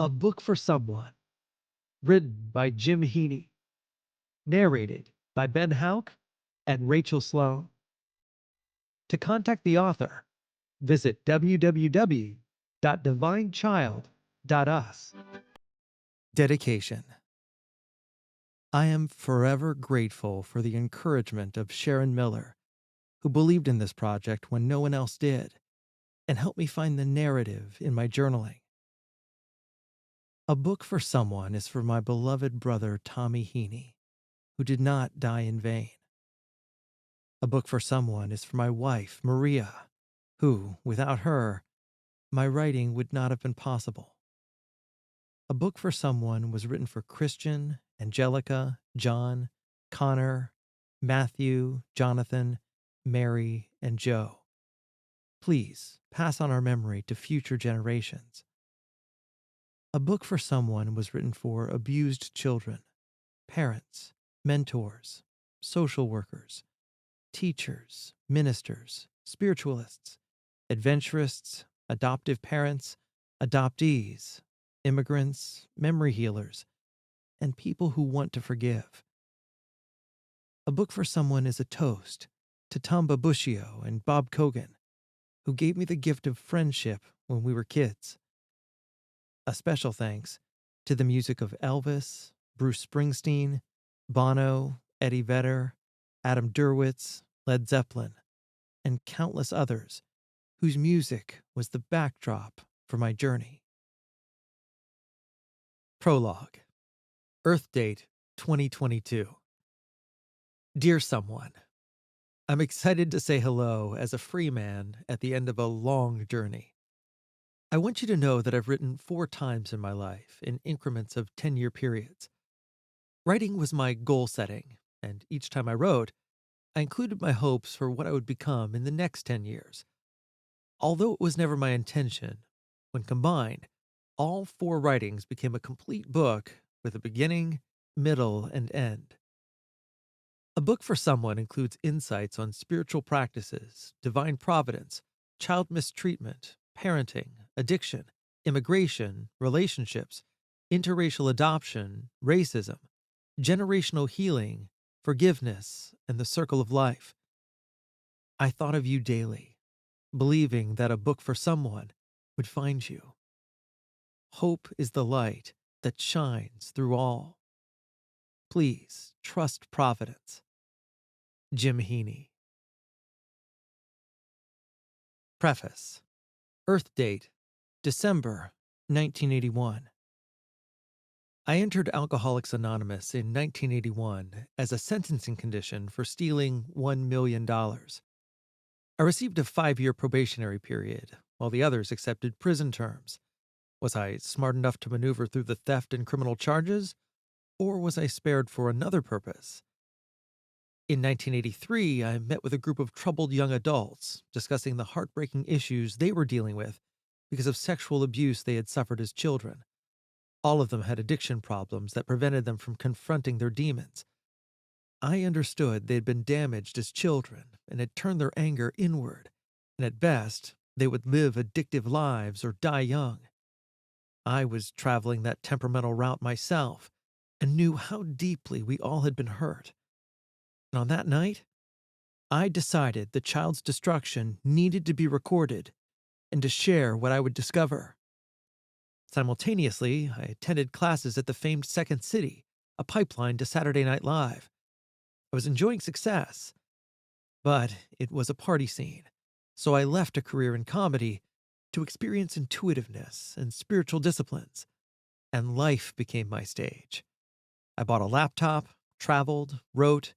A Book for Someone, written by Jim Heaney, narrated by Ben Houck and Rachel Sloan. To contact the author, visit www.divinechild.us. Dedication. I am forever grateful for the encouragement of Sharon Miller, who believed in this project when no one else did, and helped me find the narrative in my journaling. A Book for Someone is for my beloved brother Tommy Heaney, who did not die in vain. A Book for Someone is for my wife, Maria, who, without her, my writing would not have been possible. A Book for Someone was written for Christian, Angelica, John, Connor, Matthew, Jonathan, Mary, and Joe. Please pass on our memory to future generations. A Book for Someone was written for abused children, parents, mentors, social workers, teachers, ministers, spiritualists, adventurists, adoptive parents, adoptees, immigrants, memory healers, and people who want to forgive. A Book for Someone is a toast to Tom Babushio and Bob Kogan, who gave me the gift of friendship when we were kids. A special thanks to the music of Elvis, Bruce Springsteen, Bono, Eddie Vedder, Adam Derwitz, Led Zeppelin, and countless others whose music was the backdrop for my journey. Prologue. Earth date 2022. Dear someone, I'm excited to say hello as a free man at the end of a long journey. I want you to know that I've written 4 times in my life in increments of 10-year periods. Writing was my goal setting, and each time I wrote, I included my hopes for what I would become in the next 10 years. Although it was never my intention, when combined, all 4 writings became a complete book with a beginning, middle, and end. A Book for Someone includes insights on spiritual practices, divine providence, child mistreatment, parenting, addiction, immigration, relationships, interracial adoption, racism, generational healing, forgiveness, and the circle of life. I thought of you daily, believing that a book for someone would find you. Hope is the light that shines through all. Please trust Providence. Jim Heaney. Preface. Earth date, December 1981. I entered Alcoholics Anonymous in 1981 as a sentencing condition for stealing $1 million. I received a 5-year probationary period, while the others accepted prison terms. Was I smart enough to maneuver through the theft and criminal charges, or was I spared for another purpose? In 1983, I met with a group of troubled young adults discussing the heartbreaking issues they were dealing with because of sexual abuse they had suffered as children. All of them had addiction problems that prevented them from confronting their demons. I understood they had been damaged as children and had turned their anger inward, and at best, they would live addictive lives or die young. I was traveling that temperamental route myself and knew how deeply we all had been hurt. And on that night, I decided the child's destruction needed to be recorded and to share what I would discover. Simultaneously, I attended classes at the famed Second City, a pipeline to Saturday Night Live. I was enjoying success, but it was a party scene, so I left a career in comedy to experience intuitiveness and spiritual disciplines, and life became my stage. I bought a laptop, traveled, wrote,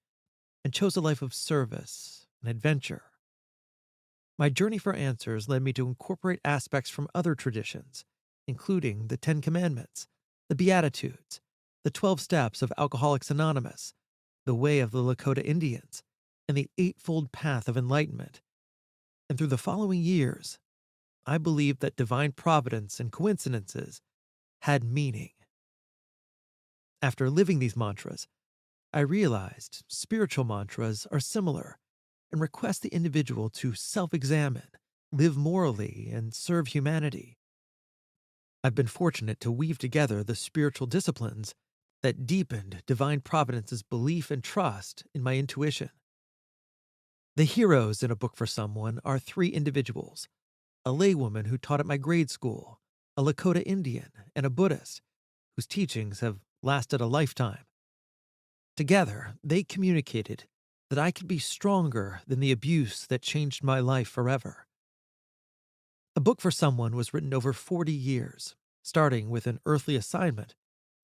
and chose a life of service and adventure. My journey for answers led me to incorporate aspects from other traditions, including the 10 Commandments, the Beatitudes, the 12 Steps of Alcoholics Anonymous, the Way of the Lakota Indians, and the Eightfold Path of Enlightenment. And through the following years, I believed that divine providence and coincidences had meaning. After living these mantras, I realized spiritual mantras are similar and request the individual to self-examine, live morally, and serve humanity. I've been fortunate to weave together the spiritual disciplines that deepened Divine Providence's belief and trust in my intuition. The heroes in A Book for Someone are three individuals: a laywoman who taught at my grade school, a Lakota Indian, and a Buddhist whose teachings have lasted a lifetime. Together, they communicated that I could be stronger than the abuse that changed my life forever. A Book for Someone was written over 40 years, starting with an earthly assignment,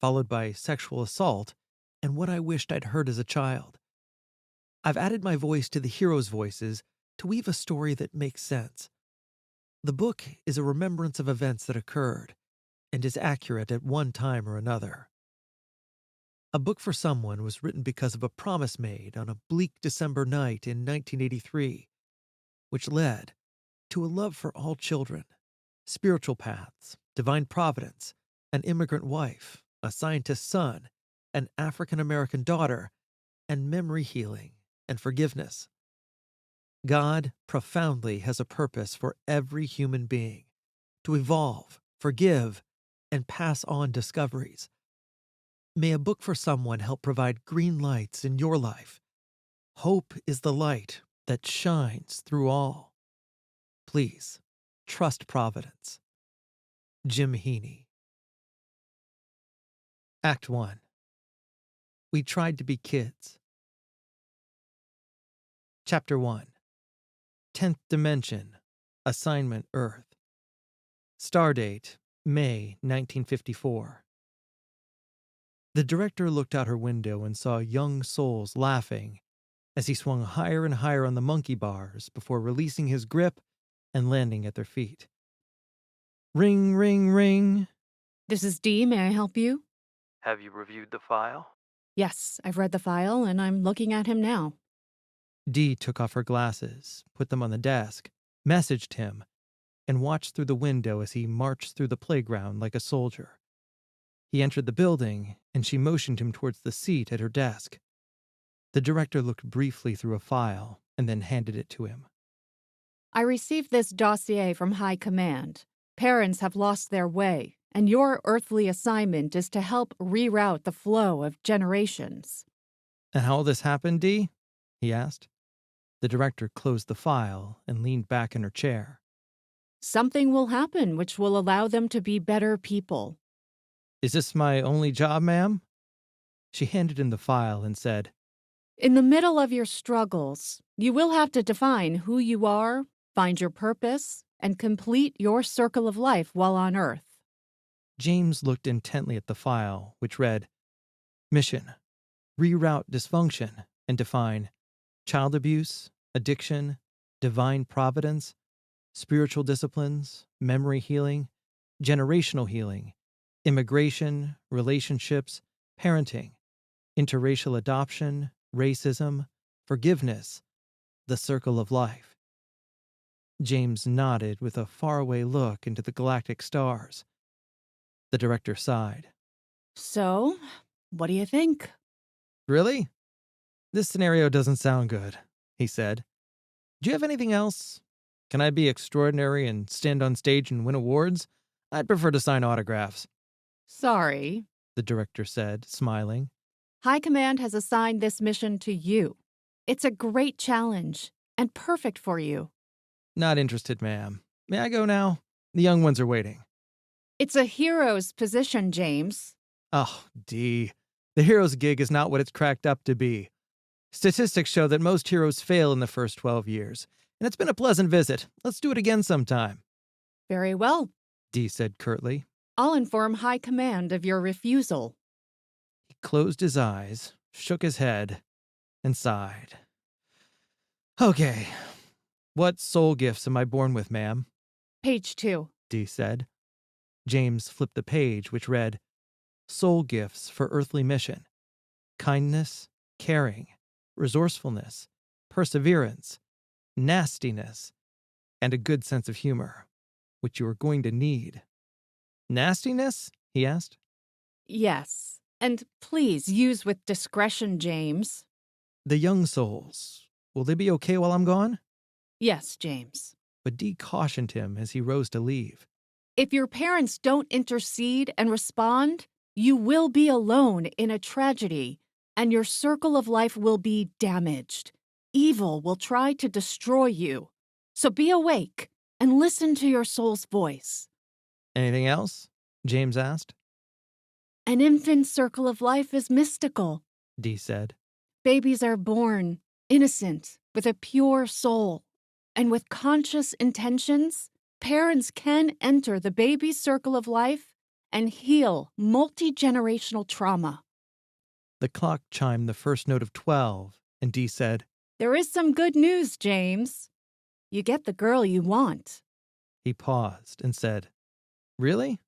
followed by sexual assault, and what I wished I'd heard as a child. I've added my voice to the heroes' voices to weave a story that makes sense. The book is a remembrance of events that occurred and is accurate at one time or another. A Book for Someone was written because of a promise made on a bleak December night in 1983, which led to a love for all children, spiritual paths, divine providence, an immigrant wife, a scientist's son, an African American daughter, and memory healing and forgiveness. God profoundly has a purpose for every human being: to evolve, forgive, and pass on discoveries. May A Book for Someone help provide green lights in your life. Hope is the light that shines through all. Please, trust Providence. Jim Heaney. Act 1. We tried to be kids. Chapter 1. 10th Dimension. Assignment Earth. Stardate, May 1954. The director looked out her window and saw young souls laughing as he swung higher and higher on the monkey bars before releasing his grip and landing at their feet. Ring, ring, ring. This is Dee. May I help you? Have you reviewed the file? Yes, I've read the file and I'm looking at him now. Dee took off her glasses, put them on the desk, messaged him, and watched through the window as he marched through the playground like a soldier. He entered the building, and she motioned him towards the seat at her desk. The director looked briefly through a file and then handed it to him. I received this dossier from High Command. Parents have lost their way, and your earthly assignment is to help reroute the flow of generations. And how will this happen, Dee? He asked. The director closed the file and leaned back in her chair. Something will happen which will allow them to be better people. Is this my only job, ma'am? She handed him the file and said, In the middle of your struggles, you will have to define who you are, find your purpose, and complete your circle of life while on Earth. James looked intently at the file, which read, Mission: reroute dysfunction and define child abuse, addiction, divine providence, spiritual disciplines, memory healing, generational healing, immigration, relationships, parenting, interracial adoption, racism, forgiveness, the circle of life. James nodded with a faraway look into the galactic stars. The director sighed. So, what do you think? Really? This scenario doesn't sound good, he said. Do you have anything else? Can I be extraordinary and stand on stage and win awards? I'd prefer to sign autographs, Sorry. the director said, smiling. High Command has assigned this mission to you. It's a great challenge and perfect for you. Not interested, ma'am. May I go now? The young ones are waiting. It's a hero's position, James. Oh, Dee. The hero's gig is not what it's cracked up to be. Statistics show that most heroes fail in the first 12 years, and it's been a pleasant visit. Let's do it again sometime. Very well. Dee said curtly. I'll inform High Command of your refusal. He closed his eyes, shook his head, and sighed. Okay. What soul gifts am I born with, ma'am? Page 2. Dee said. James flipped the page, which read, Soul gifts for earthly mission: kindness, caring, resourcefulness, perseverance, nastiness, and a good sense of humor, which you are going to need. Nastiness? He asked. Yes. And please use with discretion, James. The young souls, will they be okay while I'm gone? Yes, James. But Dee cautioned him as he rose to leave. If your parents don't intercede and respond, you will be alone in a tragedy, and your circle of life will be damaged. Evil will try to destroy you. So be awake and listen to your soul's voice. Anything else? James asked. An infant's circle of life is mystical. Dee said. Babies are born innocent, with a pure soul, and with conscious intentions, parents can enter the baby's circle of life and heal multi-generational trauma. The clock chimed the first note of 12, and Dee said, There is some good news, James. You get the girl you want. He paused and said, Really?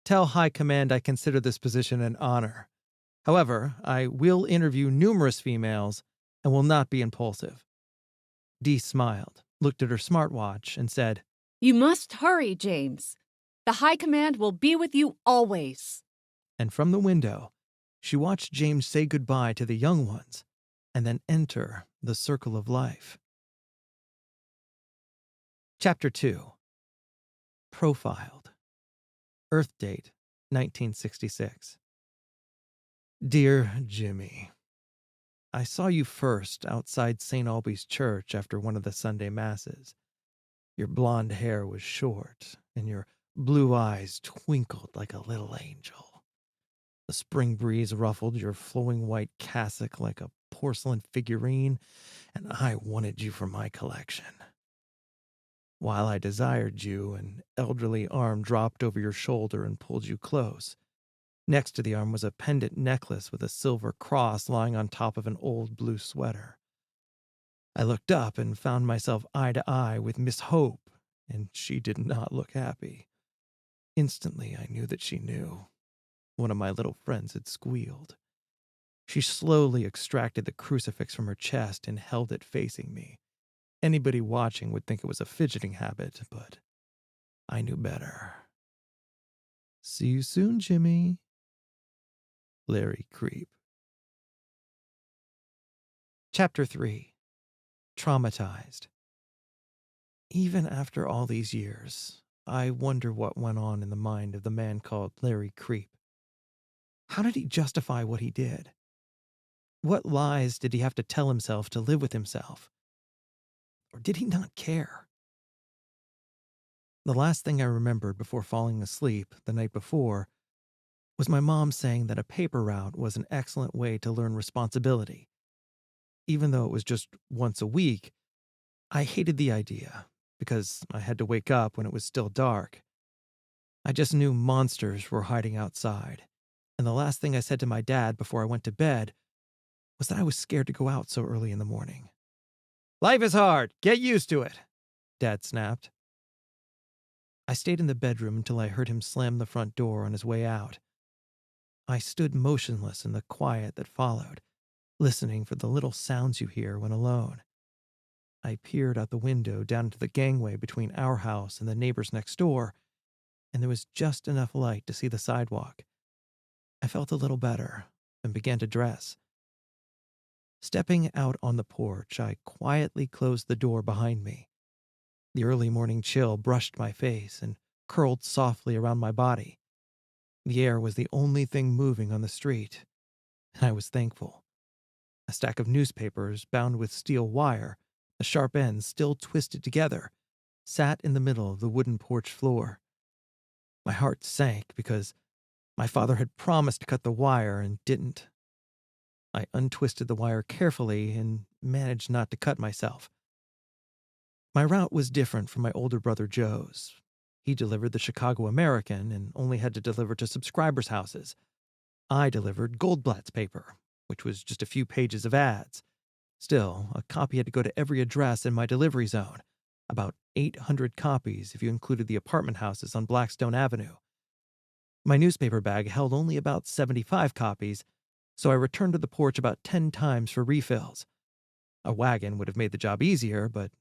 Tell High Command I consider this position an honor. However, I will interview numerous females and will not be impulsive. Dee smiled, looked at her smartwatch, and said, You must hurry, James. The High Command will be with you always. And from the window, she watched James say goodbye to the young ones and then enter the circle of life. Chapter 2. Profiled. Earth date, 1966. Dear Jimmy, I saw you first outside St. Alby's Church after one of the Sunday Masses. Your blonde hair was short, and your blue eyes twinkled like a little angel. The spring breeze ruffled your flowing white cassock like a porcelain figurine, and I wanted you for my collection. While I desired you, an elderly arm dropped over your shoulder and pulled you close. Next to the arm was a pendant necklace with a silver cross lying on top of an old blue sweater. I looked up and found myself eye to eye with Miss Hope, and she did not look happy. Instantly, I knew that she knew. One of my little friends had squealed. She slowly extracted the crucifix from her chest and held it facing me. Anybody watching would think it was a fidgeting habit, but I knew better. See you soon, Jimmy. Larry Creep. Chapter 3. Traumatized. Even after all these years, I wonder what went on in the mind of the man called Larry Creep. How did he justify what he did? What lies did he have to tell himself to live with himself? Or did he not care? The last thing I remembered before falling asleep the night before was my mom saying that a paper route was an excellent way to learn responsibility. Even though it was just once a week, I hated the idea because I had to wake up when it was still dark. I just knew monsters were hiding outside, and the last thing I said to my dad before I went to bed was that I was scared to go out so early in the morning. Life is hard. Get used to it, Dad snapped. I stayed in the bedroom until I heard him slam the front door on his way out. I stood motionless in the quiet that followed, listening for the little sounds you hear when alone. I peered out the window down into the gangway between our house and the neighbors next door, and there was just enough light to see the sidewalk. I felt a little better and began to dress. Stepping out on the porch, I quietly closed the door behind me. The early morning chill brushed my face and curled softly around my body. The air was the only thing moving on the street, and I was thankful. A stack of newspapers bound with steel wire, the sharp ends still twisted together, sat in the middle of the wooden porch floor. My heart sank because my father had promised to cut the wire and didn't. I untwisted the wire carefully and managed not to cut myself. My route was different from my older brother Joe's. He delivered the Chicago American and only had to deliver to subscribers' houses. I delivered Goldblatt's paper, which was just a few pages of ads. Still, a copy had to go to every address in my delivery zone, about 800 copies if you included the apartment houses on Blackstone Avenue. My newspaper bag held only about 75 copies, so I returned to the porch about 10 times for refills. A wagon would have made the job easier, but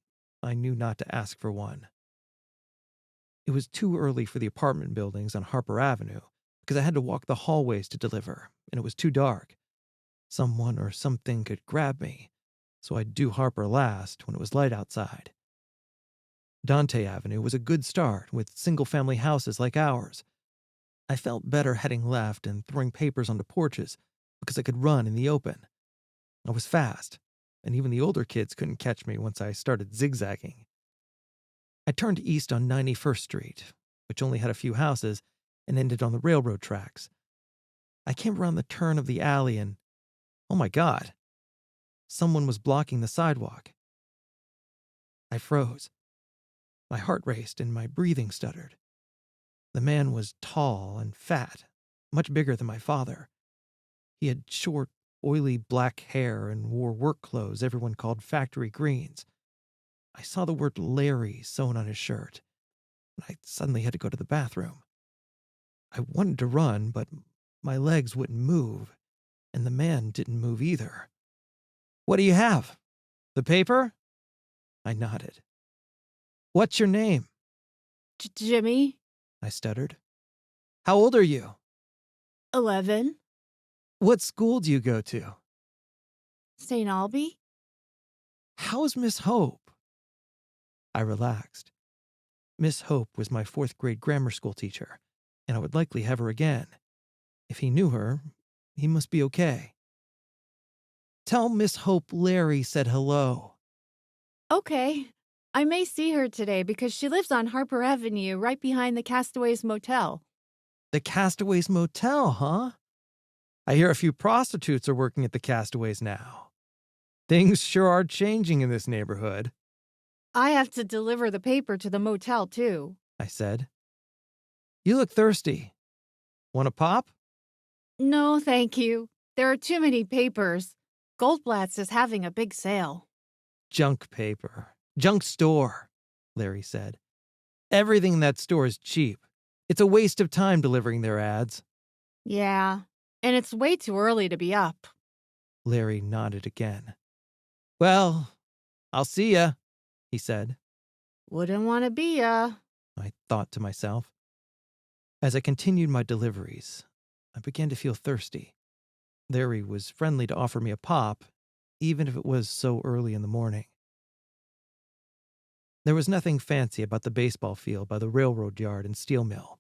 I knew not to ask for one. It was too early for the apartment buildings on Harper Avenue because I had to walk the hallways to deliver, and it was too dark. Someone or something could grab me, so I'd do Harper last when it was light outside. Dante Avenue was a good start with single-family houses like ours. I felt better heading left and throwing papers onto porches because I could run in the open. I was fast, and even the older kids couldn't catch me once I started zigzagging. I turned east on 91st Street, which only had a few houses and ended on the railroad tracks. I came around the turn of the alley and, oh my God, someone was blocking the sidewalk. I froze. My heart raced and my breathing stuttered. The man was tall and fat, much bigger than my father. He had short, oily black hair and wore work clothes everyone called factory greens. I saw the word Larry sewn on his shirt, and I suddenly had to go to the bathroom. I wanted to run, but my legs wouldn't move, and the man didn't move either. "What do you have? The paper?" I nodded. "What's your name?" Jimmy, I stuttered. "How old are you? 11, What school do you go to? St. Albie. How's Miss Hope?" I relaxed. Miss Hope was my 4th grade grammar school teacher, and I would likely have her again. If he knew her, he must be okay. "Tell Miss Hope Larry said hello." Okay. I may see her today because she lives on Harper Avenue right behind the Castaways Motel. The Castaways Motel, huh? I hear a few prostitutes are working at the Castaways now. Things sure are changing in this neighborhood, I have to deliver the paper to the motel, too. I said. "You look thirsty. Want a pop?" No, thank you. There are too many papers. Goldblatt's is having a big sale. "Junk paper. Junk store," Larry said. "Everything in that store is cheap. It's a waste of time delivering their ads." Yeah, and it's way too early to be up. Larry nodded again. "Well, I'll see ya," he said. Wouldn't want to be ya. I thought to myself. As I continued my deliveries, I began to feel thirsty. Larry was friendly to offer me a pop, even if it was so early in the morning. There was nothing fancy about the baseball field by the railroad yard and steel mill.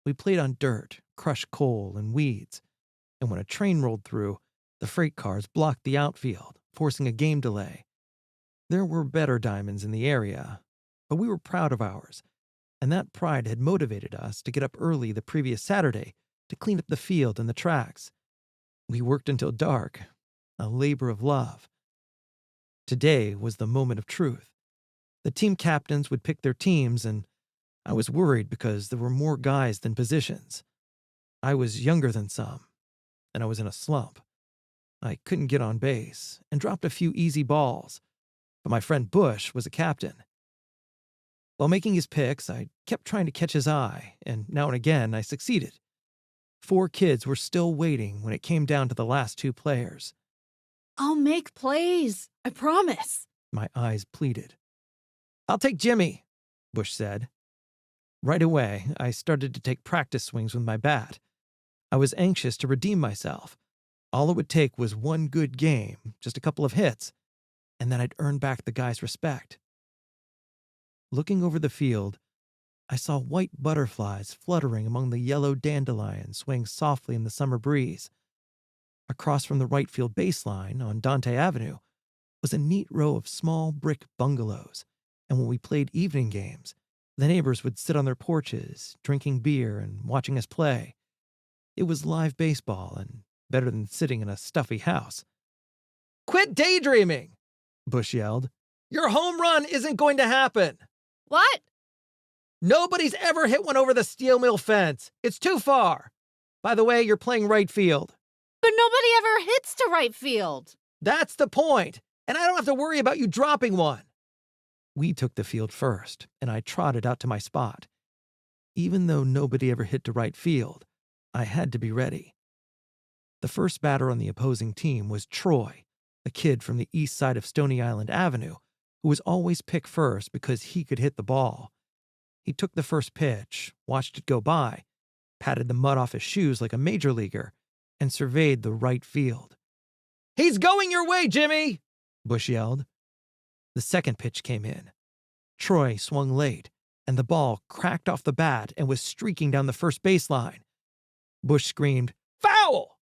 We played on dirt, crushed coal, and weeds, and when a train rolled through, the freight cars blocked the outfield, forcing a game delay. There were better diamonds in the area, but we were proud of ours, and that pride had motivated us to get up early the previous Saturday to clean up the field and the tracks. We worked until dark, a labor of love. Today was the moment of truth. The team captains would pick their teams, and I was worried because there were more guys than positions. I was younger than some, and I was in a slump. I couldn't get on base and dropped a few easy balls, but my friend Bush was a captain. While making his picks, I kept trying to catch his eye, and now and again I succeeded. 4 kids were still waiting when it came down to the last 2 players. I'll make plays. I promise. My eyes pleaded. "I'll take Jimmy," Bush said. Right away, I started to take practice swings with my bat. I was anxious to redeem myself. All it would take was one good game, just a couple of hits, and then I'd earn back the guys' respect. Looking over the field, I saw white butterflies fluttering among the yellow dandelions swaying softly in the summer breeze. Across from the right field baseline on Dante Avenue was a neat row of small brick bungalows, and when we played evening games, the neighbors would sit on their porches, drinking beer and watching us play. It was live baseball and better than sitting in a stuffy house. "Quit daydreaming!" Bush yelled. "Your home run isn't going to happen. What? Nobody's ever hit one over the steel mill fence. It's too far. By the way, you're playing right field." But nobody ever hits to right field. "That's the point, and I don't have to worry about you dropping one." We took the field first, and I trotted out to my spot. Even though nobody ever hit to right field, I had to be ready. The first batter on the opposing team was Troy, a kid from the east side of Stony Island Avenue, who was always picked first because he could hit the ball. He took the first pitch, watched it go by, patted the mud off his shoes like a major leaguer, and surveyed the right field. "He's going your way, Jimmy!" Bush yelled. The second pitch came in. Troy swung late, and the ball cracked off the bat and was streaking down the first baseline. Bush screamed, "Foul!"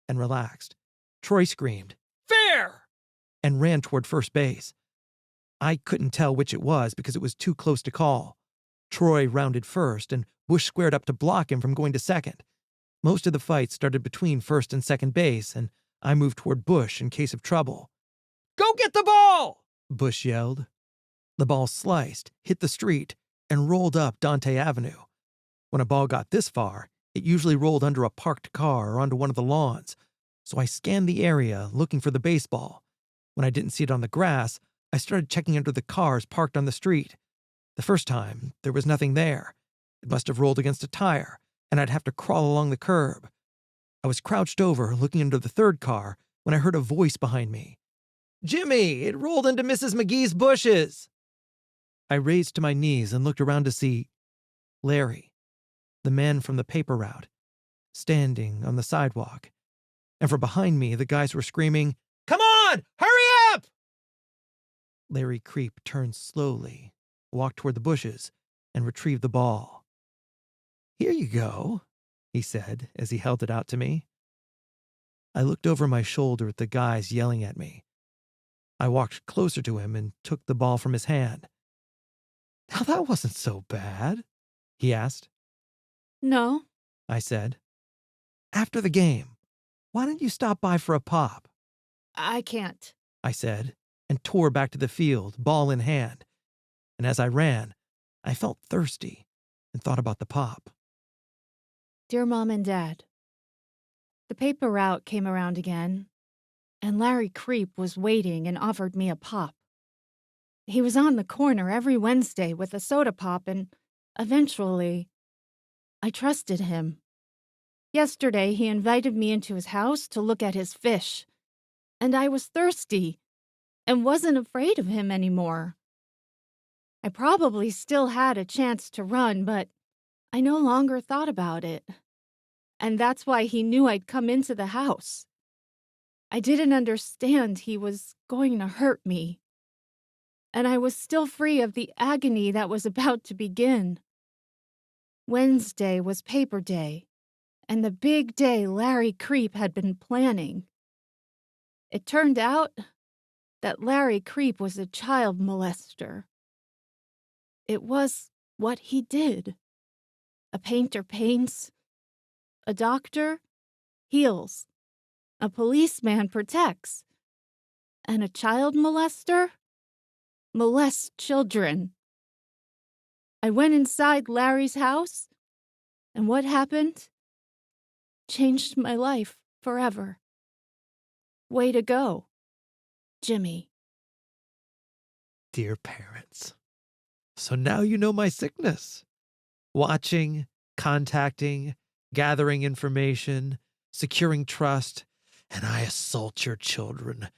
and relaxed. Troy screamed, "Fair!" and ran toward first base. I couldn't tell which it was because it was too close to call. Troy rounded first, and Bush squared up to block him from going to second. Most of the fight started between first and second base, and I moved toward Bush in case of trouble. "Go get the ball!" Bush yelled. The ball sliced, hit the street, and rolled up Dante Avenue. When a ball got this far, it usually rolled under a parked car or onto one of the lawns, so I scanned the area looking for the baseball. When I didn't see it on the grass, I started checking under the cars parked on the street. The first time, there was nothing there. It must have rolled against a tire, and I'd have to crawl along the curb. I was crouched over, looking under the third car, when I heard a voice behind me. "Jimmy, it rolled into Mrs. McGee's bushes!" I raised to my knees and looked around to see Larry, the man from the paper route, standing on the sidewalk. And from behind me, the guys were screaming, "Come on, hurry up!" Larry Creep turned slowly, walked toward the bushes, and retrieved the ball. "Here you go," he said as he held it out to me. I looked over my shoulder at the guys yelling at me. I walked closer to him and took the ball from his hand. "Now that wasn't so bad," he asked. No, I said. "After the game, why don't you stop by for a pop?" I can't. I said, and tore back to the field, ball in hand. And as I ran, I felt thirsty and thought about the pop. Dear Mom and Dad, the paper route came around again, and Larry Creep was waiting and offered me a pop. He was on the corner every Wednesday with a soda pop, and eventually, I trusted him. Yesterday, he invited me into his house to look at his fish, and I was thirsty and wasn't afraid of him anymore. I probably still had a chance to run, but I no longer thought about it. And that's why he knew I'd come into the house. I didn't understand he was going to hurt me. And I was still free of the agony that was about to begin. Wednesday was paper day, and the big day Larry Creep had been planning. It turned out that Larry Creep was a child molester. It was what he did. A painter paints, a doctor heals, a policeman protects, and a child molester molests children. I went inside Larry's house, and what happened changed my life forever. Way to go, Jimmy. Dear parents, so now you know my sickness. Watching, contacting, gathering information, securing trust, and I assault your children,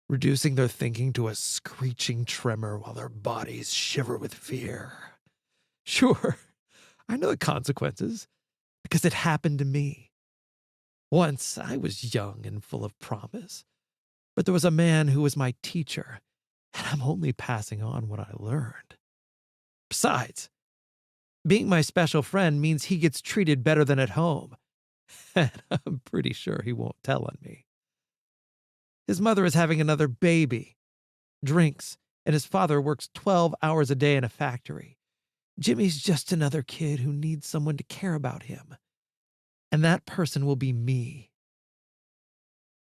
reducing their thinking to a screeching tremor while their bodies shiver with fear. Sure, I know the consequences, because it happened to me. Once I was young and full of promise, but there was a man who was my teacher, and I'm only passing on what I learned. Besides, being my special friend means he gets treated better than at home, and I'm pretty sure he won't tell on me. His mother is having another baby, drinks, and his father works 12 hours a day in a factory. Jimmy's just another kid who needs someone to care about him, and that person will be me.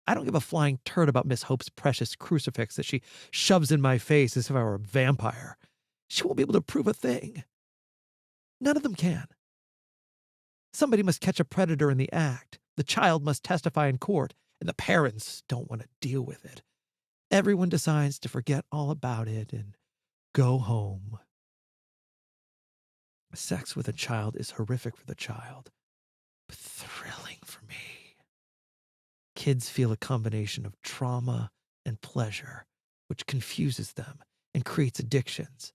I don't give a flying turd about Miss Hope's precious crucifix that she shoves in my face as if I were a vampire. She won't be able to prove a thing. None of them can. Somebody must catch a predator in the act. The child must testify in court, and the parents don't want to deal with it. Everyone decides to forget all about it and go home. Sex with a child is horrific for the child, but thrilling for me. Kids feel a combination of trauma and pleasure, which confuses them and creates addictions.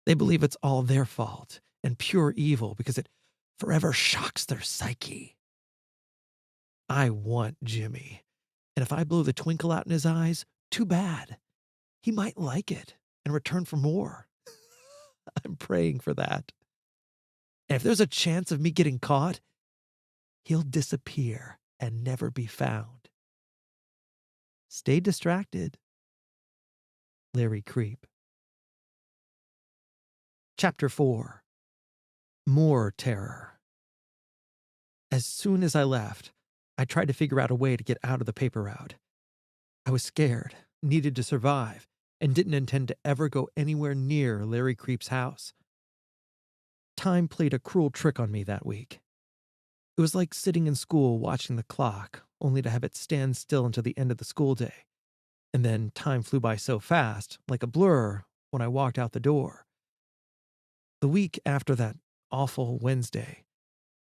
They believe it's all their fault and pure evil because it forever shocks their psyche. I want Jimmy, and if I blow the twinkle out in his eyes, too bad. He might like it and return for more. I'm praying for that. And if there's a chance of me getting caught, he'll disappear and never be found. Stay distracted. Larry Creep. Chapter 4. More Terror. As soon as I left, I tried to figure out a way to get out of the paper route. I was scared, needed to survive, and didn't intend to ever go anywhere near Larry Creep's house. Time played a cruel trick on me that week. It was like sitting in school watching the clock, only to have it stand still until the end of the school day. And then time flew by so fast, like a blur, when I walked out the door. The week after that awful Wednesday,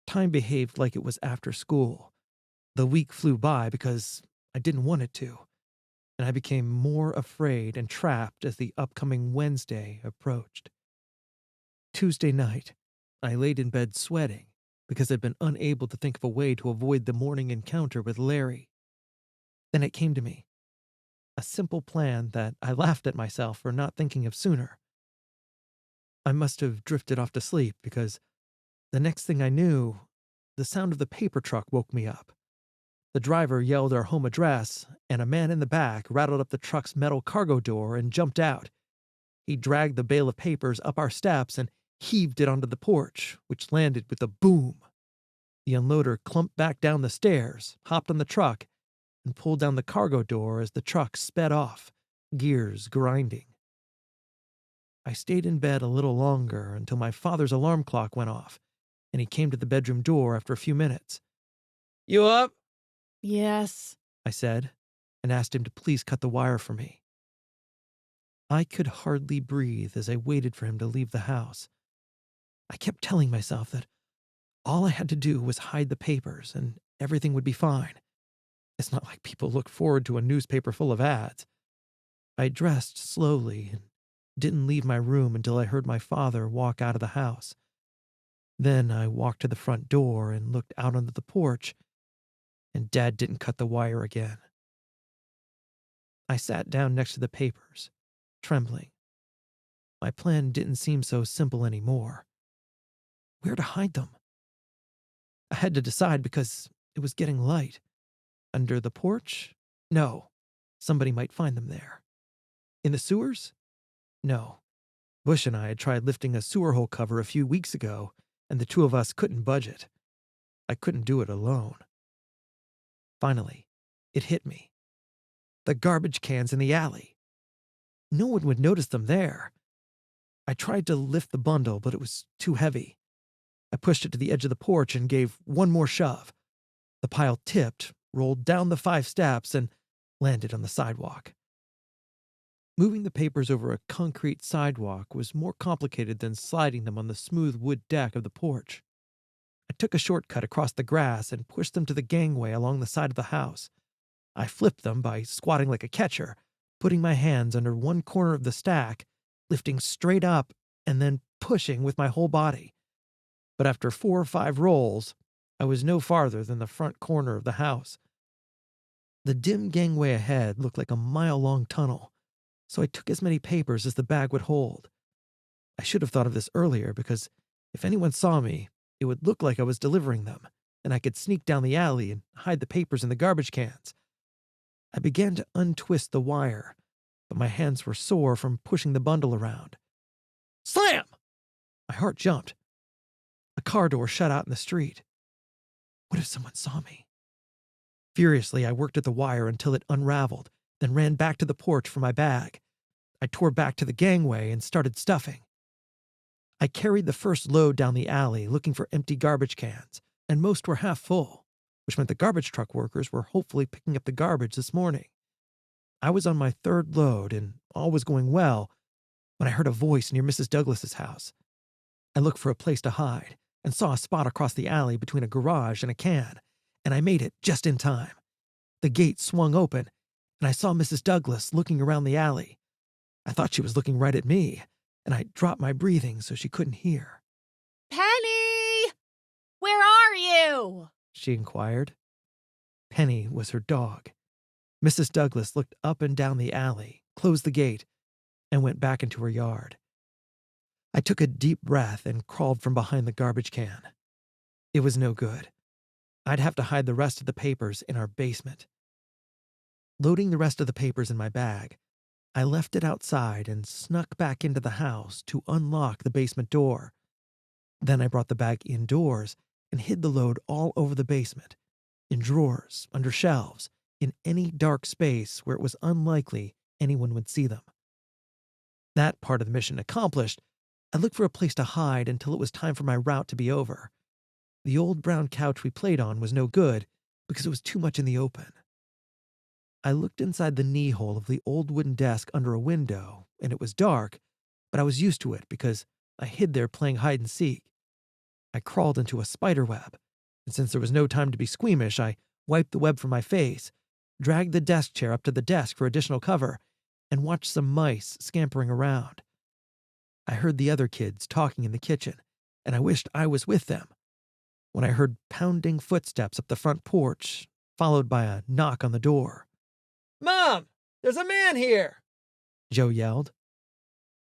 time behaved like it was after school. The week flew by because I didn't want it to, and I became more afraid and trapped as the upcoming Wednesday approached. Tuesday night, I laid in bed sweating because I'd been unable to think of a way to avoid the morning encounter with Larry. Then it came to me. A simple plan that I laughed at myself for not thinking of sooner. I must have drifted off to sleep because the next thing I knew, the sound of the paper truck woke me up. The driver yelled our home address, and a man in the back rattled up the truck's metal cargo door and jumped out. He dragged the bale of papers up our steps and heaved it onto the porch, which landed with a boom. The unloader clumped back down the stairs, hopped on the truck, and pulled down the cargo door as the truck sped off, gears grinding. I stayed in bed a little longer until my father's alarm clock went off, and he came to the bedroom door after a few minutes. "You up?" Yes. I said, and asked him to please cut the wire for me. I could hardly breathe as I waited for him to leave the house. I kept telling myself that all I had to do was hide the papers and everything would be fine. It's not like people look forward to a newspaper full of ads. I dressed slowly and didn't leave my room until I heard my father walk out of the house. Then I walked to the front door and looked out onto the porch, and Dad didn't cut the wire again. I sat down next to the papers, trembling. My plan didn't seem so simple anymore. Where to hide them? I had to decide because it was getting light. Under the porch? No. Somebody might find them there. In the sewers? No. Bush and I had tried lifting a sewer hole cover a few weeks ago, and the two of us couldn't budge it. I couldn't do it alone. Finally, it hit me. The garbage cans in the alley. No one would notice them there. I tried to lift the bundle, but it was too heavy. I pushed it to the edge of the porch and gave one more shove. The pile tipped, rolled down the 5 steps, and landed on the sidewalk. Moving the papers over a concrete sidewalk was more complicated than sliding them on the smooth wood deck of the porch. I took a shortcut across the grass and pushed them to the gangway along the side of the house. I flipped them by squatting like a catcher, putting my hands under one corner of the stack, lifting straight up, and then pushing with my whole body. But after 4 or 5 rolls, I was no farther than the front corner of the house. The dim gangway ahead looked like a mile-long tunnel, so I took as many papers as the bag would hold. I should have thought of this earlier because if anyone saw me, it would look like I was delivering them, and I could sneak down the alley and hide the papers in the garbage cans. I began to untwist the wire, but my hands were sore from pushing the bundle around. Slam! My heart jumped. A car door shut out in the street. What if someone saw me? Furiously, I worked at the wire until it unraveled, then ran back to the porch for my bag. I tore back to the gangway and started stuffing. I carried the first load down the alley looking for empty garbage cans, and most were half full, which meant the garbage truck workers were hopefully picking up the garbage this morning. I was on my 3rd load and all was going well when I heard a voice near Mrs. Douglas's house. I looked for a place to hide and saw a spot across the alley between a garage and a can, and I made it just in time. The gate swung open, and I saw Mrs. Douglas looking around the alley. I thought she was looking right at me, and I dropped my breathing so she couldn't hear. Penny! Where are you? She inquired. Penny was her dog. Mrs. Douglas looked up and down the alley, closed the gate, and went back into her yard. I took a deep breath and crawled from behind the garbage can. It was no good. I'd have to hide the rest of the papers in our basement. Loading the rest of the papers in my bag, I left it outside and snuck back into the house to unlock the basement door. Then I brought the bag indoors and hid the load all over the basement, in drawers, under shelves, in any dark space where it was unlikely anyone would see them. That part of the mission accomplished, I looked for a place to hide until it was time for my route to be over. The old brown couch we played on was no good because it was too much in the open. I looked inside the knee hole of the old wooden desk under a window, and it was dark, but I was used to it because I hid there playing hide and seek. I crawled into a spider web, and since there was no time to be squeamish, I wiped the web from my face, dragged the desk chair up to the desk for additional cover, and watched some mice scampering around. I heard the other kids talking in the kitchen, and I wished I was with them. When I heard pounding footsteps up the front porch, followed by a knock on the door. "Mom, there's a man here!" Joe yelled.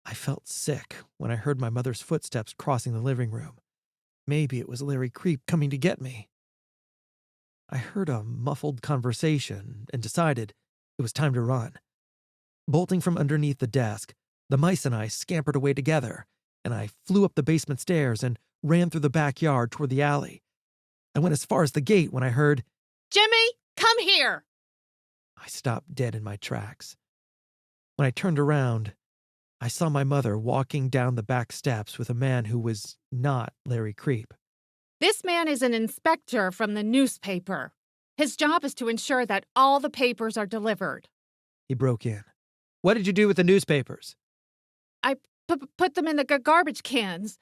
I felt sick when I heard my mother's footsteps crossing the living room. Maybe it was Larry Creep coming to get me. I heard a muffled conversation and decided it was time to run. Bolting from underneath the desk, the mice and I scampered away together, and I flew up the basement stairs and ran through the backyard toward the alley. I went as far as the gate when I heard, Jimmy, come here! I stopped dead in my tracks. When I turned around, I saw my mother walking down the back steps with a man who was not Larry Creep. This man is an inspector from the newspaper. His job is to ensure that all the papers are delivered. He broke in. "What did you do with the newspapers?" I put them in the garbage cans.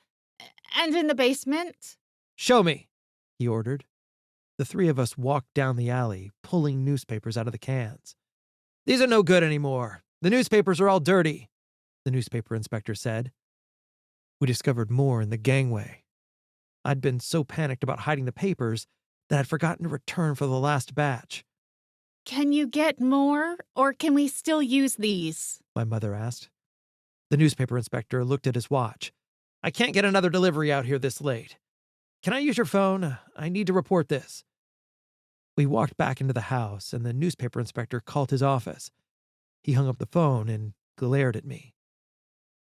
And in the basement. "Show me," he ordered. The three of us walked down the alley, pulling newspapers out of the cans. "These are no good anymore. The newspapers are all dirty," the newspaper inspector said. We discovered more in the gangway. I'd been so panicked about hiding the papers that I'd forgotten to return for the last batch. Can you get more, or can we still use these? My mother asked. The newspaper inspector looked at his watch. "I can't get another delivery out here this late. Can I use your phone? I need to report this." We walked back into the house, and the newspaper inspector called his office. He hung up the phone and glared at me.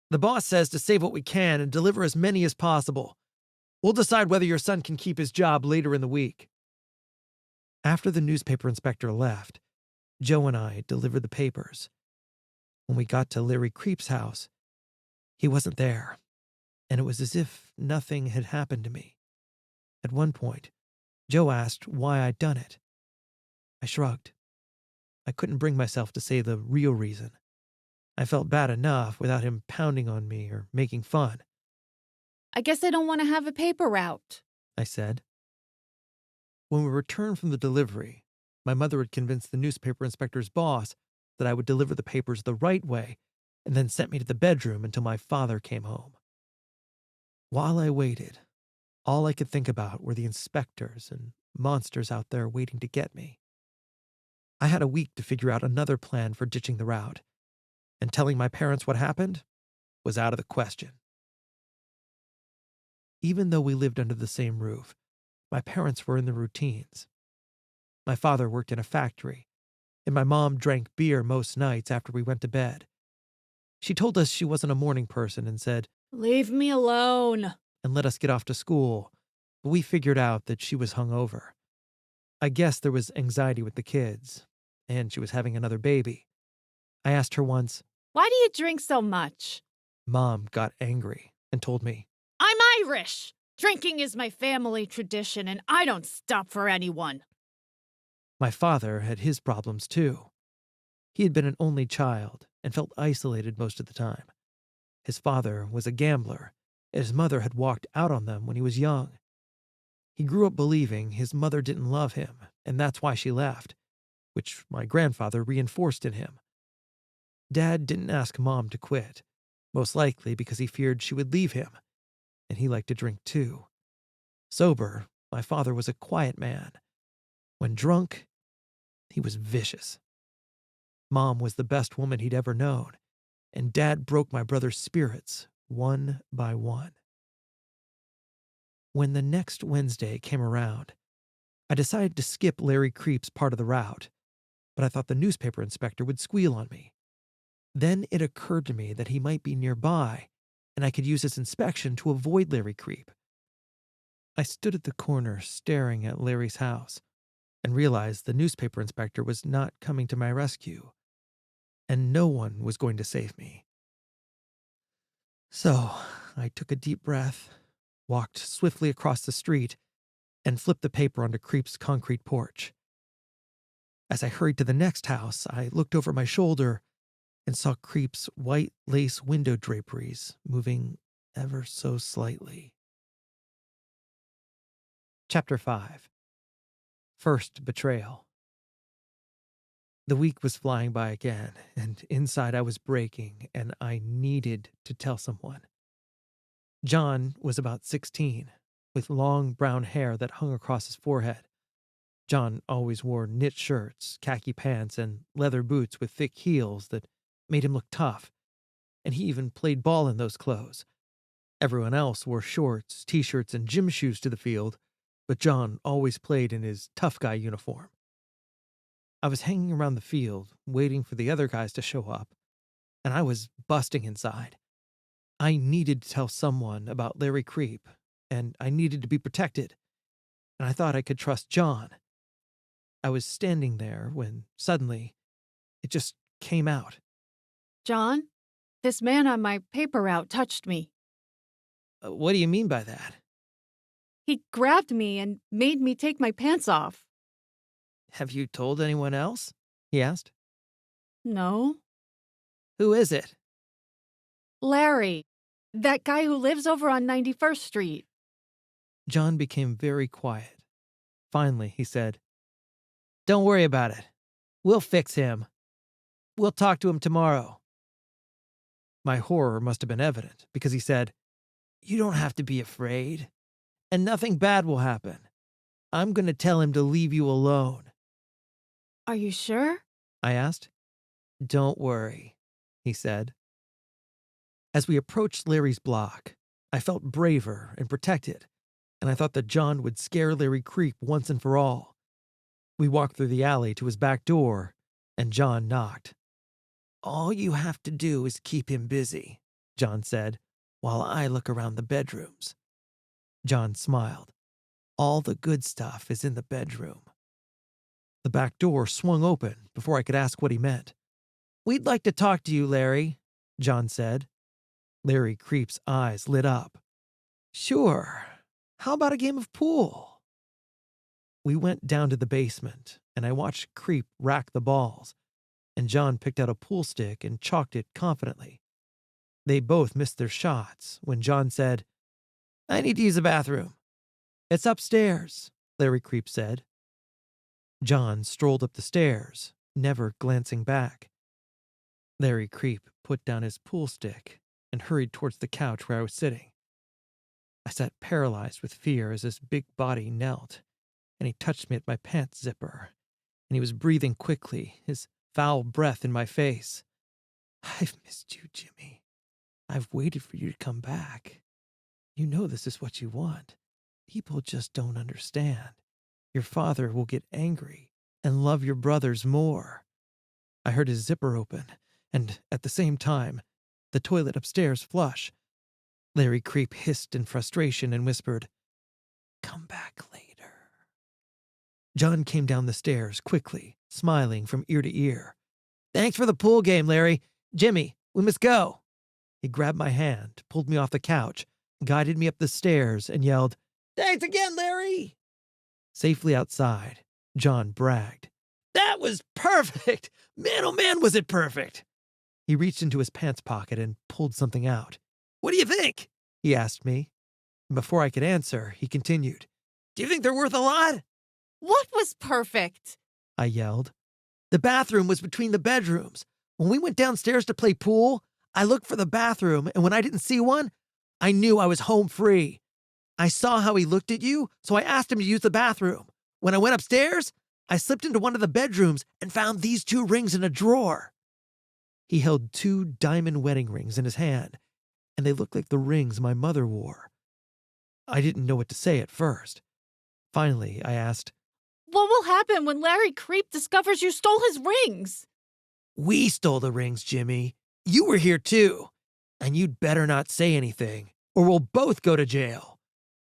"The boss says to save what we can and deliver as many as possible. We'll decide whether your son can keep his job later in the week." After the newspaper inspector left, Joe and I delivered the papers. When we got to Larry Creep's house, he wasn't there, and it was as if nothing had happened to me. At one point, Joe asked why I'd done it. I shrugged. I couldn't bring myself to say the real reason. I felt bad enough without him pounding on me or making fun. I guess I don't want to have a paper route, I said. When we returned from the delivery, my mother had convinced the newspaper inspector's boss that I would deliver the papers the right way and then sent me to the bedroom until my father came home. While I waited, all I could think about were the inspectors and monsters out there waiting to get me. I had a week to figure out another plan for ditching the route, and telling my parents what happened was out of the question. Even though we lived under the same roof, my parents were in their routines. My father worked in a factory, and my mom drank beer most nights after we went to bed. She told us she wasn't a morning person and said, "Leave me alone," and let us get off to school, but we figured out that she was hungover. I guess there was anxiety with the kids, and she was having another baby. I asked her once, "Why do you drink so much?" Mom got angry and told me, "I'm Irish. Drinking is my family tradition, and I don't stop for anyone." my father had his problems too. He had been an only child and felt isolated most of the time. His father was a gambler, and his mother had walked out on them when he was young. He grew up believing his mother didn't love him, and that's why she left, which my grandfather reinforced in him. Dad didn't ask Mom to quit, most likely because he feared she would leave him, and he liked to drink too. Sober, my father was a quiet man. When drunk, he was vicious. Mom was the best woman he'd ever known, and Dad broke my brother's spirits one by one. When the next Wednesday came around, I decided to skip Larry Creep's part of the route, but I thought the newspaper inspector would squeal on me. Then it occurred to me that he might be nearby, and I could use his inspection to avoid Larry Creep. I stood at the corner staring at Larry's house and realized the newspaper inspector was not coming to my rescue, and no one was going to save me. So I took a deep breath, walked swiftly across the street, and flipped the paper onto Creep's concrete porch. As I hurried to the next house, I looked over my shoulder and saw Creep's white lace window draperies moving ever so slightly. Chapter 5. First Betrayal. The week was flying by again, and inside I was breaking, and I needed to tell someone. John was about 16, with long brown hair that hung across his forehead. John always wore knit shirts, khaki pants, and leather boots with thick heels that made him look tough, and he even played ball in those clothes. Everyone else wore shorts, t-shirts, and gym shoes to the field, but John always played in his tough guy uniform. I was hanging around the field, waiting for the other guys to show up, and I was busting inside. I needed to tell someone about Larry Creep, and I needed to be protected, and I thought I could trust John. I was standing there when suddenly it just came out. John, this man on my paper route touched me. What do you mean by that? He grabbed me and made me take my pants off. Have you told anyone else? He asked. No. Who is it? Larry, that guy who lives over on 91st Street. John became very quiet. Finally, he said, "Don't worry about it. We'll fix him. We'll talk to him tomorrow." My horror must have been evident because he said, "You don't have to be afraid, and nothing bad will happen. I'm going to tell him to leave you alone." Are you sure? I asked. "Don't worry," he said. As we approached Larry's block, I felt braver and protected, and I thought that John would scare Larry Creep once and for all. We walked through the alley to his back door, and John knocked. "All you have to do is keep him busy," John said, "while I look around the bedrooms." John smiled. "All the good stuff is in the bedroom." The back door swung open before I could ask what he meant. "We'd like to talk to you, Larry," John said. Larry Creep's eyes lit up. "Sure. How about a game of pool?" We went down to the basement, and I watched Creep rack the balls, and John picked out a pool stick and chalked it confidently. They both missed their shots when John said, "I need to use the bathroom." "It's upstairs," Larry Creep said. John strolled up the stairs, never glancing back. Larry Creep put down his pool stick and hurried towards the couch where I was sitting. I sat paralyzed with fear as his big body knelt, and he touched me at my pants zipper, and he was breathing quickly, his foul breath in my face. "I've missed you, Jimmy. I've waited for you to come back. You know this is what you want. People just don't understand. Your father will get angry and love your brothers more." I heard his zipper open, and at the same time, the toilet upstairs flush. Larry Creep hissed in frustration and whispered, "Come back later." John came down the stairs quickly, smiling from ear to ear. "Thanks for the pool game, Larry. Jimmy, we must go." He grabbed my hand, pulled me off the couch, guided me up the stairs, and yelled, "Thanks again, Larry." Safely outside, John bragged, "That was perfect! Man, oh man, was it perfect!" He reached into his pants pocket and pulled something out. "What do you think?" he asked me. And before I could answer, he continued, "Do you think they're worth a lot?" What was perfect? I yelled. "The bathroom was between the bedrooms. When we went downstairs to play pool, I looked for the bathroom, and when I didn't see one, I knew I was home free. I saw how he looked at you, so I asked him to use the bathroom. When I went upstairs, I slipped into one of the bedrooms and found these 2 rings in a drawer." He held 2 diamond wedding rings in his hand, and they looked like the rings my mother wore. I didn't know what to say at first. Finally, I asked, What will happen when Larry Creep discovers you stole his rings? "We stole the rings, Jimmy. You were here too. And you'd better not say anything, or we'll both go to jail.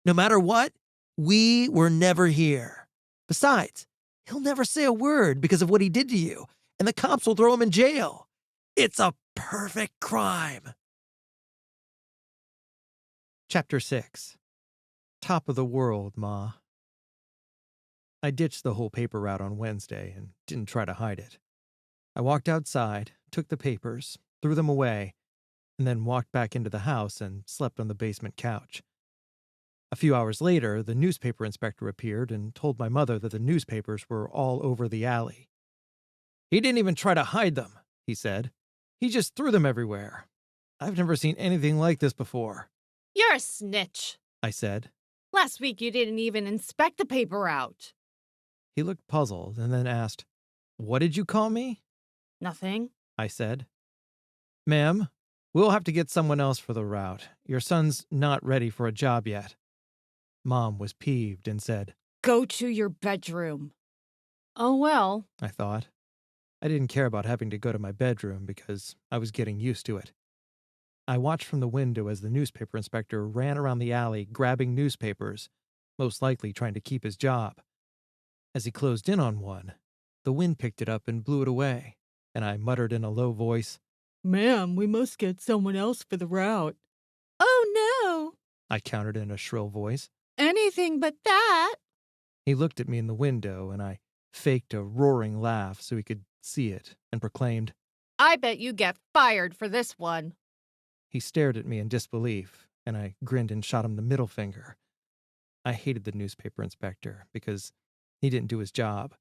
No matter what, we were never here. Besides, he'll never say a word because of what he did to you, and the cops will throw him in jail. It's a perfect crime." Chapter 6. Top of the world, Ma. I ditched the whole paper route on Wednesday and didn't try to hide it. I walked outside, took the papers, threw them away, and then walked back into the house and slept on the basement couch. A few hours later, the newspaper inspector appeared and told my mother that the newspapers were all over the alley. "He didn't even try to hide them," he said. "He just threw them everywhere. I've never seen anything like this before." You're a snitch. I said. Last week you didn't even inspect the paper route. He looked puzzled and then asked, "What did you call me?" Nothing. I said. "Ma'am, we'll have to get someone else for the route. Your son's not ready for a job yet." Mom was peeved and said, Go to your bedroom. Oh well. I thought. I didn't care about having to go to my bedroom because I was getting used to it. I watched from the window as the newspaper inspector ran around the alley grabbing newspapers, most likely trying to keep his job. As he closed in on one, the wind picked it up and blew it away, and I muttered in a low voice, Ma'am, we must get someone else for the route. Oh no. I countered in a shrill voice. Anything but that. He looked at me in the window, and I faked a roaring laugh so he could see it and proclaimed, I bet you get fired for this one. He stared at me in disbelief, and I grinned and shot him the middle finger. I hated the newspaper inspector because he didn't do his job.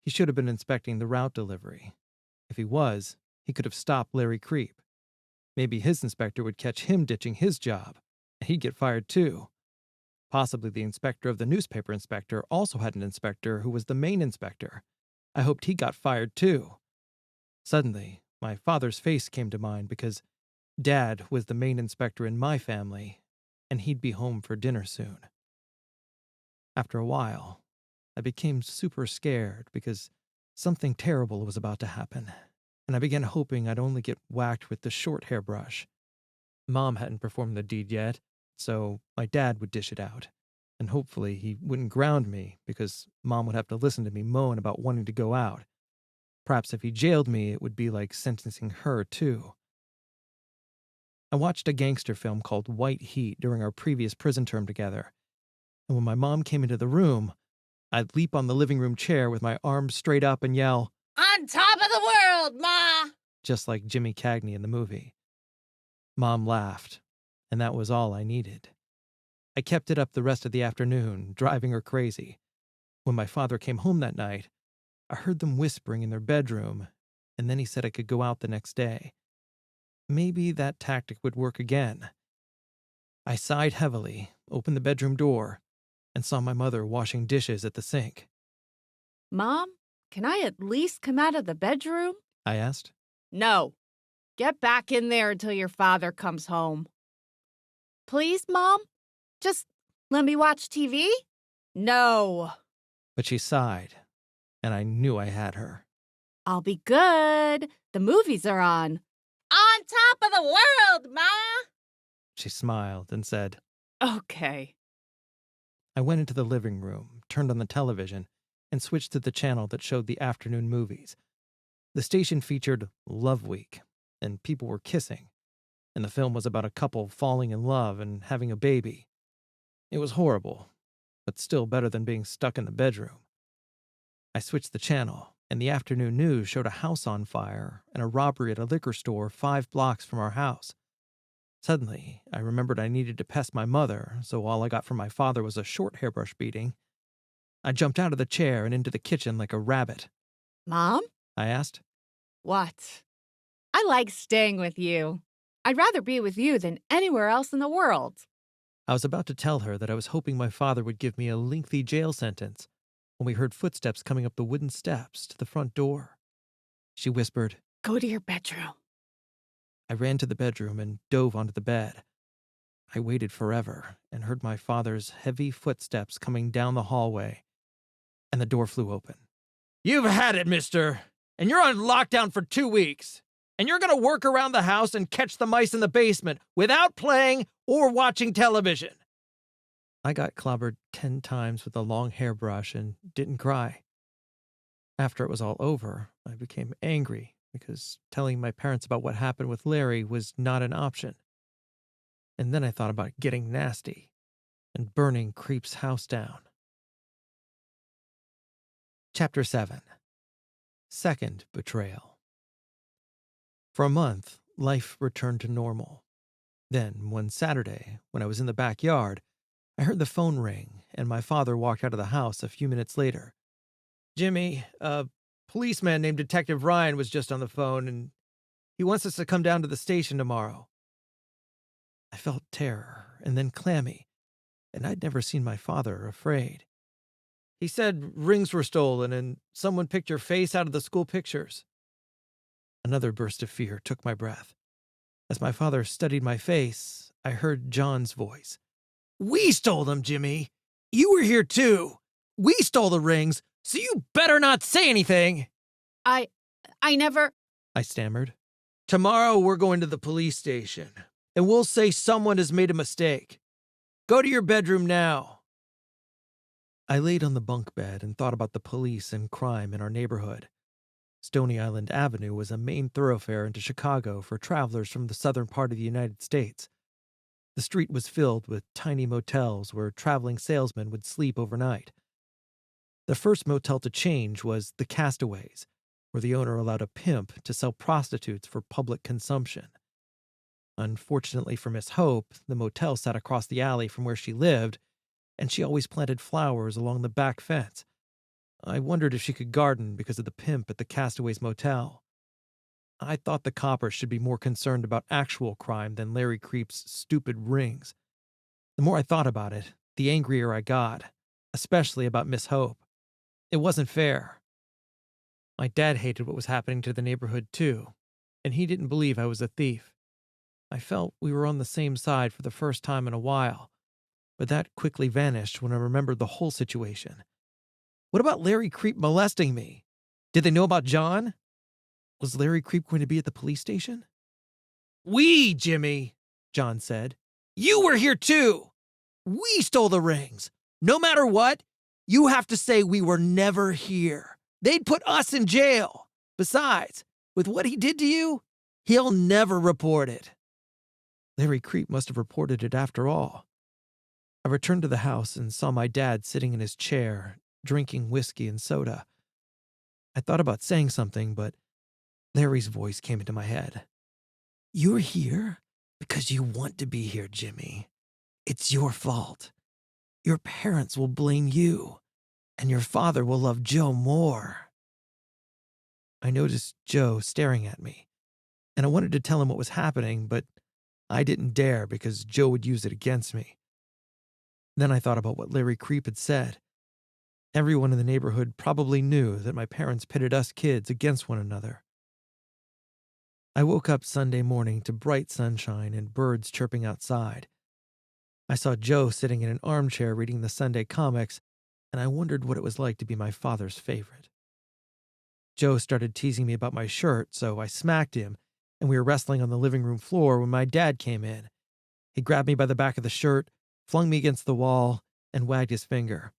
He should have been inspecting the route delivery. If he was, he could have stopped Larry Creep. Maybe his inspector would catch him ditching his job, and he'd get fired too. Possibly the inspector of the newspaper inspector also had an inspector who was the main inspector. I hoped he got fired too. Suddenly, my father's face came to mind because Dad was the main inspector in my family, and he'd be home for dinner soon. After a while, I became super scared because something terrible was about to happen, and I began hoping I'd only get whacked with the short hairbrush. Mom hadn't performed the deed yet, so my dad would dish it out, and hopefully he wouldn't ground me because Mom would have to listen to me moan about wanting to go out. Perhaps if he jailed me, it would be like sentencing her too. I watched a gangster film called White Heat during our previous prison term together, and when my mom came into the room, I'd leap on the living room chair with my arms straight up and yell, On top of the world, Ma! just like Jimmy Cagney in the movie. Mom laughed, and that was all I needed. I kept it up the rest of the afternoon, driving her crazy. When my father came home that night, I heard them whispering in their bedroom, and then he said I could go out the next day. Maybe that tactic would work again. I sighed heavily, opened the bedroom door, and saw my mother washing dishes at the sink. Mom, can I at least come out of the bedroom? I asked. No. Get back in there until your father comes home. Please, Mom? Just let me watch TV? No. But she sighed, and I knew I had her. I'll be good. The movies are on. On top of the world, Ma! She smiled and said, Okay. I went into the living room, turned on the television, and switched to the channel that showed the afternoon movies. The station featured Love Week, and people were kissing, and the film was about a couple falling in love and having a baby. It was horrible, but still better than being stuck in the bedroom. I switched the channel, and the afternoon news showed a house on fire and a robbery at a liquor store 5 blocks from our house. Suddenly, I remembered I needed to pest my mother, so all I got from my father was a short hairbrush beating. I jumped out of the chair and into the kitchen like a rabbit. Mom? I asked. What? I like staying with you. I'd rather be with you than anywhere else in the world. I was about to tell her that I was hoping my father would give me a lengthy jail sentence when we heard footsteps coming up the wooden steps to the front door. She whispered, Go to your bedroom. I ran to the bedroom and dove onto the bed. I waited forever and heard my father's heavy footsteps coming down the hallway, and the door flew open. "You've had it, mister, and you're on lockdown for 2 weeks. And you're going to work around the house and catch the mice in the basement without playing or watching television." I got clobbered 10 times with a long hairbrush and didn't cry. After it was all over, I became angry because telling my parents about what happened with Larry was not an option. And then I thought about getting nasty and burning Creep's house down. Chapter 7. Second Betrayal. For a month, life returned to normal. Then, one Saturday, when I was in the backyard, I heard the phone ring, and my father walked out of the house a few minutes later. "Jimmy, a policeman named Detective Ryan was just on the phone, and he wants us to come down to the station tomorrow." I felt terror, and then clammy, and I'd never seen my father afraid. "He said rings were stolen, and someone picked your face out of the school pictures." Another burst of fear took my breath. As my father studied my face, I heard John's voice. "We stole them, Jimmy. You were here too. We stole the rings, so you better not say anything." I never. I stammered. "Tomorrow we're going to the police station, and we'll say someone has made a mistake. Go to your bedroom now." I laid on the bunk bed and thought about the police and crime in our neighborhood. Stony Island Avenue was a main thoroughfare into Chicago for travelers from the southern part of the United States. The street was filled with tiny motels where traveling salesmen would sleep overnight. The first motel to change was the Castaways, where the owner allowed a pimp to sell prostitutes for public consumption. Unfortunately for Miss Hope, the motel sat across the alley from where she lived, and she always planted flowers along the back fence. I wondered if she could garden because of the pimp at the Castaways Motel. I thought the coppers should be more concerned about actual crime than Larry Creep's stupid rings. The more I thought about it, the angrier I got, especially about Miss Hope. It wasn't fair. My dad hated what was happening to the neighborhood too, and he didn't believe I was a thief. I felt we were on the same side for the first time in a while, but that quickly vanished when I remembered the whole situation. What about Larry Creep molesting me? Did they know about John? Was Larry Creep going to be at the police station? "We, Jimmy," John said. "You were here too. We stole the rings. No matter what, you have to say we were never here. They'd put us in jail. Besides, with what he did to you, he'll never report it." Larry Creep must have reported it after all. I returned to the house and saw my dad sitting in his chair, drinking whiskey and soda. I thought about saying something, but Larry's voice came into my head. "You're here because you want to be here, Jimmy. It's your fault. Your parents will blame you, and your father will love Joe more." I noticed Joe staring at me, and I wanted to tell him what was happening, but I didn't dare because Joe would use it against me. Then I thought about what Larry Creep had said. Everyone in the neighborhood probably knew that my parents pitted us kids against one another. I woke up Sunday morning to bright sunshine and birds chirping outside. I saw Joe sitting in an armchair reading the Sunday comics, and I wondered what it was like to be my father's favorite. Joe started teasing me about my shirt, so I smacked him, and we were wrestling on the living room floor when my dad came in. He grabbed me by the back of the shirt, flung me against the wall, and wagged his finger.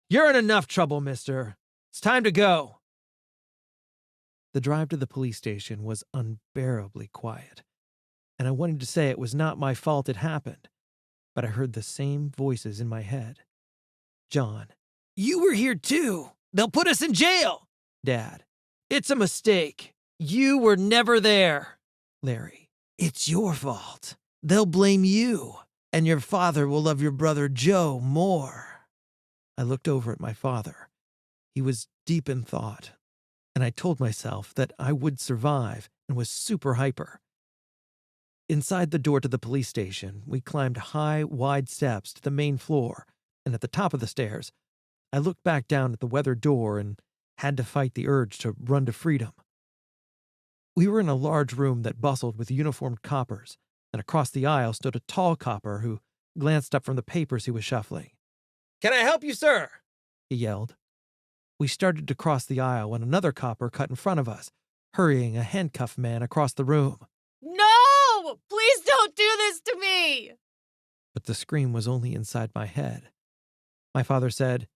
"You're in enough trouble, mister. It's time to go." The drive to the police station was unbearably quiet, and I wanted to say it was not my fault it happened, but I heard the same voices in my head. John. "You were here too. They'll put us in jail." Dad. "It's a mistake. You were never there." Larry. "It's your fault. They'll blame you, and your father will love your brother Joe more." I looked over at my father. He was deep in thought, and I told myself that I would survive and was super hyper. Inside the door to the police station, we climbed high, wide steps to the main floor, and at the top of the stairs, I looked back down at the weathered door and had to fight the urge to run to freedom. We were in a large room that bustled with uniformed coppers, and across the aisle stood a tall copper who glanced up from the papers he was shuffling. "Can I help you, sir?" he yelled. We started to cross the aisle when another copper cut in front of us, hurrying a handcuffed man across the room. No! Please don't do this to me! But the scream was only inside my head. My father said,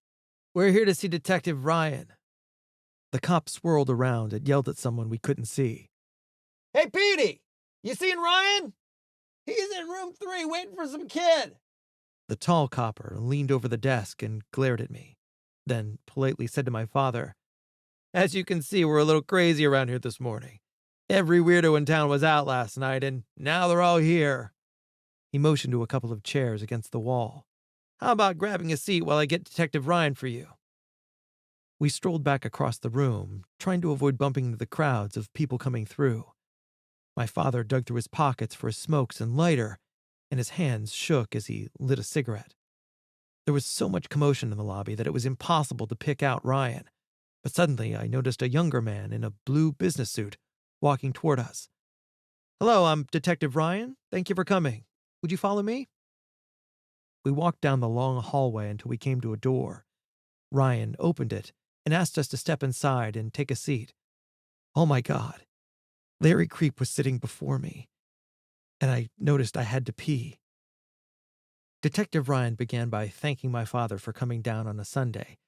"We're here to see Detective Ryan." The cop swirled around and yelled at someone we couldn't see. "Hey, Petey! You seen Ryan? He's in room 3 waiting for some kid." The tall copper leaned over the desk and glared at me, then politely said to my father, "As you can see, we're a little crazy around here this morning. Every weirdo in town was out last night, and now they're all here." He motioned to a couple of chairs against the wall. "How about grabbing a seat while I get Detective Ryan for you?" We strolled back across the room, trying to avoid bumping into the crowds of people coming through. My father dug through his pockets for his smokes and lighter, and his hands shook as he lit a cigarette. There was so much commotion in the lobby that it was impossible to pick out Ryan, but suddenly I noticed a younger man in a blue business suit walking toward us. "Hello, I'm Detective Ryan. Thank you for coming. Would you follow me?" We walked down the long hallway until we came to a door. Ryan opened it and asked us to step inside and take a seat. Oh my God. Larry Creep was sitting before me, and I noticed I had to pee. Detective Ryan began by thanking my father for coming down on a Sunday.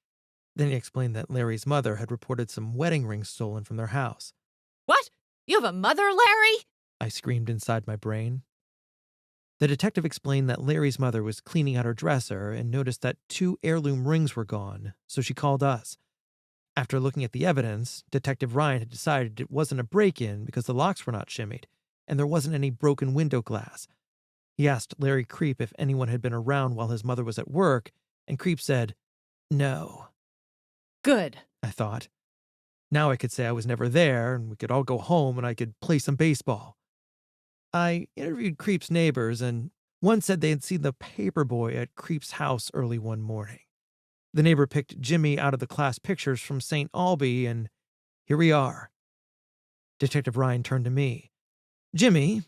Then he explained that Larry's mother had reported some wedding rings stolen from their house. What? You have a mother, Larry? I screamed inside my brain. The detective explained that Larry's mother was cleaning out her dresser and noticed that 2 heirloom rings were gone, so she called us. After looking at the evidence, Detective Ryan had decided it wasn't a break-in because the locks were not shimmied, and there wasn't any broken window glass. He asked Larry Creep if anyone had been around while his mother was at work, and Creep said, "No." Good. I thought. Now I could say I was never there, and we could all go home and I could play some baseball. I interviewed Creep's neighbors, and one said they had seen the paperboy at Creep's house early one morning. The neighbor picked Jimmy out of the class pictures from St. Albee, and here we are. Detective Ryan turned to me. "Jimmy,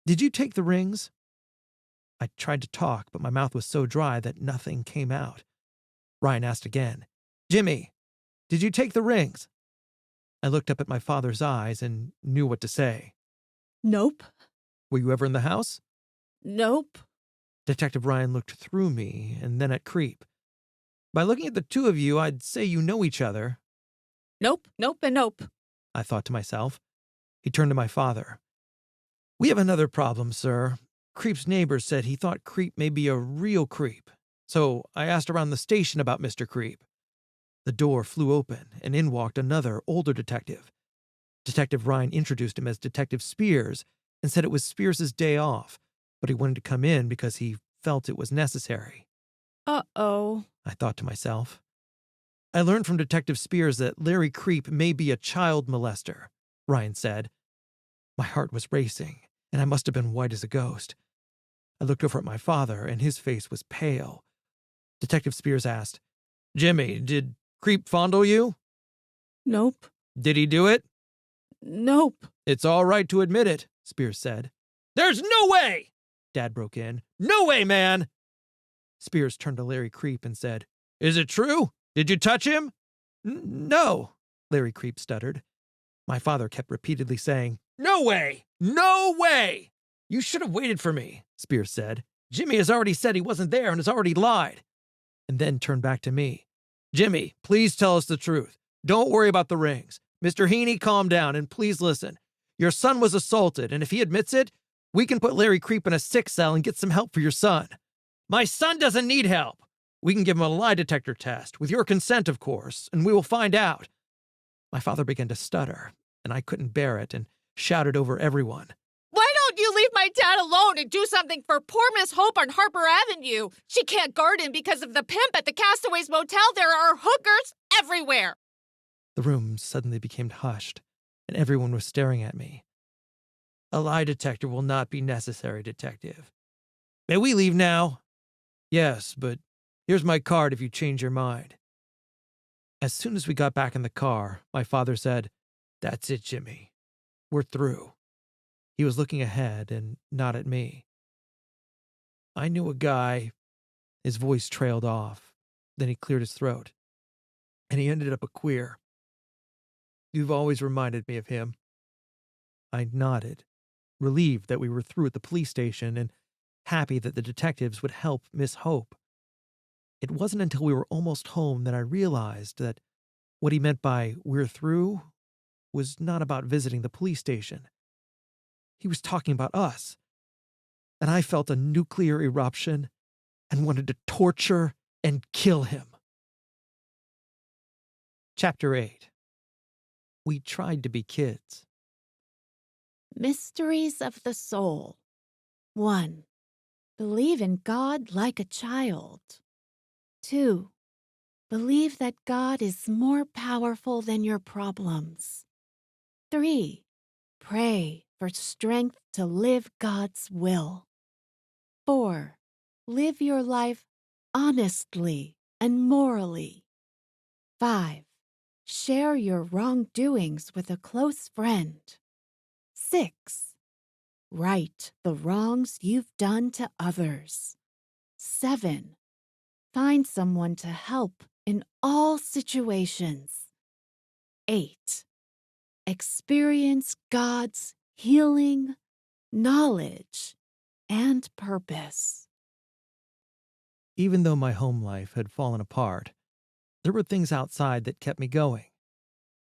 did you take the rings?" I tried to talk, but my mouth was so dry that nothing came out. Ryan asked again, "Jimmy, did you take the rings?" I looked up at my father's eyes and knew what to say. Nope. "Were you ever in the house?" Nope. Detective Ryan looked through me and then at Creep. "By looking at the two of you, I'd say you know each other." Nope, nope, and nope. I thought to myself. He turned to my father. "We have another problem, sir. Creep's neighbor said he thought Creep may be a real creep. So I asked around the station about Mr. Creep." The door flew open, and in walked another, older detective. Detective Ryan introduced him as Detective Spears and said it was Spears' day off, but he wanted to come in because he felt it was necessary. Uh-oh. I thought to myself. "I learned from Detective Spears that Larry Creep may be a child molester," Ryan said. My heart was racing, and I must have been white as a ghost. I looked over at my father, and his face was pale. Detective Spears asked, "Jimmy, did Creep fondle you?" Nope. "Did he do it?" Nope. "It's all right to admit it," Spears said. "There's no way!" Dad broke in. "No way, man!" Spears turned to Larry Creep and said, "Is it true? Did you touch him?" No," Larry Creep stuttered. My father kept repeatedly saying, "No way! No way!" "You should have waited for me," Spears said. "Jimmy has already said he wasn't there and has already lied." And then turned back to me. "Jimmy, please tell us the truth. Don't worry about the rings. Mr. Heaney, calm down and please listen. Your son was assaulted, and if he admits it, we can put Larry Creep in a sick cell and get some help for your son." "My son doesn't need help. We can give him a lie detector test, with your consent, of course, and we will find out." My father began to stutter, and I couldn't bear it and shouted over everyone. Why don't you leave my dad alone and do something for poor Miss Hope on Harper Avenue? She can't garden because of the pimp at the Castaways Motel. There are hookers everywhere. The room suddenly became hushed, and everyone was staring at me. "A lie detector will not be necessary, Detective." "May we leave now?" "Yes, but here's my card if you change your mind." As soon as we got back in the car, my father said, "That's it, Jimmy. We're through. He was looking ahead and not at me. I knew a guy. His voice trailed off. Then he cleared his throat. And he ended up a queer. You've always reminded me of him. I nodded, relieved that we were through at the police station and happy that the detectives would help Miss Hope. It wasn't until we were almost home that I realized that what he meant by "we're through" was not about visiting the police station. He was talking about us. And I felt a nuclear eruption and wanted to torture and kill him. Chapter 8. We tried to be kids. Mysteries of the Soul. 1. Believe in God like a child. 2. Believe that God is more powerful than your problems. 3. Pray for strength to live God's will. 4. Live your life honestly and morally. 5. Share your wrongdoings with a close friend. 6. Right the wrongs you've done to others. 7. Find someone to help in all situations. 8. Experience God's healing, knowledge, and purpose. Even though my home life had fallen apart, there were things outside that kept me going.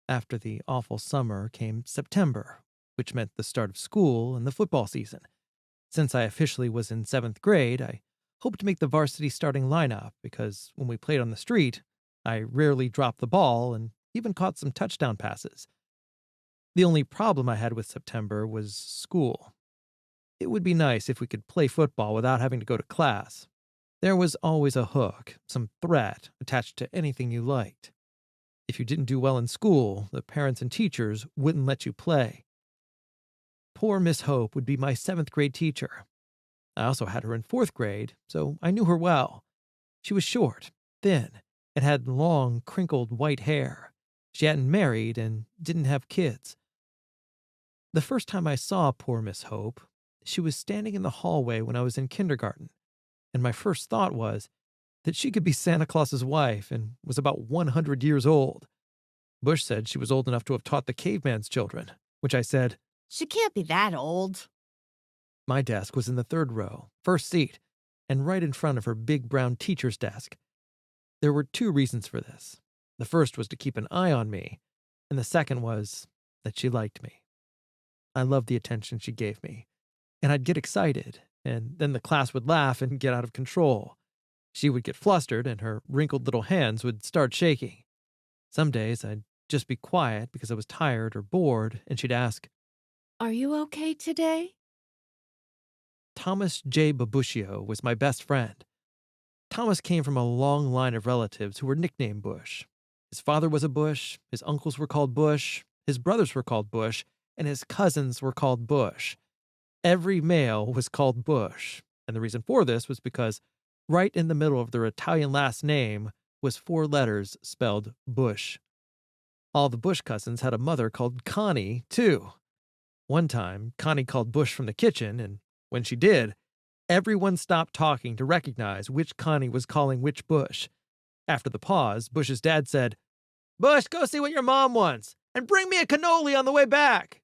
After the awful summer came September, which meant the start of school and the football season. Since I officially was in 7th grade, I hoped to make the varsity starting lineup because when we played on the street, I rarely dropped the ball and even caught some touchdown passes. The only problem I had with September was school. It would be nice if we could play football without having to go to class. There was always a hook, some threat attached to anything you liked. If you didn't do well in school, the parents and teachers wouldn't let you play. Poor Miss Hope would be my 7th grade teacher. I also had her in 4th grade, so I knew her well. She was short, thin, and had long, crinkled white hair. She hadn't married and didn't have kids. The first time I saw poor Miss Hope, she was standing in the hallway when I was in kindergarten, and my first thought was that she could be Santa Claus's wife and was about 100 years old. Bush said she was old enough to have taught the caveman's children, which I said, She can't be that old. My desk was in the 3rd row, first seat, and right in front of her big brown teacher's desk. There were 2 reasons for this. The first was to keep an eye on me, and the second was that she liked me. I loved the attention she gave me, and I'd get excited, and then the class would laugh and get out of control. She would get flustered, and her wrinkled little hands would start shaking. Some days I'd just be quiet because I was tired or bored, and she'd ask, Are you okay today? Thomas J. Babushio was my best friend. Thomas came from a long line of relatives who were nicknamed Bush. His father was a Bush, his uncles were called Bush, his brothers were called Bush, and his cousins were called Bush. Every male was called Bush, and the reason for this was because right in the middle of their Italian last name was 4 letters spelled Bush. All the Bush cousins had a mother called Connie, too. One time, Connie called Bush from the kitchen, and when she did, everyone stopped talking to recognize which Connie was calling which Bush. After the pause, Bush's dad said, "Bush, go see what your mom wants, and bring me a cannoli on the way back."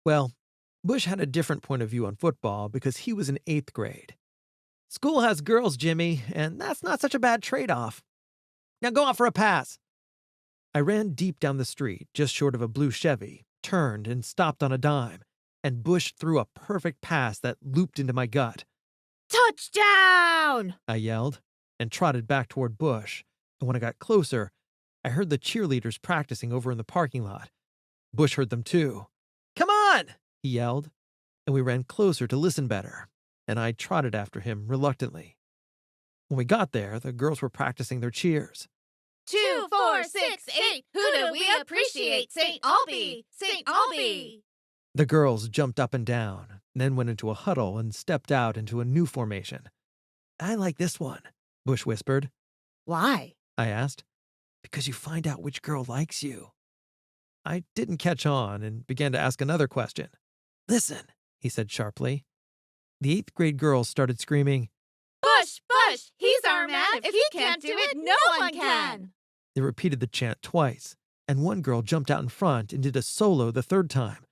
Well, Bush had a different point of view on football because he was in 8th grade. School has girls, Jimmy, and that's not such a bad trade-off. Now go out for a pass. I ran deep down the street, just short of a blue Chevy, turned and stopped on a dime, and Bush threw a perfect pass that looped into my gut. Touchdown! I yelled, and trotted back toward Bush, and when I got closer, I heard the cheerleaders practicing over in the parking lot. Bush heard them too. "Come on!" he yelled, and we ran closer to listen better, and I trotted after him reluctantly. When we got there, the girls were practicing their cheers. 2, 4, 6, 8. Who do we appreciate? St. Albee! St. Albee! The girls jumped up and down, then went into a huddle and stepped out into a new formation. "I like this one," Bush whispered. Why? I asked. "Because you find out which girl likes you." I didn't catch on and began to ask another question. Listen, he said sharply. The 8th grade girls started screaming. Bush, Bush, he's our man. If he can't do it, no one can. They repeated the chant twice, and one girl jumped out in front and did a solo the 3rd time.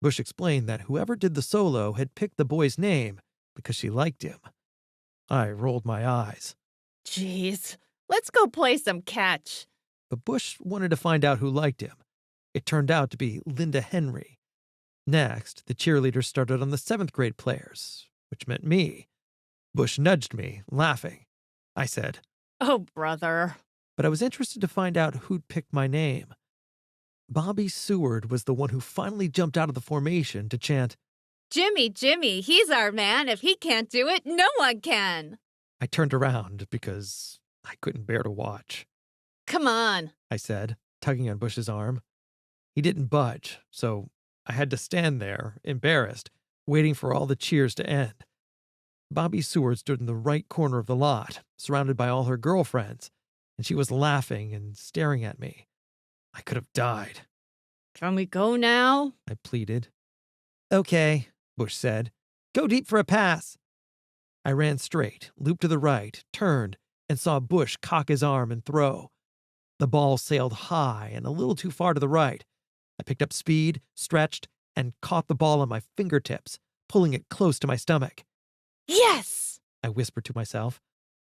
Bush explained that whoever did the solo had picked the boy's name because she liked him. I rolled my eyes. Jeez, let's go play some catch. But Bush wanted to find out who liked him. It turned out to be Linda Henry. Next, the cheerleaders started on the 7th grade players, which meant me. Bush nudged me, laughing. I said, Oh, brother. but I was interested to find out who'd picked my name. Bobby Seward was the one who finally jumped out of the formation to chant, Jimmy, Jimmy, he's our man. If he can't do it, no one can. I turned around because I couldn't bear to watch. Come on. I said, tugging on Bush's arm. He didn't budge, so I had to stand there, embarrassed, waiting for all the cheers to end. Bobby Seward stood in the right corner of the lot, surrounded by all her girlfriends, and she was laughing and staring at me. I could have died. Can we go now? I pleaded. Okay, Bush said. Go deep for a pass. I ran straight, looped to the right, turned, and saw Bush cock his arm and throw. The ball sailed high and a little too far to the right. I picked up speed, stretched, and caught the ball on my fingertips, pulling it close to my stomach. Yes! I whispered to myself.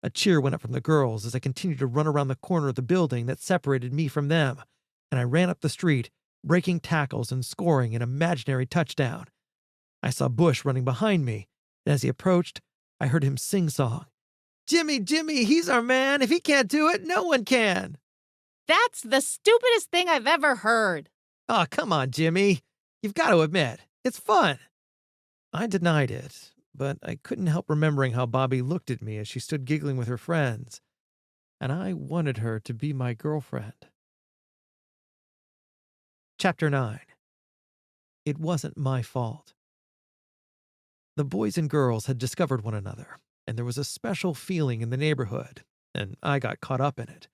A cheer went up from the girls as I continued to run around the corner of the building that separated me from them, and I ran up the street, breaking tackles and scoring an imaginary touchdown. I saw Bush running behind me, and as he approached, I heard him sing-song. Jimmy, Jimmy, he's our man. If he can't do it, no one can. That's the stupidest thing I've ever heard. Oh, come on, Jimmy. You've got to admit, it's fun. I denied it, but I couldn't help remembering how Bobby looked at me as she stood giggling with her friends, and I wanted her to be my girlfriend. Chapter 9. It wasn't my fault. The boys and girls had discovered one another, and there was a special feeling in the neighborhood, and I got caught up in it.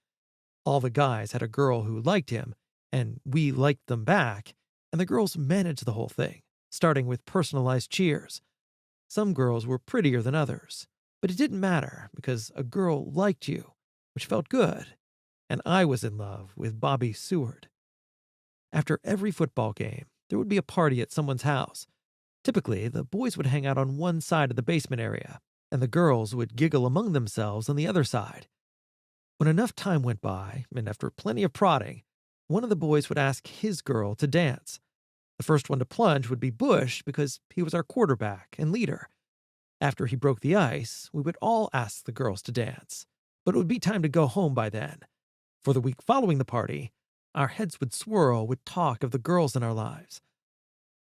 All the guys had a girl who liked him, and we liked them back, and the girls managed the whole thing, starting with personalized cheers. Some girls were prettier than others, but it didn't matter because a girl liked you, which felt good, and I was in love with Bobby Seward. After every football game, there would be a party at someone's house. Typically, the boys would hang out on one side of the basement area, and the girls would giggle among themselves on the other side. When enough time went by, and after plenty of prodding, one of the boys would ask his girl to dance. The first one to plunge would be Bush because he was our quarterback and leader. After he broke the ice, we would all ask the girls to dance, but it would be time to go home by then. For the week following the party, our heads would swirl with talk of the girls in our lives.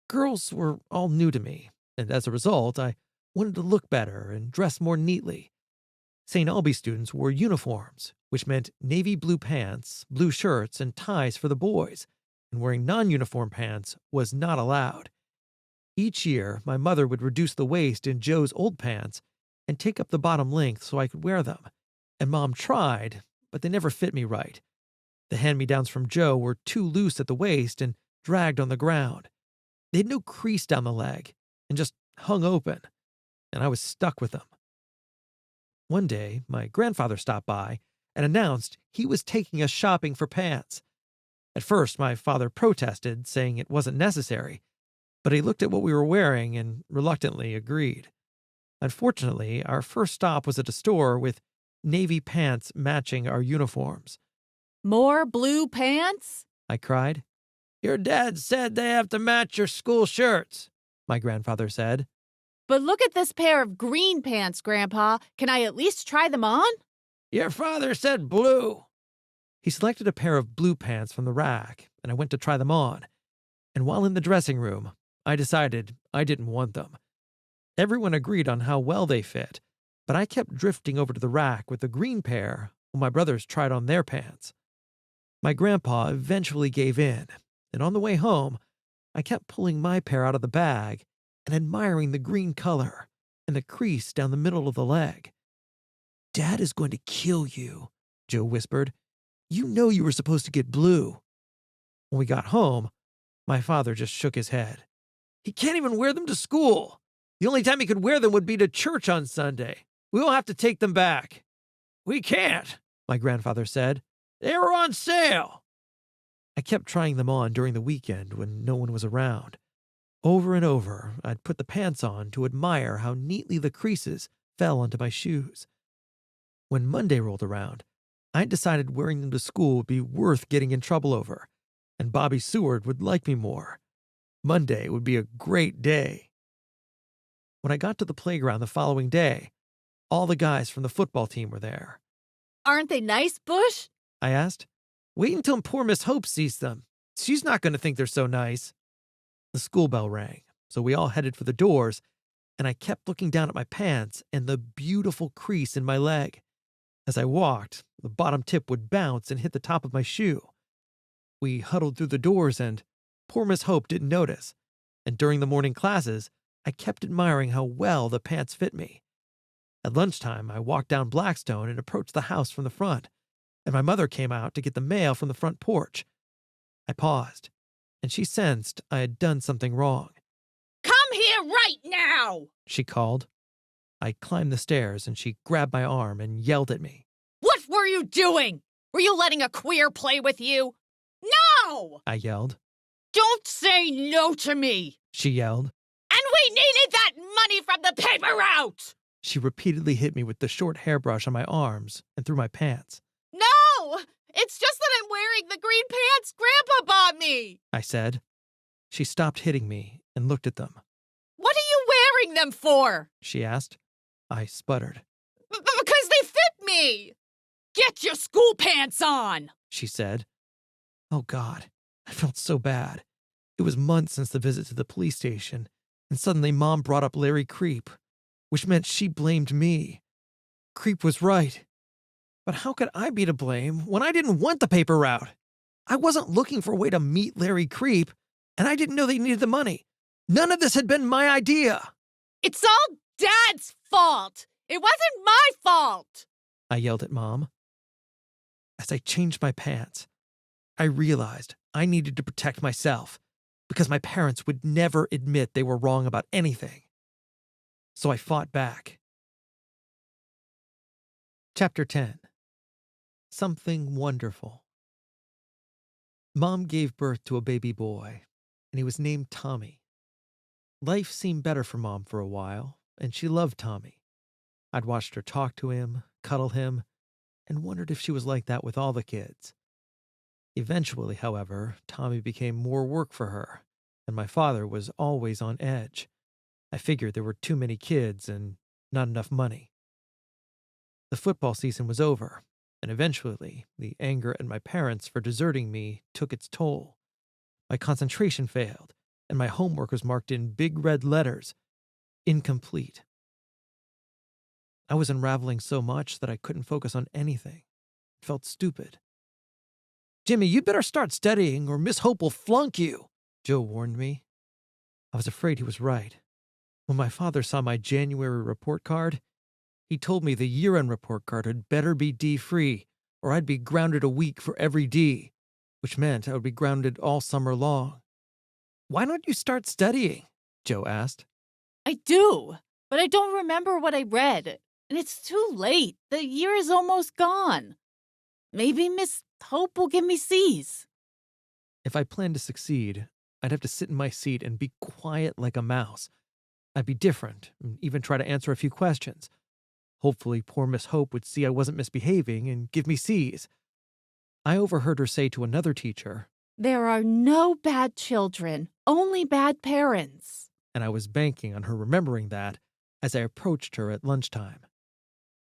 Girls were all new to me, and as a result, I wanted to look better and dress more neatly. St. Albee students wore uniforms, which meant navy blue pants, blue shirts, and ties for the boys, and wearing non-uniform pants was not allowed. Each year, my mother would reduce the waist in Joe's old pants and take up the bottom length so I could wear them. And Mom tried, but they never fit me right. The hand-me-downs from Joe were too loose at the waist and dragged on the ground. They had no crease down the leg and just hung open, and I was stuck with them. One day, my grandfather stopped by and announced he was taking us shopping for pants. At first, my father protested, saying it wasn't necessary, but he looked at what we were wearing and reluctantly agreed. Unfortunately, our first stop was at a store with navy pants matching our uniforms. More blue pants? I cried. Your dad said they have to match your school shirts, my grandfather said. But look at this pair of green pants, Grandpa. Can I at least try them on? Your father said blue. He selected a pair of blue pants from the rack, and I went to try them on. And while in the dressing room, I decided I didn't want them. Everyone agreed on how well they fit, but I kept drifting over to the rack with the green pair while my brothers tried on their pants. My grandpa eventually gave in, and on the way home, I kept pulling my pair out of the bag and admiring the green color and the crease down the middle of the leg. Dad is going to kill you, Joe whispered. You know you were supposed to get blue. When we got home, my father just shook his head. He can't even wear them to school. The only time he could wear them would be to church on Sunday. We will have to take them back. We can't, my grandfather said. They were on sale. I kept trying them on during the weekend when no one was around. Over and over, I'd put the pants on to admire how neatly the creases fell onto my shoes. When Monday rolled around, I decided wearing them to school would be worth getting in trouble over, and Bobby Seward would like me more. Monday would be a great day. When I got to the playground the following day, all the guys from the football team were there. Aren't they nice, Bush? I asked. Wait until poor Miss Hope sees them. She's not going to think they're so nice. The school bell rang, so we all headed for the doors, and I kept looking down at my pants and the beautiful crease in my leg. As I walked, the bottom tip would bounce and hit the top of my shoe. We huddled through the doors, and poor Miss Hope didn't notice. And during the morning classes, I kept admiring how well the pants fit me. At lunchtime, I walked down Blackstone and approached the house from the front, and my mother came out to get the mail from the front porch. I paused, and she sensed I had done something wrong. Come here right now! She called. I climbed the stairs, and she grabbed my arm and yelled at me. What were you doing? Were you letting a queer play with you? No! I yelled. Don't say no to me! She yelled. And we needed that money from the paper route! She repeatedly hit me with the short hairbrush on my arms and through my pants. No! It's just that I'm wearing the green pants Grandpa bought me! I said. She stopped hitting me and looked at them. What are you wearing them for? She asked. I sputtered. Because they fit me! Get your school pants on! She said. Oh, God. I felt so bad. It was months since the visit to the police station, and suddenly Mom brought up Larry Creep, which meant she blamed me. Creep was right. But how could I be to blame when I didn't want the paper route? I wasn't looking for a way to meet Larry Creep, and I didn't know they needed the money. None of this had been my idea. It's all Dad's fault! It wasn't my fault! I yelled at Mom. As I changed my pants, I realized I needed to protect myself because my parents would never admit they were wrong about anything. So I fought back. Chapter 10. Something Wonderful. Mom gave birth to a baby boy, and he was named Tommy. Life seemed better for Mom for a while, and she loved Tommy. I'd watched her talk to him, cuddle him, and wondered if she was like that with all the kids. Eventually, however, Tommy became more work for her, and my father was always on edge. I figured there were too many kids and not enough money. The football season was over, and eventually the anger at my parents for deserting me took its toll. My concentration failed, and my homework was marked in big red letters, incomplete. I was unraveling so much that I couldn't focus on anything. It felt stupid. Jimmy, you'd better start studying or Miss Hope will flunk you, Joe warned me. I was afraid he was right. When my father saw my January report card, he told me the year-end report card had better be D-free, or I'd be grounded a week for every D, which meant I would be grounded all summer long. Why don't you start studying? Joe asked. I do, but I don't remember what I read, and it's too late. The year is almost gone. Maybe Miss Hope will give me C's. If I planned to succeed, I'd have to sit in my seat and be quiet like a mouse. I'd be different, and even try to answer a few questions. Hopefully, poor Miss Hope would see I wasn't misbehaving and give me C's. I overheard her say to another teacher, There are no bad children, only bad parents. And I was banking on her remembering that as I approached her at lunchtime.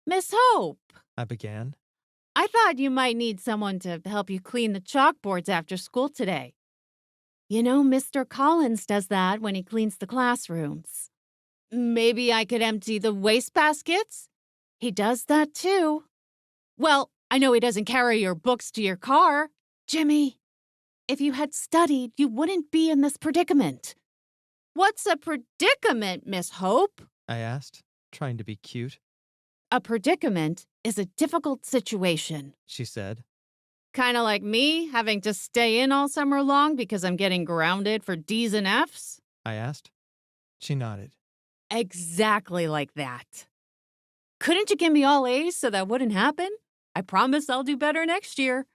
Miss Hope, I began. I thought you might need someone to help you clean the chalkboards after school today. You know, Mr. Collins does that when he cleans the classrooms. Maybe I could empty the wastebaskets? He does that too. Well, I know he doesn't carry your books to your car. Jimmy, if you had studied, you wouldn't be in this predicament. What's a predicament, Miss Hope? I asked, trying to be cute. A predicament is a difficult situation. She said. Kind of like me having to stay in all summer long because I'm getting grounded for D's and F's? I asked. She nodded. Exactly like that. Couldn't you give me all A's so that wouldn't happen? I promise I'll do better next year.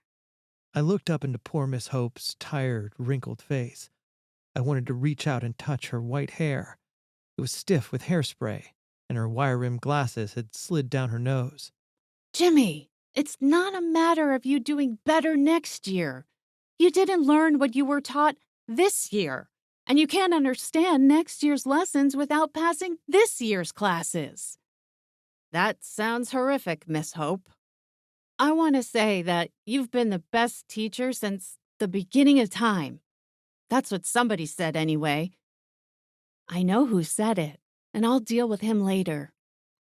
I looked up into poor Miss Hope's tired, wrinkled face. I wanted to reach out and touch her white hair. It was stiff with hairspray, and her wire-rimmed glasses had slid down her nose. Jimmy, it's not a matter of you doing better next year. You didn't learn what you were taught this year, and you can't understand next year's lessons without passing this year's classes. That sounds horrific, Miss Hope. I want to say that you've been the best teacher since the beginning of time. That's what somebody said anyway. I know who said it, and I'll deal with him later.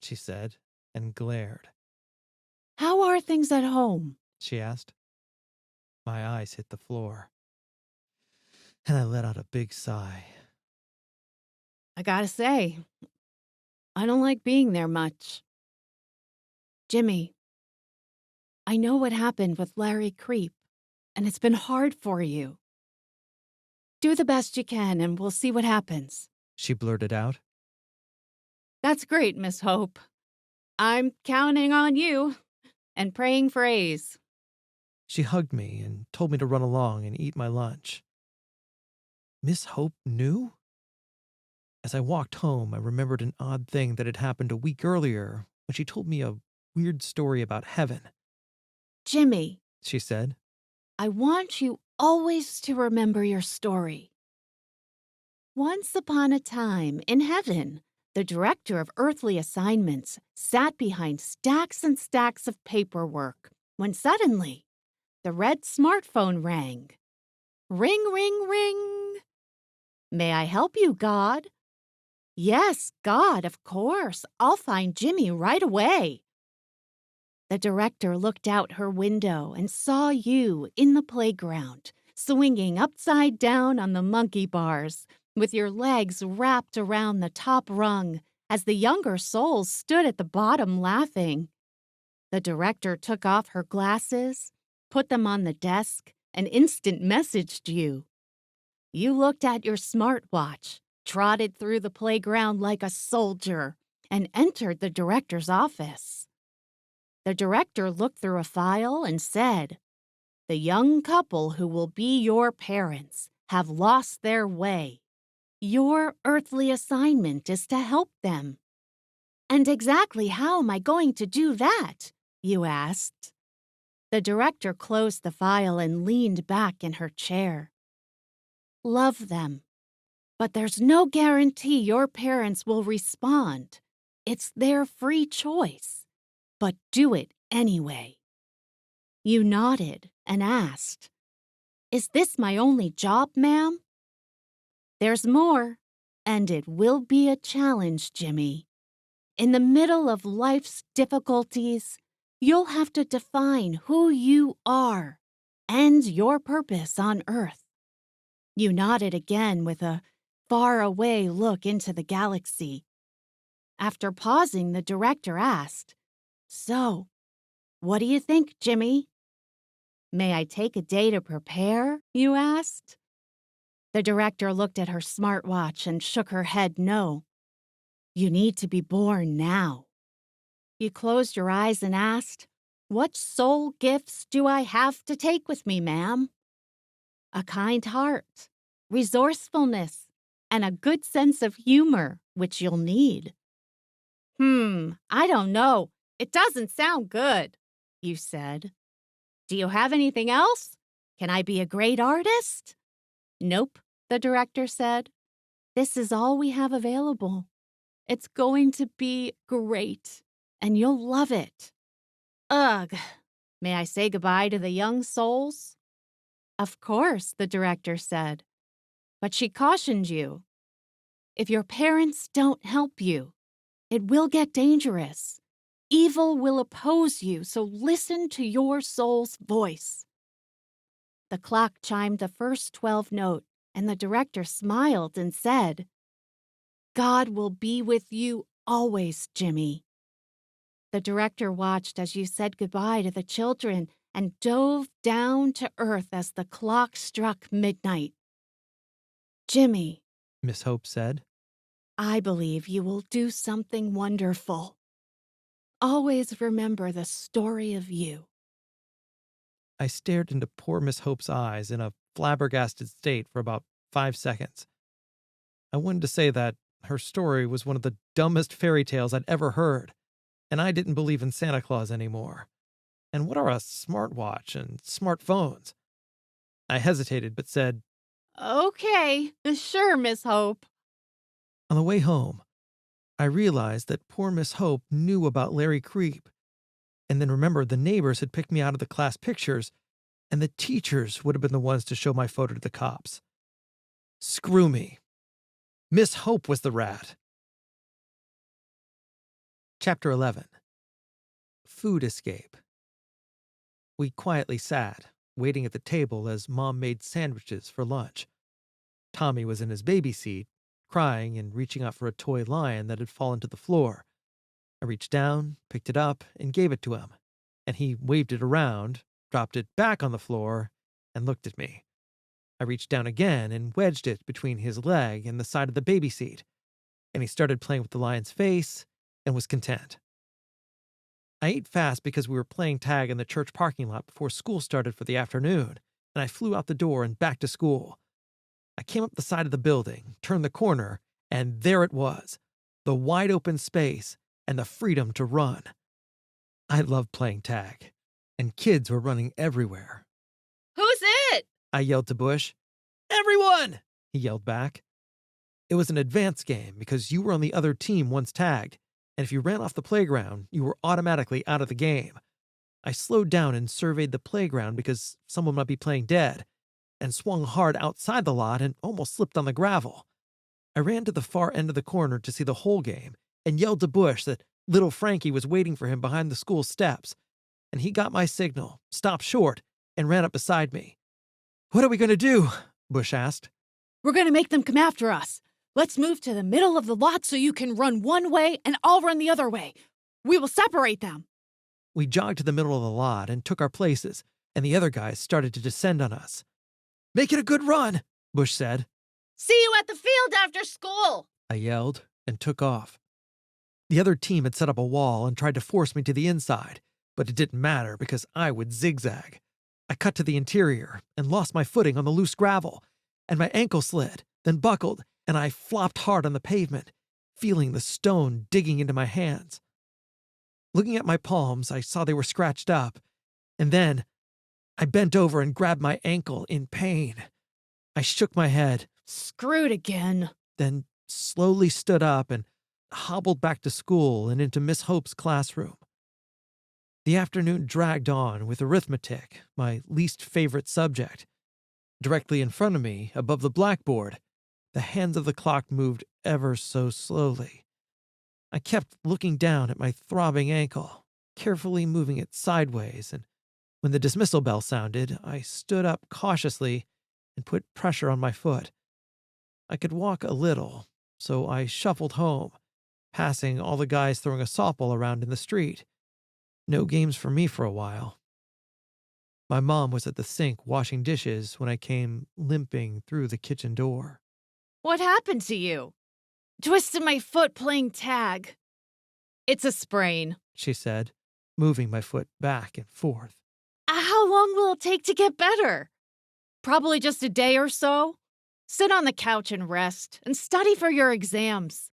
She said, and glared. How are things at home? She asked. My eyes hit the floor, and I let out a big sigh. I gotta say, I don't like being there much. Jimmy, I know what happened with Larry Creep, and it's been hard for you. Do the best you can, and we'll see what happens. She blurted out. That's great, Miss Hope. I'm counting on you and praying for A's. She hugged me and told me to run along and eat my lunch. Miss Hope knew? As I walked home, I remembered an odd thing that had happened a week earlier when she told me a weird story about heaven. Jimmy, She said. I want you always to remember your story. Once upon a time, in heaven, the director of earthly assignments sat behind stacks and stacks of paperwork when suddenly the red smartphone rang. Ring, ring, ring. May I help you, God? Yes, God, of course. I'll find Jimmy right away. The director looked out her window and saw you in the playground, swinging upside down on the monkey bars, with your legs wrapped around the top rung, as the younger souls stood at the bottom laughing. The director took off her glasses, put them on the desk, and instant messaged you. You looked at your smartwatch, trotted through the playground like a soldier, and entered the director's office. The director looked through a file and said, "The young couple who will be your parents have lost their way. Your earthly assignment is to help them." And exactly how am I going to do that? You asked. The director closed the file and leaned back in her chair. Love them. But there's no guarantee your parents will respond. It's their free choice. But do it anyway. You nodded and asked, "Is this my only job, ma'am?" There's more, and it will be a challenge, Jimmy. In the middle of life's difficulties, you'll have to define who you are and your purpose on Earth. You nodded again with a far-away look into the galaxy. After pausing, the director asked, "So, what do you think, Jimmy?" "May I take a day to prepare?" you asked. The director looked at her smartwatch and shook her head no. You need to be born now. You closed your eyes and asked, "What soul gifts do I have to take with me, ma'am?" "A kind heart, resourcefulness, and a good sense of humor, which you'll need." I don't know. It doesn't sound good," you said. "Do you have anything else? Can I be a great artist?" "Nope," the director said. "This is all we have available. It's going to be great, and you'll love it." Ugh. May I say goodbye to the young souls? Of course, the director said. But she cautioned you. If your parents don't help you, it will get dangerous. Evil will oppose you, so listen to your soul's voice. The clock chimed the first 12 note, and the director smiled and said, "God will be with you always, Jimmy." The director watched as you said goodbye to the children and dove down to earth as the clock struck midnight. Jimmy, Miss Hope said. I believe you will do something wonderful. Always remember the story of you. I stared into poor Miss Hope's eyes in a flabbergasted state for about 5 seconds. I wanted to say that her story was one of the dumbest fairy tales I'd ever heard, and I didn't believe in Santa Claus anymore. And what are a smartwatch and smartphones? I hesitated but said, Okay, sure, Miss Hope. on the way home, I realized that poor Miss Hope knew about Larry Creep, and then remembered the neighbors had picked me out of the class pictures, and the teachers would have been the ones to show my photo to the cops. Screw me. Miss Hope was the rat. Chapter 11. Food Escape. We quietly sat, waiting at the table as Mom made sandwiches for lunch. Tommy was in his baby seat, crying and reaching out for a toy lion that had fallen to the floor. I reached down, picked it up, and gave it to him, and he waved it around, dropped it back on the floor, and looked at me. I reached down again and wedged it between his leg and the side of the baby seat, and he started playing with the lion's face and was content. I ate fast because we were playing tag in the church parking lot before school started for the afternoon, and I flew out the door and back to school. I came up the side of the building, turned the corner, and there it was, the wide open space and the freedom to run. I loved playing tag, and kids were running everywhere. Who's it? I yelled to Bush. Everyone! He yelled back. It was an advanced game because you were on the other team once tagged, and if you ran off the playground, you were automatically out of the game. I slowed down and surveyed the playground because someone might be playing dead, and swung hard outside the lot and almost slipped on the gravel. I ran to the far end of the corner to see the whole game and yelled to Bush that little Frankie was waiting for him behind the school steps, and he got my signal, stopped short, and ran up beside me. What are we going to do? Bush asked. We're going to make them come after us. Let's move to the middle of the lot so you can run one way and I'll run the other way. We will separate them. We jogged to the middle of the lot and took our places, and the other guys started to descend on us. Make it a good run, Bush said. See you at the field after school. I yelled and took off. The other team had set up a wall and tried to force me to the inside, but it didn't matter because I would zigzag. I cut to the interior and lost my footing on the loose gravel, and my ankle slid, then buckled, and I flopped hard on the pavement, feeling the stone digging into my hands. Looking at my palms, I saw they were scratched up, and then I bent over and grabbed my ankle in pain. I shook my head, Screwed again. then slowly stood up and hobbled back to school and into Miss Hope's classroom. The afternoon dragged on with arithmetic, my least favorite subject. Directly in front of me, above the blackboard, the hands of the clock moved ever so slowly. I kept looking down at my throbbing ankle, carefully moving it sideways, and when the dismissal bell sounded, I stood up cautiously and put pressure on my foot. I could walk a little, so I shuffled home, passing all the guys throwing a softball around in the street. No games for me for a while. My mom was at the sink washing dishes when I came limping through the kitchen door. What happened to you? Twisted my foot playing tag. It's a sprain. She said, moving my foot back and forth. How long will it take to get better? Probably just a day or so. Sit on the couch and rest, and study for your exams.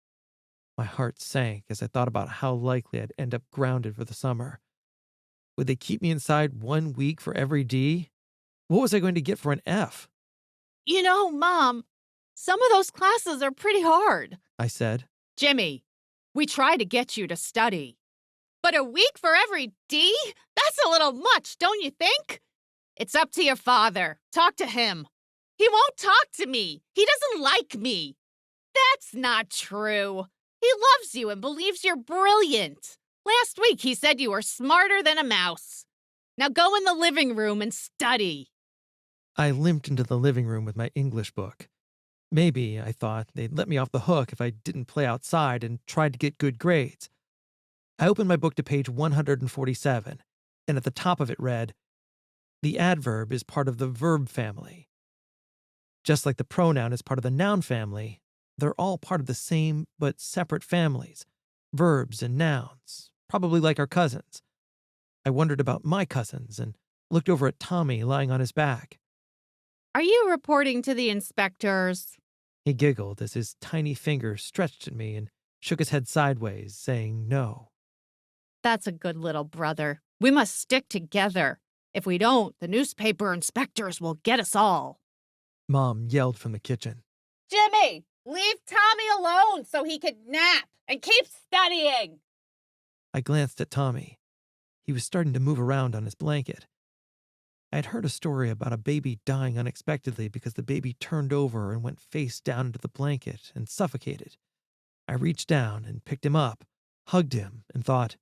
My heart sank as I thought about how likely I'd end up grounded for the summer. Would they keep me inside 1 week for every D? What was I going to get for an F? You know, Mom, some of those classes are pretty hard. I said. Jimmy, we try to get you to study. But a week for every D? That's a little much, don't you think? It's up to your father. Talk to him. He won't talk to me. He doesn't like me. That's not true. He loves you and believes you're brilliant. Last week he said you were smarter than a mouse. Now go in the living room and study. I limped into the living room with my English book. Maybe, I thought, they'd let me off the hook if I didn't play outside and tried to get good grades. I opened my book to page 147, and at the top of it read, The adverb is part of the verb family. Just like the pronoun is part of the noun family, they're all part of the same but separate families, verbs and nouns, probably like our cousins. I wondered about my cousins and looked over at Tommy lying on his back. Are you reporting to the inspectors? He giggled as his tiny fingers stretched at me and shook his head sideways, saying no. That's a good little brother. We must stick together. If we don't, the newspaper inspectors will get us all. Mom yelled from the kitchen. Jimmy, leave Tommy alone so he can nap and keep studying. I glanced at Tommy. He was starting to move around on his blanket. I had heard a story about a baby dying unexpectedly because the baby turned over and went face down into the blanket and suffocated. I reached down and picked him up, hugged him, and thought,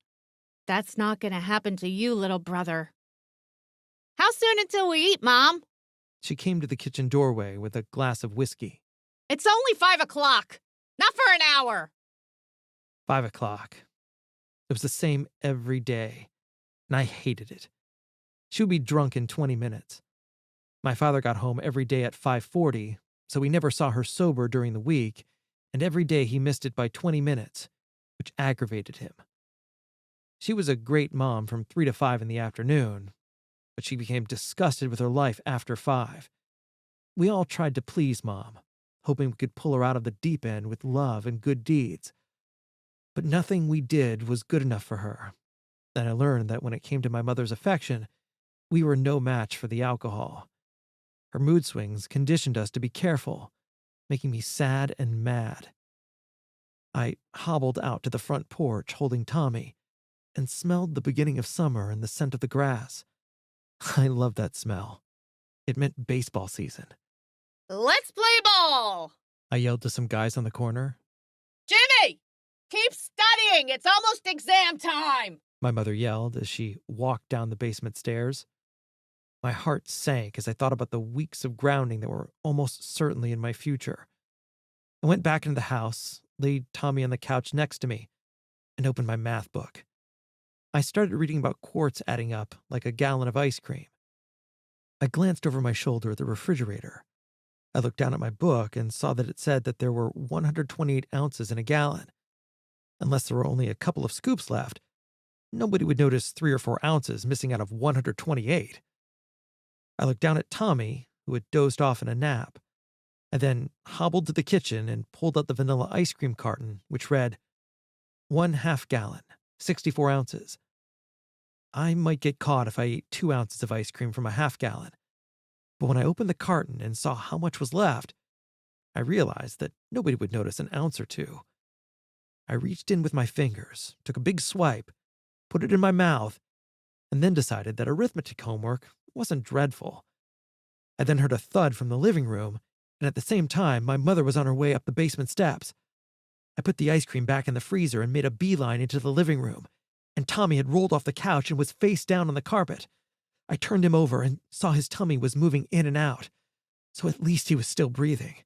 That's not going to happen to you, little brother. How soon until we eat, Mom? She came to the kitchen doorway with a glass of whiskey. It's only 5 o'clock. Not for an hour. 5 o'clock. It was the same every day, and I hated it. She would be drunk in 20 minutes. My father got home every day at 5:40, so we never saw her sober during the week, and every day he missed it by 20 minutes, which aggravated him. She was a great mom from 3 to 5 in the afternoon, but she became disgusted with her life after 5. We all tried to please Mom, hoping we could pull her out of the deep end with love and good deeds. But nothing we did was good enough for her, and I learned that when it came to my mother's affection, we were no match for the alcohol. Her mood swings conditioned us to be careful, making me sad and mad. I hobbled out to the front porch holding Tommy and smelled the beginning of summer and the scent of the grass. I loved that smell. It meant baseball season. Let's play ball. I yelled to some guys on the corner. Jimmy, keep studying. It's almost exam time. My mother yelled as she walked down the basement stairs. My heart sank as I thought about the weeks of grounding that were almost certainly in my future. I went back into the house, laid Tommy on the couch next to me, and opened my math book. I started reading about quarts adding up like a gallon of ice cream. I glanced over my shoulder at the refrigerator. I looked down at my book and saw that it said that there were 128 ounces in a gallon. Unless there were only a couple of scoops left, nobody would notice 3 or 4 ounces missing out of 128. I looked down at Tommy, who had dozed off in a nap. I then hobbled to the kitchen and pulled out the vanilla ice cream carton, which read, 1/2 gallon, 64 ounces. I might get caught if I ate 2 ounces of ice cream from a 1/2 gallon. But when I opened the carton and saw how much was left, I realized that nobody would notice an ounce or two. I reached in with my fingers, took a big swipe, put it in my mouth, and then decided that arithmetic homework wasn't dreadful. I then heard a thud from the living room, and at the same time, my mother was on her way up the basement steps. I put the ice cream back in the freezer and made a beeline into the living room, and Tommy had rolled off the couch and was face down on the carpet. I turned him over and saw his tummy was moving in and out, so at least he was still breathing.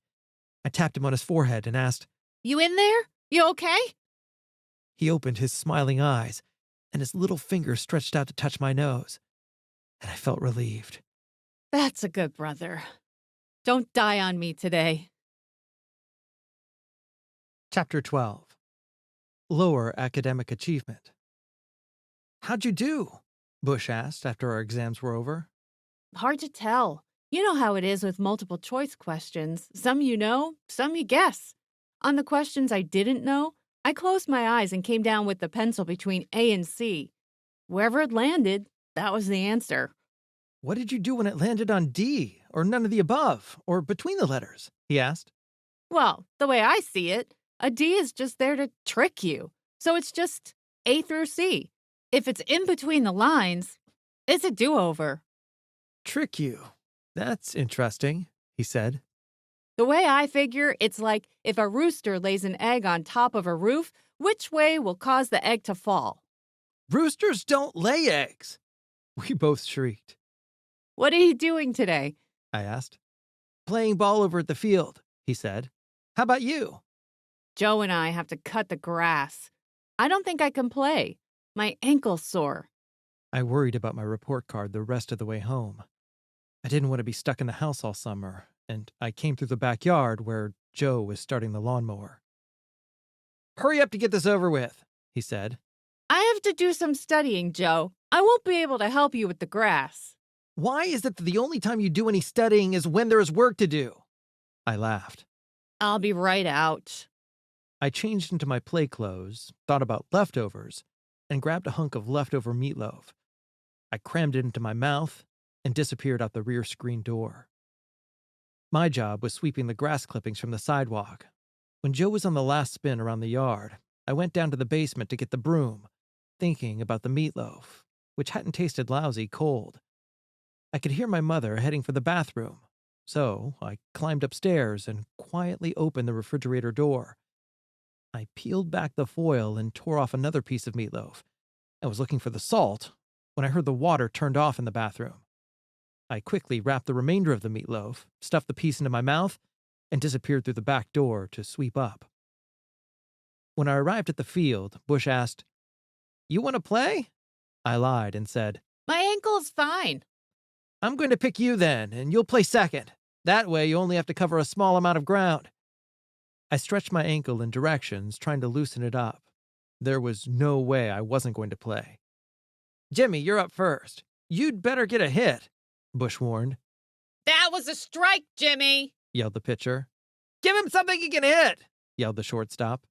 I tapped him on his forehead and asked, You in there? You okay? He opened his smiling eyes, and his little finger stretched out to touch my nose, and I felt relieved. That's a good brother. Don't die on me today. Chapter 12. Lower Academic Achievement. How'd you do? Bush asked after our exams were over. Hard to tell. You know how it is with multiple choice questions. Some you know, some you guess. On the questions I didn't know, I closed my eyes and came down with the pencil between A and C. Wherever it landed, that was the answer. What did you do when it landed on D, or none of the above, or between the letters? He asked. Well, the way I see it, a D is just there to trick you. So it's just A through C. If it's in between the lines, it's a do-over. Trick you. That's interesting, he said. The way I figure, it's like if a rooster lays an egg on top of a roof, which way will cause the egg to fall? Roosters don't lay eggs. We both shrieked. What are you doing today? I asked. Playing ball over at the field, he said. How about you? Joe and I have to cut the grass. I don't think I can play. My ankle's sore. I worried about my report card the rest of the way home. I didn't want to be stuck in the house all summer, and I came through the backyard where Joe was starting the lawnmower. "Hurry up to get this over with," he said. I have to do some studying, Joe. I won't be able to help you with the grass. "Why is it that the only time you do any studying is when there is work to do?" I laughed. I'll be right out. I changed into my play clothes, thought about leftovers, and grabbed a hunk of leftover meatloaf. I crammed it into my mouth and disappeared out the rear screen door. My job was sweeping the grass clippings from the sidewalk. When Joe was on the last spin around the yard, I went down to the basement to get the broom, thinking about the meatloaf, which hadn't tasted lousy cold. I could hear my mother heading for the bathroom, so I climbed upstairs and quietly opened the refrigerator door. I peeled back the foil and tore off another piece of meatloaf. I was looking for the salt when I heard the water turned off in the bathroom. I quickly wrapped the remainder of the meatloaf, stuffed the piece into my mouth, and disappeared through the back door to sweep up. When I arrived at the field, Bush asked, "You want to play?" I lied and said, My ankle's fine. "I'm going to pick you then, and you'll play second. That way you only have to cover a small amount of ground." I stretched my ankle in directions, trying to loosen it up. There was no way I wasn't going to play. "Jimmy, you're up first. You'd better get a hit," Bush warned. That was a strike, Jimmy. Yelled the pitcher. "Give him something he can hit," yelled the shortstop.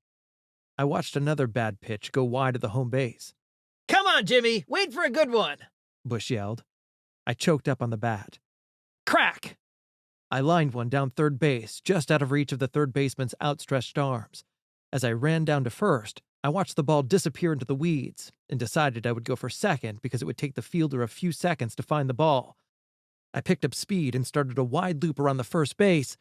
I watched another bad pitch go wide of the home base. "Come on, Jimmy, wait for a good one," Bush yelled. I choked up on the bat. Crack! I lined one down third base, just out of reach of the third baseman's outstretched arms. As I ran down to first, I watched the ball disappear into the weeds and decided I would go for second because it would take the fielder a few seconds to find the ball. I picked up speed and started a wide loop around the first base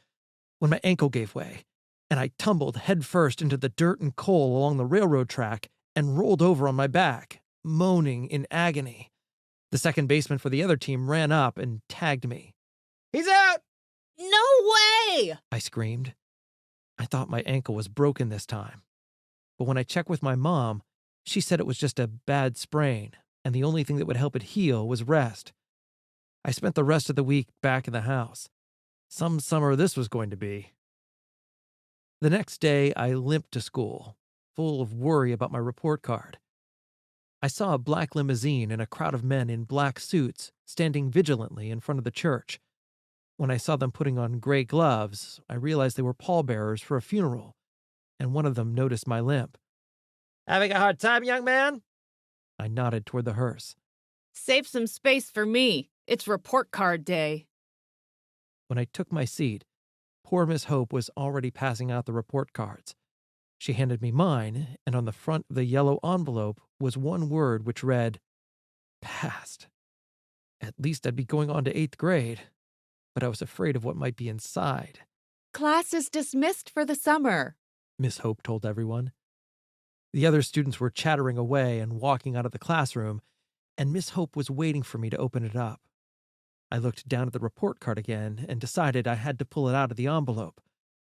when my ankle gave way, and I tumbled headfirst into the dirt and coal along the railroad track and rolled over on my back, moaning in agony. The second baseman for the other team ran up and tagged me. "He's out!" No way! I screamed. I thought my ankle was broken this time. But when I checked with my mom, she said it was just a bad sprain, and the only thing that would help it heal was rest. I spent the rest of the week back in the house. Some summer this was going to be. The next day, I limped to school, full of worry about my report card. I saw a black limousine and a crowd of men in black suits standing vigilantly in front of the church. When I saw them putting on gray gloves, I realized they were pallbearers for a funeral, and one of them noticed my limp. "Having a hard time, young man?" I nodded toward the hearse. Save some space for me. It's report card day. When I took my seat, poor Miss Hope was already passing out the report cards. She handed me mine, and on the front of the yellow envelope was one word which read, "Passed." At least I'd be going on to 8th grade, but I was afraid of what might be inside, Class is dismissed for the summer. Miss Hope told everyone. The other students were chattering away and walking out of the classroom, and Miss Hope was waiting for me to open it up. I looked down at the report card again and decided I had to pull it out of the envelope.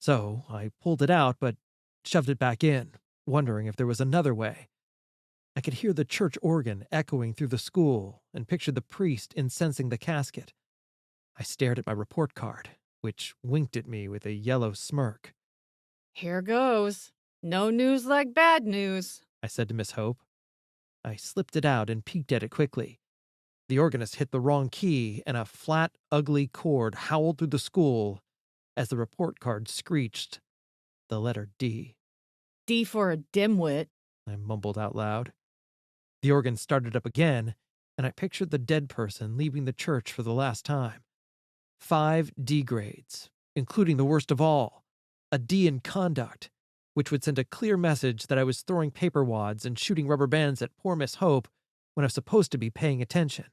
So I pulled it out, but shoved it back in, wondering if there was another way. I could hear the church organ echoing through the school and pictured the priest incensing the casket. I stared at my report card, which winked at me with a yellow smirk. Here goes. No news like bad news. I said to Miss Hope. I slipped it out and peeked at it quickly. The organist hit the wrong key, and a flat, ugly chord howled through the school as the report card screeched the letter D. D for a dimwit. I mumbled out loud. The organ started up again, and I pictured the dead person leaving the church for the last time. 5 D grades, including the worst of all, a D in conduct, which would send a clear message that I was throwing paper wads and shooting rubber bands at poor Miss Hope when I was supposed to be paying attention.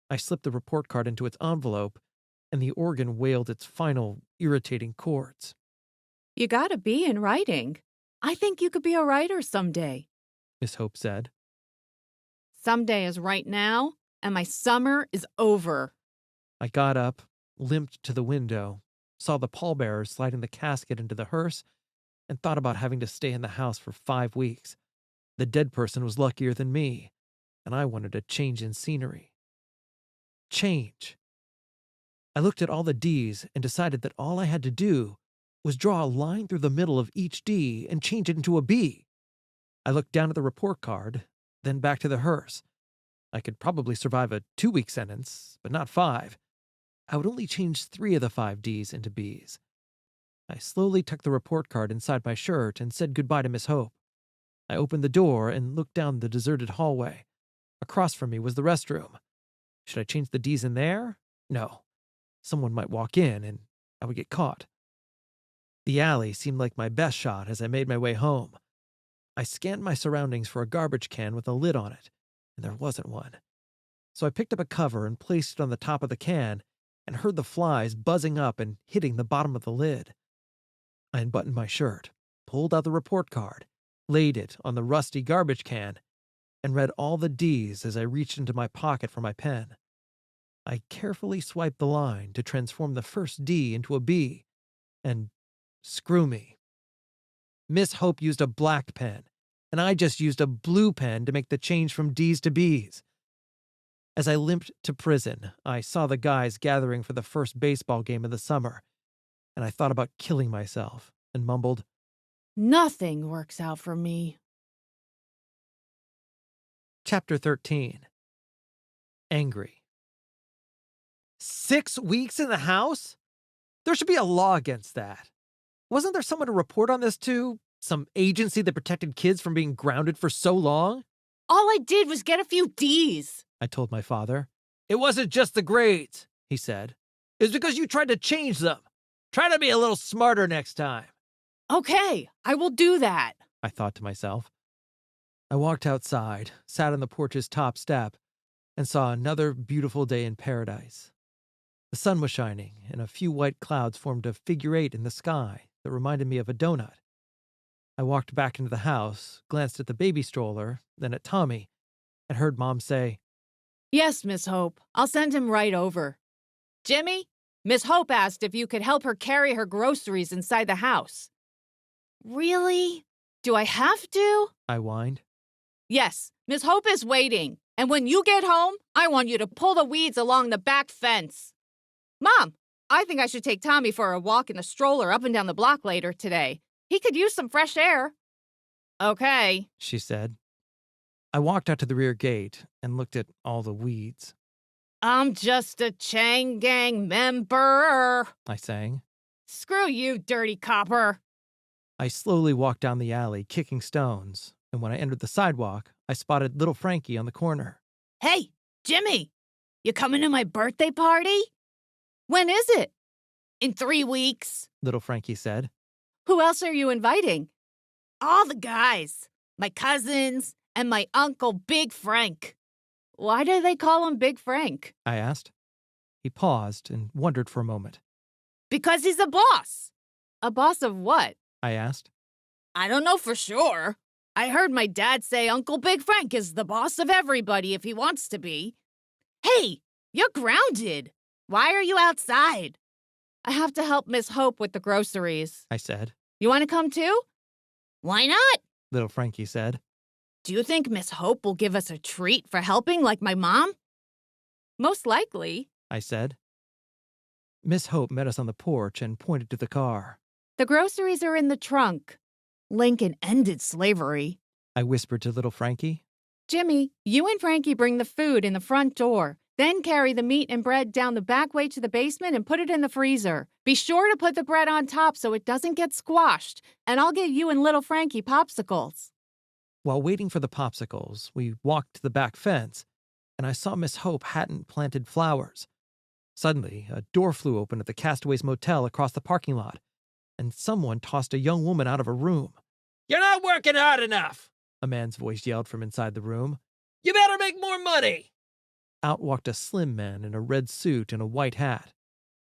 I slipped the report card into its envelope, and the organ wailed its final, irritating chords. You got a B in writing. I think you could be a writer someday. Miss Hope said. Someday is right now, and my summer is over. I got up, limped to the window, saw the pallbearers sliding the casket into the hearse, and thought about having to stay in the house for 5 weeks. The dead person was luckier than me. and I wanted a change in scenery. Change. I looked at all the D's and decided that all I had to do was draw a line through the middle of each D and change it into a B. I looked down at the report card, then back to the hearse. I could probably survive a 2-week sentence, but not 5. I would only change 3 of the 5 D's into B's. I slowly tucked the report card inside my shirt and said goodbye to Miss Hope. I opened the door and looked down the deserted hallway. Across from me was the restroom. Should I change the D's in there? No. Someone might walk in and I would get caught. The alley seemed like my best shot as I made my way home. I scanned my surroundings for a garbage can with a lid on it, and there wasn't one. So I picked up a cover and placed it on the top of the can and heard the flies buzzing up and hitting the bottom of the lid. I unbuttoned my shirt, pulled out the report card, laid it on the rusty garbage can, and read all the D's as I reached into my pocket for my pen. I carefully swiped the line to transform the first D into a B, and screw me. Miss Hope used a black pen, and I just used a blue pen to make the change from D's to B's. As I limped to prison, I saw the guys gathering for the first baseball game of the summer, and I thought about killing myself and mumbled, Nothing works out for me. Chapter 13. Angry. 6 weeks in the house? There should be a law against that. Wasn't there someone to report on this to? Some agency that protected kids from being grounded for so long? All I did was get a few D's. I told my father. It wasn't just the grades, he said. It was because you tried to change them. Try to be a little smarter next time. Okay, I will do that. I thought to myself. I walked outside, sat on the porch's top step, and saw another beautiful day in paradise. The sun was shining, and a few white clouds formed a figure 8 in the sky that reminded me of a donut. I walked back into the house, glanced at the baby stroller, then at Tommy, and heard Mom say, Yes, Miss Hope. I'll send him right over. Jimmy, Miss Hope asked if you could help her carry her groceries inside the house. Really? Do I have to? I whined. Yes, Miss Hope is waiting. And when you get home, I want you to pull the weeds along the back fence. Mom, I think I should take Tommy for a walk in the stroller up and down the block later today. He could use some fresh air. Okay, She said. I walked out to the rear gate and looked at all the weeds. I'm just a Chang Gang member. I sang. Screw you, dirty copper. I slowly walked down the alley, kicking stones, and when I entered the sidewalk, I spotted little Frankie on the corner. Hey, Jimmy, you coming to my birthday party? When is it? In 3 weeks. Little Frankie said. Who else are you inviting? All the guys. My cousins and my uncle Big Frank. Why do they call him Big Frank? I asked. He paused and wondered for a moment. Because he's a boss. A boss of what? I asked. I don't know for sure. I heard my dad say Uncle Big Frank is the boss of everybody if he wants to be. Hey, you're grounded. Why are you outside? I have to help Miss Hope with the groceries. I said. You want to come too? Why not? Little Frankie said. Do you think Miss Hope will give us a treat for helping like my mom? Most likely. I said. Miss Hope met us on the porch and pointed to the car. The groceries are in the trunk. Lincoln ended slavery. I whispered to little Frankie. Jimmy, you and Frankie bring the food in the front door. Then carry the meat and bread down the back way to the basement and put it in the freezer. Be sure to put the bread on top so it doesn't get squashed, and I'll get you and little Frankie popsicles. While waiting for the popsicles, we walked to the back fence, and I saw Miss Hope hadn't planted flowers. Suddenly, a door flew open at the Castaways Motel across the parking lot, and someone tossed a young woman out of a room. "You're not working hard enough," a man's voice yelled from inside the room. "You better make more money." Out walked a slim man in a red suit and a white hat.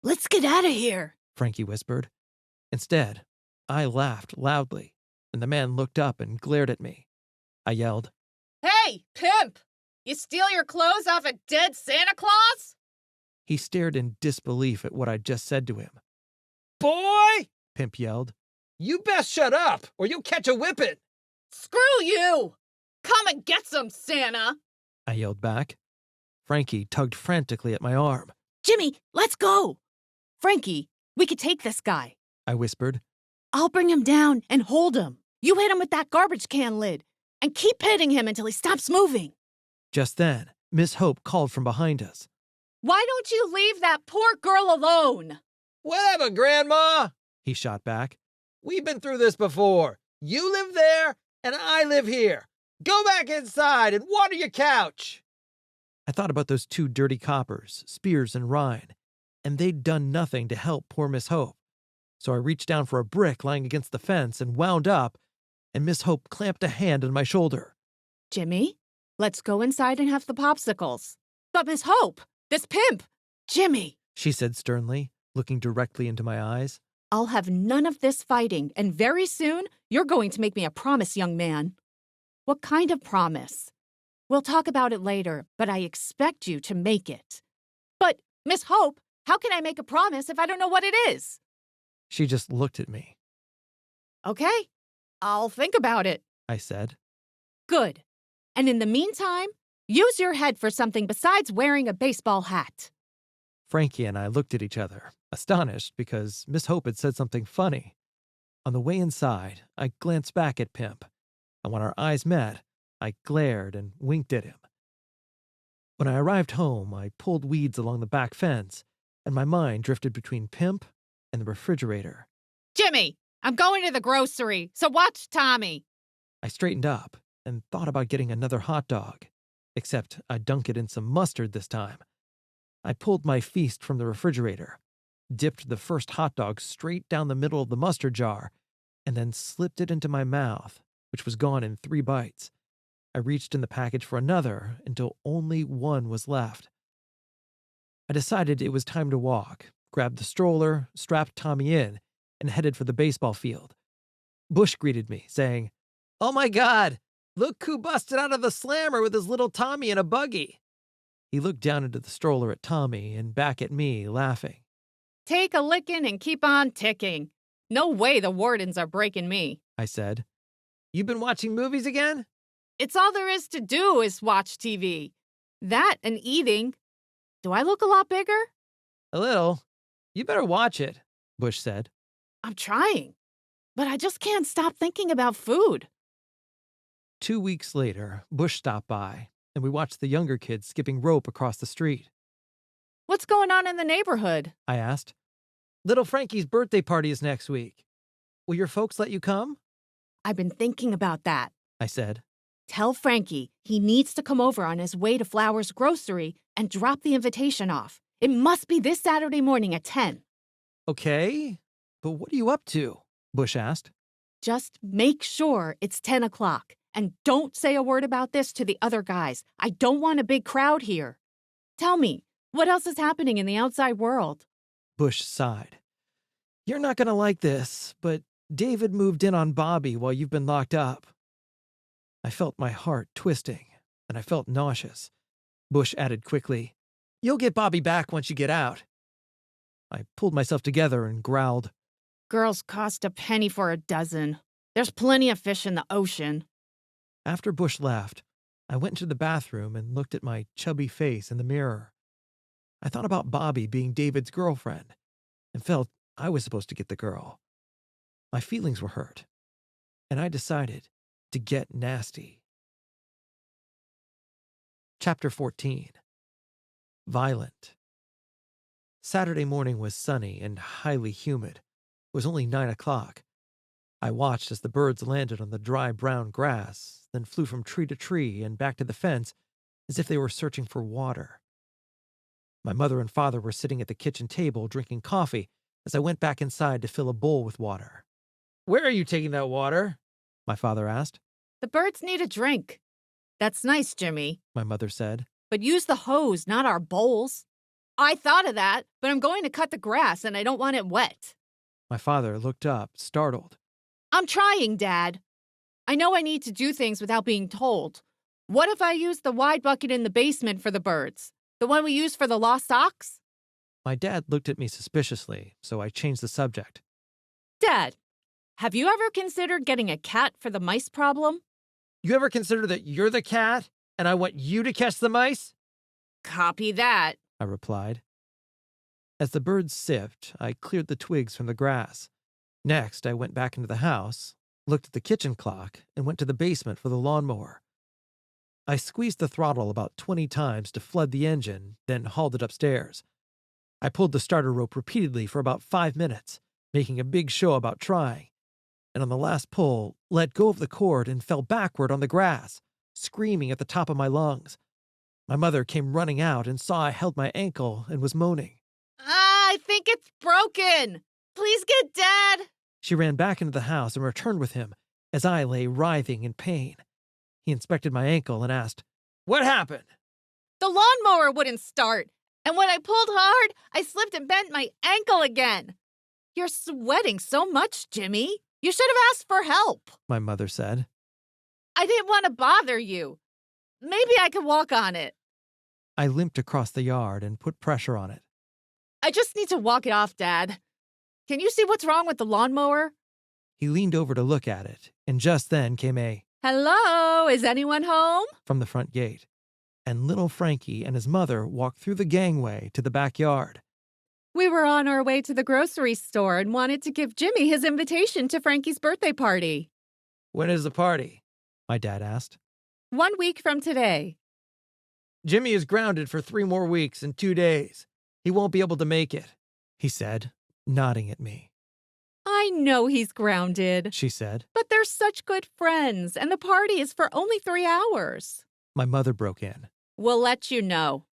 Let's get out of here, Frankie whispered. Instead, I laughed loudly, and the man looked up and glared at me. I yelled, Hey, pimp! You steal your clothes off a dead Santa Claus? He stared in disbelief at what I'd just said to him. "Boy!" Pimp yelled. "You best shut up, or you'll catch a whipping." Screw you! Come and get some, Santa! I yelled back. Frankie tugged frantically at my arm. Jimmy, let's go! Frankie, we could take this guy. I whispered. I'll bring him down and hold him. You hit him with that garbage can lid and keep hitting him until he stops moving. Just then, Miss Hope called from behind us. Why don't you leave that poor girl alone? Whatever, Grandma, He shot back. we've been through this before. You live there, and I live here. Go back inside and water your couch. I thought about those two dirty coppers, Spears and Ryan, and they'd done nothing to help poor Miss Hope. So I reached down for a brick lying against the fence and wound up, and Miss Hope clamped a hand on my shoulder. Jimmy, let's go inside and have the popsicles. But Miss Hope, this pimp. Jimmy, She said sternly, looking directly into my eyes. I'll have none of this fighting, and very soon you're going to make me a promise, young man. What kind of promise? We'll talk about it later, but I expect you to make it. But, Miss Hope, how can I make a promise if I don't know what it is? She just looked at me. Okay, I'll think about it. I said. Good. And in the meantime, use your head for something besides wearing a baseball hat. Frankie and I looked at each other, astonished because Miss Hope had said something funny. On the way inside, I glanced back at Pimp, and when our eyes met, I glared and winked at him. When I arrived home, I pulled weeds along the back fence, and my mind drifted between Pimp and the refrigerator. Jimmy, I'm going to the grocery, so watch Tommy. I straightened up and thought about getting another hot dog, except I'd dunk it in some mustard this time. I pulled my feast from the refrigerator, dipped the first hot dog straight down the middle of the mustard jar, and then slipped it into my mouth, which was gone in 3 bites. I reached in the package for another until only one was left. I decided it was time to walk, grabbed the stroller, strapped Tommy in, and headed for the baseball field. Bush greeted me, saying, Oh my God, look who busted out of the slammer with his little Tommy in a buggy. He looked down into the stroller at Tommy and back at me, laughing. Take a licking and keep on ticking. No way the wardens are breaking me. I said. You been watching movies again? It's all there is to do is watch TV. That and eating. Do I look a lot bigger? A little. You better watch it. Bush said. I'm trying, but I just can't stop thinking about food. 2 weeks later, Bush stopped by, and we watched the younger kids skipping rope across the street. What's going on in the neighborhood? I asked. Little Frankie's birthday party is next week. Will your folks let you come? I've been thinking about that. I said. Tell Frankie he needs to come over on his way to Flowers Grocery and drop the invitation off. It must be this Saturday morning at 10. Okay, but what are you up to? Bush asked. Just make sure it's 10 o'clock. And don't say a word about this to the other guys. I don't want a big crowd here. Tell me, what else is happening in the outside world? Bush sighed. You're not going to like this, but David moved in on Bobby while you've been locked up. I felt my heart twisting, and I felt nauseous. Bush added quickly, You'll get Bobby back once you get out. I pulled myself together and growled, Girls cost a penny for a dozen. There's plenty of fish in the ocean. After Bush left, I went into the bathroom and looked at my chubby face in the mirror. I thought about Bobby being David's girlfriend and felt I was supposed to get the girl. My feelings were hurt, and I decided to get nasty. Chapter 14. Violent. Saturday morning was sunny and highly humid. It was only 9 o'clock. I watched as the birds landed on the dry brown grass, then flew from tree to tree and back to the fence as if they were searching for water. My mother and father were sitting at the kitchen table drinking coffee as I went back inside to fill a bowl with water. Where are you taking that water? My father asked. The birds need a drink. That's nice, Jimmy. My mother said. But use the hose, not our bowls. I thought of that, but I'm going to cut the grass and I don't want it wet. My father looked up, startled. I'm trying, Dad. I know I need to do things without being told. What if I use the wide bucket in the basement for the birds? The one we use for the lost socks? My dad looked at me suspiciously, so I changed the subject. Dad, have you ever considered getting a cat for the mice problem? You ever consider that you're the cat and I want you to catch the mice? Copy that. I replied. As the birds sipped, I cleared the twigs from the grass. Next, I went back into the house, looked at the kitchen clock, and went to the basement for the lawnmower. I squeezed the throttle about 20 times to flood the engine, then hauled it upstairs. I pulled the starter rope repeatedly for about 5 minutes, making a big show about trying, and on the last pull, let go of the cord and fell backward on the grass, screaming at the top of my lungs. My mother came running out and saw I held my ankle and was moaning. I think it's broken. Please get Dad. She ran back into the house and returned with him as I lay writhing in pain. He inspected my ankle and asked, What happened? The lawnmower wouldn't start, and when I pulled hard, I slipped and bent my ankle again. You're sweating so much, Jimmy. You should have asked for help. my mother said. I didn't want to bother you. Maybe I could walk on it. I limped across the yard and put pressure on it. I just need to walk it off, Dad. Can you see what's wrong with the lawnmower? He leaned over to look at it, and just then came a Hello, is anyone home? from the front gate, and little Frankie and his mother walked through the gangway to the backyard. We were on our way to the grocery store and wanted to give Jimmy his invitation to Frankie's birthday party. When is the party? My dad asked. 1 week from today. Jimmy is grounded for 3 more weeks and 2 days. He won't be able to make it. He said, nodding at me. I know he's grounded, She said. but they're such good friends, and the party is for only 3 hours. My mother broke in. We'll let you know.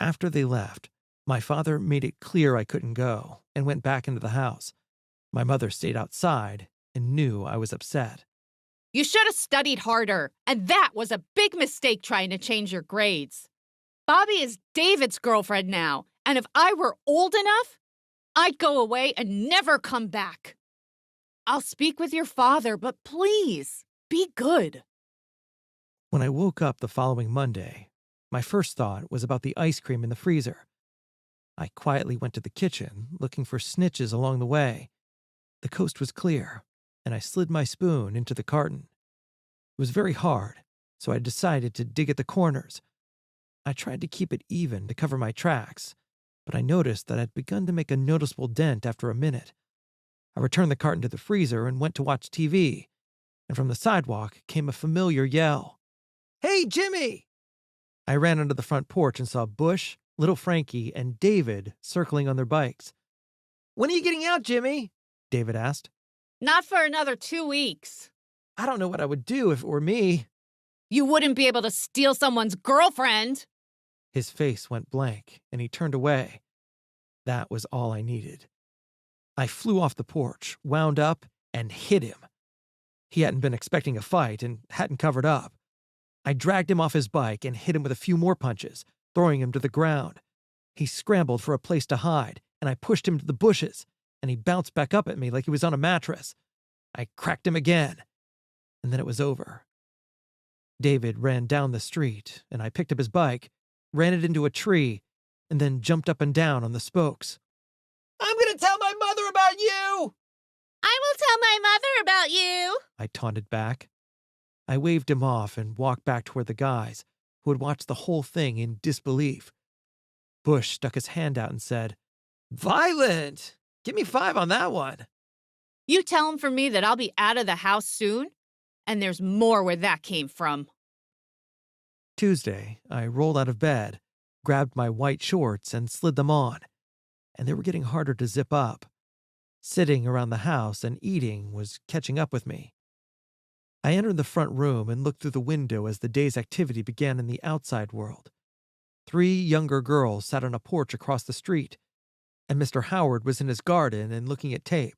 After they left, my father made it clear I couldn't go and went back into the house. My mother stayed outside and knew I was upset. You should have studied harder, and that was a big mistake trying to change your grades. Bobby is David's girlfriend now, and if I were old enough, I'd go away and never come back. I'll speak with your father, but please, be good. When I woke up the following Monday, my first thought was about the ice cream in the freezer. I quietly went to the kitchen, looking for snitches along the way. The coast was clear, and I slid my spoon into the carton. It was very hard, so I decided to dig at the corners. I tried to keep it even to cover my tracks, but I noticed that I'd begun to make a noticeable dent after a minute. I returned the carton to the freezer and went to watch TV, and from the sidewalk came a familiar yell. Hey, Jimmy! I ran onto the front porch and saw Bush, little Frankie, and David circling on their bikes. When are you getting out, Jimmy? David asked. Not for another 2 weeks. I don't know what I would do if it were me. You wouldn't be able to steal someone's girlfriend. His face went blank, and he turned away. That was all I needed. I flew off the porch, wound up, and hit him. He hadn't been expecting a fight and hadn't covered up. I dragged him off his bike and hit him with a few more punches, throwing him to the ground. He scrambled for a place to hide, and I pushed him to the bushes, and he bounced back up at me like he was on a mattress. I cracked him again, and then it was over. David ran down the street, and I picked up his bike, ran it into a tree, and then jumped up and down on the spokes. I'm gonna tell my mother about you! I will tell my mother about you. I taunted back. I waved him off and walked back toward the guys, who had watched the whole thing in disbelief. Bush stuck his hand out and said, Violent! Give me 5 on that one. You tell him for me that I'll be out of the house soon, and there's more where that came from. Tuesday, I rolled out of bed, grabbed my white shorts, and slid them on, and they were getting harder to zip up. Sitting around the house and eating was catching up with me. I entered the front room and looked through the window as the day's activity began in the outside world. 3 younger girls sat on a porch across the street, and Mr. Howard was in his garden and looking at tape.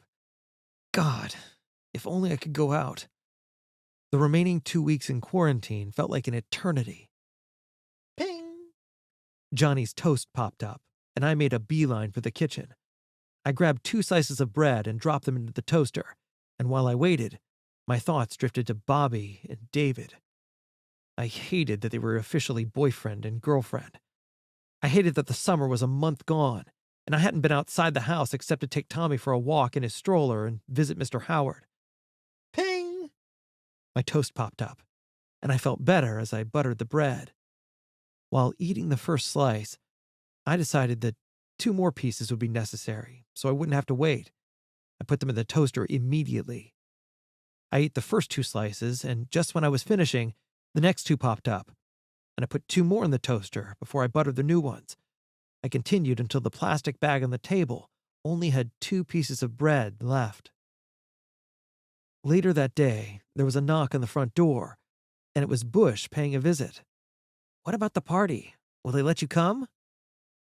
God, if only I could go out. The remaining 2 weeks in quarantine felt like an eternity. Ping! Johnny's toast popped up, and I made a beeline for the kitchen. I grabbed 2 slices of bread and dropped them into the toaster, and while I waited, my thoughts drifted to Bobby and David. I hated that they were officially boyfriend and girlfriend. I hated that the summer was a month gone, and I hadn't been outside the house except to take Tommy for a walk in his stroller and visit Mr. Howard. Ping! My toast popped up, and I felt better as I buttered the bread. While eating the first slice, I decided that 2 more pieces would be necessary, so I wouldn't have to wait. I put them in the toaster immediately. I ate the first 2 slices, and just when I was finishing, the next 2 popped up, and I put 2 more in the toaster before I buttered the new ones. I continued until the plastic bag on the table only had 2 pieces of bread left. Later that day, there was a knock on the front door, and it was Bush paying a visit. "What about the party? Will they let you come?"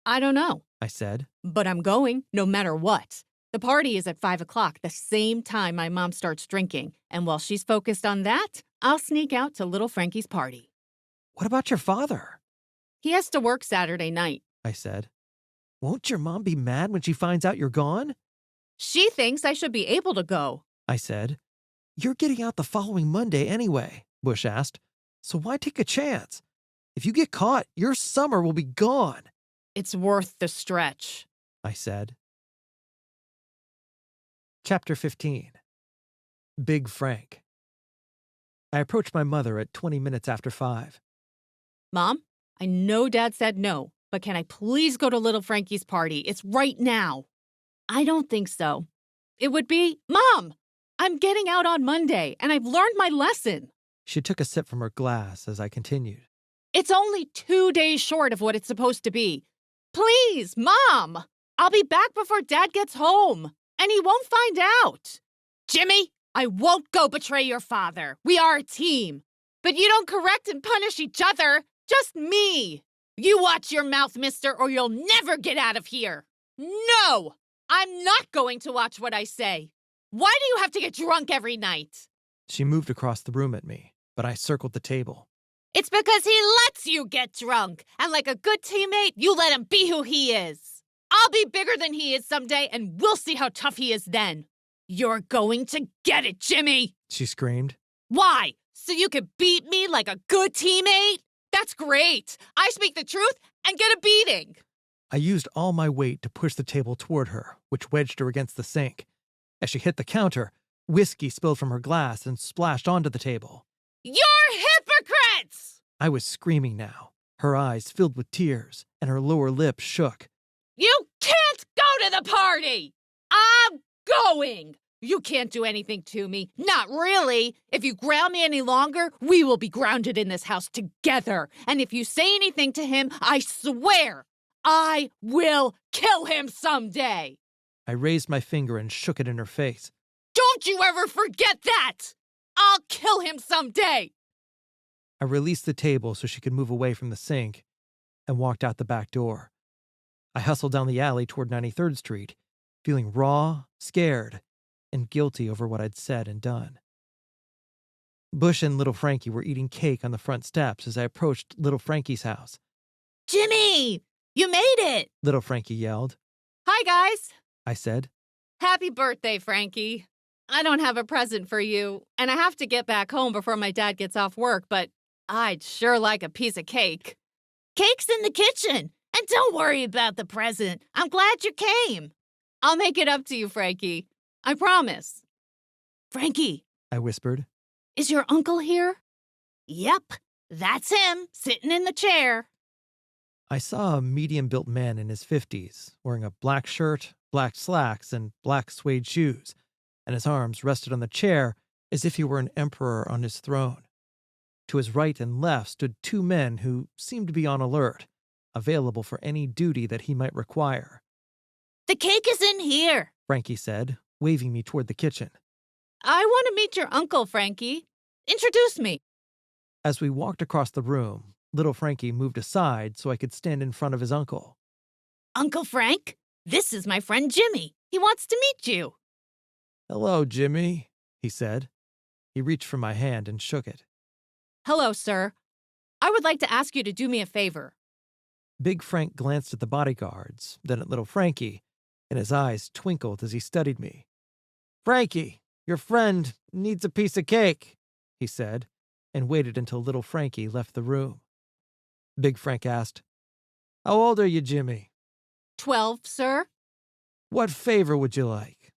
I don't know, I said. but I'm going no matter what. The party is at 5 o'clock, the same time my mom starts drinking. And while she's focused on that, I'll sneak out to little Frankie's party. "What about your father?" He has to work Saturday night. I said. "Won't your mom be mad when she finds out you're gone?" She thinks I should be able to go. I said. "You're getting out the following Monday anyway," Bush asked. "So why take a chance? If you get caught, your summer will be gone." It's worth the stretch. I said. Chapter 15. Big Frank. I approached my mother at 20 minutes after 5. Mom, I know Dad said no, but can I please go to little Frankie's party? It's right now. I don't think so. It would be, Mom, I'm getting out on Monday, and I've learned my lesson. She took a sip from her glass as I continued. It's only 2 days short of what it's supposed to be. Please, Mom, I'll be back before Dad gets home, and he won't find out. Jimmy, I won't go betray your father. We are a team. But you don't correct and punish each other. Just me. You watch your mouth, mister, or you'll never get out of here. No, I'm not going to watch what I say. Why do you have to get drunk every night? She moved across the room at me, but I circled the table. It's because he lets you get drunk. And like a good teammate, you let him be who he is. I'll be bigger than he is someday, and we'll see how tough he is then. You're going to get it, Jimmy. She screamed. Why? So you could beat me like a good teammate? That's great. I speak the truth and get a beating. I used all my weight to push the table toward her, which wedged her against the sink. As she hit the counter, whiskey spilled from her glass and splashed onto the table. You're hypocrites! I was screaming now, her eyes filled with tears, and her lower lip shook. You can't go to the party! I'm going! You can't do anything to me. Not really. If you ground me any longer, we will be grounded in this house together. And if you say anything to him, I swear, I will kill him someday. I raised my finger and shook it in her face. Don't you ever forget that! I'll kill him someday! I released the table so she could move away from the sink and walked out the back door. I hustled down the alley toward 93rd Street, feeling raw, scared, and guilty over what I'd said and done. Bush and little Frankie were eating cake on the front steps as I approached little Frankie's house. Jimmy, you made it! Little Frankie yelled. Hi, guys. I said. Happy birthday, Frankie. I don't have a present for you, and I have to get back home before my dad gets off work, but I'd sure like a piece of cake. Cake's in the kitchen. And don't worry about the present. I'm glad you came. I'll make it up to you, Frankie. I promise. Frankie, I whispered. Is your uncle here? Yep, that's him, sitting in the chair. I saw a medium-built man in his 50s, wearing a black shirt, black slacks, and black suede shoes, and his arms rested on the chair as if he were an emperor on his throne. To his right and left stood 2 men who seemed to be on alert, available for any duty that he might require. The cake is in here, Frankie said, waving me toward the kitchen. I want to meet your uncle, Frankie. Introduce me. As we walked across the room, little Frankie moved aside so I could stand in front of his uncle. Uncle Frank, this is my friend Jimmy. He wants to meet you. Hello, Jimmy, he said. He reached for my hand and shook it. Hello, sir. I would like to ask you to do me a favor. Big Frank glanced at the bodyguards, then at little Frankie, and his eyes twinkled as he studied me. Frankie, your friend needs a piece of cake, he said, and waited until little Frankie left the room. Big Frank asked, How old are you, Jimmy? 12, sir. What favor would you like?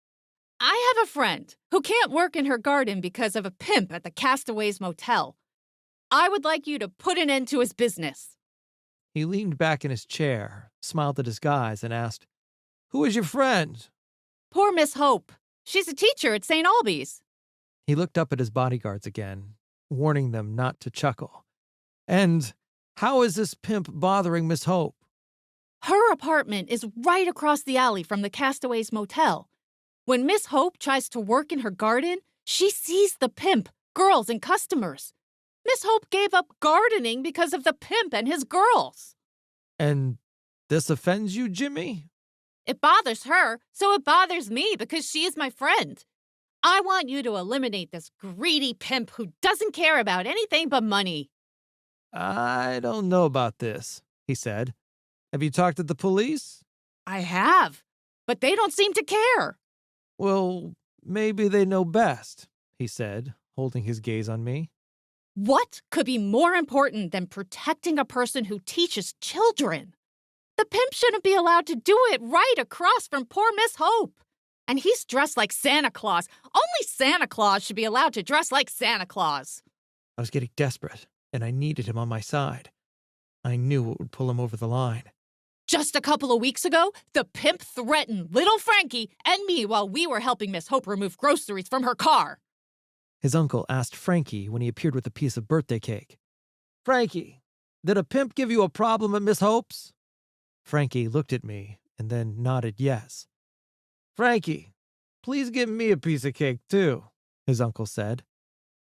I have a friend who can't work in her garden because of a pimp at the Castaways Motel. I would like you to put an end to his business. He leaned back in his chair, smiled at his guys, and asked, "Who is your friend?" Poor Miss Hope. She's a teacher at St. Albie's. He looked up at his bodyguards again, warning them not to chuckle. "And how is this pimp bothering Miss Hope?" Her apartment is right across the alley from the Castaways Motel. When Miss Hope tries to work in her garden, she sees the pimp, girls, and customers. Miss Hope gave up gardening because of the pimp and his girls. "And this offends you, Jimmy?" It bothers her, so it bothers me because she is my friend. I want you to eliminate this greedy pimp who doesn't care about anything but money. "I don't know about this," he said. "Have you talked to the police?" I have, but they don't seem to care. "Well, maybe they know best," he said, holding his gaze on me. What could be more important than protecting a person who teaches children? The pimp shouldn't be allowed to do it right across from poor Miss Hope. And he's dressed like Santa Claus. Only Santa Claus should be allowed to dress like Santa Claus. I was getting desperate, and I needed him on my side. I knew it would pull him over the line. Just a couple of weeks ago, the pimp threatened little Frankie and me while we were helping Miss Hope remove groceries from her car. His uncle asked Frankie when he appeared with a piece of birthday cake. "Frankie, did a pimp give you a problem at Miss Hope's?" Frankie looked at me and then nodded yes. "Frankie, please give me a piece of cake, too," his uncle said.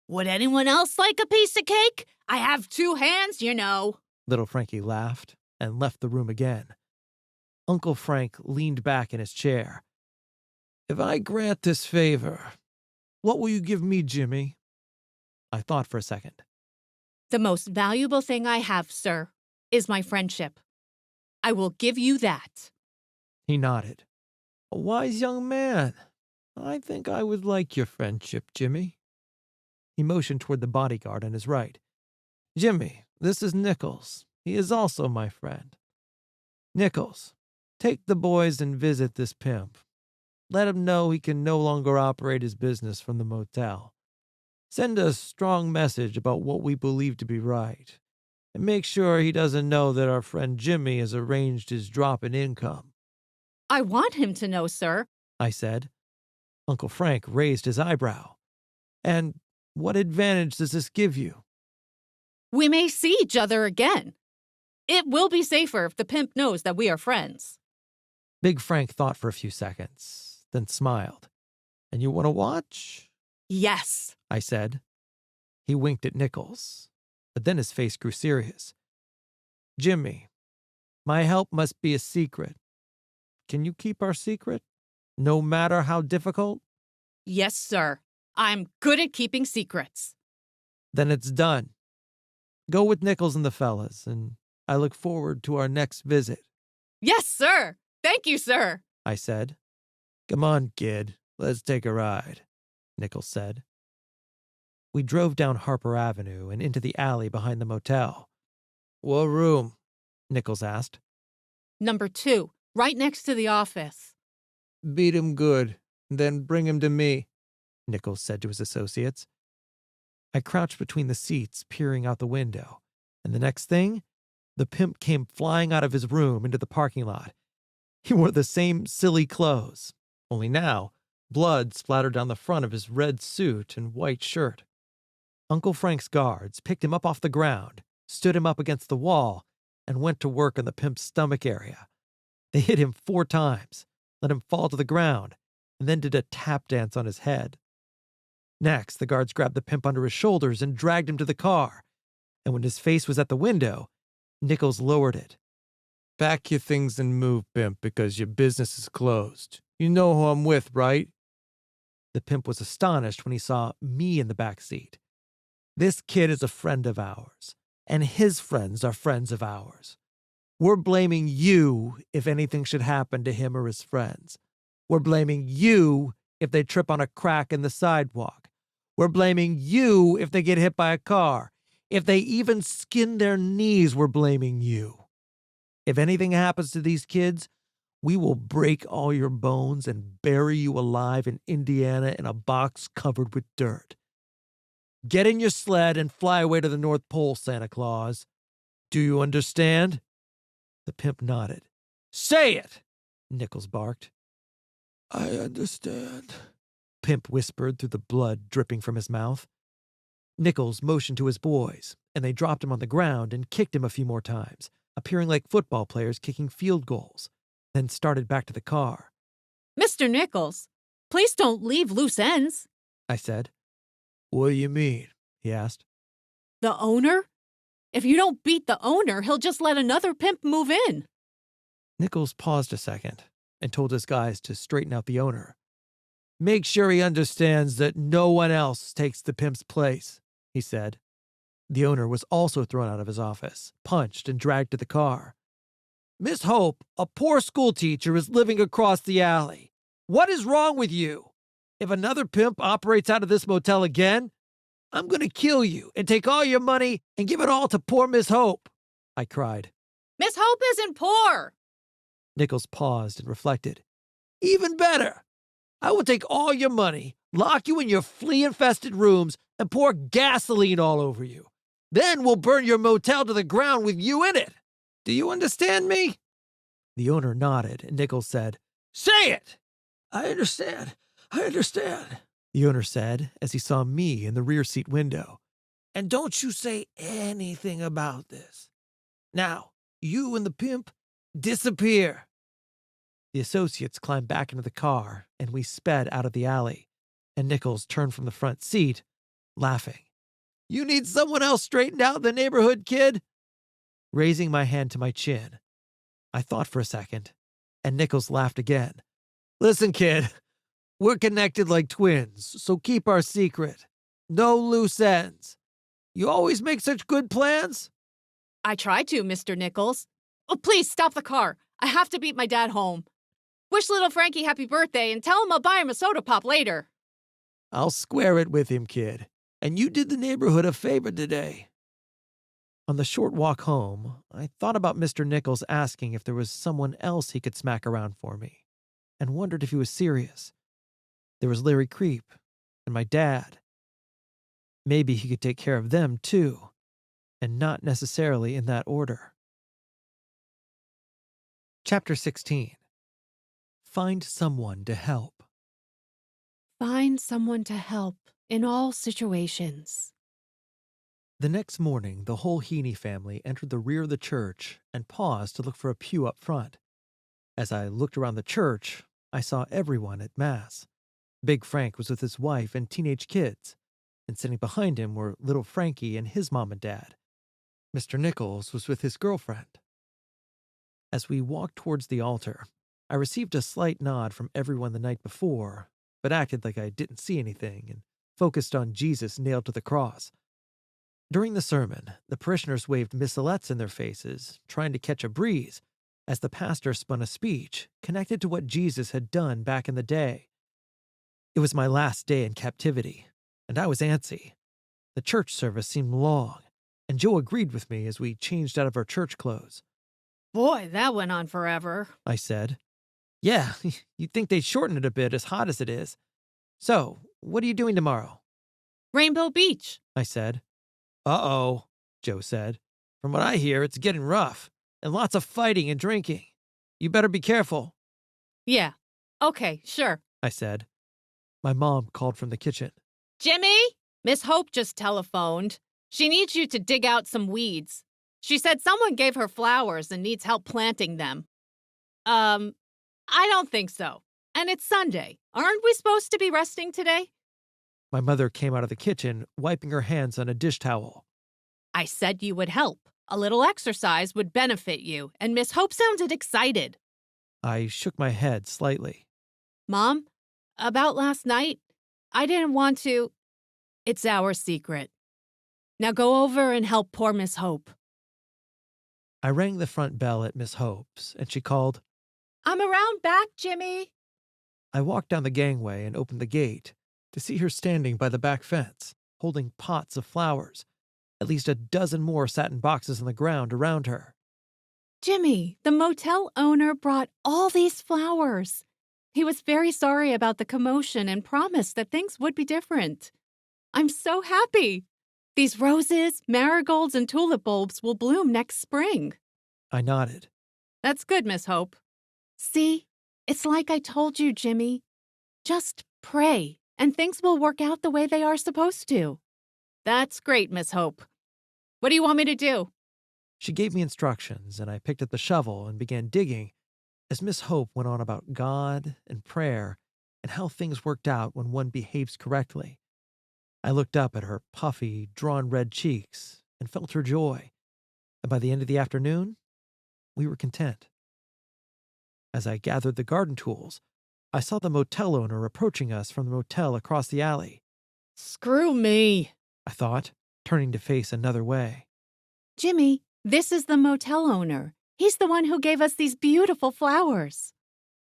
Would anyone else like a piece of cake? I have 2 hands, you know. Little Frankie laughed and left the room again. Uncle Frank leaned back in his chair. "If I grant this favor, what will you give me, Jimmy?" I thought for a second. The most valuable thing I have, sir, is my friendship. I will give you that. He nodded. "A wise young man. I think I would like your friendship, Jimmy." He motioned toward the bodyguard on his right. "Jimmy, this is Nichols. He is also my friend. Nichols, take the boys and visit this pimp. Let him know he can no longer operate his business from the motel. Send a strong message about what we believe to be right. And make sure he doesn't know that our friend Jimmy has arranged his drop in income." I want him to know, sir. I said. Uncle Frank raised his eyebrow. "And what advantage does this give you?" We may see each other again. It will be safer if the pimp knows that we are friends. Big Frank thought for a few seconds, then smiled. "And you want to watch?" Yes. I said. He winked at Nichols, but then his face grew serious. "Jimmy, my help must be a secret. Can you keep our secret, no matter how difficult?" Yes, sir. I'm good at keeping secrets. "Then it's done. Go with Nichols and the fellas, and I look forward to our next visit," Yes, sir. Thank you, sir. I said. "Come on, kid. Let's take a ride," Nichols said. We drove down Harper Avenue and into the alley behind the motel. "What room?" Nichols asked. Number 2, right next to the office. "Beat him good, then bring him to me," Nichols said to his associates. I crouched between the seats, peering out the window, and the next thing, the pimp came flying out of his room into the parking lot. He wore the same silly clothes, only now blood splattered down the front of his red suit and white shirt. Uncle Frank's guards picked him up off the ground, stood him up against the wall, and went to work on the pimp's stomach area. They hit him 4 times, let him fall to the ground, and then did a tap dance on his head. Next, the guards grabbed the pimp under his shoulders and dragged him to the car. And when his face was at the window, Nichols lowered it. "Pack your things and move, pimp, because your business is closed. You know who I'm with, right?" The pimp was astonished when he saw me in the back seat. "This kid is a friend of ours, and his friends are friends of ours. We're blaming you if anything should happen to him or his friends. We're blaming you if they trip on a crack in the sidewalk. We're blaming you if they get hit by a car. If they even skin their knees, we're blaming you. If anything happens to these kids, we will break all your bones and bury you alive in Indiana in a box covered with dirt. Get in your sled and fly away to the North Pole, Santa Claus. Do you understand? The pimp nodded. Say it, Nichols barked. I understand, Pimp whispered through the blood dripping from his mouth. Nichols motioned to his boys, and they dropped him on the ground and kicked him a few more times, appearing like football players kicking field goals, then started back to the car. Mr. Nichols, please don't leave loose ends. I said. What do you mean? He asked. The owner? If you don't beat the owner, he'll just let another pimp move in. Nichols paused a second and told his guys to straighten out the owner. Make sure he understands that no one else takes the pimp's place, he said. The owner was also thrown out of his office, punched, and dragged to the car. Miss Hope, a poor schoolteacher, is living across the alley. What is wrong with you? If another pimp operates out of this motel again, I'm going to kill you and take all your money and give it all to poor Miss Hope, I cried. Miss Hope isn't poor. Nichols paused and reflected. Even better. I will take all your money, lock you in your flea-infested rooms, and pour gasoline all over you. Then we'll burn your motel to the ground with you in it. Do you understand me? The owner nodded, and Nichols said, Say it! I understand. I understand, the owner said as he saw me in the rear seat window. And don't you say anything about this. Now, you and the pimp, disappear. The associates climbed back into the car, and we sped out of the alley, and Nichols turned from the front seat, laughing. You need someone else straightened out in the neighborhood, kid? Raising my hand to my chin, I thought for a second, and Nichols laughed again. Listen, kid, we're connected like twins, so keep our secret. No loose ends. You always make such good plans? I tried to, Mr. Nichols. Oh, please stop the car. I have to beat my dad home. Wish little Frankie happy birthday and tell him I'll buy him a soda pop later. I'll square it with him, kid. And you did the neighborhood a favor today. On the short walk home, I thought about Mr. Nichols asking if there was someone else he could smack around for me, and wondered if he was serious. There was Larry Creep and my dad. Maybe he could take care of them, too, and not necessarily in that order. Chapter 16. Find someone to help. Find someone to help in all situations. The next morning, the whole Heaney family entered the rear of the church and paused to look for a pew up front. As I looked around the church, I saw everyone at Mass. Big Frank was with his wife and teenage kids, and sitting behind him were little Frankie and his mom and dad. Mr. Nichols was with his girlfriend. As we walked towards the altar, I received a slight nod from everyone the night before, but acted like I didn't see anything and focused on Jesus nailed to the cross. During the sermon, the parishioners waved missalettes in their faces, trying to catch a breeze, as the pastor spun a speech connected to what Jesus had done back in the day. It was my last day in captivity, and I was antsy. The church service seemed long, and Joe agreed with me as we changed out of our church clothes. Boy, that went on forever. I said. Yeah, you'd think they'd shorten it a bit as hot as it is. So, what are you doing tomorrow? Rainbow Beach. I said. Uh-oh, Joe said. From what I hear, it's getting rough, and lots of fighting and drinking. You better be careful. Yeah. Okay, sure. I said. My mom called from the kitchen. Jimmy? Miss Hope just telephoned. She needs you to dig out some weeds. She said someone gave her flowers and needs help planting them. I don't think so. And it's Sunday. Aren't we supposed to be resting today? My mother came out of the kitchen, wiping her hands on a dish towel. I said you would help. A little exercise would benefit you, and Miss Hope sounded excited. I shook my head slightly. Mom, about last night, I didn't want to. It's our secret. Now go over and help poor Miss Hope. I rang the front bell at Miss Hope's, and she called, I'm around back, Jimmy. I walked down the gangway and opened the gate to see her standing by the back fence, holding pots of flowers. At least a dozen more sat in boxes on the ground around her. Jimmy, the motel owner brought all these flowers. He was very sorry about the commotion and promised that things would be different. I'm so happy. These roses, marigolds, and tulip bulbs will bloom next spring. I nodded. That's good, Miss Hope. See, it's like I told you, Jimmy. Just pray, and things will work out the way they are supposed to. That's great, Miss Hope. What do you want me to do? She gave me instructions, and I picked up the shovel and began digging as Miss Hope went on about God and prayer and how things worked out when one behaves correctly. I looked up at her puffy, drawn red cheeks and felt her joy, and by the end of the afternoon, we were content. As I gathered the garden tools, I saw the motel owner approaching us from the motel across the alley. Screw me. I thought, turning to face another way. Jimmy, this is the motel owner. He's the one who gave us these beautiful flowers.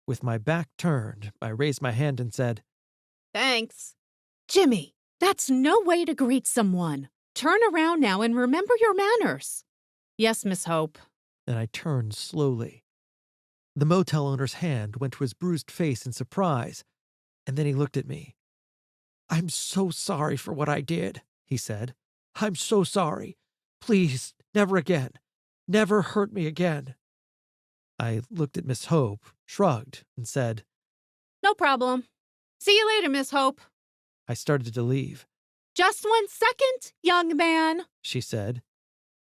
With my back turned, I raised my hand and said, Thanks. Jimmy, that's no way to greet someone. Turn around now and remember your manners. Yes, Miss Hope. and I turned slowly. The motel owner's hand went to his bruised face in surprise, and then he looked at me. "I'm so sorry for what I did," he said. "I'm so sorry. Please, never again. Never hurt me again." I looked at Miss Hope, shrugged, and said, No problem. See you later, Miss Hope. I started to leave. Just 1 second, young man. She said.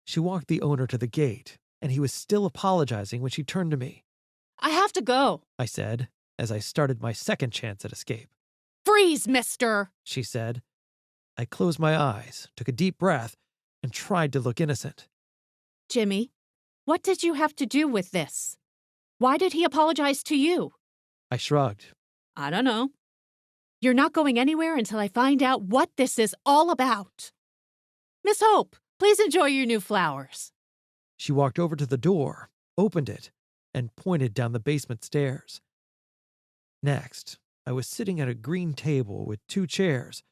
She walked the owner to the gate, and he was still apologizing when she turned to me. I have to go. I said, as I started my second chance at escape. Freeze, mister. She said. I closed my eyes, took a deep breath, and tried to look innocent. Jimmy, what did you have to do with this? Why did he apologize to you? I shrugged. I don't know. You're not going anywhere until I find out what this is all about. Miss Hope, please enjoy your new flowers. She walked over to the door, opened it, and pointed down the basement stairs. Next, I was sitting at a green table with 2 chairs,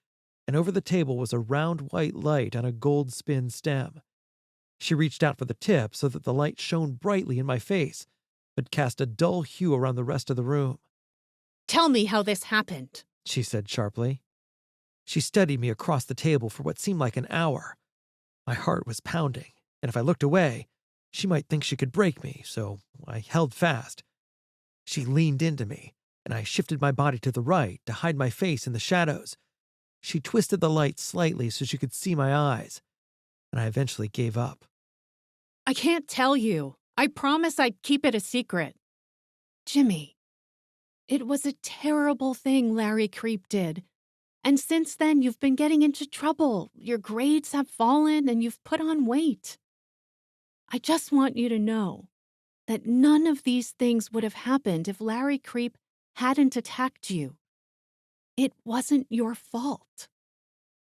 and over the table was a round white light on a gold spin stem. She reached out for the tip so that the light shone brightly in my face, but cast a dull hue around the rest of the room. Tell me how this happened. She said sharply. She studied me across the table for what seemed like an hour. My heart was pounding, and if I looked away, she might think she could break me, so I held fast. She leaned into me, and I shifted my body to the right to hide my face in the shadows. She twisted the light slightly so she could see my eyes, and I eventually gave up. I can't tell you. I promise I'd keep it a secret. Jimmy, it was a terrible thing Larry Creep did. And since then, you've been getting into trouble. Your grades have fallen and you've put on weight. I just want you to know that none of these things would have happened if Larry Creep hadn't attacked you. It wasn't your fault.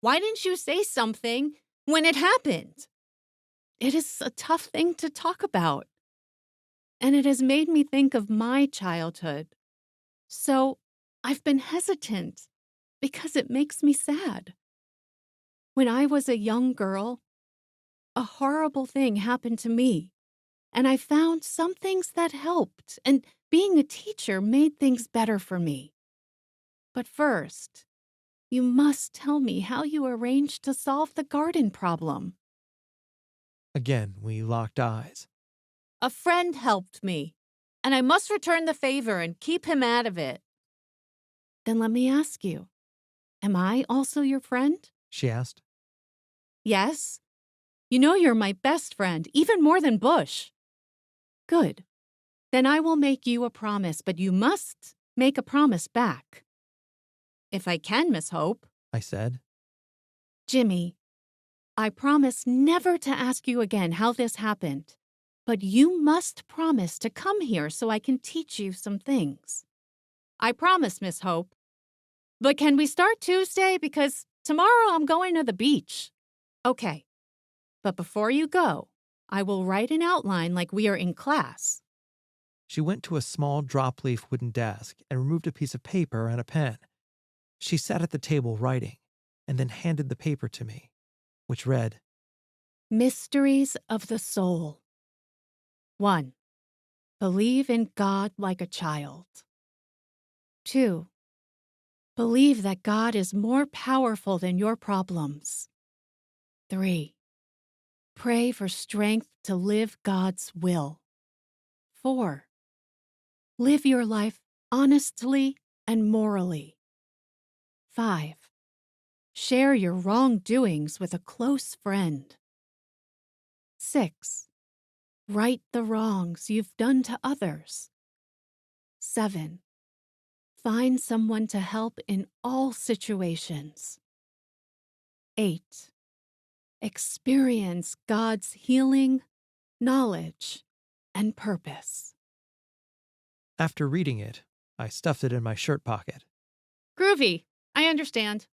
Why didn't you say something when it happened? It is a tough thing to talk about. And it has made me think of my childhood. So I've been hesitant because it makes me sad. When I was a young girl, a horrible thing happened to me, and I found some things that helped, and being a teacher made things better for me. But first, you must tell me how you arranged to solve the garden problem. Again, we locked eyes. A friend helped me, and I must return the favor and keep him out of it. Then let me ask you, am I also your friend? She asked. Yes. You know you're my best friend, even more than Bush. Good. Then I will make you a promise, but you must make a promise back. If I can, Miss Hope. I said. Jimmy, I promise never to ask you again how this happened, but you must promise to come here so I can teach you some things. I promise, Miss Hope. But can we start Tuesday? Because tomorrow I'm going to the beach. Okay. But before you go, I will write an outline like we are in class. She went to a small drop-leaf wooden desk and removed a piece of paper and a pen. She sat at the table writing, and then handed the paper to me, which read, Mysteries of the Soul. 1. Believe in God like a child. 2. Believe that God is more powerful than your problems. 3. Pray for strength to live God's will. 4. Live your life honestly and morally. 5. Share your wrongdoings with a close friend. 6. Right the wrongs you've done to others. 7. Find someone to help in all situations. 8. Experience God's healing, knowledge, and purpose. After reading it, I stuffed it in my shirt pocket. Groovy. I understand.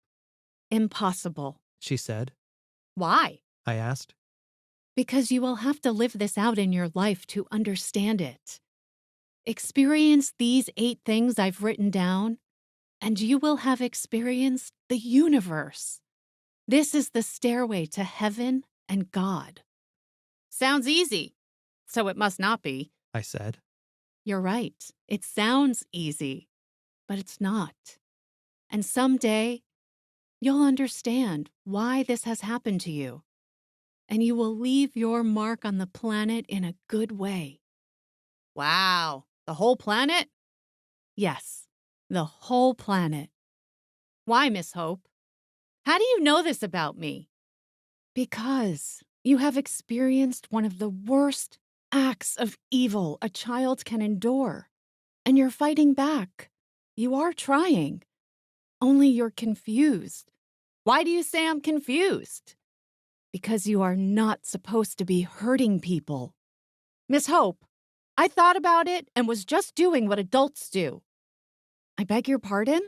Impossible. She said. Why? I asked. Because you will have to live this out in your life to understand it. Experience these 8 things I've written down, and you will have experienced the universe. This is the stairway to heaven and God. Sounds easy. So it must not be. I said. You're right. It sounds easy, but it's not. And someday, you'll understand why this has happened to you. And you will leave your mark on the planet in a good way. Wow. The whole planet? Yes, the whole planet. Why, Miss Hope? How do you know this about me? Because you have experienced one of the worst acts of evil a child can endure. And you're fighting back. You are trying. Only you're confused. Why do you say I'm confused? Because you are not supposed to be hurting people. Miss Hope, I thought about it and was just doing what adults do. I beg your pardon?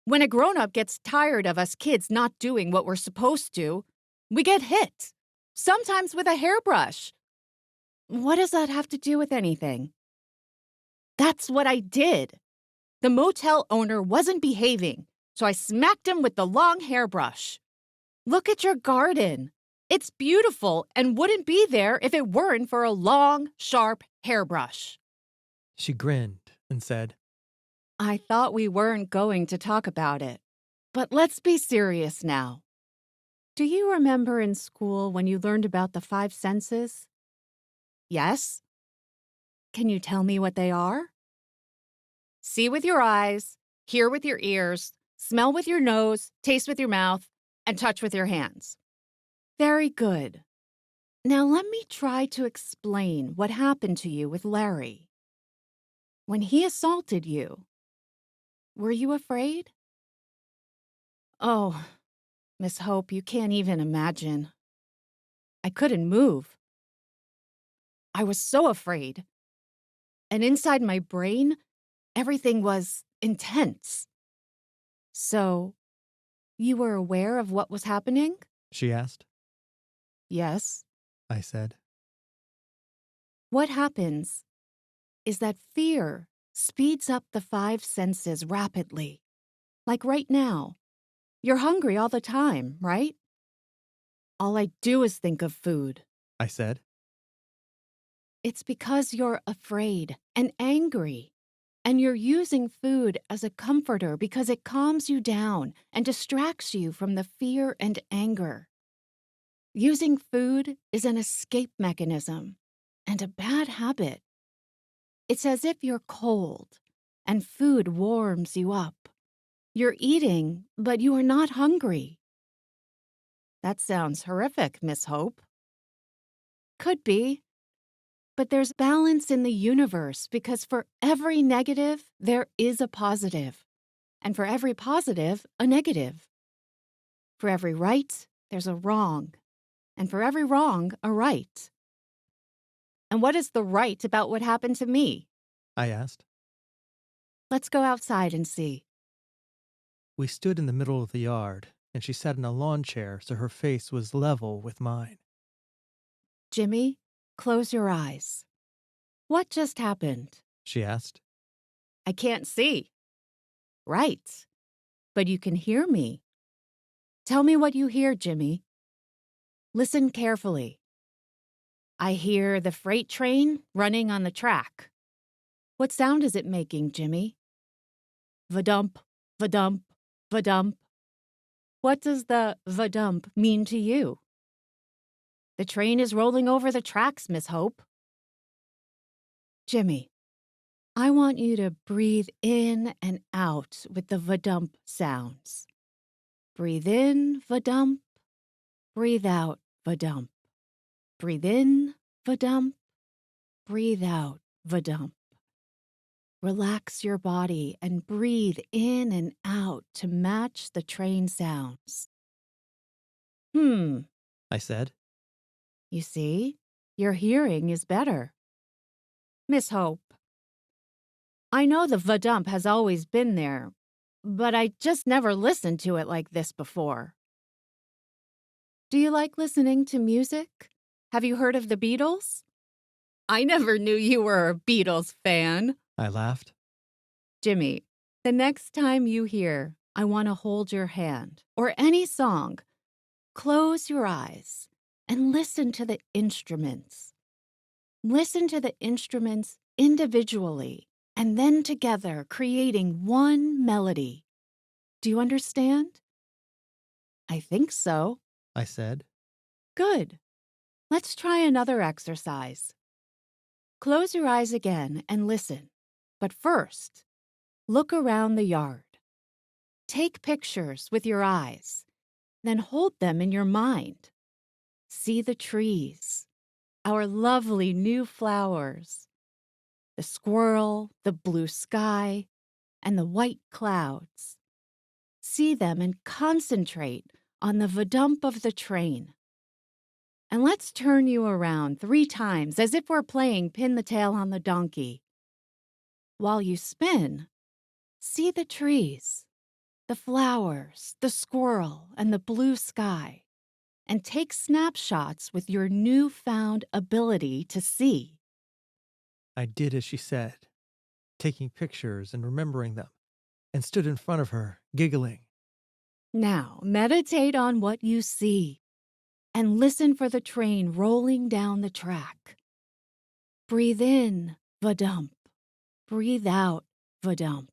When a grown-up gets tired of us kids not doing what we're supposed to, we get hit. Sometimes with a hairbrush. What does that have to do with anything? That's what I did. The motel owner wasn't behaving, so I smacked him with the long hairbrush. Look at your garden. It's beautiful and wouldn't be there if it weren't for a long, sharp hairbrush. She grinned and said, I thought we weren't going to talk about it. But let's be serious now. Do you remember in school when you learned about the 5 senses? Yes? Can you tell me what they are? See with your eyes, hear with your ears, smell with your nose, taste with your mouth, and touch with your hands. Very good. Now let me try to explain what happened to you with Larry. When he assaulted you, were you afraid? Oh, Miss Hope, you can't even imagine. I couldn't move. I was so afraid. And inside my brain, everything was intense. So, you were aware of what was happening? she asked. Yes. I said. What happens is that fear speeds up the 5 senses rapidly. Like right now. You're hungry all the time, right? All I do is think of food. I said. It's because you're afraid and angry. And you're using food as a comforter because it calms you down and distracts you from the fear and anger. Using food is an escape mechanism and a bad habit. It's as if you're cold and food warms you up. You're eating, but you are not hungry. That sounds horrific, Miss Hope. Could be. But there's balance in the universe because for every negative, there is a positive. And for every positive, a negative. For every right, there's a wrong. And for every wrong, a right. And what is the right about what happened to me? I asked. Let's go outside and see. We stood in the middle of the yard, and she sat in a lawn chair so her face was level with mine. Jimmy, close your eyes. What just happened? She asked. I can't see. Right. But you can hear me. Tell me what you hear, Jimmy. Listen carefully. I hear the freight train running on the track. What sound is it making, Jimmy? Vadump. Vadump, vadump. What does the vadump mean to you? The train is rolling over the tracks, Miss Hope. Jimmy, I want you to breathe in and out with the vadump sounds. Breathe in, vadump. Breathe out, vadump. Breathe in, vadump. Breathe out, vadump. Relax your body and breathe in and out to match the train sounds. I said. You see, your hearing is better. Miss Hope, I know the vadump has always been there, but I just never listened to it like this before. Do you like listening to music? Have you heard of the Beatles? I never knew you were a Beatles fan. I laughed. Jimmy, the next time you hear I Want to Hold Your Hand or any song, close your eyes and listen to the instruments. Listen to the instruments individually and then together, creating one melody. Do you understand? I think so. I said. Good. Let's try another exercise. Close your eyes again and listen. But first, look around the yard. Take pictures with your eyes, then hold them in your mind. See the trees, our lovely new flowers, the squirrel, the blue sky, and the white clouds. See them and concentrate on the vadump of the train. And let's turn you around 3 times as if we're playing pin the tail on the donkey. While you spin, see the trees, the flowers, the squirrel, and the blue sky, and take snapshots with your newfound ability to see. I did as she said, taking pictures and remembering them, and stood in front of her, giggling. Now, meditate on what you see and listen for the train rolling down the track. Breathe in, vadump. Breathe out, vadump.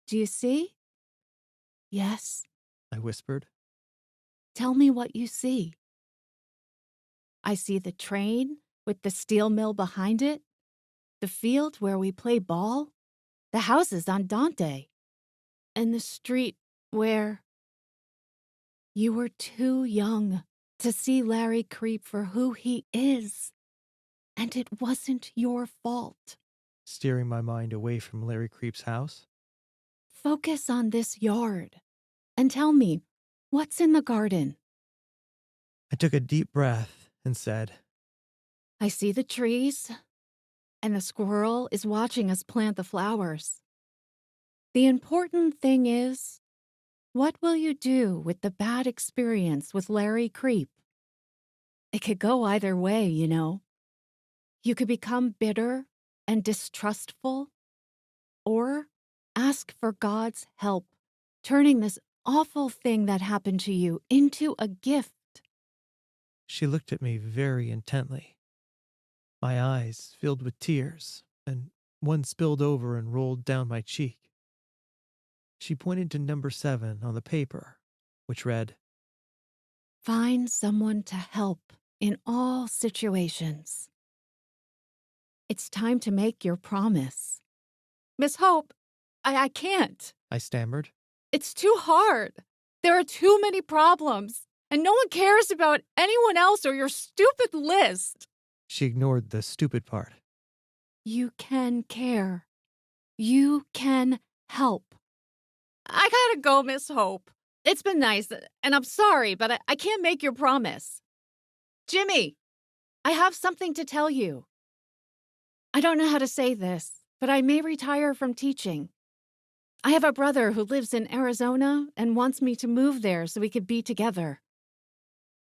Do you see? Yes, I whispered. tell me what you see. I see the train with the steel mill behind it, the field where we play ball, the houses on Dante, and the street where you were too young to see Larry Creep for who he is, and it wasn't your fault. Steering my mind away from Larry Creep's house. Focus on this yard and tell me, what's in the garden? I took a deep breath and said, I see the trees, and the squirrel is watching us plant the flowers. The important thing is, what will you do with the bad experience with Larry Creep? It could go either way, you know. You could become bitter and distrustful, or ask for God's help, turning this awful thing that happened to you into a gift. She looked at me very intently. My eyes filled with tears, and one spilled over and rolled down my cheek. She pointed to number 7 on the paper, which read, Find someone to help in all situations. It's time to make your promise. Miss Hope, I can't. I stammered. It's too hard. There are too many problems, and no one cares about anyone else or your stupid list. She ignored the stupid part. You can care. You can help. I gotta go, Miss Hope. It's been nice, and I'm sorry, but I can't make your promise. Jimmy, I have something to tell you. I don't know how to say this, but I may retire from teaching. I have a brother who lives in Arizona and wants me to move there so we could be together.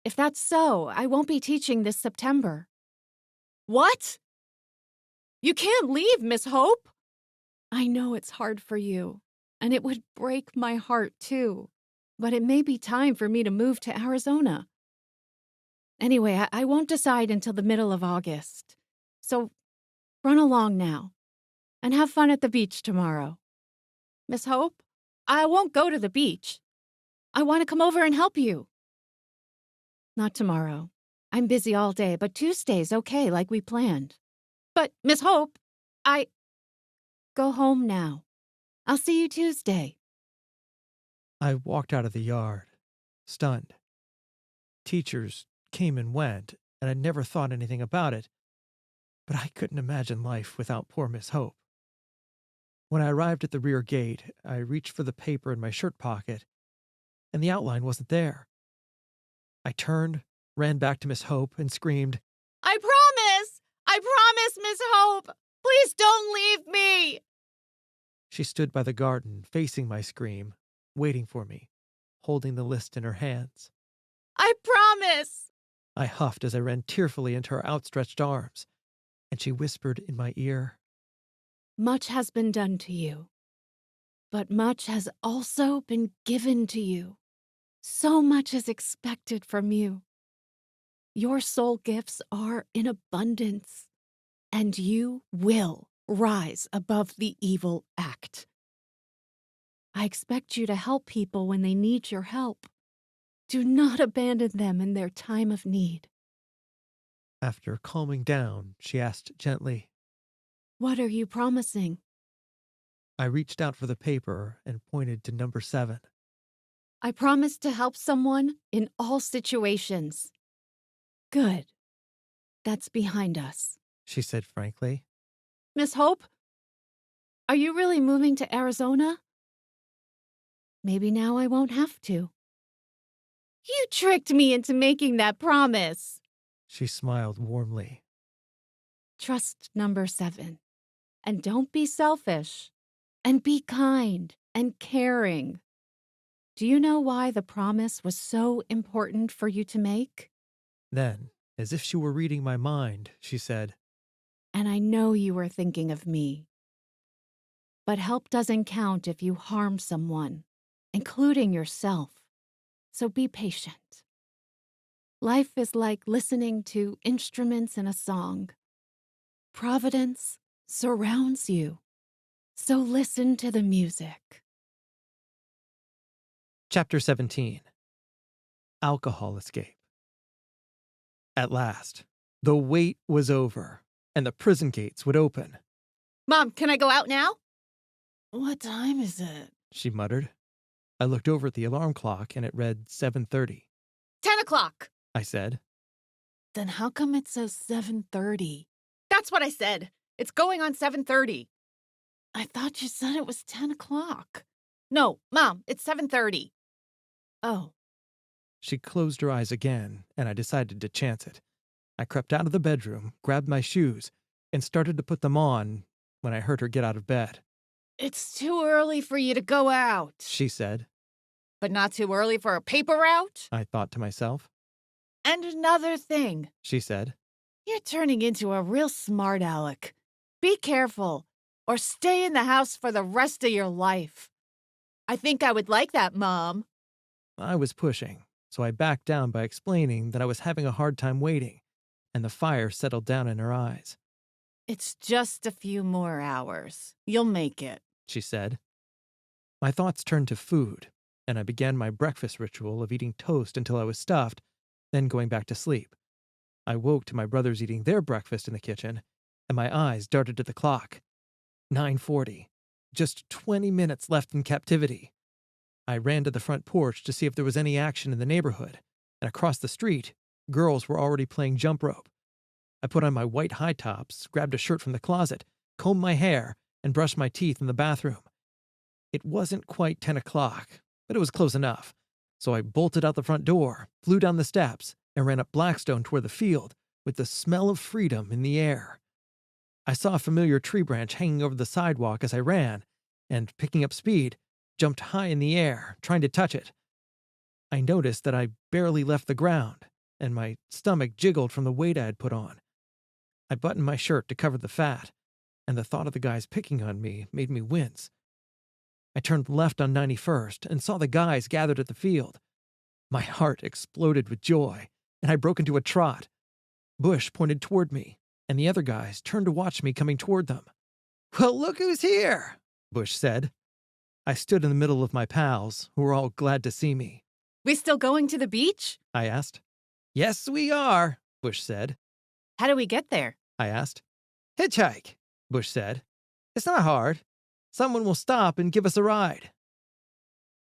If that's so, I won't be teaching this September. What? You can't leave, Miss Hope. I know it's hard for you, and it would break my heart too, but it may be time for me to move to Arizona. Anyway, I won't decide until the middle of August. So run along now, and have fun at the beach tomorrow. Miss Hope, I won't go to the beach. I want to come over and help you. Not tomorrow. I'm busy all day, but Tuesday's okay, like we planned. But, Miss Hope, Go home now. I'll see you Tuesday. I walked out of the yard, stunned. Teachers came and went, and I never thought anything about it, but I couldn't imagine life without poor Miss Hope. When I arrived at the rear gate, I reached for the paper in my shirt pocket, and the outline wasn't there. I turned, ran back to Miss Hope, and screamed, I promise, Miss Hope. Please don't leave me. She stood by the garden, facing my scream, waiting for me, holding the list in her hands. I promise. I huffed as I ran tearfully into her outstretched arms, and she whispered in my ear, Much has been done to you, but much has also been given to you. So much is expected from you. Your soul gifts are in abundance, and you will rise above the evil act. I expect you to help people when they need your help. Do not abandon them in their time of need. After calming down, she asked gently. What are you promising? I reached out for the paper and pointed to number 7. I promise to help someone in all situations. Good. That's behind us. She said frankly. Miss Hope, are you really moving to Arizona? Maybe now I won't have to. You tricked me into making that promise. She smiled warmly. Trust number 7. And don't be selfish. And be kind and caring. Do you know why the promise was so important for you to make? Then, as if she were reading my mind, she said, And I know you were thinking of me. But help doesn't count if you harm someone, including yourself. So be patient. Life is like listening to instruments in a song. Providence surrounds you. So listen to the music. Chapter 17. Alcohol Escape. At last, the wait was over, and the prison gates would open. Mom, can I go out now? What time is it? She muttered. I looked over at the alarm clock, and it read 7:30. 10 o'clock. I said. Then how come it says 7:30? That's what I said. It's going on 7:30. I thought you said it was 10 o'clock. No, Mom, it's 7:30. Oh. She closed her eyes again, and I decided to chance it. I crept out of the bedroom, grabbed my shoes, and started to put them on when I heard her get out of bed. It's too early for you to go out. She said. But not too early for a paper route? I thought to myself. And another thing. She said. You're turning into a real smart aleck. Be careful, or stay in the house for the rest of your life. I think I would like that, Mom. I was pushing, so I backed down by explaining that I was having a hard time waiting, and the fire settled down in her eyes. It's just a few more hours. You'll make it, she said. My thoughts turned to food, and I began my breakfast ritual of eating toast until I was stuffed, then going back to sleep. I woke to my brothers eating their breakfast in the kitchen, and my eyes darted to the clock. 9:40. Just 20 minutes left in captivity. I ran to the front porch to see if there was any action in the neighborhood, and across the street, girls were already playing jump rope. I put on my white high tops, grabbed a shirt from the closet, combed my hair, and brushed my teeth in the bathroom. It wasn't quite 10 o'clock, but it was close enough, so I bolted out the front door, flew down the steps, and ran up Blackstone toward the field with the smell of freedom in the air. I saw a familiar tree branch hanging over the sidewalk as I ran, and, picking up speed, jumped high in the air, trying to touch it. I noticed that I barely left the ground, and my stomach jiggled from the weight I had put on. I buttoned my shirt to cover the fat, and the thought of the guys picking on me made me wince. I turned left on 91st and saw the guys gathered at the field. My heart exploded with joy, and I broke into a trot. Bush pointed toward me, and the other guys turned to watch me coming toward them. "Well, look who's here," Bush said. I stood in the middle of my pals, who were all glad to see me. We still going to the beach? I asked. Yes, we are, Bush said. How do we get there? I asked. Hitchhike, Bush said. It's not hard. Someone will stop and give us a ride.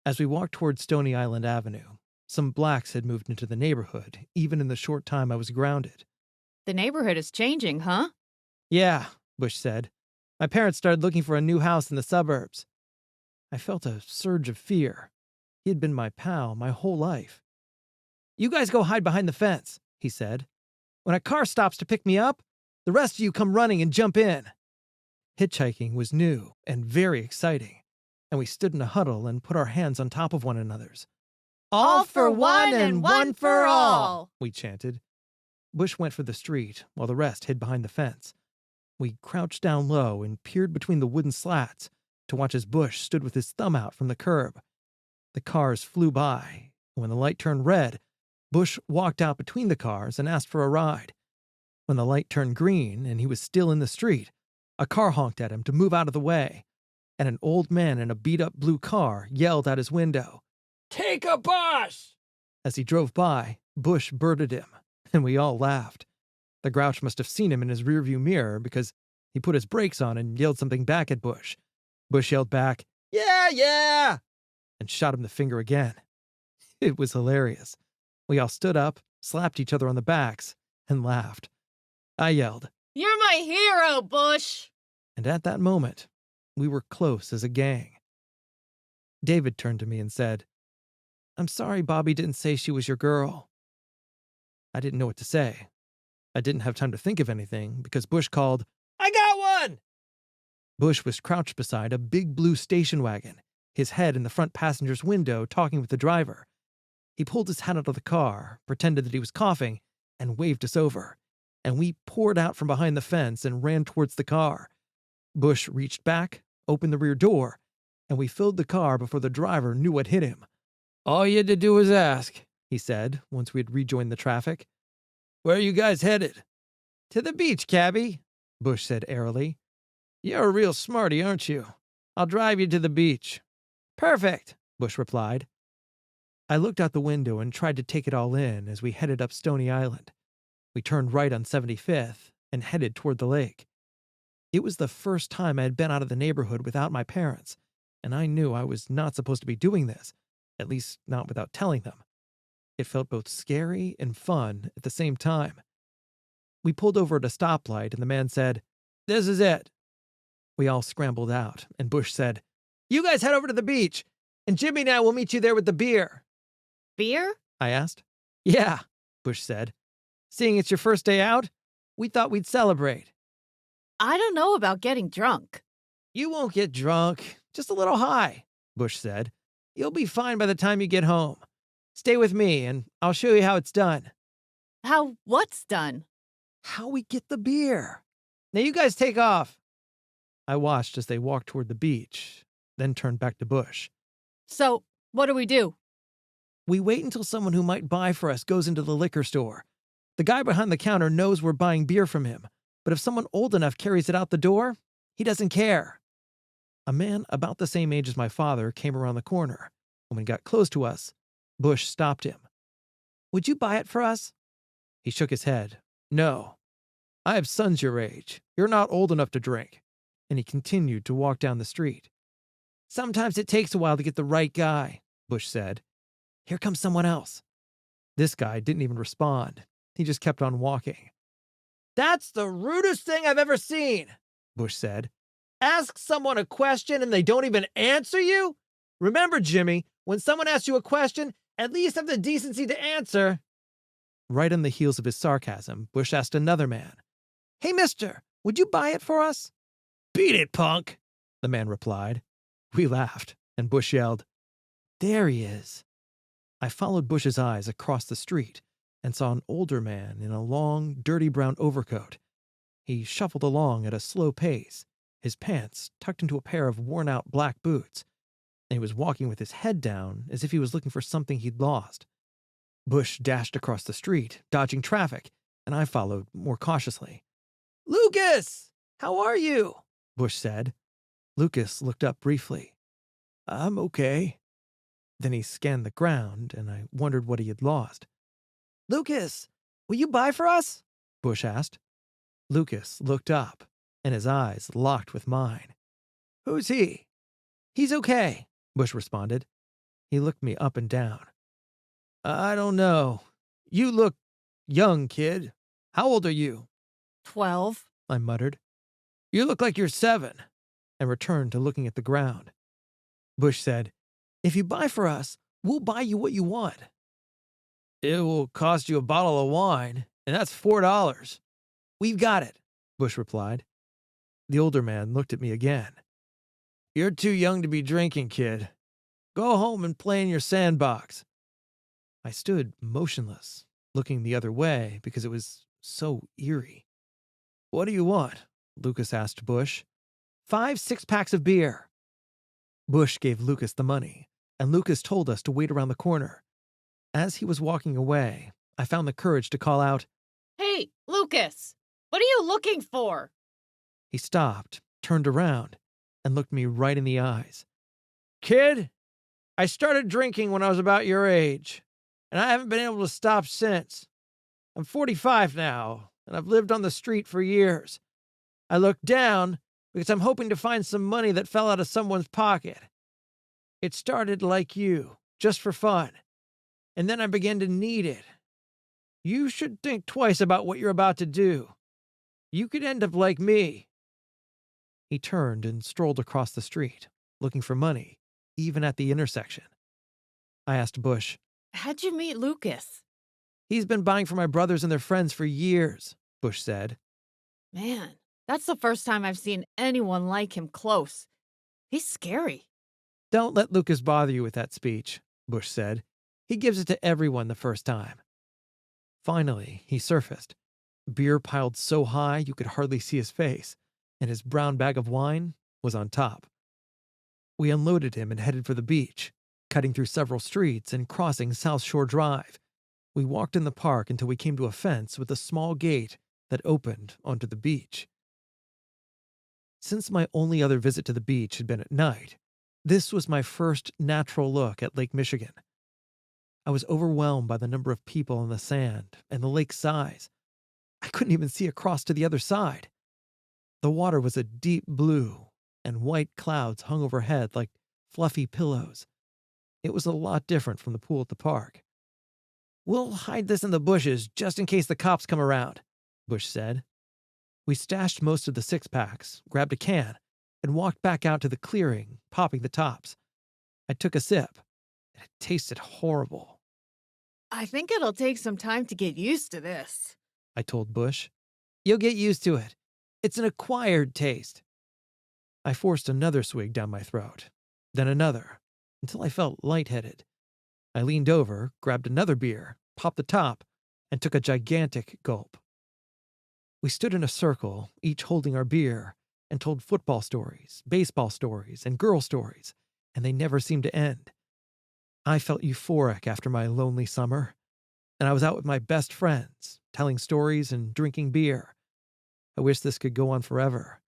As we walked toward Stony Island Avenue, some blacks had moved into the neighborhood, even in the short time I was grounded. The neighborhood is changing, huh? Yeah, Bush said. My parents started looking for a new house in the suburbs. I felt a surge of fear. He had been my pal my whole life. You guys go hide behind the fence, he said. When a car stops to pick me up, the rest of you come running and jump in. Hitchhiking was new and very exciting, and we stood in a huddle and put our hands on top of one another's. All for one and one for all, we chanted. Bush went for the street, while the rest hid behind the fence. We crouched down low and peered between the wooden slats to watch as Bush stood with his thumb out from the curb. The cars flew by, and when the light turned red, Bush walked out between the cars and asked for a ride. When the light turned green and he was still in the street, a car honked at him to move out of the way, and an old man in a beat-up blue car yelled out his window, Take a bus! As he drove by, Bush birded him, and we all laughed. The grouch must have seen him in his rearview mirror because he put his brakes on and yelled something back at Bush. Bush yelled back, Yeah! and shot him the finger again. It was hilarious. We all stood up, slapped each other on the backs, and laughed. I yelled, You're my hero, Bush. and at that moment, we were close as a gang. David turned to me and said, I'm sorry Bobby didn't say she was your girl. I didn't know what to say. I didn't have time to think of anything because Bush called, I got one! Bush was crouched beside a big blue station wagon, his head in the front passenger's window talking with the driver. He pulled his hat out of the car, pretended that he was coughing, and waved us over, and we poured out from behind the fence and ran towards the car. Bush reached back, opened the rear door, and we filled the car before the driver knew what hit him. All you had to do was ask, he said, once we had rejoined the traffic. Where are you guys headed? To the beach, cabby, Bush said airily. You're a real smarty, aren't you? I'll drive you to the beach. Perfect, Bush replied. I looked out the window and tried to take it all in as we headed up Stony Island. We turned right on 75th and headed toward the lake. It was the first time I had been out of the neighborhood without my parents, and I knew I was not supposed to be doing this, at least not without telling them. It felt both scary and fun at the same time. We pulled over at a stoplight and the man said, This is it. We all scrambled out, and Bush said, You guys head over to the beach, and Jimmy and I will meet you there with the beer. Beer? I asked. Yeah, Bush said. Seeing it's your first day out, we thought we'd celebrate. I don't know about getting drunk. You won't get drunk, just a little high, Bush said. You'll be fine by the time you get home. Stay with me, and I'll show you how it's done. How what's done? How we get the beer. Now you guys take off. I watched as they walked toward the beach, then turned back to Bush. So, what do we do? We wait until someone who might buy for us goes into the liquor store. The guy behind the counter knows we're buying beer from him, but if someone old enough carries it out the door, he doesn't care. A man about the same age as my father came around the corner. When he got close to us, Bush stopped him. Would you buy it for us? He shook his head. No. I have sons your age. You're not old enough to drink. And he continued to walk down the street. Sometimes it takes a while to get the right guy, Bush said. Here comes someone else. This guy didn't even respond. He just kept on walking. That's the rudest thing I've ever seen, Bush said. Ask someone a question and they don't even answer you? Remember, Jimmy, when someone asks you a question, at least have the decency to answer. Right on the heels of his sarcasm, Bush asked another man, Hey, mister, would you buy it for us? Beat it, punk, the man replied. We laughed, and Bush yelled, There he is. I followed Bush's eyes across the street and saw an older man in a long, dirty brown overcoat. He shuffled along at a slow pace, his pants tucked into a pair of worn-out black boots, and he was walking with his head down as if he was looking for something he'd lost. Bush dashed across the street, dodging traffic, and I followed more cautiously. Lucas! How are you? Bush said. Lucas looked up briefly. I'm okay. Then he scanned the ground, and I wondered what he had lost. Lucas, will you buy for us? Bush asked. Lucas looked up, and his eyes locked with mine. Who's he? He's okay, Bush responded. He looked me up and down. I don't know. You look young, kid. How old are you? 12. I muttered. You look like you're 7, and returned to looking at the ground. Bush said, If you buy for us, we'll buy you what you want. It will cost you a bottle of wine, and that's $4. We've got it, Bush replied. The older man looked at me again. You're too young to be drinking, kid. Go home and play in your sandbox. I stood motionless, looking the other way because it was so eerie. What do you want? Lucas asked Bush. 5 6-packs of beer. Bush gave Lucas the money, and Lucas told us to wait around the corner. As he was walking away, I found the courage to call out, Hey, Lucas, what are you looking for? He stopped, turned around, and looked me right in the eyes. Kid, I started drinking when I was about your age, and I haven't been able to stop since. I'm 45 now, and I've lived on the street for years. I looked down because I'm hoping to find some money that fell out of someone's pocket. It started like you, just for fun, and then I began to need it. You should think twice about what you're about to do. You could end up like me. He turned and strolled across the street, looking for money, even at the intersection. I asked Bush, How'd you meet Lucas? He's been buying for my brothers and their friends for years, Bush said. Man, that's the first time I've seen anyone like him close. He's scary. Don't let Lucas bother you with that speech, Bush said. He gives it to everyone the first time. Finally, he surfaced. Beer piled so high you could hardly see his face, and his brown bag of wine was on top. We unloaded him and headed for the beach, cutting through several streets and crossing South Shore Drive. We walked in the park until we came to a fence with a small gate that opened onto the beach. Since my only other visit to the beach had been at night, this was my first natural look at Lake Michigan. I was overwhelmed by the number of people in the sand and the lake's size. I couldn't even see across to the other side. The water was a deep blue, and white clouds hung overhead like fluffy pillows. It was a lot different from the pool at the park. We'll hide this in the bushes just in case the cops come around, Bush said. We stashed most of the 6-packs, grabbed a can, and walked back out to the clearing, popping the tops. I took a sip, and it tasted horrible. I think it'll take some time to get used to this, I told Bush. You'll get used to it. It's an acquired taste. I forced another swig down my throat, then another, until I felt lightheaded. I leaned over, grabbed another beer, popped the top, and took a gigantic gulp. We stood in a circle, each holding our beer, and told football stories, baseball stories, and girl stories, and they never seemed to end. I felt euphoric after my lonely summer, and I was out with my best friends, telling stories and drinking beer. I wish this could go on forever.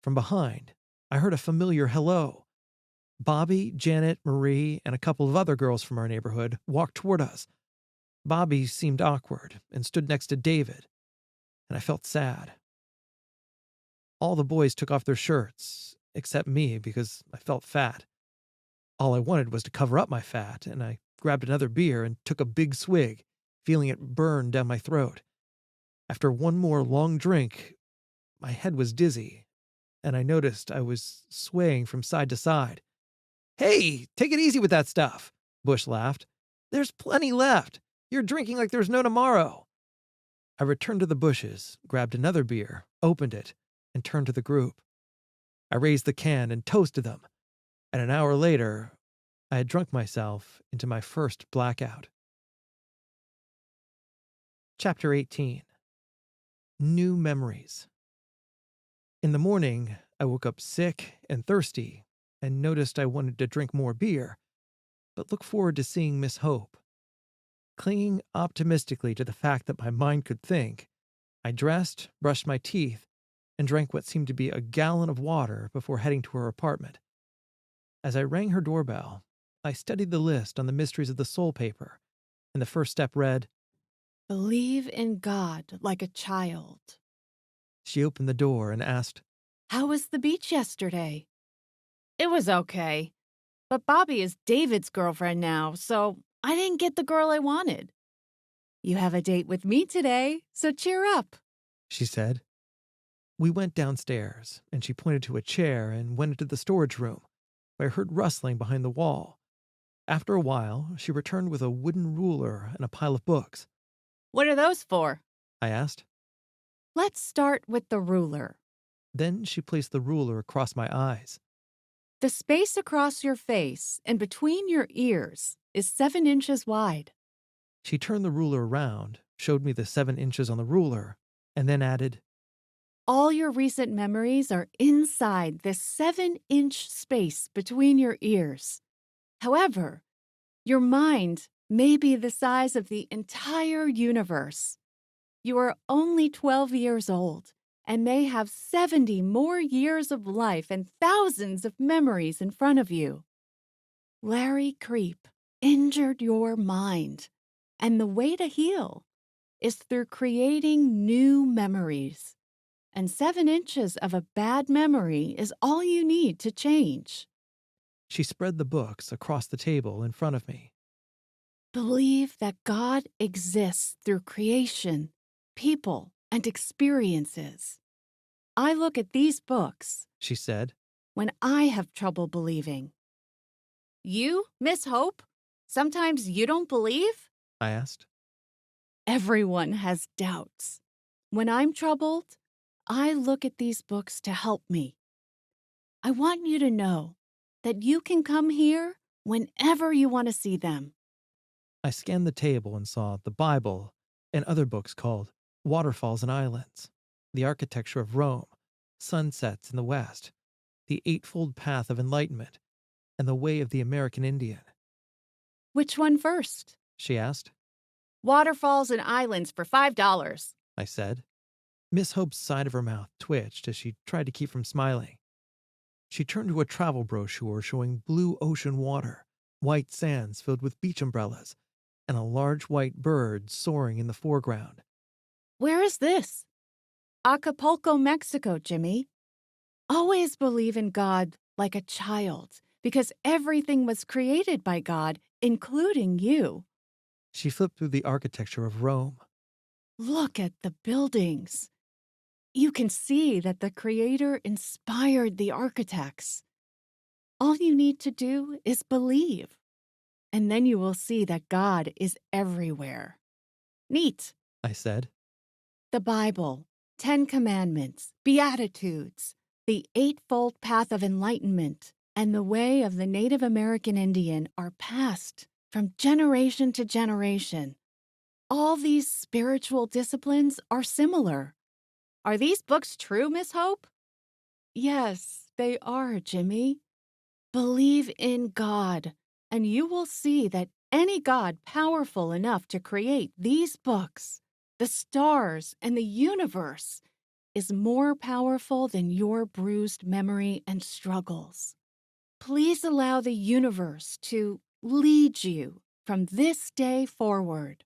From behind, I heard a familiar hello. Bobby, Janet, Marie, and a couple of other girls from our neighborhood walked toward us. Bobby seemed awkward and stood next to David, and I felt sad. All the boys took off their shirts, except me because I felt fat. All I wanted was to cover up my fat, and I grabbed another beer and took a big swig, feeling it burn down my throat. After one more long drink, my head was dizzy, and I noticed I was swaying from side to side. Hey, take it easy with that stuff, Bush laughed. There's plenty left. You're drinking like there's no tomorrow. I returned to the bushes, grabbed another beer, opened it, and turned to the group. I raised the can and toasted them, and an hour later, I had drunk myself into my first blackout. Chapter 18. New Memories. In the morning, I woke up sick and thirsty and noticed I wanted to drink more beer, but looked forward to seeing Miss Hope. Clinging optimistically to the fact that my mind could think, I dressed, brushed my teeth, and drank what seemed to be a gallon of water before heading to her apartment. As I rang her doorbell, I studied the list on the Mysteries of the Soul paper, and the first step read, Believe in God like a child. She opened the door and asked, How was the beach yesterday? It was okay. But Bobby is David's girlfriend now, so I didn't get the girl I wanted. You have a date with me today, so cheer up. she said. We went downstairs, and she pointed to a chair and went into the storage room, where I heard rustling behind the wall. After a while, she returned with a wooden ruler and a pile of books. What are those for? I asked. Let's start with the ruler. Then she placed the ruler across my eyes. The space across your face and between your ears is 7 inches wide. She turned the ruler around, showed me the 7 inches on the ruler, and then added, All your recent memories are inside this 7-inch space between your ears. However, your mind may be the size of the entire universe. You are only 12 years old and may have 70 more years of life and thousands of memories in front of you. Larry Creep injured your mind, and the way to heal is through creating new memories. And 7 inches of a bad memory is all you need to change. She spread the books across the table in front of me. Believe that God exists through creation, people, and experiences. I look at these books She said. when I have trouble believing. You, Miss Hope? Sometimes you don't believe? I asked. Everyone has doubts. When I'm troubled, I look at these books to help me. I want you to know that you can come here whenever you want to see them. I scanned the table and saw the Bible and other books called Waterfalls and Islands, The Architecture of Rome, Sunsets in the West, The Eightfold Path of Enlightenment, and The Way of the American Indian. Which one first? She asked. Waterfalls and islands for $5. I said. Miss Hope's side of her mouth twitched as she tried to keep from smiling. She turned to a travel brochure showing blue ocean water, white sands filled with beach umbrellas, and a large white bird soaring in the foreground. Where is this? Acapulco, Mexico, Jimmy. Always believe in God like a child, because everything was created by God, including you. She flipped through the architecture of Rome. Look at the buildings. You can see that the Creator inspired the architects. All you need to do is believe, and then you will see that God is everywhere. Neat. I said. The Bible, 10 Commandments, Beatitudes, the Eightfold Path of Enlightenment, and the Way of the Native American Indian are passed from generation to generation. All these spiritual disciplines are similar. Are these books true, Miss Hope? Yes, they are, Jimmy. Believe in God, and you will see that any God powerful enough to create these books, the stars, and the universe is more powerful than your bruised memory and struggles. Please allow the universe to lead you from this day forward.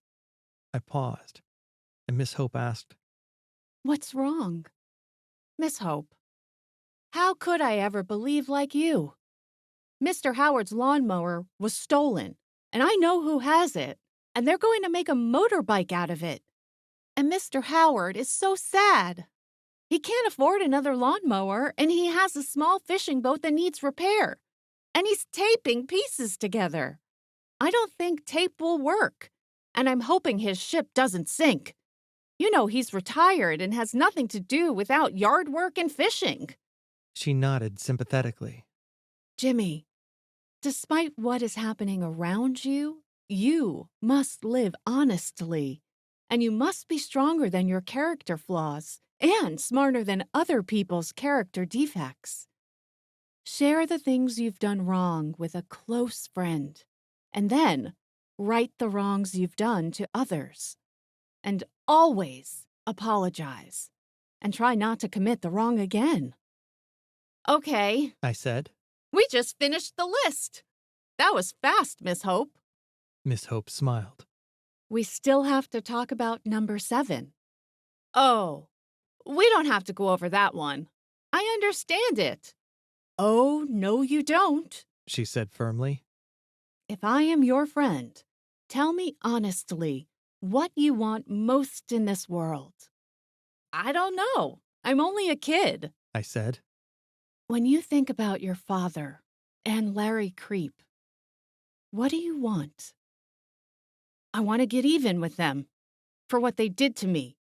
I paused, and Miss Hope asked, What's wrong? Miss Hope, how could I ever believe like you? Mr. Howard's lawnmower was stolen, and I know who has it, and they're going to make a motorbike out of it. And Mr. Howard is so sad. He can't afford another lawnmower, and he has a small fishing boat that needs repair. And he's taping pieces together. I don't think tape will work, and I'm hoping his ship doesn't sink. You know he's retired and has nothing to do without yard work and fishing. She nodded sympathetically. Jimmy, despite what is happening around you, you must live honestly, and you must be stronger than your character flaws and smarter than other people's character defects. Share the things you've done wrong with a close friend, and then right the wrongs you've done to others. And always apologize, and try not to commit the wrong again. Okay, I said. We just finished the list. That was fast, Miss Hope. Miss Hope smiled. We still have to talk about number 7. Oh, we don't have to go over that one. I understand it. Oh, no, you don't. She said firmly. If I am your friend, tell me honestly what you want most in this world. I don't know. I'm only a kid. I said. When you think about your father and Larry Creep, what do you want? I want to get even with them for what they did to me.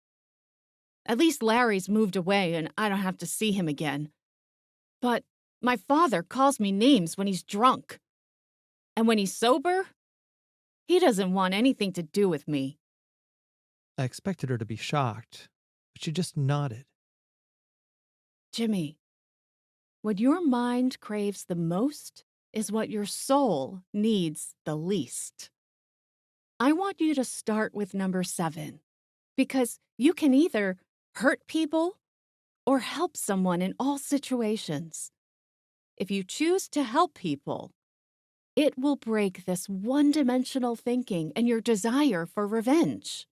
At least Larry's moved away and I don't have to see him again. But my father calls me names when he's drunk. And when he's sober, he doesn't want anything to do with me. I expected her to be shocked, but she just nodded. Jimmy, what your mind craves the most is what your soul needs the least. I want you to start with number 7, because you can either hurt people or help someone in all situations. If you choose to help people, it will break this one-dimensional thinking and your desire for revenge.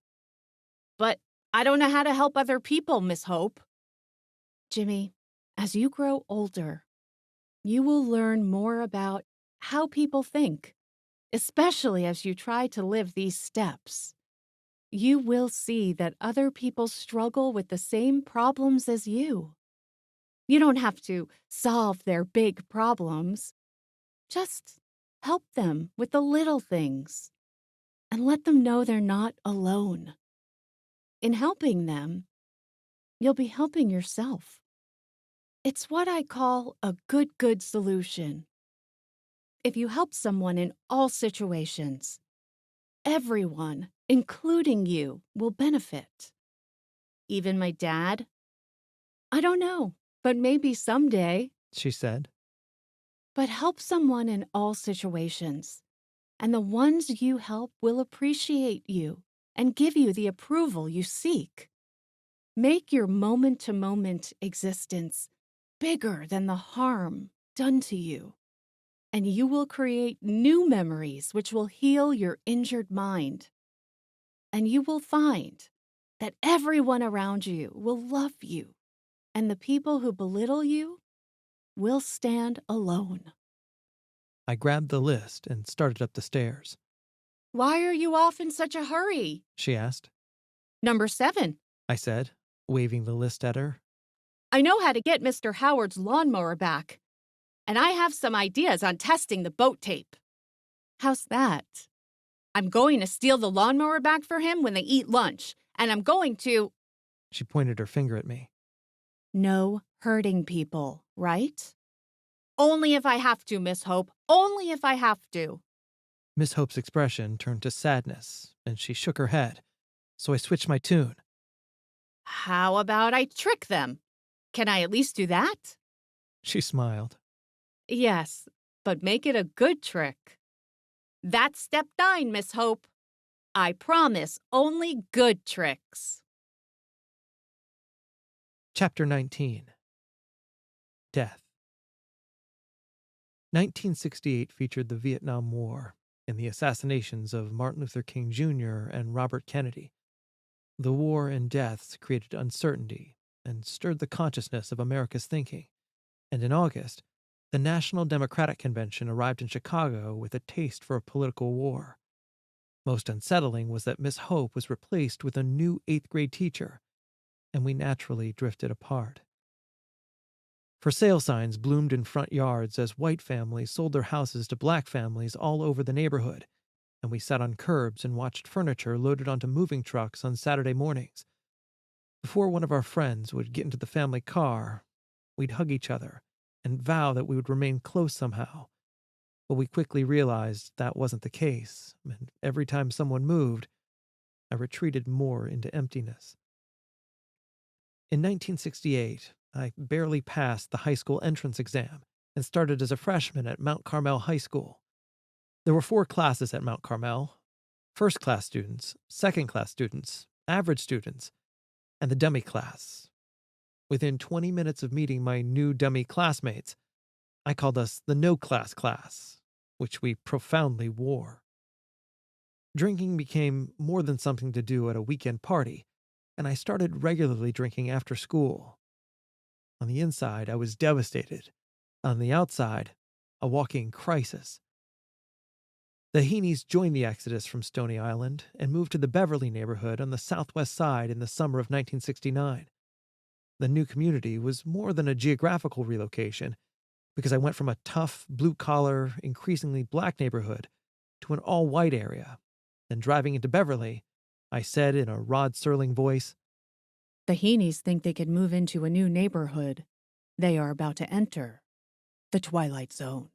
But I don't know how to help other people, Miss Hope. Jimmy, as you grow older, you will learn more about how people think, especially as you try to live these steps. You will see that other people struggle with the same problems as you. You don't have to solve their big problems. Just help them with the little things and let them know they're not alone. In helping them, you'll be helping yourself. It's what I call a good solution. If you help someone in all situations, everyone, including you, will benefit. Even my dad? I don't know, but maybe someday. She said. But help someone in all situations, and the ones you help will appreciate you and give you the approval you seek. Make your moment-to-moment existence bigger than the harm done to you, and you will create new memories which will heal your injured mind. And you will find that everyone around you will love you, and the people who belittle you will stand alone. I grabbed the list and started up the stairs. Why are you off in such a hurry? She asked. Number 7. I said, waving the list at her. I know how to get Mr. Howard's lawnmower back. And I have some ideas on testing the boat tape. How's that? I'm going to steal the lawnmower back for him when they eat lunch. And I'm going to... She pointed her finger at me. No hurting people, right? Only if I have to, Miss Hope. Only if I have to. Miss Hope's expression turned to sadness, and she shook her head, so I switched my tune. How about I trick them? Can I at least do that? She smiled. Yes, but make it a good trick. That's step 9, Miss Hope. I promise only good tricks. Chapter 19. Death. 1968 featured the Vietnam War and the assassinations of Martin Luther King Jr. and Robert Kennedy. The war and deaths created uncertainty and stirred the consciousness of America's thinking, and in August, the National Democratic Convention arrived in Chicago with a taste for a political war. Most unsettling was that Miss Hope was replaced with a new 8th grade teacher, and we naturally drifted apart. For sale signs bloomed in front yards as white families sold their houses to black families all over the neighborhood, and we sat on curbs and watched furniture loaded onto moving trucks on Saturday mornings. Before one of our friends would get into the family car, we'd hug each other and vow that we would remain close somehow. But we quickly realized that wasn't the case, and every time someone moved, I retreated more into emptiness. In 1968, I barely passed the high school entrance exam and started as a freshman at Mount Carmel High School. There were 4 classes at Mount Carmel: first-class students, second-class students, average students, and the dummy class. Within 20 minutes of meeting my new dummy classmates, I called us the no class, which we profoundly wore. Drinking became more than something to do at a weekend party, and I started regularly drinking after school. On the inside, I was devastated. On the outside, a walking crisis. The Heaney's joined the exodus from Stony Island and moved to the Beverly neighborhood on the southwest side in the summer of 1969. The new community was more than a geographical relocation, because I went from a tough, blue-collar, increasingly black neighborhood to an all-white area. Then driving into Beverly, I said in a Rod Serling voice, The Heenies think they could move into a new neighborhood. They are about to enter the Twilight Zone.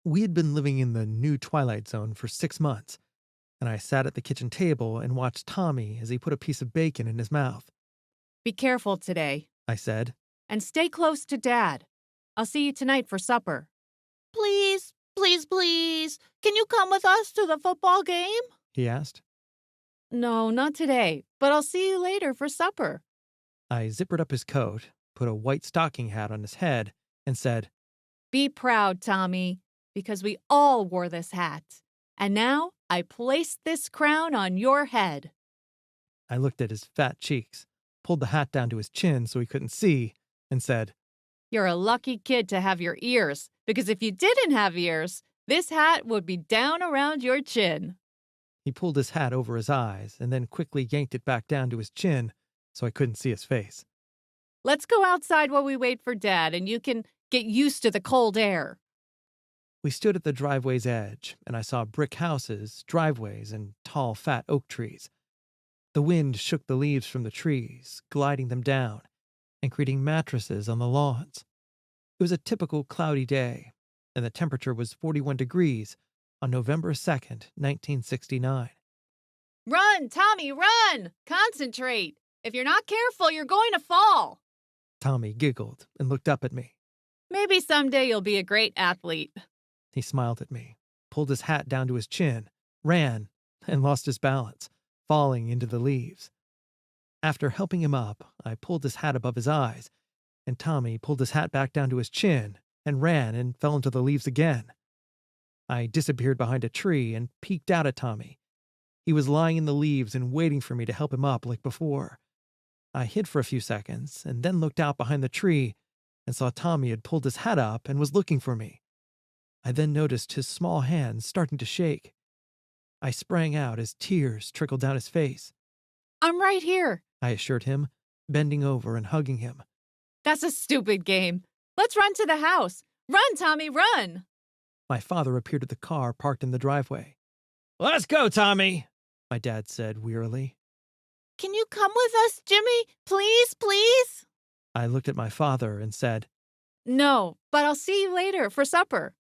We had been living in the new Twilight Zone for 6 months, and I sat at the kitchen table and watched Tommy as he put a piece of bacon in his mouth. Be careful today, I said. and stay close to Dad. I'll see you tonight for supper. Please, please, please. Can you come with us to the football game? He asked. No, not today, but I'll see you later for supper. I zippered up his coat, put a white stocking hat on his head, and said, Be proud, Tommy, because we all wore this hat. And now I place this crown on your head. I looked at his fat cheeks, pulled the hat down to his chin so he couldn't see, and said, You're a lucky kid to have your ears, because if you didn't have ears, this hat would be down around your chin. He pulled his hat over his eyes and then quickly yanked it back down to his chin so I couldn't see his face. Let's go outside while we wait for Dad, and you can get used to the cold air. We stood at the driveway's edge, and I saw brick houses, driveways, and tall, fat oak trees. The wind shook the leaves from the trees, gliding them down and creating mattresses on the lawns. It was a typical cloudy day, and the temperature was 41 degrees on November 2nd, 1969. Run, Tommy, run! Concentrate. If you're not careful, you're going to fall. Tommy giggled and looked up at me. Maybe someday you'll be a great athlete. He smiled at me, pulled his hat down to his chin, ran, and lost his balance, falling into the leaves. After helping him up, I pulled his hat above his eyes, and Tommy pulled his hat back down to his chin and ran and fell into the leaves again. I disappeared behind a tree and peeked out at Tommy. He was lying in the leaves and waiting for me to help him up like before. I hid for a few seconds and then looked out behind the tree and saw Tommy had pulled his hat up and was looking for me. I then noticed his small hands starting to shake. I sprang out as tears trickled down his face. I'm right here. I assured him, bending over and hugging him. That's a stupid game. Let's run to the house. Run, Tommy, run! My father appeared at the car parked in the driveway. Let's go, Tommy. My dad said wearily. Can you come with us, Jimmy? Please, please? I looked at my father and said, No, but I'll see you later for supper.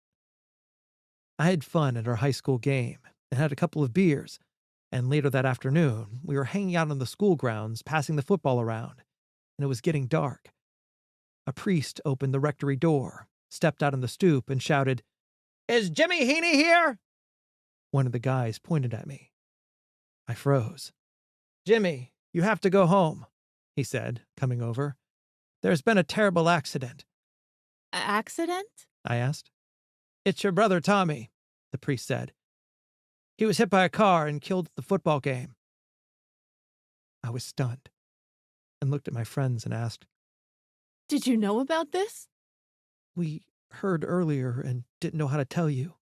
I had fun at our high school game and had a couple of beers, and later that afternoon, we were hanging out on the school grounds passing the football around, and it was getting dark. A priest opened the rectory door, stepped out on the stoop, and shouted, Is Jimmy Heaney here? One of the guys pointed at me. I froze. Jimmy, you have to go home, He said, coming over. There's been a terrible accident. Accident? I asked. It's your brother Tommy, The priest said. he was hit by a car and killed at the football game. I was stunned and looked at my friends and asked, Did you know about this? We heard earlier and didn't know how to tell you.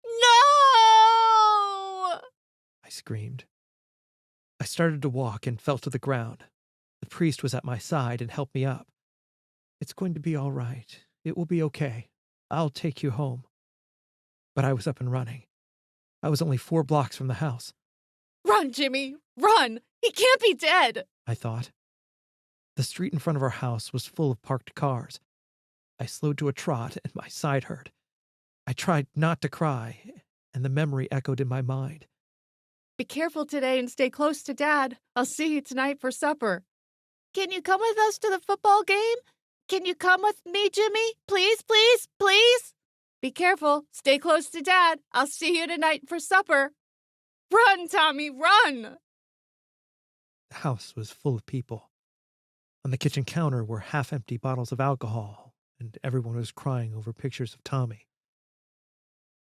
No! I screamed. I started to walk and fell to the ground. The priest was at my side and helped me up. It's going to be all right. It will be okay. I'll take you home. But I was up and running. I was only 4 blocks from the house, Run, Jimmy, run! He can't be dead! I thought. The street in front of our house was full of parked cars. I slowed to a trot and my side hurt. I tried not to cry, and the memory echoed in my mind. Be careful today and stay close to Dad. I'll see you tonight for supper. Can you come with us to the football game? Can you come with me, Jimmy? Please, please, please? Be careful. Stay close to Dad. I'll see you tonight for supper. Run, Tommy, run! The house was full of people. On the kitchen counter were half-empty bottles of alcohol, and everyone was crying over pictures of Tommy.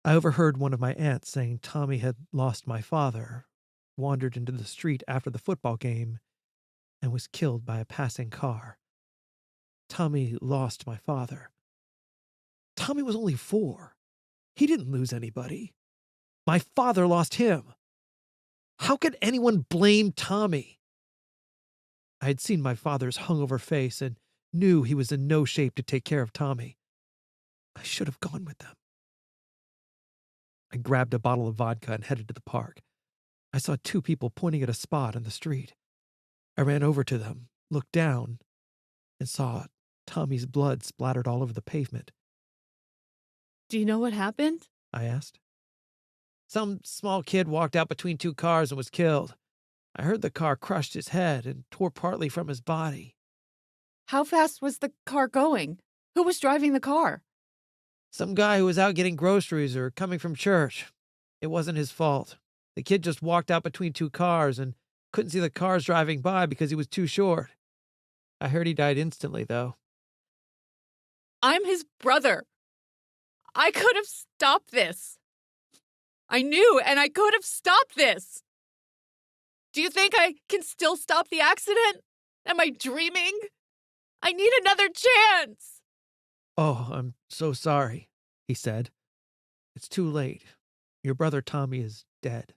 I overheard one of my aunts saying Tommy had lost my father, wandered into the street after the football game, and was killed by a passing car. Tommy lost my father. Tommy was only 4. He didn't lose anybody. My father lost him. How could anyone blame Tommy? I had seen my father's hungover face and knew he was in no shape to take care of Tommy. I should have gone with them. I grabbed a bottle of vodka and headed to the park. I saw 2 people pointing at a spot on the street. I ran over to them, looked down, and saw Tommy's blood splattered all over the pavement. Do you know what happened? I asked. Some small kid walked out between 2 cars and was killed. I heard the car crushed his head and tore partly from his body. How fast was the car going? Who was driving the car? Some guy who was out getting groceries or coming from church. It wasn't his fault. The kid just walked out between 2 cars and couldn't see the cars driving by because he was too short. I heard he died instantly, though. I'm his brother. I could have stopped this. I knew, and I could have stopped this. Do you think I can still stop the accident? Am I dreaming? I need another chance. Oh, I'm so sorry, he said. It's too late. Your brother Tommy is dead.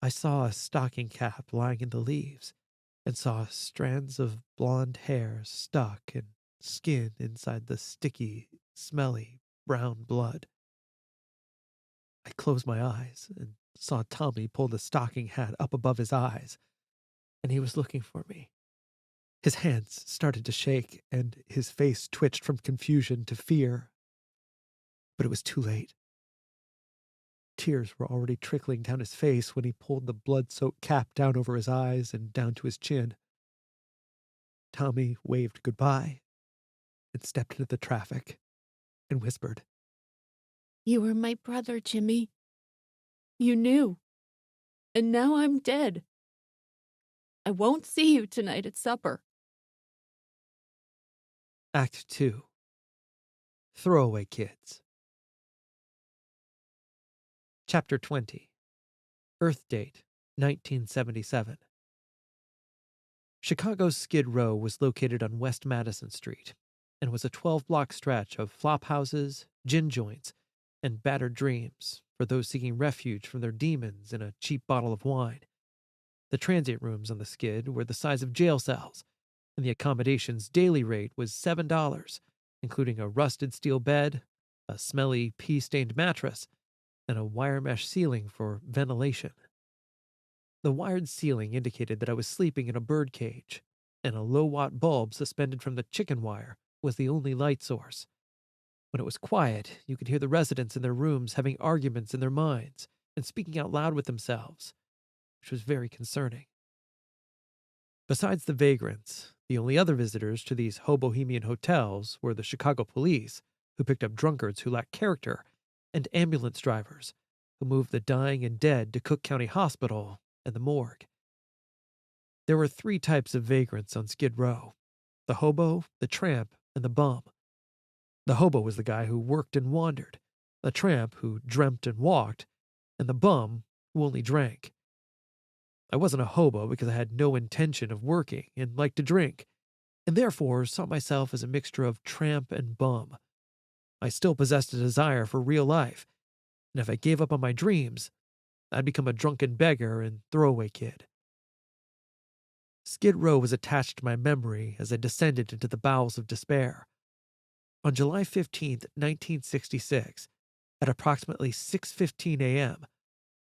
I saw a stocking cap lying in the leaves and saw strands of blonde hair stuck and skin inside the sticky, smelly brown blood. I closed my eyes and saw Tommy pull the stocking hat up above his eyes, and he was looking for me. His hands started to shake, and his face twitched from confusion to fear. But it was too late. Tears were already trickling down his face when he pulled the blood-soaked cap down over his eyes and down to his chin. Tommy waved goodbye and stepped into the traffic and whispered, You were my brother, Jimmy. You knew. And now I'm dead. I won't see you tonight at supper. Act 2. Throwaway Kids. Chapter 20. Earth date, 1977. Chicago's Skid Row was located on West Madison Street and was a 12-block stretch of flop houses, gin joints, and battered dreams for those seeking refuge from their demons in a cheap bottle of wine. The transient rooms on the Skid were the size of jail cells, and the accommodation's daily rate was $7, including a rusted steel bed, a smelly pea-stained mattress, and a wire mesh ceiling for ventilation. The wired ceiling indicated that I was sleeping in a bird cage, and a low-watt bulb suspended from the chicken wire was the only light source. When it was quiet, you could hear the residents in their rooms having arguments in their minds and speaking out loud with themselves, which was very concerning. Besides the vagrants, the only other visitors to these hobohemian hotels were the Chicago police, who picked up drunkards who lacked character, and ambulance drivers, who moved the dying and dead to Cook County Hospital and the morgue. There were 3 types of vagrants on Skid Row: the hobo, the tramp, and the bum. The hobo was the guy who worked and wandered, the tramp who dreamt and walked, and the bum who only drank. I wasn't a hobo because I had no intention of working and liked to drink, and therefore saw myself as a mixture of tramp and bum. I still possessed a desire for real life, and if I gave up on my dreams, I'd become a drunken beggar and throwaway kid. Skid Row was attached to my memory as I descended into the bowels of despair. On July 15th, 1966, at approximately 6:15 a.m.,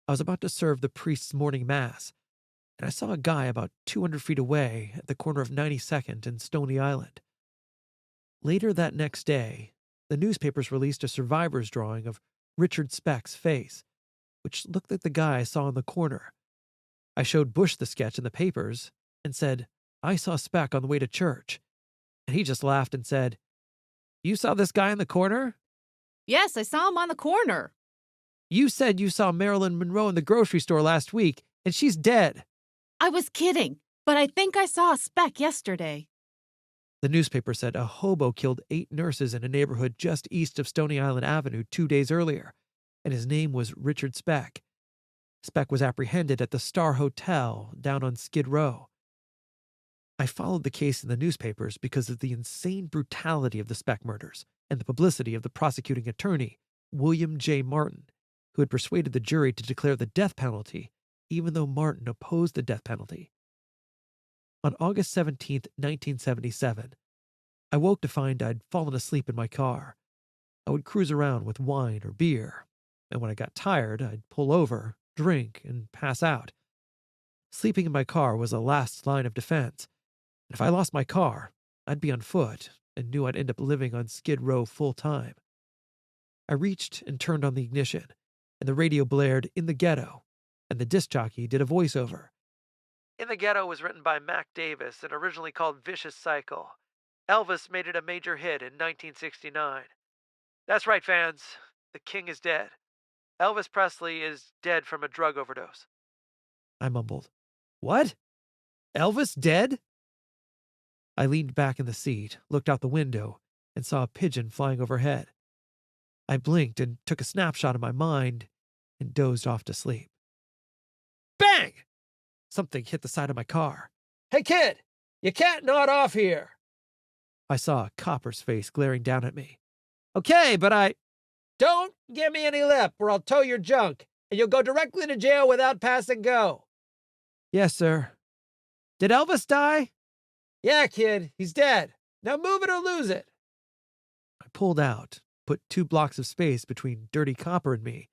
I was about to serve the priest's morning mass, and I saw a guy about 200 feet away at the corner of 92nd and Stony Island. Later that next day, the newspapers released a survivor's drawing of Richard Speck's face, which looked like the guy I saw in the corner. I showed Bush the sketch in the papers and said, I saw Speck on the way to church. And he just laughed and said, You saw this guy in the corner? Yes, I saw him on the corner. You said you saw Marilyn Monroe in the grocery store last week, and she's dead. I was kidding, but I think I saw a speck yesterday. The newspaper said a hobo killed 8 nurses in a neighborhood just east of Stony Island Avenue 2 days earlier, and his name was Richard Speck. Speck was apprehended at the Star Hotel down on Skid Row. I followed the case in the newspapers because of the insane brutality of the Speck murders and the publicity of the prosecuting attorney, William J. Martin, who had persuaded the jury to declare the death penalty, even though Martin opposed the death penalty. On August 17, 1977, I woke to find I'd fallen asleep in my car. I would cruise around with wine or beer, and when I got tired, I'd pull over, drink, and pass out. Sleeping in my car was a last line of defense. And if I lost my car, I'd be on foot and knew I'd end up living on Skid Row full time. I reached and turned on the ignition, and the radio blared "In the Ghetto," and the disc jockey did a voiceover. "In the Ghetto" was written by Mac Davis and originally called Vicious Cycle. Elvis made it a major hit in 1969. That's right, fans. The king is dead. Elvis Presley is dead from a drug overdose. I mumbled, "What? Elvis dead?" I leaned back in the seat, looked out the window, and saw a pigeon flying overhead. I blinked and took a snapshot of my mind and dozed off to sleep. Bang! Something hit the side of my car. Hey, kid, you can't nod off here. I saw a copper's face glaring down at me. Okay, but Don't give me any lip or I'll tow your junk, and you'll go directly to jail without pass and go. Yes, sir. Did Elvis die? Yeah, kid, he's dead. Now move it or lose it. I pulled out, put 2 blocks of space between Dirty Copper and me,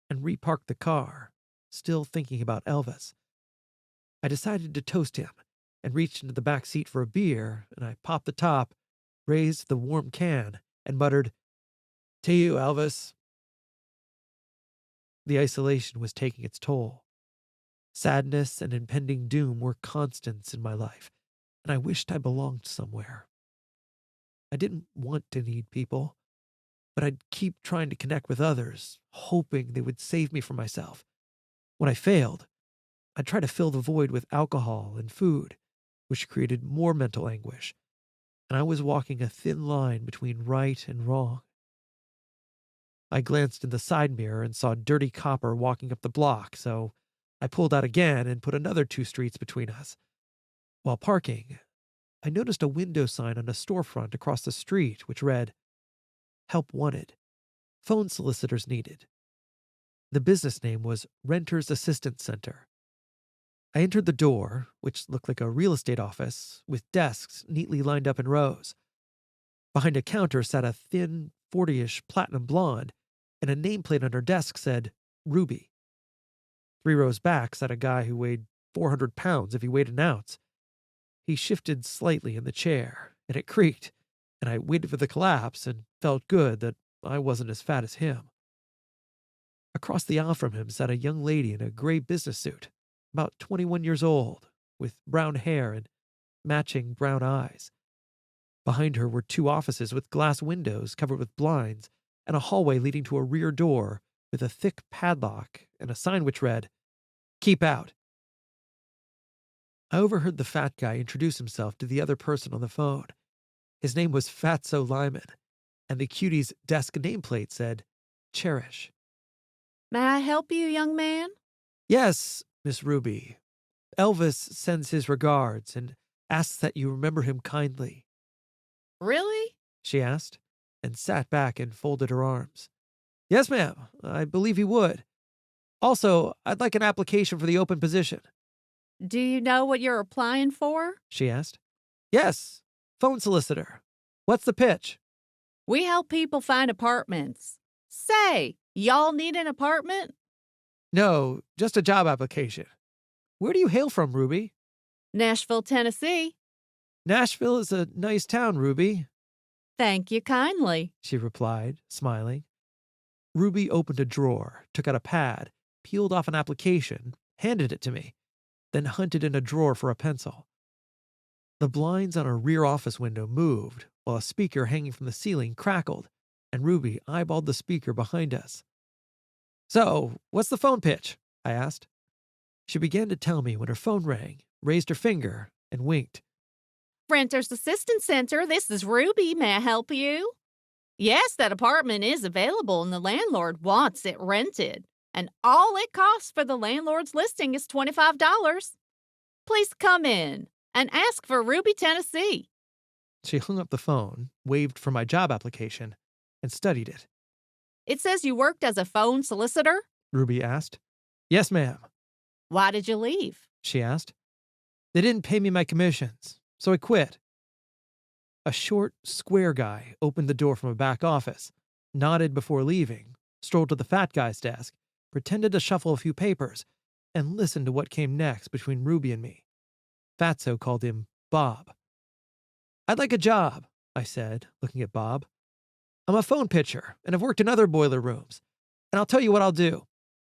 and reparked the car, still thinking about Elvis. I decided to toast him and reached into the back seat for a beer, and I popped the top, raised the warm can, and muttered, "To you, Elvis." The isolation was taking its toll. Sadness and impending doom were constants in my life, and I wished I belonged somewhere. I didn't want to need people, but I'd keep trying to connect with others, hoping they would save me from myself. When I failed, I'd try to fill the void with alcohol and food, which created more mental anguish, and I was walking a thin line between right and wrong. I glanced in the side mirror and saw Dirty Copper walking up the block, so I pulled out again and put another 2 streets between us. While parking, I noticed a window sign on a storefront across the street which read, "Help wanted. Phone solicitors needed." The business name was Renters Assistance Center. I entered the door, which looked like a real estate office, with desks neatly lined up in rows. Behind a counter sat a thin, 40-ish platinum blonde, and a nameplate on her desk said, "Ruby." 3 rows back sat a guy who weighed 400 pounds if he weighed an ounce. He shifted slightly in the chair, and it creaked, and I waited for the collapse and felt good that I wasn't as fat as him. Across the aisle from him sat a young lady in a gray business suit, about 21 years old, with brown hair and matching brown eyes. Behind her were 2 offices with glass windows covered with blinds, and a hallway leading to a rear door with a thick padlock and a sign which read, "Keep out." I overheard the fat guy introduce himself to the other person on the phone. His name was Fatso Lyman, and the cutie's desk nameplate said, "Cherish." May I help you, young man? "Yes, Miss Ruby. Elvis sends his regards and asks that you remember him kindly." Really? She asked, and sat back and folded her arms. "Yes, ma'am. I believe he would. Also, I'd like an application for the open position." Do you know what you're applying for? She asked. "Yes, phone solicitor. What's the pitch?" We help people find apartments. Say, y'all need an apartment? "No, just a job application. Where do you hail from, Ruby?" Nashville, Tennessee. "Nashville is a nice town, Ruby," Thank you kindly. she replied, smiling. Ruby opened a drawer, took out a pad, peeled off an application, handed it to me, then hunted in a drawer for a pencil. The blinds on a rear office window moved, while a speaker hanging from the ceiling crackled, and Ruby eyeballed the speaker behind us. "So, what's the phone pitch?" I asked. She began to tell me when her phone rang, raised her finger, and winked. Renters Assistance Center, this is Ruby. May I help you? Yes, that apartment is available and the landlord wants it rented. And all it costs for the landlord's listing is $25. Please come in and ask for Ruby, Tennessee. She hung up the phone, waved for my job application, and studied it. It says you worked as a phone solicitor. Ruby asked. Yes, ma'am, Why did you leave? she asked. They didn't pay me my commissions, so I quit. A short, square guy opened the door from a back office, nodded before leaving, strolled to the fat guy's desk, pretended to shuffle a few papers, and listened to what came next between Ruby and me. Fatso called him Bob. I'd like a job, I said, looking at Bob. I'm a phone pitcher, and I've worked in other boiler rooms. And I'll tell you what I'll do.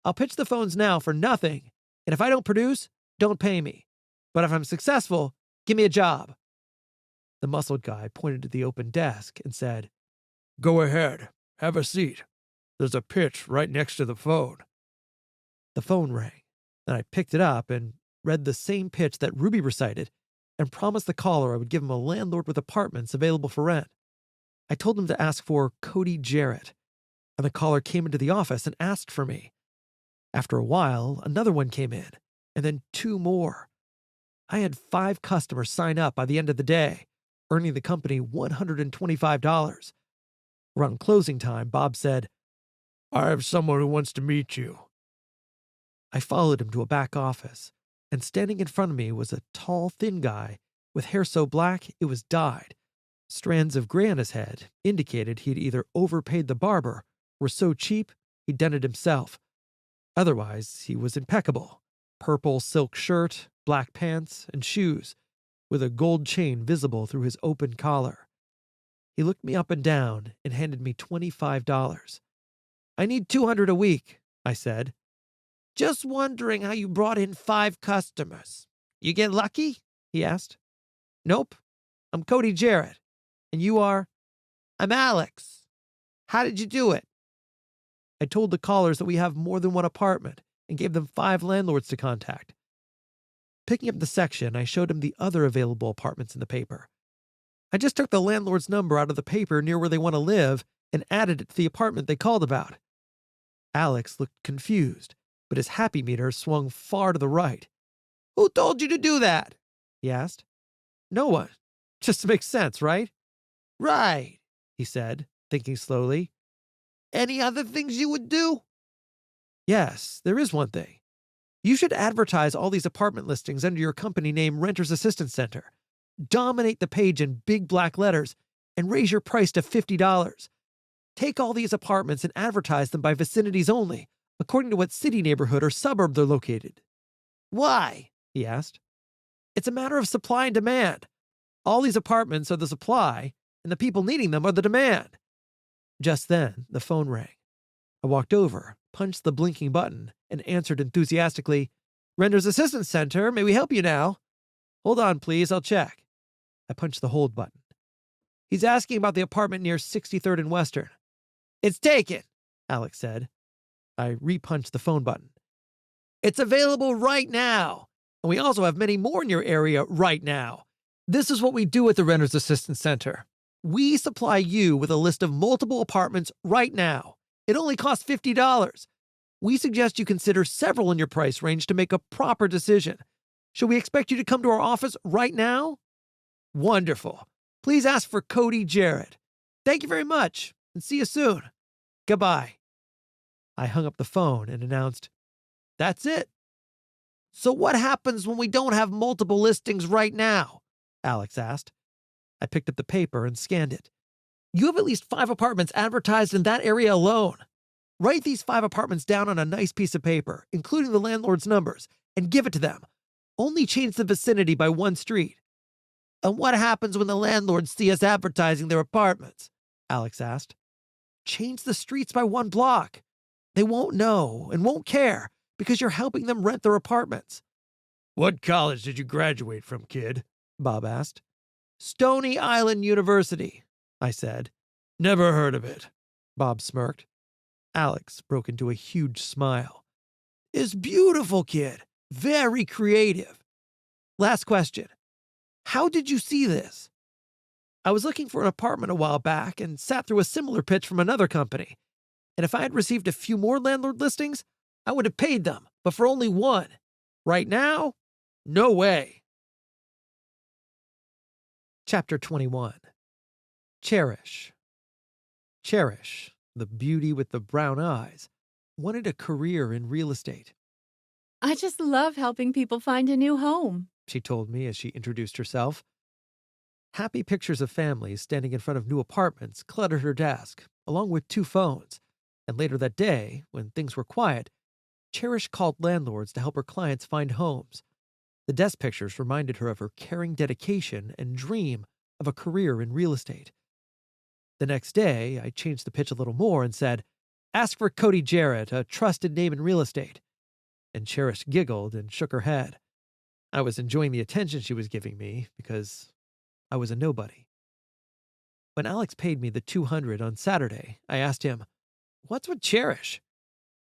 I'll pitch the phones now for nothing, and if I don't produce, don't pay me. But if I'm successful, give me a job. The muscled guy pointed to the open desk and said, Go ahead, have a seat. There's a pitch right next to the phone. The phone rang, and I picked it up and read the same pitch that Ruby recited and promised the caller I would give him a landlord with apartments available for rent. I told him to ask for Cody Jarrett, and the caller came into the office and asked for me. After a while, another one came in, and then 2 more. I had 5 customers sign up by the end of the day, earning the company $125. Around closing time, Bob said, I have someone who wants to meet you. I followed him to a back office, and standing in front of me was a tall, thin guy with hair so black it was dyed. Strands of gray on his head indicated he'd either overpaid the barber or so cheap he'd done it himself. Otherwise, he was impeccable. Purple silk shirt, black pants, and shoes, with a gold chain visible through his open collar. He looked me up and down and handed me $25. I need $200 a week, I said. Just wondering how you brought in 5 customers. You get lucky? He asked. Nope. I'm Cody Jarrett. And you are? I'm Alex. How did you do it? I told the callers that we have more than one apartment and gave them 5 landlords to contact. Picking up the section, I showed him the other available apartments in the paper. I just took the landlord's number out of the paper near where they want to live and added it to the apartment they called about. Alex looked confused, but his happy meter swung far to the right. Who told you to do that? He asked. No one. Just makes sense, right? Right, he said, thinking slowly. Any other things you would do? Yes, there is one thing. You should advertise all these apartment listings under your company name Renters Assistance Center. Dominate the page in big black letters and raise your price to $50. Take all these apartments and advertise them by vicinities only, according to what city neighborhood or suburb they're located. Why? He asked. It's a matter of supply and demand. All these apartments are the supply, and the people needing them are the demand. Just then, the phone rang. I walked over, punched the blinking button, and answered enthusiastically, Renters Assistance Center, may we help you now? Hold on, please, I'll check. I punched the hold button. He's asking about the apartment near 63rd and Western. It's taken, Alex said. I repunched the phone button. It's available right now, and we also have many more in your area right now. This is what we do at the Renters Assistance Center. We supply you with a list of multiple apartments right now. It only costs $50. We suggest you consider several in your price range to make a proper decision. Should we expect you to come to our office right now? Wonderful. Please ask for Cody Jarrett. Thank you very much, and see you soon. Goodbye. I hung up the phone and announced, That's it. So what happens when we don't have multiple listings right now? Alex asked. I picked up the paper and scanned it. You have at least 5 apartments advertised in that area alone. Write these 5 apartments down on a nice piece of paper, including the landlord's numbers, and give it to them. Only change the vicinity by 1 street. And what happens when the landlords see us advertising their apartments? Alex asked. Change the streets by 1 block. They won't know and won't care because you're helping them rent their apartments. What college did you graduate from, kid? Bob asked. Stony Island University, I said. Never heard of it, Bob smirked. Alex broke into a huge smile. It's beautiful, kid. Very creative. Last question. How did you see this? I was looking for an apartment a while back and sat through a similar pitch from another company. And if I had received a few more landlord listings, I would have paid them, but for only one. Right now, no way. Chapter 21. Cherish. Cherish, the beauty with the brown eyes, wanted a career in real estate. I just love helping people find a new home. She told me as she introduced herself. Happy pictures of families standing in front of new apartments cluttered her desk, along with 2 phones. And later that day, when things were quiet, Cherish called landlords to help her clients find homes. The desk pictures reminded her of her caring dedication and dream of a career in real estate. The next day, I changed the pitch a little more and said, "Ask for Cody Jarrett, a trusted name in real estate." And Cherish giggled and shook her head. I was enjoying the attention she was giving me because I was a nobody. When Alex paid me the $200 on Saturday, I asked him, "What's with Cherish?"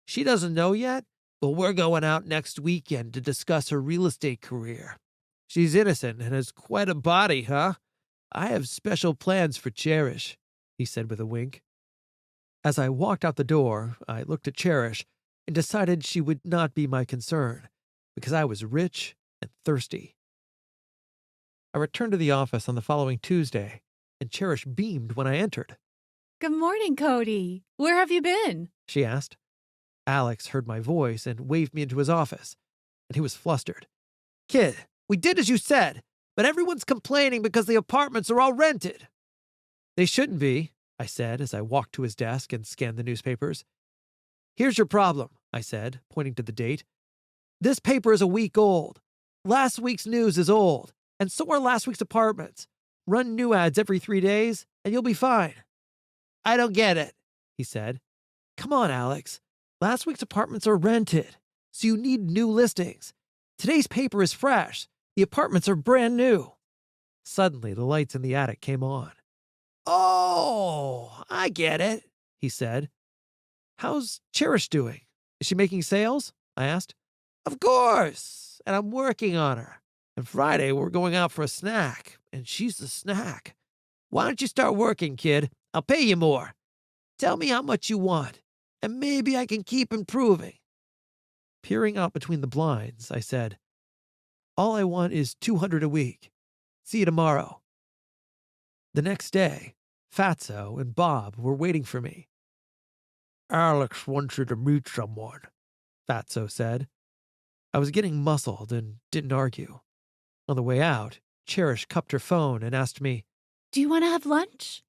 "She doesn't know yet, but we're going out next weekend to discuss her real estate career. She's innocent and has quite a body, huh? I have special plans for Cherish," he said with a wink. As I walked out the door, I looked at Cherish and decided she would not be my concern because I was rich and thirsty. I returned to the office on the following Tuesday, and Cherish beamed when I entered. Good morning, Cody. Where have you been? She asked. Alex heard my voice and waved me into his office, and he was flustered. "Kid, we did as you said, but everyone's complaining because the apartments are all rented." "They shouldn't be," I said as I walked to his desk and scanned the newspapers. "Here's your problem," I said, pointing to the date. "This paper is a week old. Last week's news is old, and so are last week's apartments. Run new ads every 3 days, and you'll be fine." "I don't get it," he said. "Come on, Alex. Last week's apartments are rented, so you need new listings. Today's paper is fresh. The apartments are brand new." Suddenly, the lights in the attic came on. "Oh, I get it," he said. "How's Cherish doing? Is she making sales?" I asked. "Of course, and I'm working on her. And Friday, we're going out for a snack, and she's the snack. Why don't you start working, kid? I'll pay you more. Tell me how much you want, and maybe I can keep improving." Peering out between the blinds, I said, "All I want is $200 a week. See you tomorrow." The next day, Fatso and Bob were waiting for me. "Alex wants you to meet someone," Fatso said. I was getting muscled and didn't argue. On the way out, Cherish cupped her phone and asked me, Do you want to have lunch?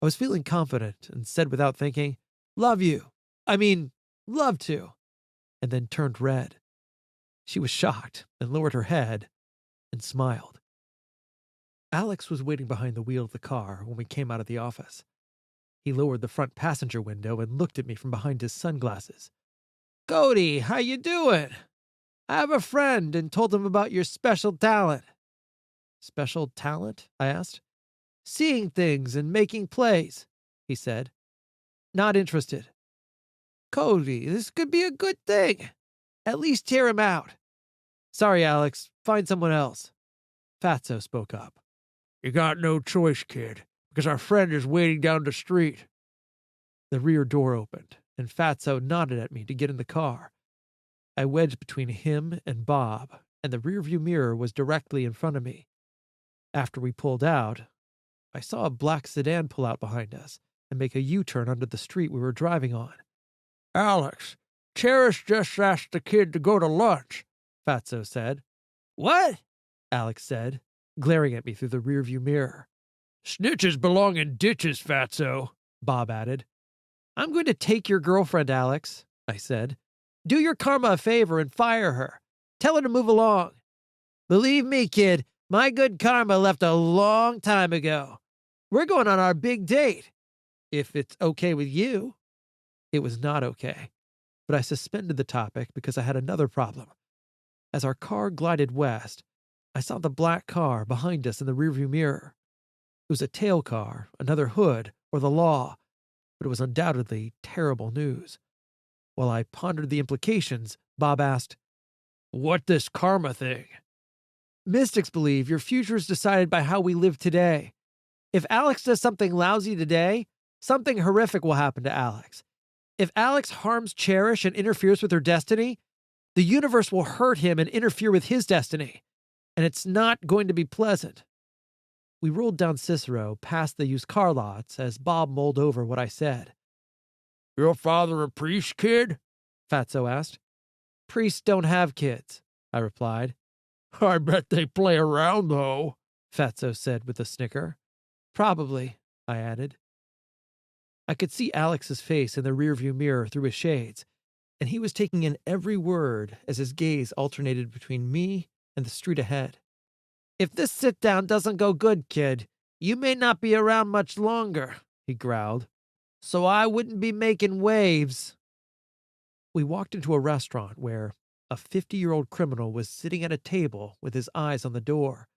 I was feeling confident and said without thinking, "Love you. Love to," and then turned red. She was shocked and lowered her head and smiled. Alex was waiting behind the wheel of the car when we came out of the office. He lowered the front passenger window and looked at me from behind his sunglasses. "Cody, how you doing? I have a friend and told him about your special talent." "Special talent?" I asked. "Seeing things and making plays," he said. "Not interested." "Cody, this could be a good thing. At least hear him out." "Sorry, Alex. Find someone else." Fatso spoke up. "You got no choice, kid, because our friend is waiting down the street." The rear door opened, and Fatso nodded at me to get in the car. I wedged between him and Bob, and the rearview mirror was directly in front of me. After we pulled out, I saw a black sedan pull out behind us and make a U-turn onto the street we were driving on. "Alex, Cherish just asked the kid to go to lunch," Fatso said. "What?" Alex said, glaring at me through the rearview mirror. "Snitches belong in ditches, Fatso," Bob added. "I'm going to take your girlfriend, Alex," I said. "Do your karma a favor and fire her. Tell her to move along." "Believe me, kid, my good karma left a long time ago. We're going on our big date. If it's okay with you." It was not okay, but I suspended the topic because I had another problem. As our car glided west, I saw the black car behind us in the rearview mirror. It was a tail car, another hood, or the law, but it was undoubtedly terrible news. While I pondered the implications, Bob asked, "What this karma thing?" Mystics believe your future is decided by how we live today. If Alex does something lousy today, something horrific will happen to Alex. If Alex harms Cherish and interferes with her destiny, the universe will hurt him and interfere with his destiny. And it's not going to be pleasant. We rolled down Cicero past the used car lots as Bob mulled over what I said. Your father a priest, kid? Fatso asked. Priests don't have kids, I replied. I bet they play around, though, Fatso said with a snicker. Probably, I added. I could see Alex's face in the rearview mirror through his shades, and he was taking in every word as his gaze alternated between me and the street ahead. If this sit-down doesn't go good, kid, you may not be around much longer, he growled. So I wouldn't be making waves. We walked into a restaurant where a 50-year-old criminal was sitting at a table with his eyes on the door.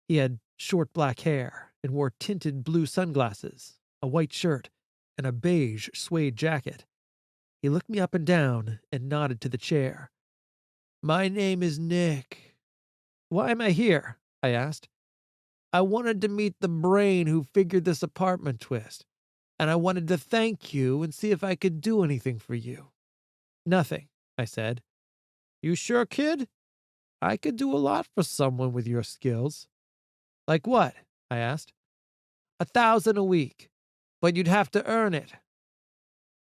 He had short black hair and wore tinted blue sunglasses, a white shirt, and a beige suede jacket. He looked me up and down and nodded to the chair. My name is Nick. Why am I here? I asked. I wanted to meet the brain who figured this apartment twist, and I wanted to thank you and see if I could do anything for you. Nothing, I said. You sure, kid? I could do a lot for someone with your skills. Like what? I asked. 1,000 a week, but you'd have to earn it.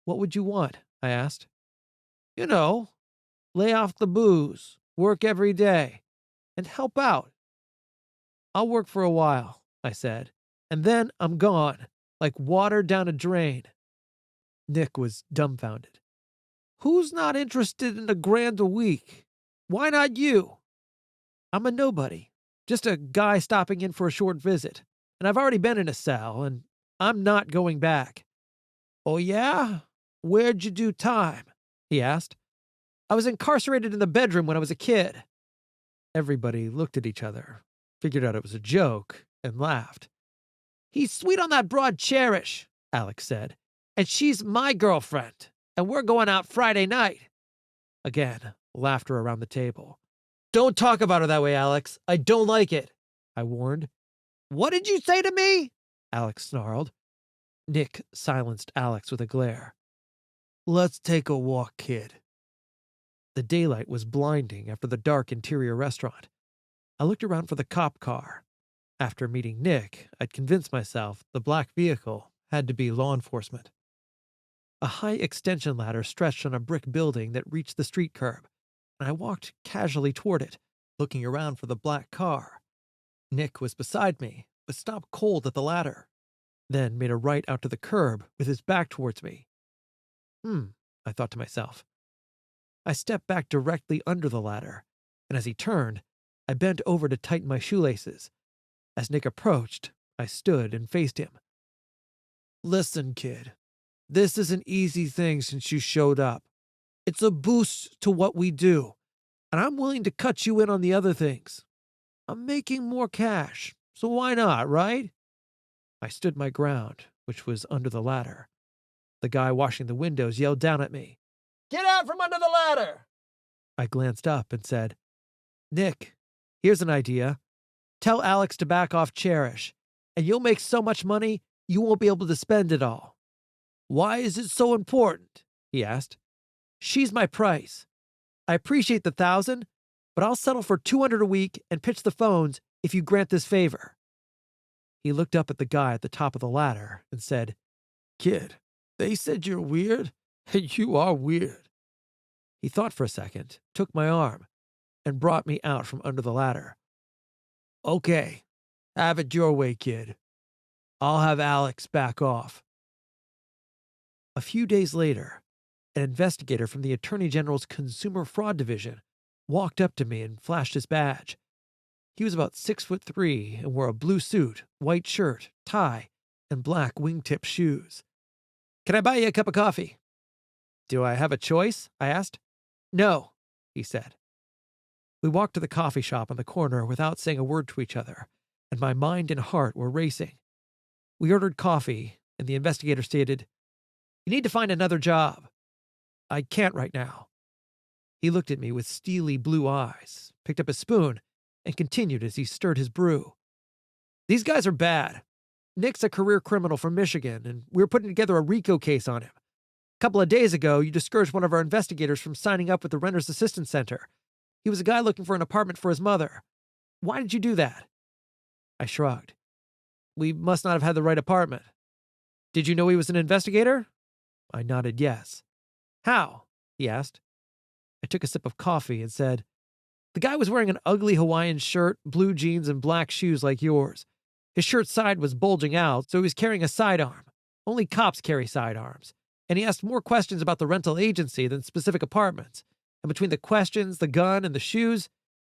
What would you want? I asked. You know, lay off the booze, work every day, and help out. I'll work for a while, I said, and then I'm gone, like water down a drain. Nick was dumbfounded. Who's not interested in $1,000 a week? Why not you? I'm a nobody, just a guy stopping in for a short visit, and I've already been in a cell, and I'm not going back. Oh yeah? Where'd you do time? He asked. I was incarcerated in the bedroom when I was a kid. Everybody looked at each other, figured out it was a joke, and laughed. He's sweet on that broad Cherish, Alex said, and she's my girlfriend, and we're going out Friday night. Again, laughter around the table. Don't talk about her that way, Alex. I don't like it, I warned. What did you say to me? Alex snarled. Nick silenced Alex with a glare. Let's take a walk, kid. The daylight was blinding after the dark interior restaurant. I looked around for the cop car. After meeting Nick, I'd convinced myself the black vehicle had to be law enforcement. A high extension ladder stretched on a brick building that reached the street curb, and I walked casually toward it, looking around for the black car. Nick was beside me, but stopped cold at the ladder, then made a right out to the curb with his back towards me. I thought to myself. I stepped back directly under the ladder, and as he turned, I bent over to tighten my shoelaces. As Nick approached, I stood and faced him. Listen, kid, this is an easy thing since you showed up. It's a boost to what we do, and I'm willing to cut you in on the other things. I'm making more cash, so why not, right? I stood my ground, which was under the ladder. The guy washing the windows yelled down at me. Get out from under the ladder! I glanced up and said, Nick, here's an idea. Tell Alex to back off Cherish, and you'll make so much money you won't be able to spend it all. Why is it so important? He asked. She's my price. I appreciate the 1,000, but I'll settle for 200 a week and pitch the phones if you grant this favor. He looked up at the guy at the top of the ladder and said, Kid, they said you're weird, and you are weird. He thought for a second, took my arm, and brought me out from under the ladder. Okay, have it your way, kid. I'll have Alex back off. A few days later, an investigator from the Attorney General's Consumer Fraud Division walked up to me and flashed his badge. He was about 6'3" and wore a blue suit, white shirt, tie, and black wingtip shoes. Can I buy you a cup of coffee? Do I have a choice? I asked. No, he said. We walked to the coffee shop on the corner without saying a word to each other, and my mind and heart were racing. We ordered coffee, and the investigator stated, You need to find another job. I can't right now. He looked at me with steely blue eyes, picked up a spoon, and continued as he stirred his brew. These guys are bad. Nick's a career criminal from Michigan, and we were putting together a RICO case on him. A couple of days ago, you discouraged one of our investigators from signing up with the Renters Assistance Center. He was a guy looking for an apartment for his mother. Why did you do that? I shrugged. We must not have had the right apartment. Did you know he was an investigator? I nodded yes. How? He asked. I took a sip of coffee and said, the guy was wearing an ugly Hawaiian shirt, blue jeans, and black shoes like yours. His shirt side was bulging out, so he was carrying a sidearm. Only cops carry sidearms. And he asked more questions about the rental agency than specific apartments. And between the questions, the gun, and the shoes,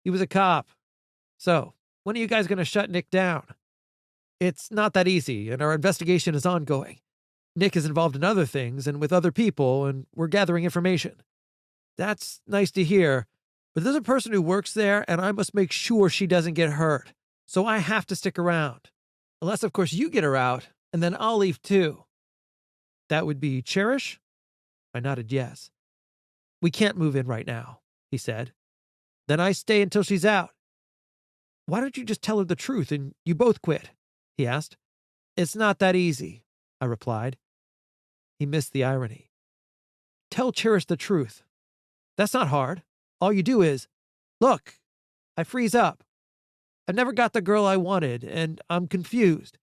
he was a cop. So, when are you guys going to shut Nick down? It's not that easy, and our investigation is ongoing. Nick is involved in other things and with other people, and we're gathering information. That's nice to hear, but there's a person who works there, and I must make sure she doesn't get hurt. So I have to stick around. Unless, of course, you get her out, and then I'll leave too. That would be Cherish? I nodded yes. We can't move in right now, he said. Then I stay until she's out. Why don't you just tell her the truth and you both quit? He asked. It's not that easy, I replied. He missed the irony. Tell Cherish the truth. That's not hard. All you do is, look, I freeze up. I've never got the girl I wanted, and I'm confused.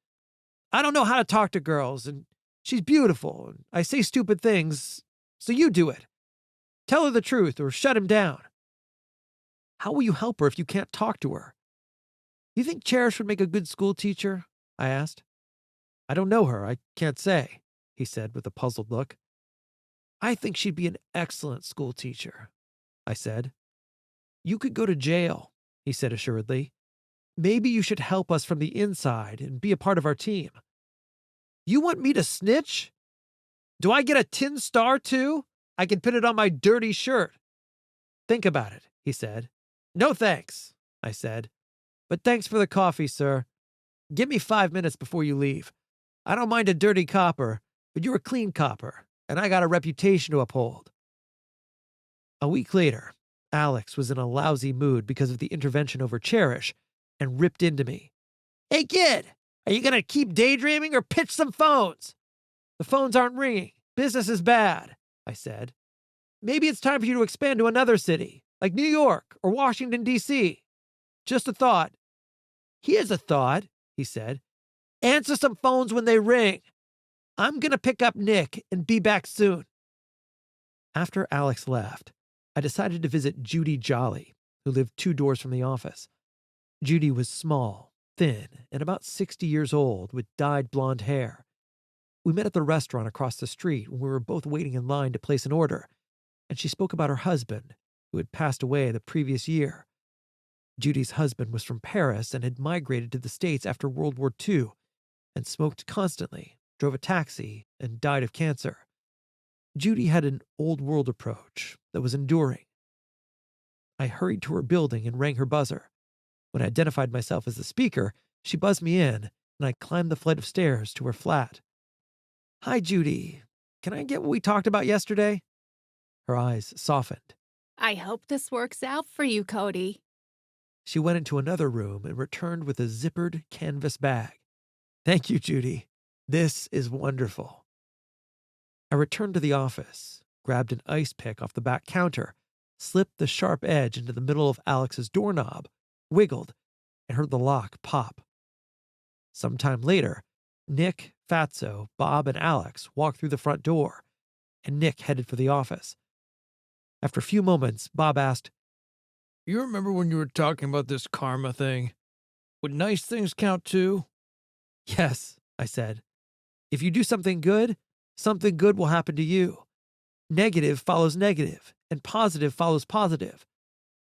I don't know how to talk to girls, and she's beautiful, and I say stupid things, so you do it. Tell her the truth or shut him down. How will you help her if you can't talk to her? You think Cherish would make a good school teacher? I asked. I don't know her. I can't say, he said with a puzzled look. I think she'd be an excellent school teacher, I said. You could go to jail, he said assuredly. Maybe you should help us from the inside and be a part of our team. You want me to snitch? Do I get a tin star too? I can pin it on my dirty shirt. Think about it, he said. No thanks, I said. But thanks for the coffee, sir. Give me 5 minutes before you leave. I don't mind a dirty copper, but you're a clean copper, and I got a reputation to uphold. A week later, Alex was in a lousy mood because of the intervention over Cherish and ripped into me. Hey, kid, are you going to keep daydreaming or pitch some phones? The phones aren't ringing. Business is bad, I said. Maybe it's time for you to expand to another city, like New York or Washington, D.C. Just a thought. Here's a thought, he said. Answer some phones when they ring. I'm going to pick up Nick and be back soon. After Alex left, I decided to visit Judy Jolly, who lived 2 doors from the office. Judy was small, thin, and about 60 years old with dyed blonde hair. We met at the restaurant across the street when we were both waiting in line to place an order, and she spoke about her husband, who had passed away the previous year. Judy's husband was from Paris and had migrated to the States after World War II and smoked constantly, drove a taxi, and died of cancer. Judy had an old-world approach that was enduring. I hurried to her building and rang her buzzer. When I identified myself as the speaker, she buzzed me in, and I climbed the flight of stairs to her flat. Hi, Judy. Can I get what we talked about yesterday? Her eyes softened. I hope this works out for you, Cody. She went into another room and returned with a zippered canvas bag. Thank you, Judy. This is wonderful. I returned to the office, grabbed an ice pick off the back counter, slipped the sharp edge into the middle of Alex's doorknob, wiggled, and heard the lock pop. Sometime later, Nick, Fatso, Bob, and Alex walked through the front door, and Nick headed for the office. After a few moments, Bob asked, You remember when you were talking about this karma thing? Would nice things count too? Yes, I said. If you do something good will happen to you. Negative follows negative, and positive follows positive.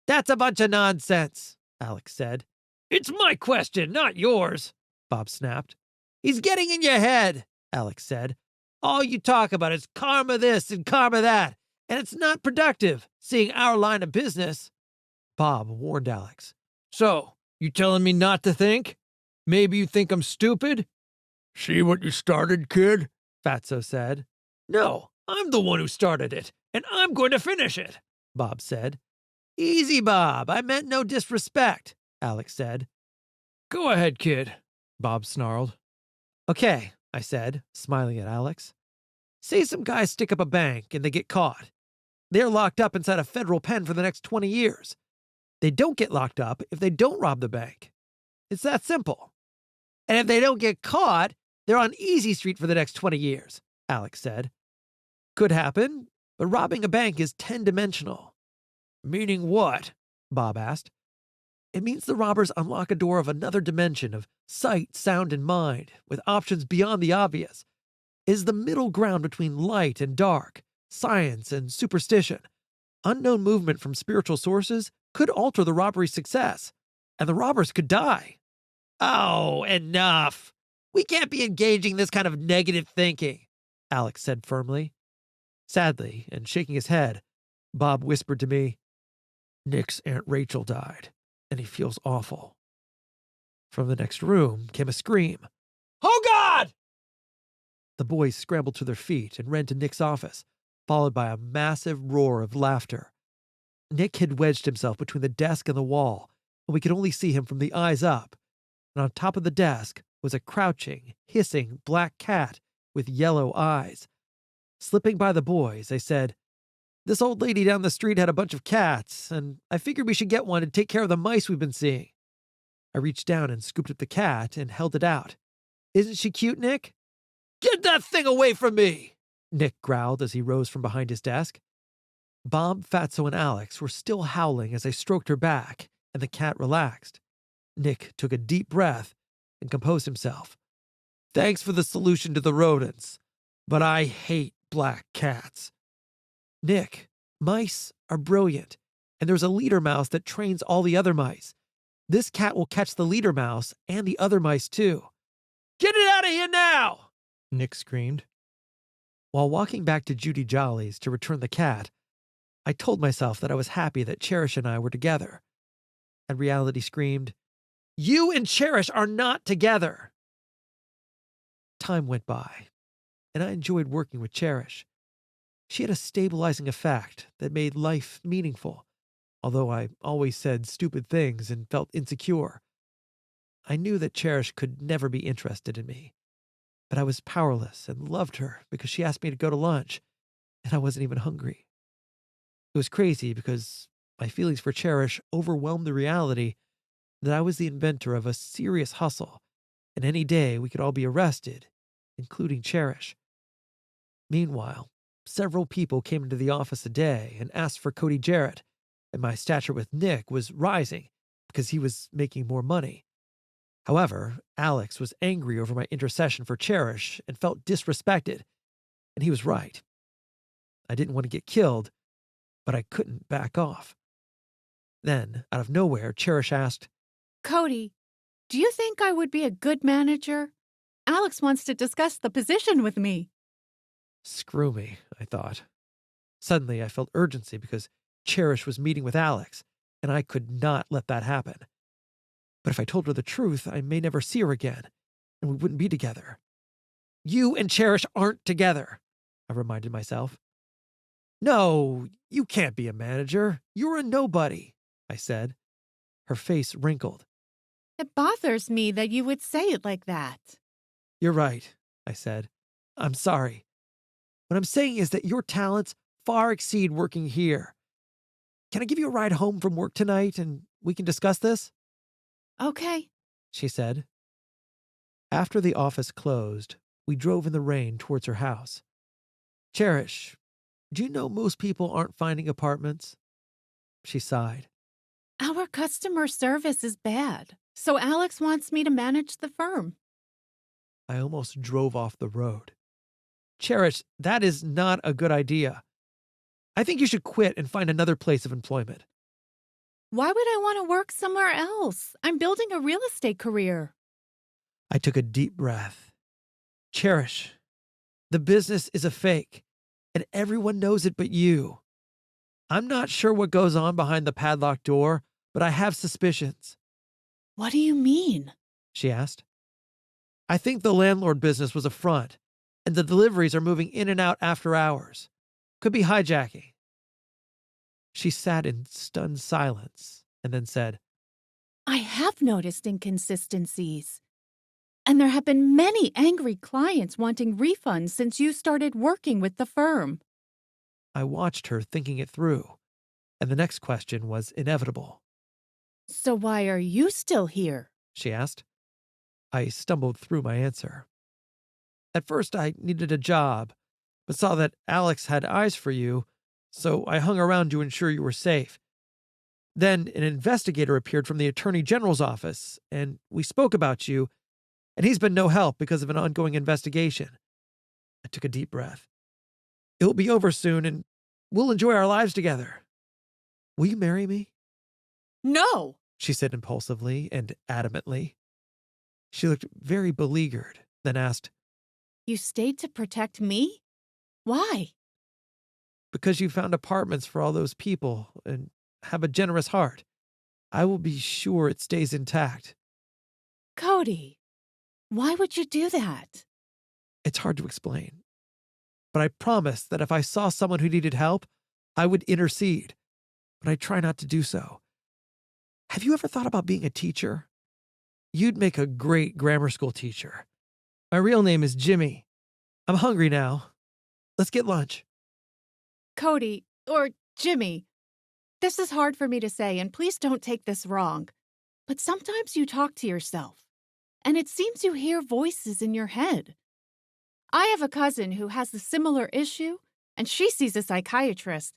That's a bunch of nonsense, Alex said. It's my question, not yours, Bob snapped. He's getting in your head, Alex said. All you talk about is karma this and karma that, and it's not productive, seeing our line of business. Bob warned Alex. So, you telling me not to think? Maybe you think I'm stupid? See what you started, kid? Fatso said. No, I'm the one who started it, and I'm going to finish it, Bob said. Easy, Bob. I meant no disrespect. Alex said. Go ahead, kid. Bob snarled. Okay, I said, smiling at Alex. Say some guys stick up a bank and they get caught. They're locked up inside a federal pen for the next 20 years. They don't get locked up if they don't rob the bank. It's that simple. And if they don't get caught, they're on easy street for the next 20 years, Alex said. Could happen, but robbing a bank is 10-dimensional. Meaning what? Bob asked. It means the robbers unlock a door of another dimension of sight, sound, and mind, with options beyond the obvious. It is the middle ground between light and dark, science and superstition. Unknown movement from spiritual sources could alter the robbery's success, and the robbers could die. Oh, enough! We can't be engaging this kind of negative thinking, Alex said firmly. Sadly, and shaking his head, Bob whispered to me, Nick's Aunt Rachel died, and he feels awful. From the next room came a scream. Oh, God! The boys scrambled to their feet and ran to Nick's office, followed by a massive roar of laughter. Nick had wedged himself between the desk and the wall, and we could only see him from the eyes up. And on top of the desk was a crouching, hissing black cat with yellow eyes. Slipping by the boys, I said, This old lady down the street had a bunch of cats, and I figured we should get one and take care of the mice we've been seeing. I reached down and scooped up the cat and held it out. Isn't she cute, Nick? Get that thing away from me! Nick growled as he rose from behind his desk. Bob, Fatso, and Alex were still howling as I stroked her back, and the cat relaxed. Nick took a deep breath and composed himself. Thanks for the solution to the rodents, but I hate black cats. Nick, mice are brilliant, and there's a leader mouse that trains all the other mice. This cat will catch the leader mouse and the other mice too. Get it out of here now! Nick screamed. While walking back to Judy Jolly's to return the cat, I told myself that I was happy that Cherish and I were together. And reality screamed, You and Cherish are not together! Time went by, and I enjoyed working with Cherish. She had a stabilizing effect that made life meaningful, although I always said stupid things and felt insecure. I knew that Cherish could never be interested in me, but I was powerless and loved her because she asked me to go to lunch, and I wasn't even hungry. It was crazy because my feelings for Cherish overwhelmed the reality that I was the inventor of a serious hustle, and any day we could all be arrested, including Cherish. Meanwhile, several people came into the office a day and asked for Cody Jarrett, and my stature with Nick was rising because he was making more money. However, Alex was angry over my intercession for Cherish and felt disrespected, and he was right. I didn't want to get killed, but I couldn't back off. Then, out of nowhere, Cherish asked, Cody, do you think I would be a good manager? Alex wants to discuss the position with me. Screw me, I thought. Suddenly, I felt urgency because Cherish was meeting with Alex, and I could not let that happen. But if I told her the truth, I may never see her again, and we wouldn't be together. You and Cherish aren't together, I reminded myself. No, you can't be a manager. You're a nobody, I said. Her face wrinkled. It bothers me that you would say it like that. You're right, I said. I'm sorry. What I'm saying is that your talents far exceed working here. Can I give you a ride home from work tonight and we can discuss this? Okay, She said. After the office closed, we drove in the rain towards her house. Cherish, do you know most people aren't finding apartments? She sighed. our customer service is bad, so Alex wants me to manage the firm. I almost drove off the road. Cherish, that is not a good idea. I think you should quit and find another place of employment. Why would I want to work somewhere else? I'm building a real estate career. I took a deep breath. Cherish, the business is a fake, and everyone knows it but you. I'm not sure what goes on behind the padlocked door, but I have suspicions. What do you mean? She asked. I think the landlord business was a front, and the deliveries are moving in and out after hours. Could be hijacking. She sat in stunned silence and then said, I have noticed inconsistencies. And there have been many angry clients wanting refunds since you started working with the firm. I watched her thinking it through, and the next question was inevitable. So why are you still here? She asked. I stumbled through my answer. At first, I needed a job, but saw that Alex had eyes for you, so I hung around to ensure you were safe. Then an investigator appeared from the Attorney General's office, and we spoke about you, and he's been no help because of an ongoing investigation. I took a deep breath. It will be over soon, and we'll enjoy our lives together. Will you marry me? No! She said impulsively and adamantly. She looked very beleaguered, then asked, You stayed to protect me? Why? Because you found apartments for all those people and have a generous heart. I will be sure it stays intact. Cody, why would you do that? It's hard to explain. But I promised that if I saw someone who needed help, I would intercede. But I try not to do so. Have you ever thought about being a teacher? You'd make a great grammar school teacher. My real name is Jimmy. I'm hungry now. Let's get lunch. Cody, or Jimmy, this is hard for me to say, and please don't take this wrong. But sometimes you talk to yourself, and it seems you hear voices in your head. I have a cousin who has a similar issue, and she sees a psychiatrist.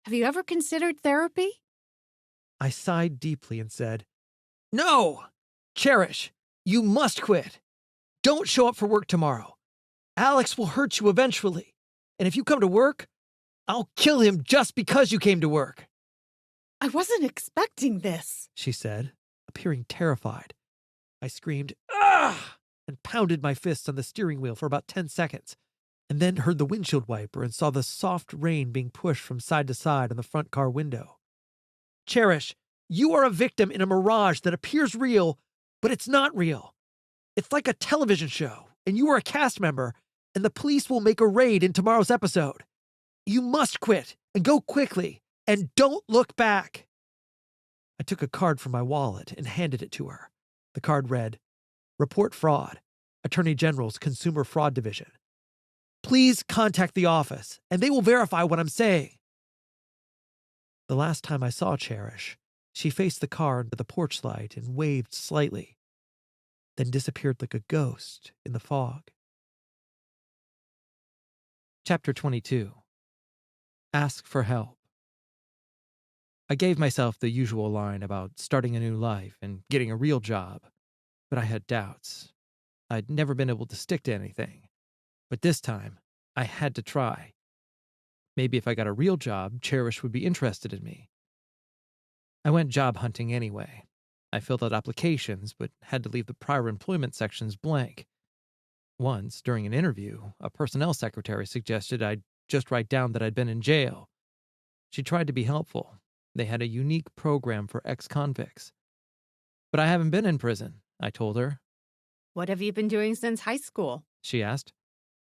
Have you ever considered therapy? I sighed deeply and said, No! Cherish, you must quit. Don't show up for work tomorrow. Alex will hurt you eventually. And if you come to work, I'll kill him just because you came to work. I wasn't expecting this, She said, appearing terrified. I screamed, "Ah!" and pounded my fists on the steering wheel for about 10 seconds, and then heard the windshield wiper and saw the soft rain being pushed from side to side on the front car window. Cherish, you are a victim in a mirage that appears real, but it's not real. It's like a television show, and you are a cast member, and the police will make a raid in tomorrow's episode. You must quit, and go quickly, and don't look back. I took a card from my wallet and handed it to her. The card read, Report Fraud, Attorney General's Consumer Fraud Division. Please contact the office, and they will verify what I'm saying. The last time I saw Cherish, she faced the car under the porch light and waved slightly, then disappeared like a ghost in the fog. Chapter 22. Ask for Help. I gave myself the usual line about starting a new life and getting a real job, but I had doubts. I'd never been able to stick to anything, but this time I had to try. Maybe if I got a real job, Cherish would be interested in me. I went job hunting anyway. I filled out applications, but had to leave the prior employment sections blank. Once, during an interview, a personnel secretary suggested I just write down that I'd been in jail. She tried to be helpful. They had a unique program for ex-convicts. But I haven't been in prison, I told her. What have you been doing since high school? She asked.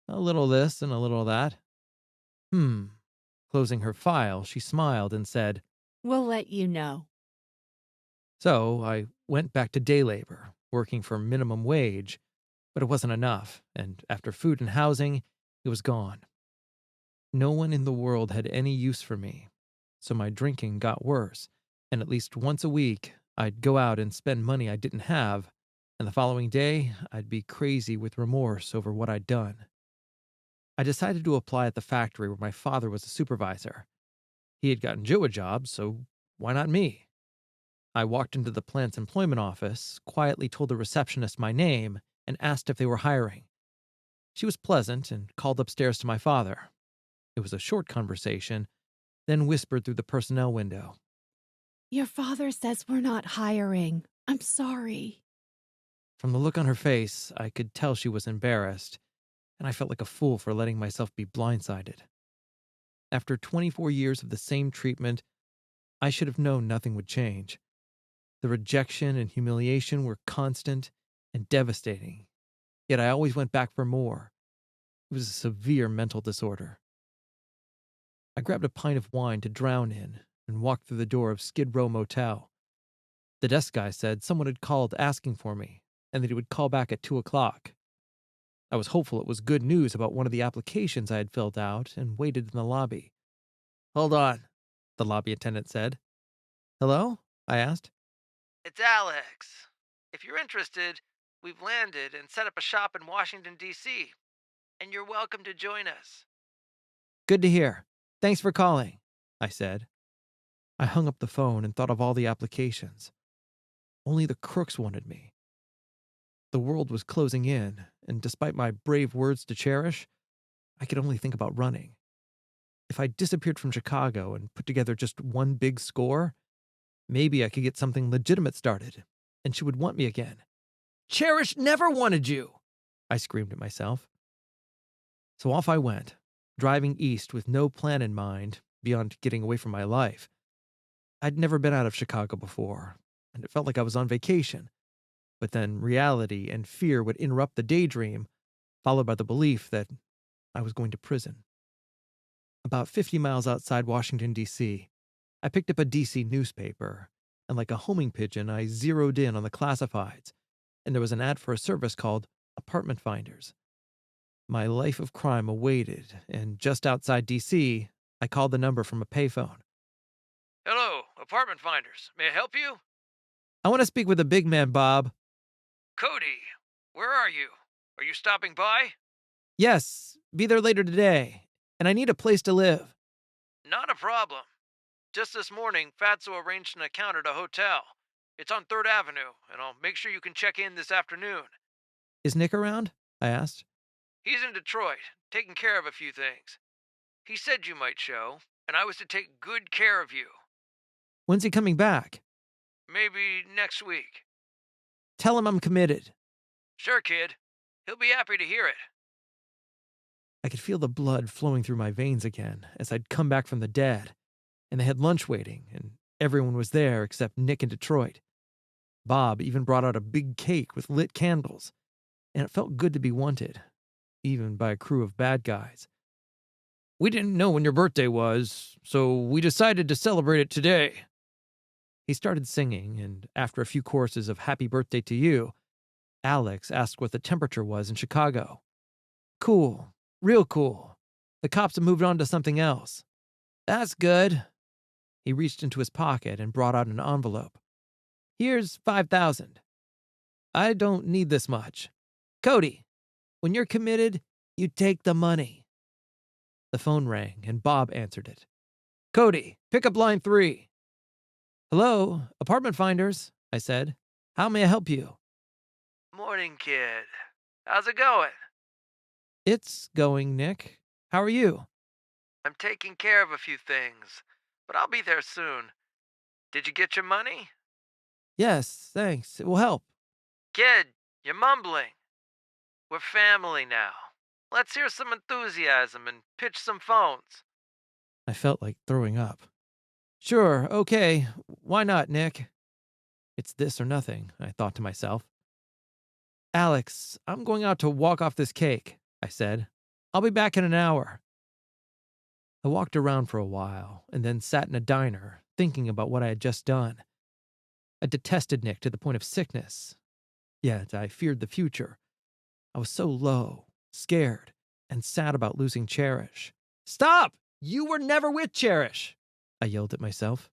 A little this and a little that. Closing her file, she smiled and said, We'll let you know. So I went back to day labor, working for minimum wage, but it wasn't enough, and after food and housing, it was gone. No one in the world had any use for me, so my drinking got worse, and at least once a week, I'd go out and spend money I didn't have, and the following day, I'd be crazy with remorse over what I'd done. I decided to apply at the factory where my father was a supervisor. He had gotten Joe a job, so why not me? I walked into the plant's employment office, quietly told the receptionist my name, and asked if they were hiring. She was pleasant and called upstairs to my father. It was a short conversation, then whispered through the personnel window. Your father says we're not hiring. I'm sorry. From the look on her face, I could tell she was embarrassed, and I felt like a fool for letting myself be blindsided. After 24 years of the same treatment, I should have known nothing would change. The rejection and humiliation were constant and devastating, yet I always went back for more. It was a severe mental disorder. I grabbed a pint of wine to drown in and walked through the door of Skid Row Motel. The desk guy said someone had called asking for me and that he would call back at 2 o'clock. I was hopeful it was good news about one of the applications I had filled out and waited in the lobby. "Hold on," the lobby attendant said. "Hello?" I asked. It's Alex. If you're interested, we've landed and set up a shop in Washington, D.C., and you're welcome to join us. "Good to hear. Thanks for calling," I said. I hung up the phone and thought of all the applications. Only the crooks wanted me. The world was closing in, and despite my brave words to Cherish, I could only think about running. If I disappeared from Chicago and put together just one big score, maybe I could get something legitimate started, and she would want me again. "Cherish never wanted you!" I screamed at myself. So off I went, driving east with no plan in mind beyond getting away from my life. I'd never been out of Chicago before, and it felt like I was on vacation. But then reality and fear would interrupt the daydream, followed by the belief that I was going to prison. About 50 miles outside Washington, D.C., I picked up a D.C. newspaper, and like a homing pigeon, I zeroed in on the classifieds, and there was an ad for a service called Apartment Finders. My life of crime awaited, and just outside D.C., I called the number from a payphone. Hello, Apartment Finders. May I help you? "I want to speak with the big man, Bob." Cody, where are you? Are you stopping by? "Yes, be there later today, and I need a place to live." Not a problem. Just this morning, Fatso arranged an account at a hotel. It's on 3rd Avenue, and I'll make sure you can check in this afternoon. "Is Nick around?" I asked. He's in Detroit, taking care of a few things. He said you might show, and I was to take good care of you. "When's he coming back?" Maybe next week. "Tell him I'm committed." Sure, kid. He'll be happy to hear it. I could feel the blood flowing through my veins again as I'd come back from the dead, and they had lunch waiting, and everyone was there except Nick in Detroit. Bob even brought out a big cake with lit candles, and it felt good to be wanted, even by a crew of bad guys. "We didn't know when your birthday was, so we decided to celebrate it today." He started singing, and after a few choruses of Happy Birthday to You, Alex asked what the temperature was in Chicago. "Cool. Real cool. The cops have moved on to something else." "That's good." He reached into his pocket and brought out an envelope. "Here's $5,000. I don't need this much. Cody, when you're committed, you take the money." The phone rang, and Bob answered it. "Cody, pick up line 3. "Hello, Apartment Finders," I said. "How may I help you?" Morning, kid. How's it going? "It's going, Nick. How are you?" I'm taking care of a few things, but I'll be there soon. Did you get your money? "Yes, thanks. It will help." Kid, you're mumbling. We're family now. Let's hear some enthusiasm and pitch some phones. I felt like throwing up. "Sure, okay. Why not, Nick?" It's this or nothing, I thought to myself. "Alex, I'm going out to walk off this cake," I said. "I'll be back in an hour." I walked around for a while and then sat in a diner, thinking about what I had just done. I detested Nick to the point of sickness, yet I feared the future. I was so low, scared, and sad about losing Cherish. "Stop! You were never with Cherish!" I yelled at myself.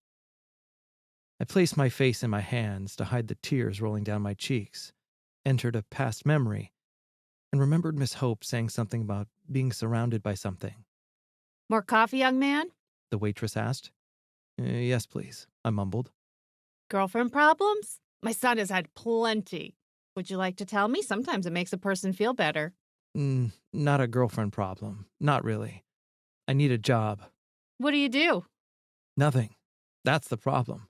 I placed my face in my hands to hide the tears rolling down my cheeks, entered a past memory, and remembered Miss Hope saying something about being surrounded by something. More coffee, young man? The waitress asked. Yes, please," I mumbled. Girlfriend problems? My son has had plenty. Would you like to tell me? Sometimes it makes a person feel better. Not a girlfriend problem. Not really. I need a job. What do you do? Nothing. That's the problem.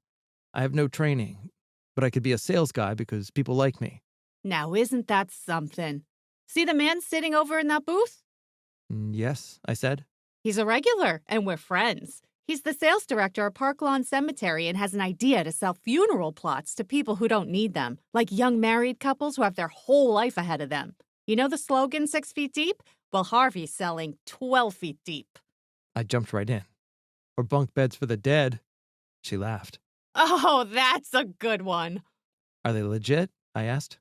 I have no training, but I could be a sales guy because people like me. Now, isn't that something? See the man sitting over in that booth? Yes, I said. He's a regular, and we're friends. He's the sales director at Park Lawn Cemetery and has an idea to sell funeral plots to people who don't need them, like young married couples who have their whole life ahead of them. You know the slogan, 6 feet deep? Well, Harvey's selling 12 feet deep. I jumped right in. Or bunk beds for the dead. She laughed. Oh, that's a good one. Are they legit? I asked.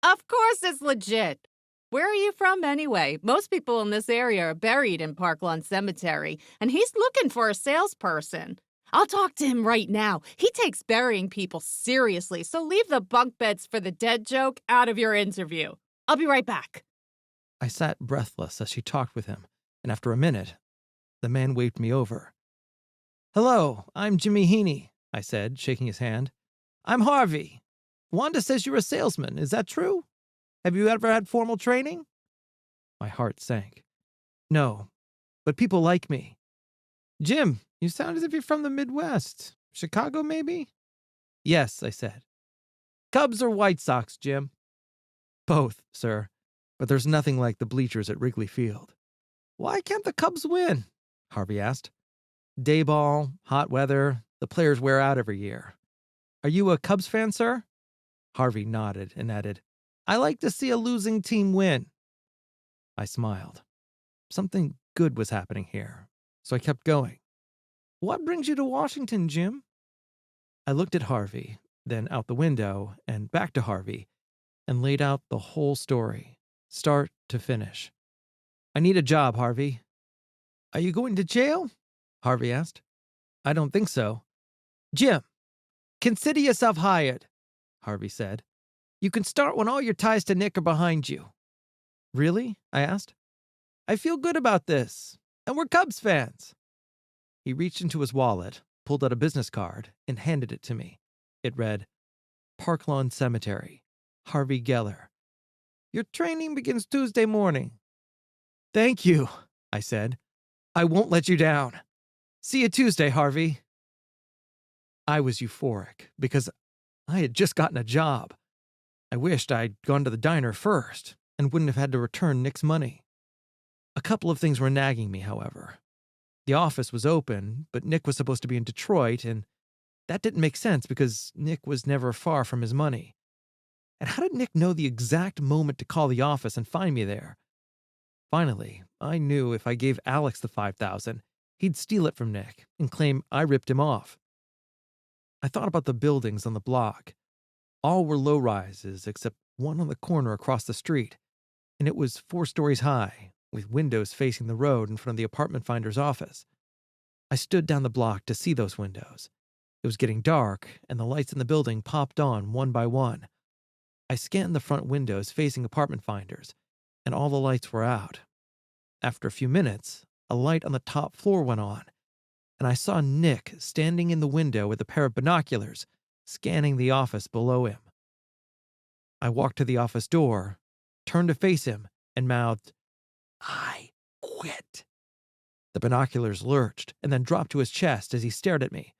Of course it's legit. Where are you from anyway? Most people in this area are buried in Park Lawn Cemetery, and he's looking for a salesperson. I'll talk to him right now. He takes burying people seriously, so leave the bunk beds for the dead joke out of your interview. I'll be right back. I sat breathless as she talked with him, and after a minute, the man waved me over. "Hello, I'm Jimmy Heaney," I said, shaking his hand. "I'm Harvey. Wanda says you're a salesman. Is that true? Have you ever had formal training?" My heart sank. "No, but people like me." "Jim, you sound as if you're from the Midwest. Chicago, maybe?" "Yes," I said. "Cubs or White Sox, Jim?" "Both, sir. But there's nothing like the bleachers at Wrigley Field." "Why can't the Cubs win?" Harvey asked. "Day ball, hot weather, the players wear out every year." "Are you a Cubs fan, sir?" Harvey nodded and added, "I like to see a losing team win." I smiled. Something good was happening here, so I kept going. "What brings you to Washington, Jim?" I looked at Harvey, then out the window and back to Harvey, and laid out the whole story, start to finish. "I need a job, Harvey." "Are you going to jail?" Harvey asked. "I don't think so." "Jim, consider yourself hired," Harvey said. "You can start when all your ties to Nick are behind you." "Really?" I asked. "I feel good about this, and we're Cubs fans." He reached into his wallet, pulled out a business card, and handed it to me. It read, "Park Lawn Cemetery, Harvey Geller. Your training begins Tuesday morning." "Thank you," I said. "I won't let you down. See you Tuesday, Harvey." I was euphoric because I had just gotten a job. I wished I'd gone to the diner first and wouldn't have had to return Nick's money. A couple of things were nagging me, however. The office was open, but Nick was supposed to be in Detroit, and that didn't make sense because Nick was never far from his money. And how did Nick know the exact moment to call the office and find me there? Finally, I knew if I gave Alex the $5,000, he'd steal it from Nick and claim I ripped him off. I thought about the buildings on the block. All were low-rises except one on the corner across the street, and it was 4 stories high, with windows facing the road in front of the apartment finder's office. I stood down the block to see those windows. It was getting dark, and the lights in the building popped on one by one. I scanned the front windows facing apartment finders, and all the lights were out. After a few minutes, a light on the top floor went on, and I saw Nick standing in the window with a pair of binoculars, scanning the office below him. I walked to the office door, turned to face him, and mouthed, "I quit." The binoculars lurched and then dropped to his chest as he stared at me.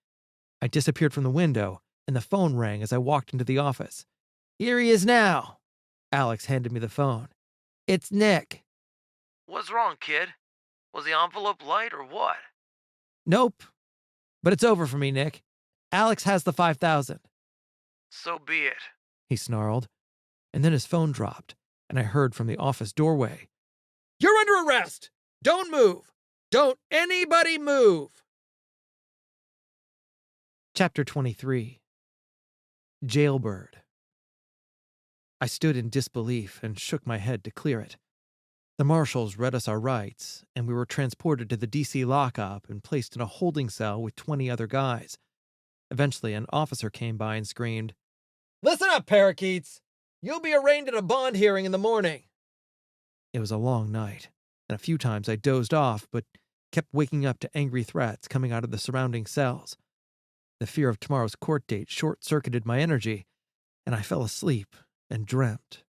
I disappeared from the window, and the phone rang as I walked into the office. "Here he is now." Alex handed me the phone. "It's Nick." What's wrong, kid? Was the envelope light or what? "Nope. But it's over for me, Nick. Alex has the $5,000. So be it. He snarled. And then his phone dropped, and I heard from the office doorway, "You're under arrest! Don't move! Don't anybody move!" Chapter 23. Jailbird. I stood in disbelief and shook my head to clear it. The marshals read us our rights, and we were transported to the D.C. lockup and placed in a holding cell with 20 other guys. Eventually, an officer came by and screamed, "Listen up, parakeets! You'll be arraigned at a bond hearing in the morning." It was a long night, and a few times I dozed off, but kept waking up to angry threats coming out of the surrounding cells. The fear of tomorrow's court date short-circuited my energy, and I fell asleep and dreamt.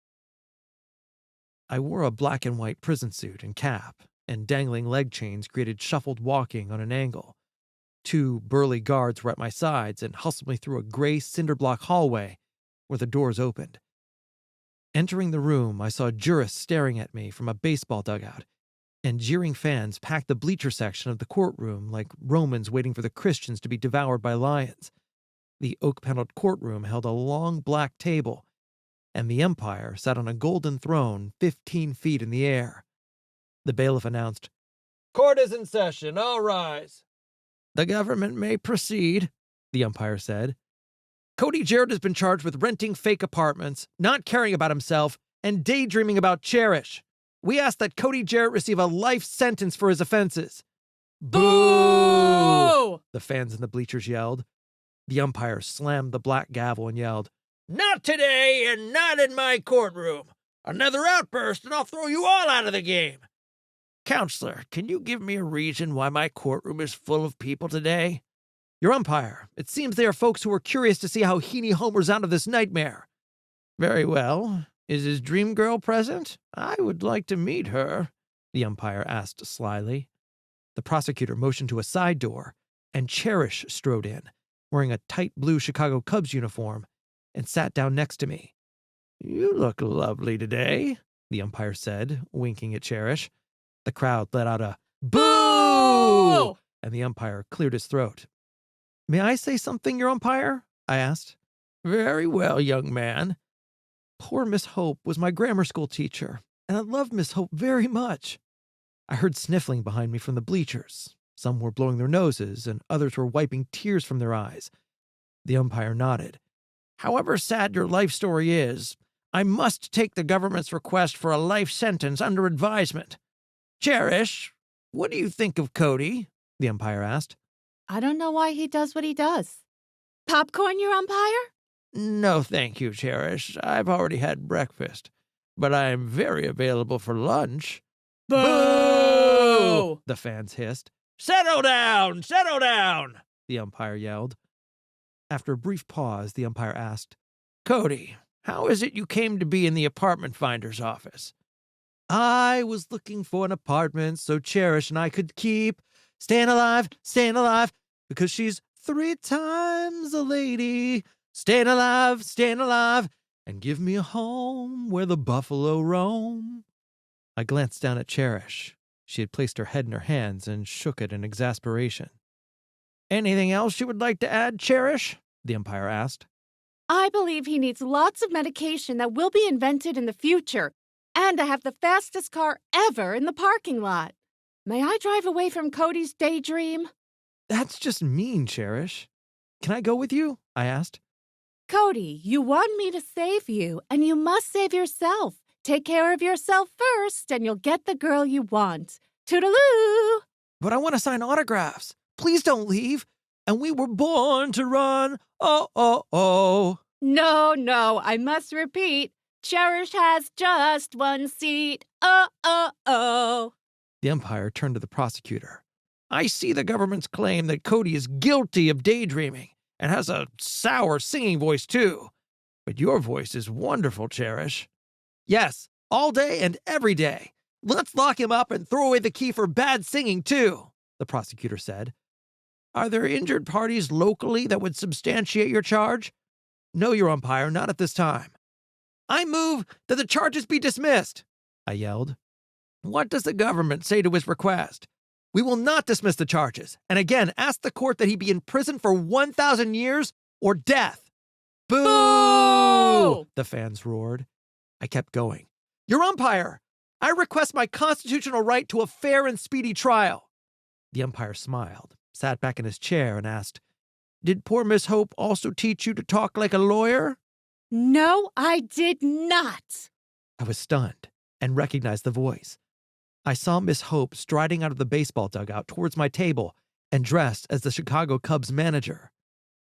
I wore a black and white prison suit and cap, and dangling leg chains created shuffled walking on an angle. 2 burly guards were at my sides and hustled me through a gray cinder-block hallway where the doors opened. Entering the room, I saw jurists staring at me from a baseball dugout, and jeering fans packed the bleacher section of the courtroom like Romans waiting for the Christians to be devoured by lions. The oak-paneled courtroom held a long black table, and the umpire sat on a golden throne 15 feet in the air. The bailiff announced, "Court is in session, all rise." "The government may proceed," the umpire said, Cody Jarrett has been charged with renting fake apartments, not caring about himself, and daydreaming about Cherish. We ask that Cody Jarrett receive a life sentence for his offenses. Boo! The fans in the bleachers yelled. The umpire slammed the black gavel and yelled, "Not today and not in my courtroom. Another outburst and I'll throw you all out of the game. Counselor, can you give me a reason why my courtroom is full of people today?" "Your umpire, it seems they are folks who are curious to see how Heaney homers out of this nightmare." "Very well. Is his dream girl present? I would like to meet her," the umpire asked slyly. The prosecutor motioned to a side door, and Cherish strode in, wearing a tight blue Chicago Cubs uniform, and sat down next to me. "You look lovely today," the umpire said, winking at Cherish. The crowd let out a boo, and the umpire cleared his throat. "May I say something, your umpire?" I asked. "Very well, young man." Poor Miss Hope was my grammar school teacher, and I loved Miss Hope very much. I heard sniffling behind me from the bleachers. Some were blowing their noses, and others were wiping tears from their eyes. The umpire nodded. "However sad your life story is, I must take the government's request for a life sentence under advisement. Cherish, what do you think of Cody?" the umpire asked. I don't know why he does what he does. Popcorn, your umpire? "No, thank you, Cherish. I've already had breakfast, but I am very available for lunch." Boo! The fans hissed. "Settle down! Settle down!" the umpire yelled. After a brief pause, the umpire asked, "Cody, how is it you came to be in the apartment finder's office?" "I was looking for an apartment so Cherish and I could keep staying alive, because she's 3 times a lady. Staying alive, and give me a home where the buffalo roam." I glanced down at Cherish. She had placed her head in her hands and shook it in exasperation. "Anything else you would like to add, Cherish?" the umpire asked. I believe he needs lots of medication that will be invented in the future, and I have the fastest car ever in the parking lot. May I drive away from Cody's daydream? "That's just mean, Cherish. Can I go with you?" I asked. Cody, you want me to save you, and you must save yourself. Take care of yourself first, and you'll get the girl you want. Toodaloo! "But I want to sign autographs. Please don't leave. And we were born to run. Oh, oh, oh." No, I must repeat. Cherish has just 1 seat. Oh, oh, oh. The umpire turned to the prosecutor. "I see the government's claim that Cody is guilty of daydreaming and has a sour singing voice, too. But your voice is wonderful, Cherish." "Yes, all day and every day. Let's lock him up and throw away the key for bad singing, too," the prosecutor said. "Are there injured parties locally that would substantiate your charge?" "No, your umpire, not at this time." "I move that the charges be dismissed," I yelled. "What does the government say to his request?" "We will not dismiss the charges, and again ask the court that he be in prison for 1,000 years or death." "Boo!" the fans roared. I kept going. "Your umpire, I request my constitutional right to a fair and speedy trial." The umpire smiled, sat back in his chair, and asked, "Did poor Miss Hope also teach you to talk like a lawyer?" No, I did not. I was stunned and recognized the voice. I saw Miss Hope striding out of the baseball dugout towards my table and dressed as the Chicago Cubs manager.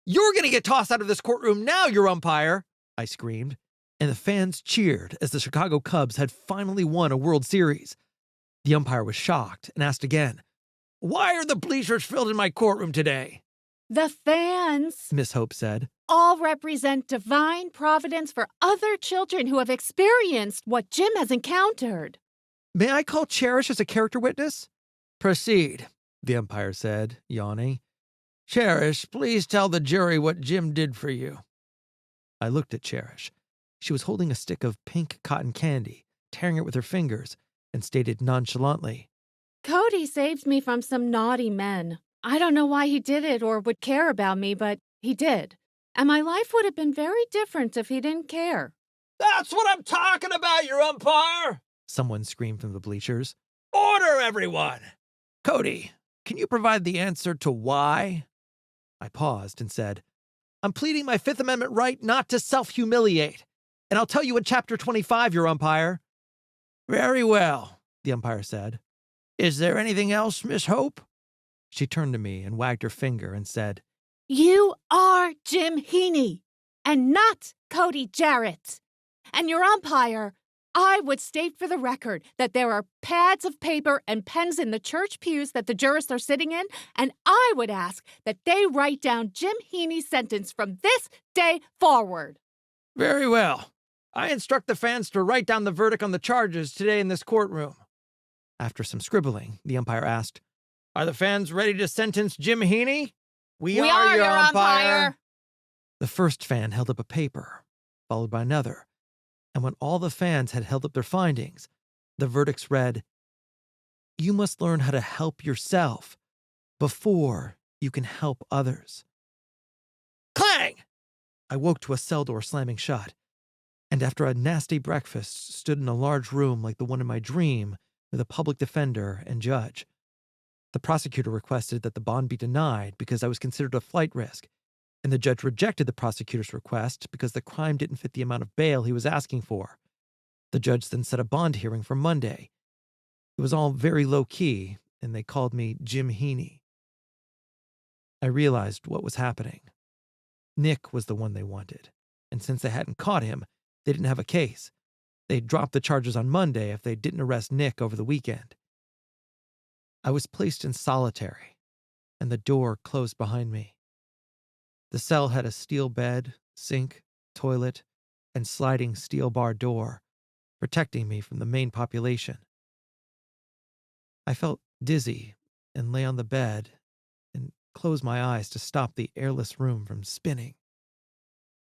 "You're going to get tossed out of this courtroom now, your umpire!" I screamed, and the fans cheered as the Chicago Cubs had finally won a World Series. The umpire was shocked and asked again, "Why are the bleachers filled in my courtroom today?" The fans Miss Hope said. all represent divine providence for other children who have experienced what Jim has encountered. "May I call Cherish as a character witness?" "Proceed," the umpire said, yawning. "Cherish, please tell the jury what Jim did for you." I looked at Cherish. She was holding a stick of pink cotton candy, tearing it with her fingers, and stated nonchalantly, Cody saved me from some naughty men. I don't know why he did it or would care about me, but he did. And my life would have been very different if he didn't care. "That's what I'm talking about, your umpire!" someone screamed from the bleachers. "Order, everyone! Cody, can you provide the answer to why?" I paused and said, I'm pleading my Fifth Amendment right not to self-humiliate. And I'll tell you in Chapter 25, Your Umpire. Very well, the umpire said. Is there anything else, Miss Hope? She turned to me and wagged her finger and said, You are Jim Heaney, and not Cody Jarrett. And your umpire, I would state for the record that there are pads of paper and pens in the church pews that the jurists are sitting in, and I would ask that they write down Jim Heaney's sentence from this day forward. Very well. I instruct the fans to write down the verdict on the charges today in this courtroom. After some scribbling, the umpire asked, Are the fans ready to sentence Jim Heaney? We are your umpire. The first fan held up a paper, followed by another, and when all the fans had held up their findings, the verdicts read, You must learn how to help yourself before you can help others. Clang! I woke to a cell door slamming shut, and after a nasty breakfast, stood in a large room like the one in my dream with a public defender and judge. The prosecutor requested that the bond be denied because I was considered a flight risk, and the judge rejected the prosecutor's request because the crime didn't fit the amount of bail he was asking for. The judge then set a bond hearing for Monday. It was all very low-key, and they called me Jim Heaney. I realized what was happening. Nick was the one they wanted, and since they hadn't caught him, they didn't have a case. They'd drop the charges on Monday if they didn't arrest Nick over the weekend. I was placed in solitary, and the door closed behind me. The cell had a steel bed, sink, toilet, and sliding steel bar door, protecting me from the main population. I felt dizzy and lay on the bed and closed my eyes to stop the airless room from spinning.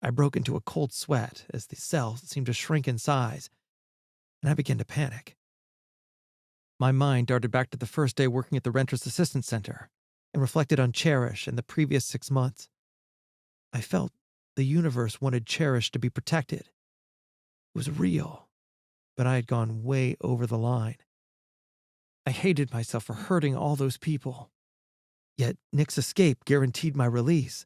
I broke into a cold sweat as the cell seemed to shrink in size, and I began to panic. My mind darted back to the first day working at the Renters Assistance Center and reflected on Cherish and the previous 6 months. I felt the universe wanted Cherish to be protected. It was real, but I had gone way over the line. I hated myself for hurting all those people. Yet Nick's escape guaranteed my release,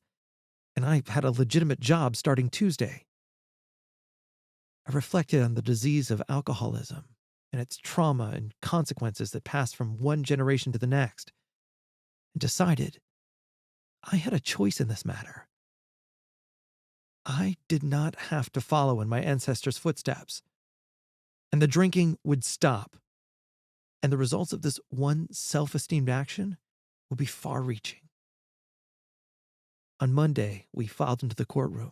and I had a legitimate job starting Tuesday. I reflected on the disease of alcoholism and its trauma and consequences that passed from one generation to the next, and decided I had a choice in this matter. I did not have to follow in my ancestors' footsteps, and the drinking would stop, and the results of this one self-esteemed action will be far-reaching. On Monday, we filed into the courtroom.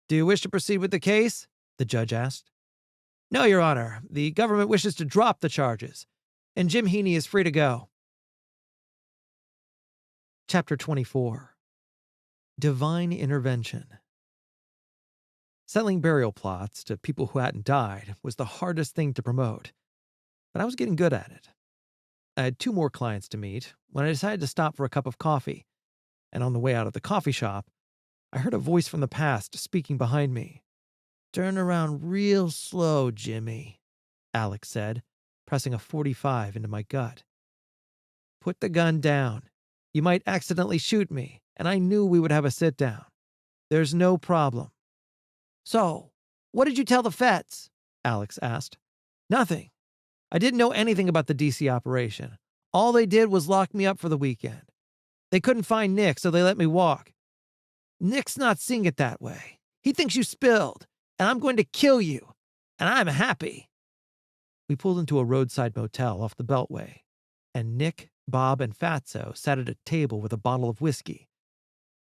Do you wish to proceed with the case? The judge asked. No, Your Honor. The government wishes to drop the charges, and Jim Heaney is free to go. Chapter 24. Divine Intervention. Selling burial plots to people who hadn't died was the hardest thing to promote, but I was getting good at it. I had 2 more clients to meet when I decided to stop for a cup of coffee, and on the way out of the coffee shop, I heard a voice from the past speaking behind me. Turn around real slow, Jimmy, Alex said, pressing a .45 into my gut. Put the gun down. You might accidentally shoot me, and I knew we would have a sit-down. There's no problem. So, what did you tell the feds? Alex asked. Nothing. I didn't know anything about the DC operation. All they did was lock me up for the weekend. They couldn't find Nick, so they let me walk. Nick's not seeing it that way. He thinks you spilled, and I'm going to kill you, and I'm happy. We pulled into a roadside motel off the Beltway, and Nick, Bob, and Fatso sat at a table with a bottle of whiskey.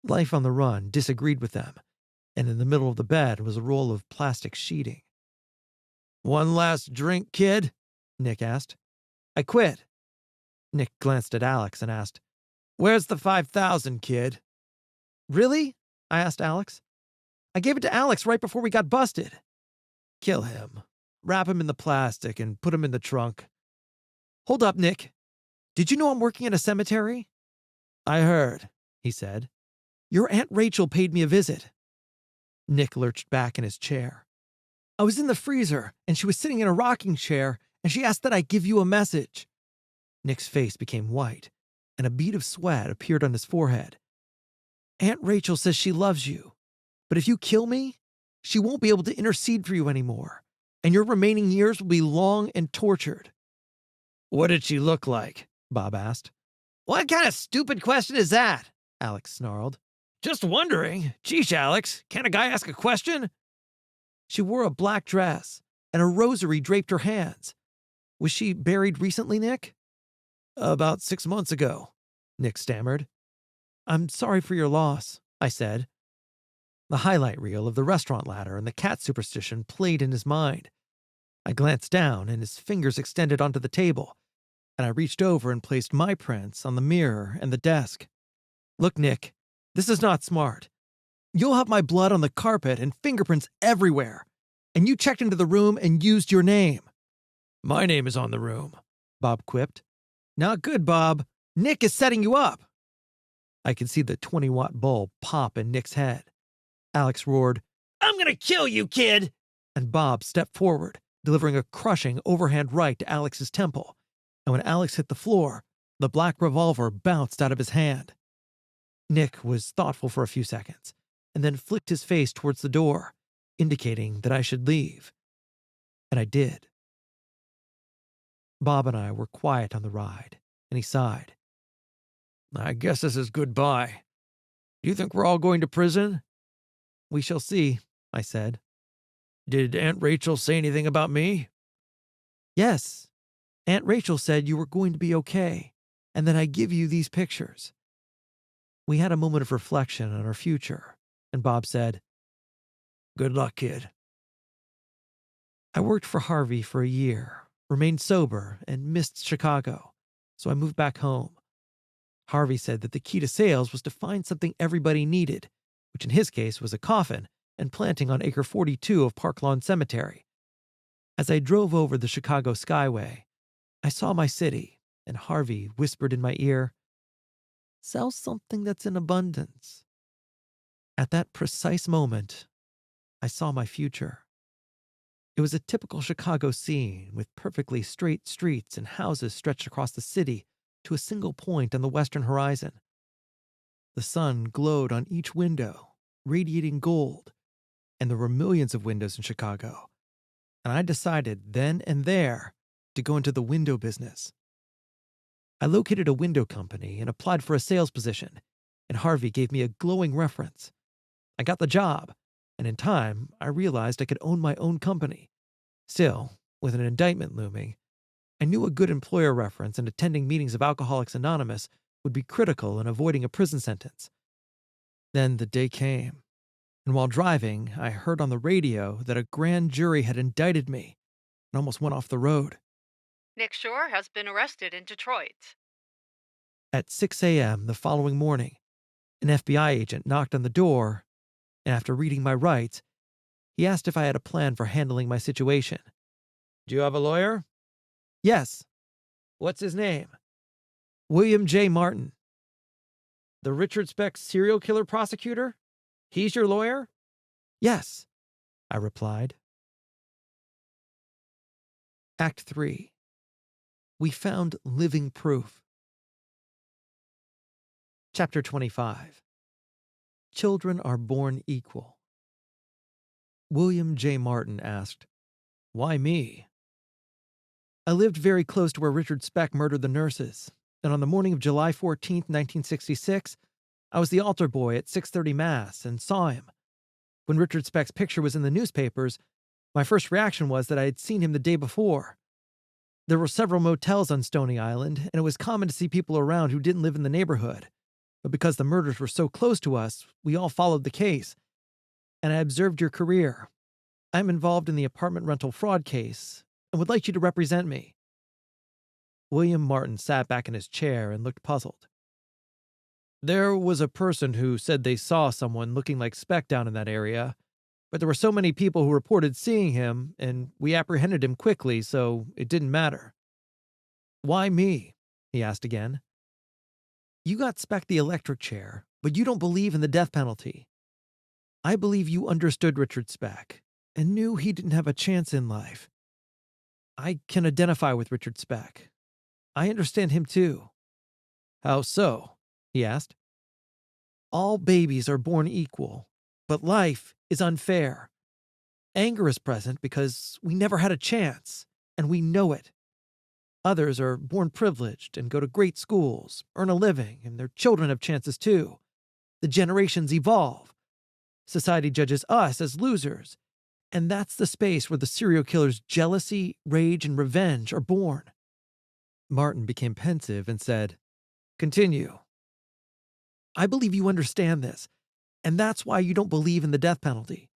Life on the run disagreed with them, and in the middle of the bed was a roll of plastic sheeting. One last drink, kid? Nick asked. I quit. Nick glanced at Alex and asked, Where's the 5,000, kid? Really? I asked Alex. I gave it to Alex right before we got busted. Kill him. Wrap him in the plastic and put him in the trunk. Hold up, Nick. Did you know I'm working at a cemetery? I heard, he said. Your Aunt Rachel paid me a visit. Nick lurched back in his chair. I was in the freezer, and she was sitting in a rocking chair, and she asked that I give you a message. Nick's face became white, and a bead of sweat appeared on his forehead. Aunt Rachel says she loves you, but if you kill me, she won't be able to intercede for you anymore, and your remaining years will be long and tortured." "What did she look like?" Bob asked. "What kind of stupid question is that?" Alex snarled. "Just wondering. Geesh, Alex, can't a guy ask a question?" "She wore a black dress, and a rosary draped her hands. Was she buried recently, Nick?" "About 6 months ago," Nick stammered. "I'm sorry for your loss," I said. The highlight reel of the restaurant ladder and the cat superstition played in his mind. I glanced down, and his fingers extended onto the table, and I reached over and placed my prints on the mirror and the desk. "Look, Nick, this is not smart. You'll have my blood on the carpet and fingerprints everywhere, and you checked into the room and used your name." "My name is on the room," Bob quipped. "Not good, Bob. Nick is setting you up." I could see the 20-watt bulb pop in Nick's head. Alex roared, "I'm gonna kill you, kid!" And Bob stepped forward, delivering a crushing overhand right to Alex's temple. And when Alex hit the floor, the black revolver bounced out of his hand. Nick was thoughtful for a few seconds, and then flicked his face towards the door, indicating that I should leave. And I did. Bob and I were quiet on the ride, and he sighed. "I guess this is goodbye. Do you think we're all going to prison?" "We shall see," I said. "Did Aunt Rachel say anything about me?" "Yes. Aunt Rachel said you were going to be okay, and that I'd give you these pictures." We had a moment of reflection on our future, and Bob said, "Good luck, kid." I worked for Harvey for a year, remained sober, and missed Chicago, so I moved back home. Harvey said that the key to sales was to find something everybody needed, which in his case was a coffin and planting on acre 42 of Park Lawn Cemetery. As I drove over the Chicago Skyway, I saw my city, and Harvey whispered in my ear, "Sell something that's in abundance." At that precise moment, I saw my future. It was a typical Chicago scene with perfectly straight streets and houses stretched across the city to a single point on the western horizon. The sun glowed on each window, radiating gold, and there were millions of windows in Chicago. And I decided then and there to go into the window business. I located a window company and applied for a sales position, and Harvey gave me a glowing reference. I got the job, and in time, I realized I could own my own company. Still, with an indictment looming, I knew a good employer reference and attending meetings of Alcoholics Anonymous would be critical in avoiding a prison sentence. Then the day came, and while driving, I heard on the radio that a grand jury had indicted me and almost went off the road. Nick Shore has been arrested in Detroit. At 6 a.m. the following morning, an FBI agent knocked on the door, and after reading my rights, he asked if I had a plan for handling my situation. "Do you have a lawyer?" "Yes." "What's his name?" "William J. Martin." "The Richard Speck serial killer prosecutor? He's your lawyer?" "Yes," I replied. Act 3. We found living proof. Chapter 25. Children are born equal. William J. Martin asked, "Why me?" I lived very close to where Richard Speck murdered the nurses, and on the morning of July 14th, 1966, I was the altar boy at 6:30 Mass and saw him. When Richard Speck's picture was in the newspapers, my first reaction was that I had seen him the day before. There were several motels on Stony Island, and it was common to see people around who didn't live in the neighborhood. But because the murders were so close to us, we all followed the case. And I observed your career. I'm involved in the apartment rental fraud case and would like you to represent me. William Martin sat back in his chair and looked puzzled. There was a person who said they saw someone looking like Speck down in that area, but there were so many people who reported seeing him, and we apprehended him quickly, so it didn't matter. Why me? He asked again. You got Speck the electric chair, but you don't believe in the death penalty. I believe you understood Richard Speck and knew he didn't have a chance in life. I can identify with Richard Speck. I understand him too. How so? He asked. All babies are born equal, but life is unfair. Anger is present because we never had a chance, and we know it. Others are born privileged and go to great schools, earn a living, and their children have chances too. The generations evolve. Society judges us as losers, and that's the space where the serial killer's jealousy, rage, and revenge are born. Martin became pensive and said, "Continue." "I believe you understand this, and that's why you don't believe in the death penalty.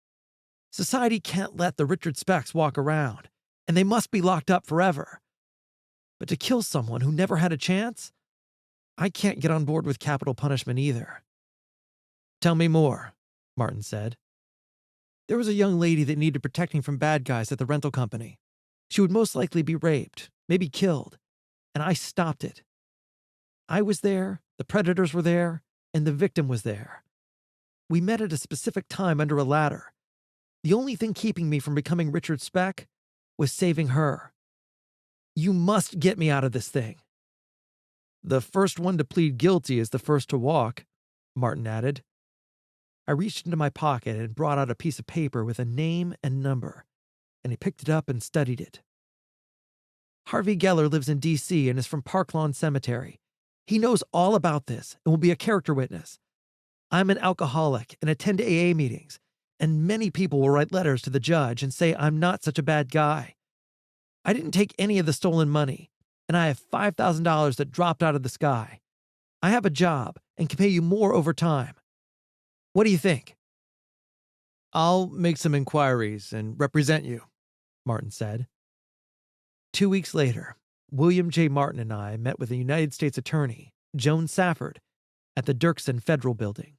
Society can't let the Richard Specks walk around, and they must be locked up forever. But to kill someone who never had a chance? I can't get on board with capital punishment either." "Tell me more," Martin said. "There was a young lady that needed protecting from bad guys at the rental company. She would most likely be raped, maybe killed, and I stopped it. I was there, the predators were there, and the victim was there. We met at a specific time under a ladder. The only thing keeping me from becoming Richard Speck was saving her. You must get me out of this thing." "The first one to plead guilty is the first to walk," Martin added. I reached into my pocket and brought out a piece of paper with a name and number, and he picked it up and studied it. "Harvey Geller lives in D.C. and is from Park Lawn Cemetery. He knows all about this and will be a character witness. I'm an alcoholic and attend AA meetings, and many people will write letters to the judge and say I'm not such a bad guy. I didn't take any of the stolen money, and I have $5,000 that dropped out of the sky. I have a job and can pay you more over time. What do you think?" "I'll make some inquiries and represent you," Martin said. 2 weeks later, William J. Martin and I met with the United States Attorney, Joan Safford, at the Dirksen Federal Building.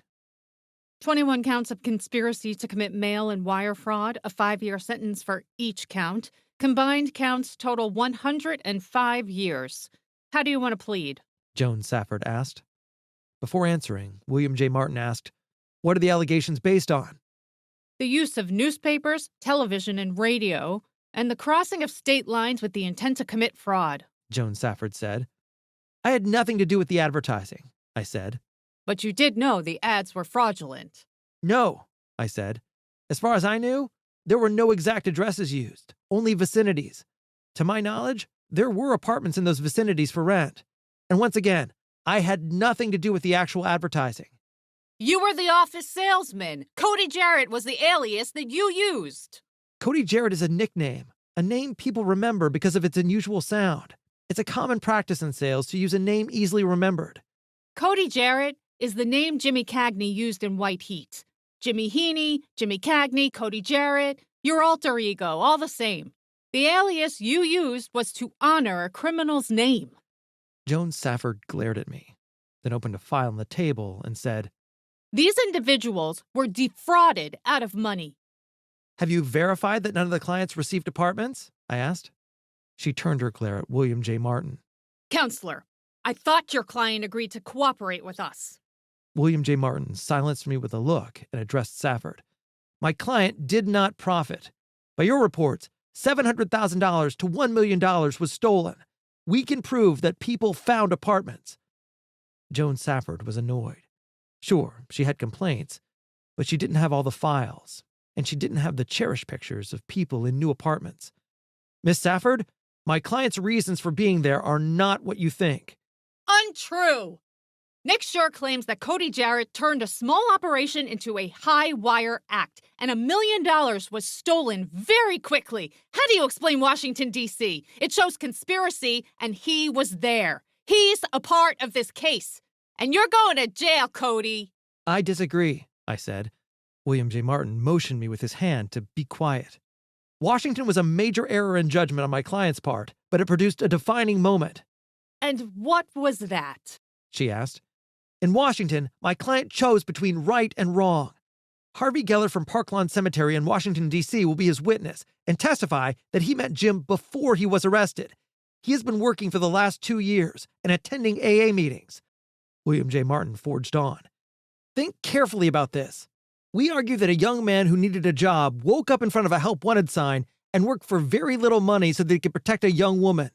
21 counts of conspiracy to commit mail and wire fraud, a 5-year sentence for each count. Combined counts total 105 years. How do you want to plead? Joan Safford asked. Before answering, William J. Martin asked, "What are the allegations based on?" The use of newspapers, television, and radio, and the crossing of state lines with the intent to commit fraud. Joan Safford said. "I had nothing to do with the advertising," I said. But you did know the ads were fraudulent. "No," I said. "As far as I knew, there were no exact addresses used, only vicinities. To my knowledge, there were apartments in those vicinities for rent. And once again, I had nothing to do with the actual advertising." You were the office salesman. Cody Jarrett was the alias that you used. Cody Jarrett is a nickname, a name people remember because of its unusual sound. It's a common practice in sales to use a name easily remembered. Cody Jarrett is the name Jimmy Cagney used in White Heat. Jimmy Heaney, Jimmy Cagney, Cody Jarrett, your alter ego, all the same. The alias you used was to honor a criminal's name. Joan Safford glared at me, then opened a file on the table and said, These individuals were defrauded out of money. "Have you verified that none of the clients received apartments?" I asked. She turned her glare at William J. Martin. Counselor, I thought your client agreed to cooperate with us. William J. Martin silenced me with a look and addressed Safford. "My client did not profit. By your reports, $700,000 to $1 million was stolen. We can prove that people found apartments." Joan Safford was annoyed. Sure, she had complaints, but she didn't have all the files, and she didn't have the cherished pictures of people in new apartments. "Miss Safford, my client's reasons for being there are not what you think." Untrue! Nick Shore claims that Cody Jarrett turned a small operation into a high-wire act, and $1 million was stolen very quickly. How do you explain Washington, D.C.? It shows conspiracy, and he was there. He's a part of this case. And you're going to jail, Cody. "I disagree," I said. William J. Martin motioned me with his hand to be quiet. "Washington was a major error in judgment on my client's part, but it produced a defining moment." And what was that? She asked. "In Washington, my client chose between right and wrong. Harvey Geller from Park Lawn Cemetery in Washington, D.C. will be his witness and testify that he met Jim before he was arrested. He has been working for the last 2 years and attending AA meetings." William J. Martin forged on. "Think carefully about this. We argue that a young man who needed a job woke up in front of a help wanted sign and worked for very little money so that he could protect a young woman.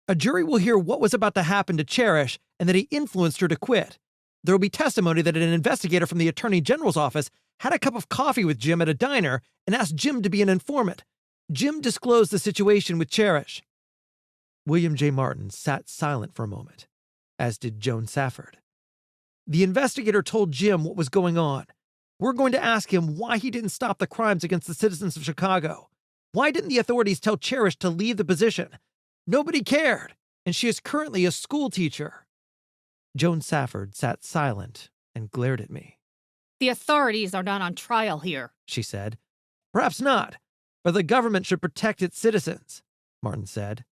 A jury will hear what was about to happen to Cherish and that he influenced her to quit. There will be testimony that an investigator from the Attorney General's office had a cup of coffee with Jim at a diner and asked Jim to be an informant. Jim disclosed the situation with Cherish. William J. Martin sat silent for a moment, as did Joan Safford. The investigator told Jim what was going on. We're going to ask him why he didn't stop the crimes against the citizens of Chicago. Why didn't the authorities tell Cherish to leave the position? Nobody cared, and she is currently a school teacher. Joan Safford sat silent and glared at me. The authorities are not on trial here, She said. Perhaps not, but the government should protect its citizens, Martin said.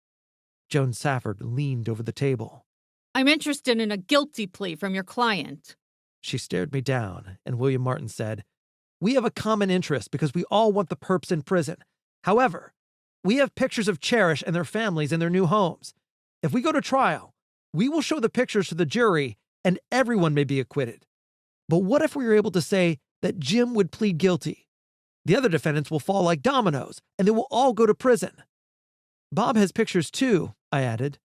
Joan Safford leaned over the table. I'm interested in a guilty plea from your client. She stared me down, and William Martin said, We have a common interest because we all want the perps in prison. However, we have pictures of Cherish and their families in their new homes. If we go to trial, we will show the pictures to the jury, and everyone may be acquitted. But what if we were able to say that Jim would plead guilty? The other defendants will fall like dominoes, and they will all go to prison. Bob has pictures too, I added.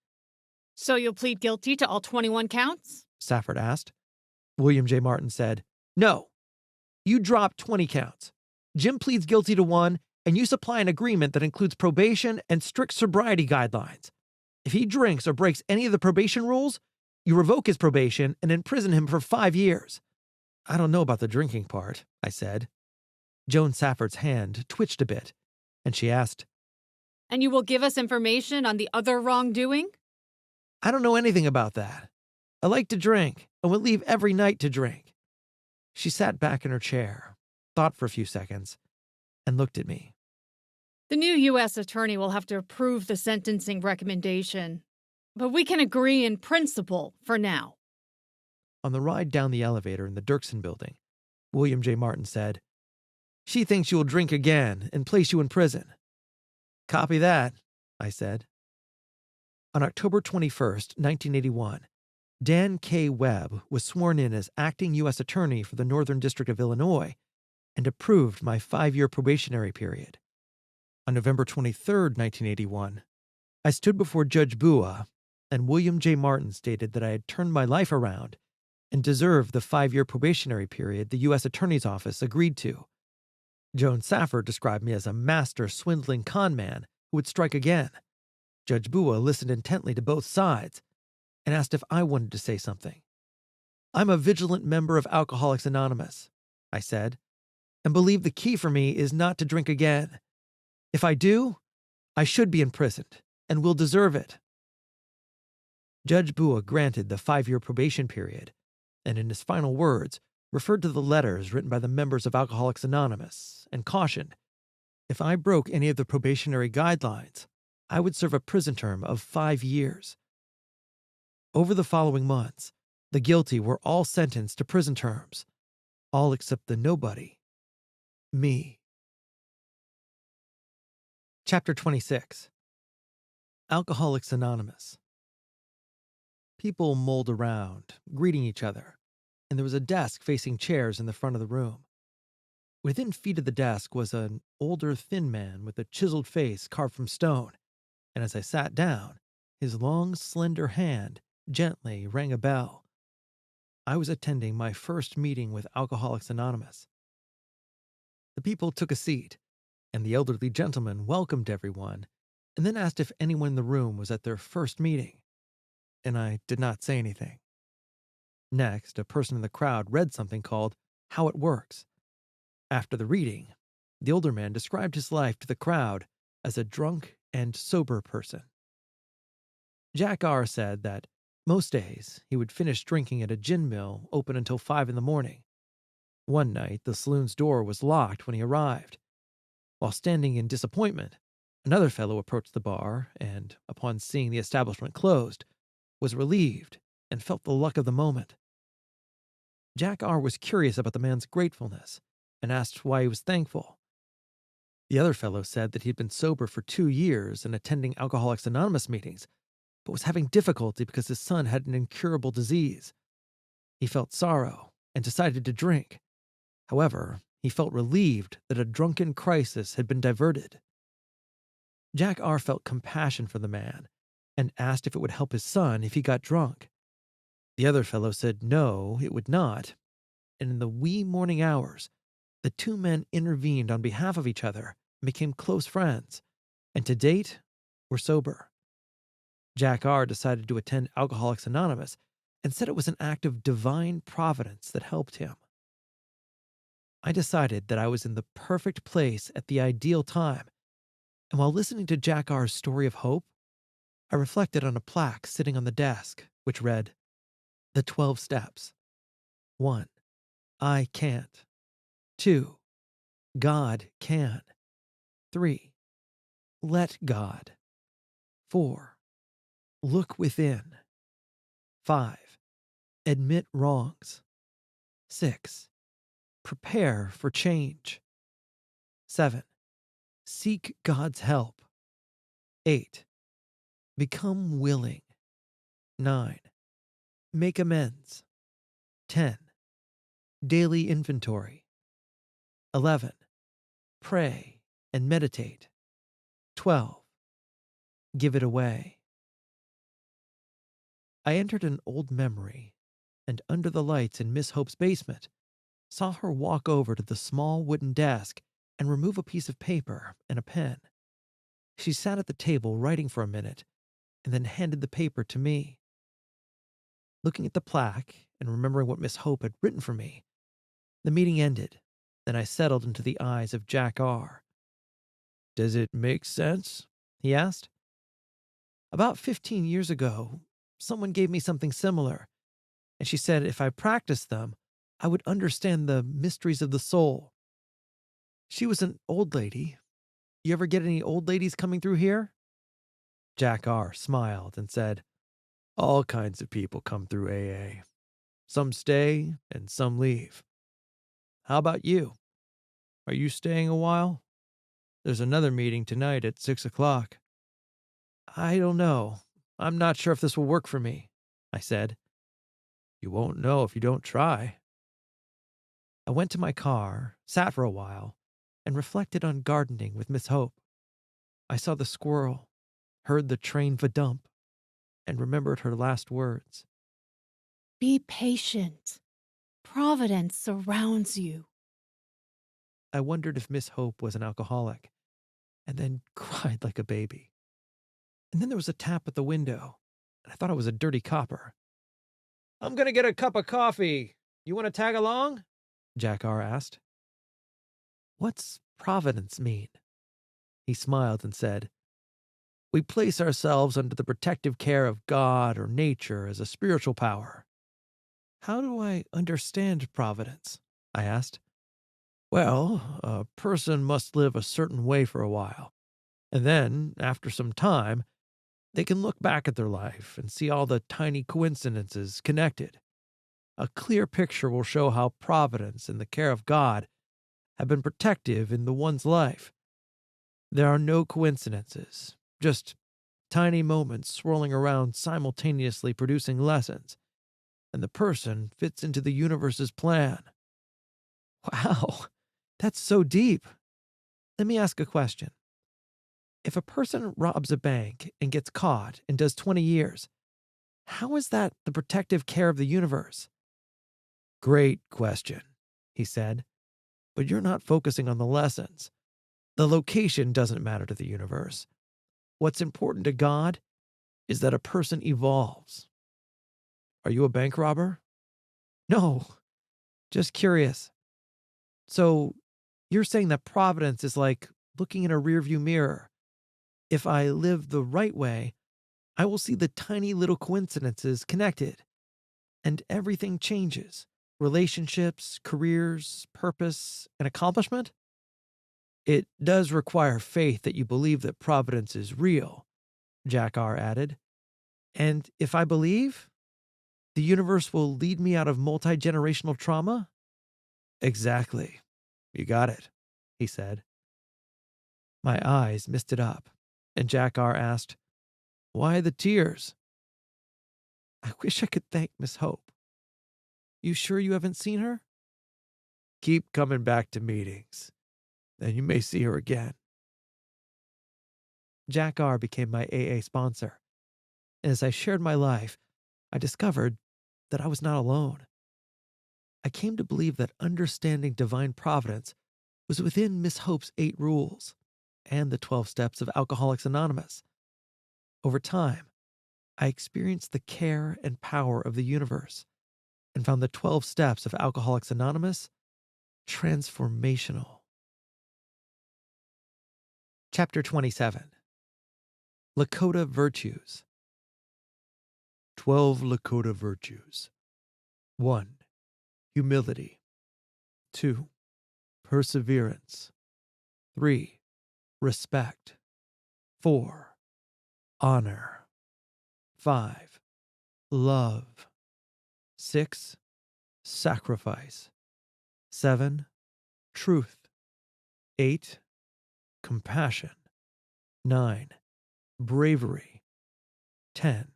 So you'll plead guilty to all 21 counts? Safford asked. William J. Martin said, No. You drop 20 counts. Jim pleads guilty to one, and you supply an agreement that includes probation and strict sobriety guidelines. If he drinks or breaks any of the probation rules, you revoke his probation and imprison him for 5 years. I don't know about the drinking part, I said. Joan Safford's hand twitched a bit, and she asked, And you will give us information on the other wrongdoing? I don't know anything about that. I like to drink and would leave every night to drink. She sat back in her chair, thought for a few seconds, and looked at me. The new U.S. attorney will have to approve the sentencing recommendation, but we can agree in principle for now. On the ride down the elevator in the Dirksen building, William J. Martin said, She thinks you will drink again and place you in prison. Copy that, I said. On October 21st, 1981, Dan K. Webb was sworn in as acting U.S. Attorney for the Northern District of Illinois and approved my 5-year probationary period. On November 23, 1981, I stood before Judge Bua, and William J. Martin stated that I had turned my life around and deserved the 5-year probationary period the U.S. Attorney's Office agreed to. Joan Safford described me as a master swindling con man who would strike again. Judge Bua listened intently to both sides and asked if I wanted to say something. I'm a vigilant member of Alcoholics Anonymous, I said, and believe the key for me is not to drink again. If I do, I should be imprisoned and will deserve it. Judge Bua granted the 5-year probation period, and in his final words, referred to the letters written by the members of Alcoholics Anonymous and cautioned, if I broke any of the probationary guidelines, I would serve a prison term of 5 years. Over the following months, the guilty were all sentenced to prison terms, all except the nobody, me. Chapter 26. Alcoholics Anonymous. People mulled around, greeting each other, and there was a desk facing chairs in the front of the room. Within feet of the desk was an older, thin man with a chiseled face carved from stone, and as I sat down, his long, slender hand gently rang a bell. I was attending my first meeting with Alcoholics Anonymous. The people took a seat, and the elderly gentleman welcomed everyone and then asked if anyone in the room was at their first meeting, and I did not say anything. Next, a person in the crowd read something called How It Works. After the reading, the older man described his life to the crowd as a drunk and sober person. Jack R. said that most days he would finish drinking at a gin mill open until 5 in the morning. One night, the saloon's door was locked when he arrived. While standing in disappointment, another fellow approached the bar and, upon seeing the establishment closed, was relieved and felt the luck of the moment. Jack R. was curious about the man's gratefulness and asked why he was thankful. The other fellow said that he had been sober for 2 years and attending Alcoholics Anonymous meetings, but was having difficulty because his son had an incurable disease. He felt sorrow and decided to drink. However, he felt relieved that a drunken crisis had been diverted. Jack R. felt compassion for the man and asked if it would help his son if he got drunk. The other fellow said no, it would not, and in the wee morning hours, the two men intervened on behalf of each other and became close friends, and to date, were sober. Jack R. decided to attend Alcoholics Anonymous and said it was an act of divine providence that helped him. I decided that I was in the perfect place at the ideal time, and while listening to Jack R.'s story of hope, I reflected on a plaque sitting on the desk, which read, "The 12 Steps. 1. I can't. 2. God can. 3. Let God. 4. Look within. 5. Admit wrongs. 6. Prepare for change. 7. Seek God's help. 8. Become willing. 9. Make amends. 10. Daily inventory. 11. Pray and meditate. 12. Give it away." I entered an old memory, and under the lights in Miss Hope's basement, saw her walk over to the small wooden desk and remove a piece of paper and a pen. She sat at the table writing for a minute, and then handed the paper to me. Looking at the plaque and remembering what Miss Hope had written for me, the meeting ended, and I settled into the eyes of Jack R. "Does it make sense?" he asked. "About 15 years ago, someone gave me something similar, and she said if I practiced them, I would understand the mysteries of the soul. She was an old lady. You ever get any old ladies coming through here?" Jack R. smiled and said, "All kinds of people come through AA. Some stay and some leave. How about you? Are you staying a while? There's another meeting tonight at 6 o'clock. "I don't know. I'm not sure if this will work for me," I said. "You won't know if you don't try." I went to my car, sat for a while, and reflected on gardening with Miss Hope. I saw the squirrel, heard the train vadump, and remembered her last words. Be patient. Providence surrounds you. I wondered if Miss Hope was an alcoholic, and then cried like a baby. And then there was a tap at the window, and I thought it was a dirty copper. "I'm going to get a cup of coffee. You want to tag along?" Jack R. asked. "What's providence mean?" He smiled and said, "We place ourselves under the protective care of God or nature as a spiritual power." "How do I understand providence?" I asked. "Well, a person must live a certain way for a while, and then, after some time, they can look back at their life and see all the tiny coincidences connected. A clear picture will show how providence and the care of God have been protective in the one's life. There are no coincidences, just tiny moments swirling around simultaneously producing lessons, and the person fits into the universe's plan." Wow, that's so deep. Let me ask a question. If a person robs a bank and gets caught and does 20 years, how is that the protective care of the universe? "Great question," he said, "but you're not focusing on the lessons. The location doesn't matter to the universe. What's important to God is that a person evolves." "Are you a bank robber?" "No, just curious." "So you're saying that providence is like looking in a rearview mirror. If I live the right way, I will see the tiny little coincidences connected, and everything changes. Relationships, careers, purpose, and accomplishment?" "It does require faith that you believe that providence is real," Jack R. added. "And if I believe, the universe will lead me out of multi-generational trauma?" "Exactly. You got it," he said. My eyes misted up, and Jack R. asked, "Why the tears?" "I wish I could thank Miss Hope. You sure you haven't seen her?" "Keep coming back to meetings, and you may see her again." Jack R. became my AA sponsor, and as I shared my life, I discovered that I was not alone. I came to believe that understanding divine providence was within Miss Hope's 8 rules and the 12 steps of Alcoholics Anonymous. Over time, I experienced the care and power of the universe and found the 12 steps of Alcoholics Anonymous transformational. Chapter 27. Lakota Virtues. 12 Lakota Virtues. 1. Humility. 2. Perseverance. 3. Respect. 4. Honor. 5. Love. 6. Sacrifice. 7. Truth. 8. Compassion. 9. Bravery. 10.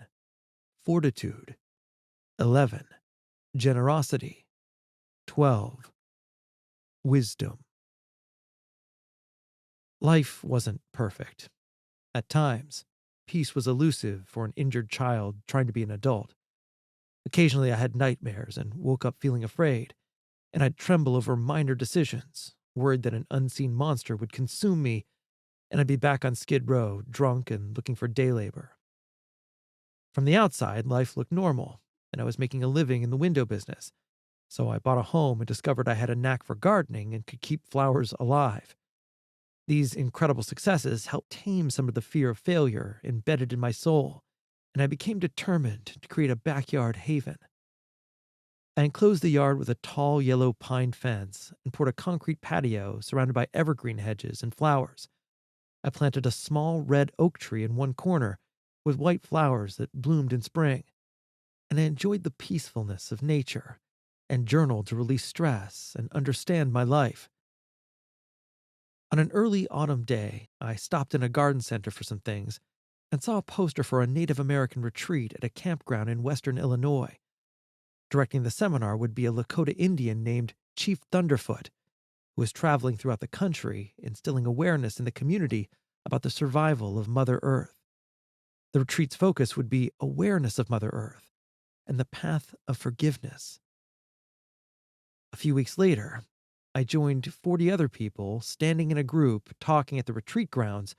Fortitude. 11. Generosity. 12. Wisdom. Life wasn't perfect. At times, peace was elusive for an injured child trying to be an adult. Occasionally, I had nightmares and woke up feeling afraid, and I'd tremble over minor decisions, worried that an unseen monster would consume me, and I'd be back on Skid Row, drunk and looking for day labor. From the outside, life looked normal, and I was making a living in the window business, so I bought a home and discovered I had a knack for gardening and could keep flowers alive. These incredible successes helped tame some of the fear of failure embedded in my soul, and I became determined to create a backyard haven. I enclosed the yard with a tall yellow pine fence and poured a concrete patio surrounded by evergreen hedges and flowers. I planted a small red oak tree in one corner with white flowers that bloomed in spring, and I enjoyed the peacefulness of nature and journaled to release stress and understand my life. On an early autumn day, I stopped in a garden center for some things and saw a poster for a Native American retreat at a campground in western Illinois. Directing the seminar would be a Lakota Indian named Chief Thunderfoot, who was traveling throughout the country, instilling awareness in the community about the survival of Mother Earth. The retreat's focus would be awareness of Mother Earth and the path of forgiveness. A few weeks later, I joined 40 other people standing in a group talking at the retreat grounds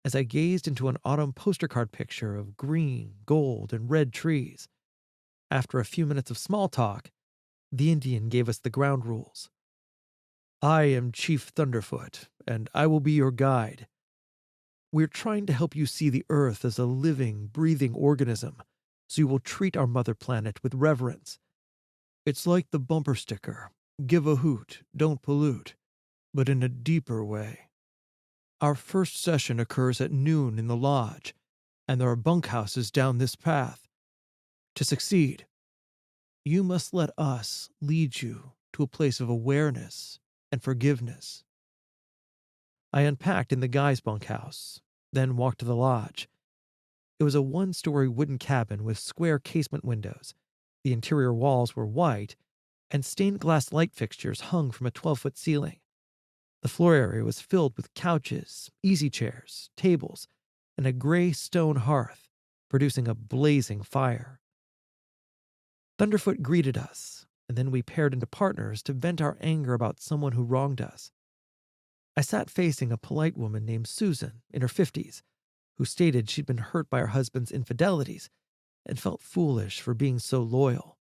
as I gazed into an autumn poster card picture of green, gold, and red trees. After a few minutes of small talk, the Indian gave us the ground rules. I am Chief Thunderfoot, and I will be your guide. We're trying to help you see the Earth as a living, breathing organism, so you will treat our mother planet with reverence. It's like the bumper sticker, give a hoot, don't pollute, but in a deeper way. Our first session occurs at noon in the lodge, and there are bunkhouses down this path. To succeed, you must let us lead you to a place of awareness and forgiveness. I unpacked in the guys' bunkhouse, then walked to the lodge. It was a 1-story wooden cabin with square casement windows. The interior walls were white, and stained glass light fixtures hung from a 12-foot ceiling. The floor area was filled with couches, easy chairs, tables, and a gray stone hearth, producing a blazing fire. Thunderfoot greeted us, and then we paired into partners to vent our anger about someone who wronged us. I sat facing a polite woman named Susan, in her 50s, who stated she'd been hurt by her husband's infidelities and felt foolish for being so loyal.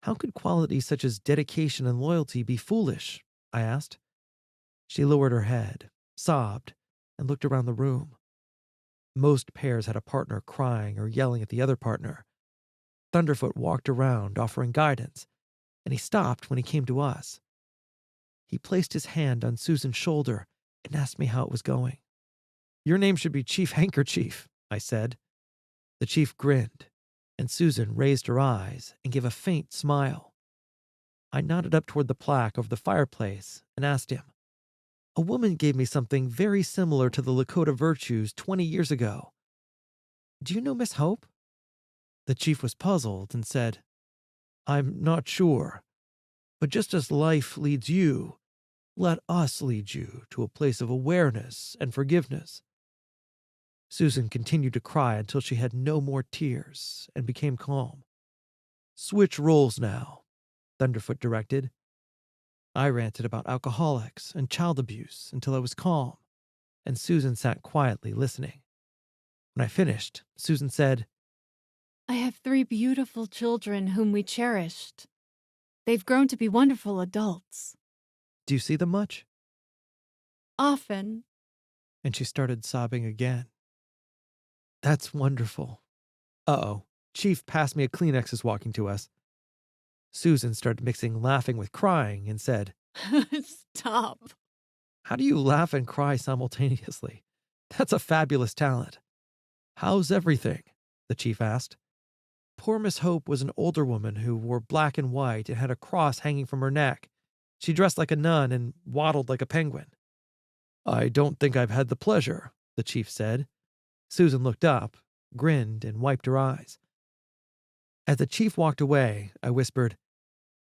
How could qualities such as dedication and loyalty be foolish? I asked. She lowered her head, sobbed, and looked around the room. Most pairs had a partner crying or yelling at the other partner. Thunderfoot walked around, offering guidance, and he stopped when he came to us. He placed his hand on Susan's shoulder and asked me how it was going. Your name should be Chief Handkerchief, I said. The chief grinned, and Susan raised her eyes and gave a faint smile. I nodded up toward the plaque over the fireplace and asked him, A woman gave me something very similar to the Lakota virtues 20 years ago. Do you know Miss Hope? The chief was puzzled and said, I'm not sure, but just as life leads you, let us lead you to a place of awareness and forgiveness. Susan continued to cry until she had no more tears and became calm. Switch roles now, Thunderfoot directed. I ranted about alcoholics and child abuse until I was calm, and Susan sat quietly listening. When I finished, Susan said, I have 3 beautiful children whom we cherished. They've grown to be wonderful adults. Do you see them much? Often. And she started sobbing again. That's wonderful. Uh-oh. Chief passed me a Kleenex as walking to us. Susan started mixing laughing with crying and said, Stop. How do you laugh and cry simultaneously? That's a fabulous talent. How's everything? The chief asked. Poor Miss Hope was an older woman who wore black and white and had a cross hanging from her neck. She dressed like a nun and waddled like a penguin. I don't think I've had the pleasure, the chief said. Susan looked up, grinned, and wiped her eyes. As the chief walked away, I whispered,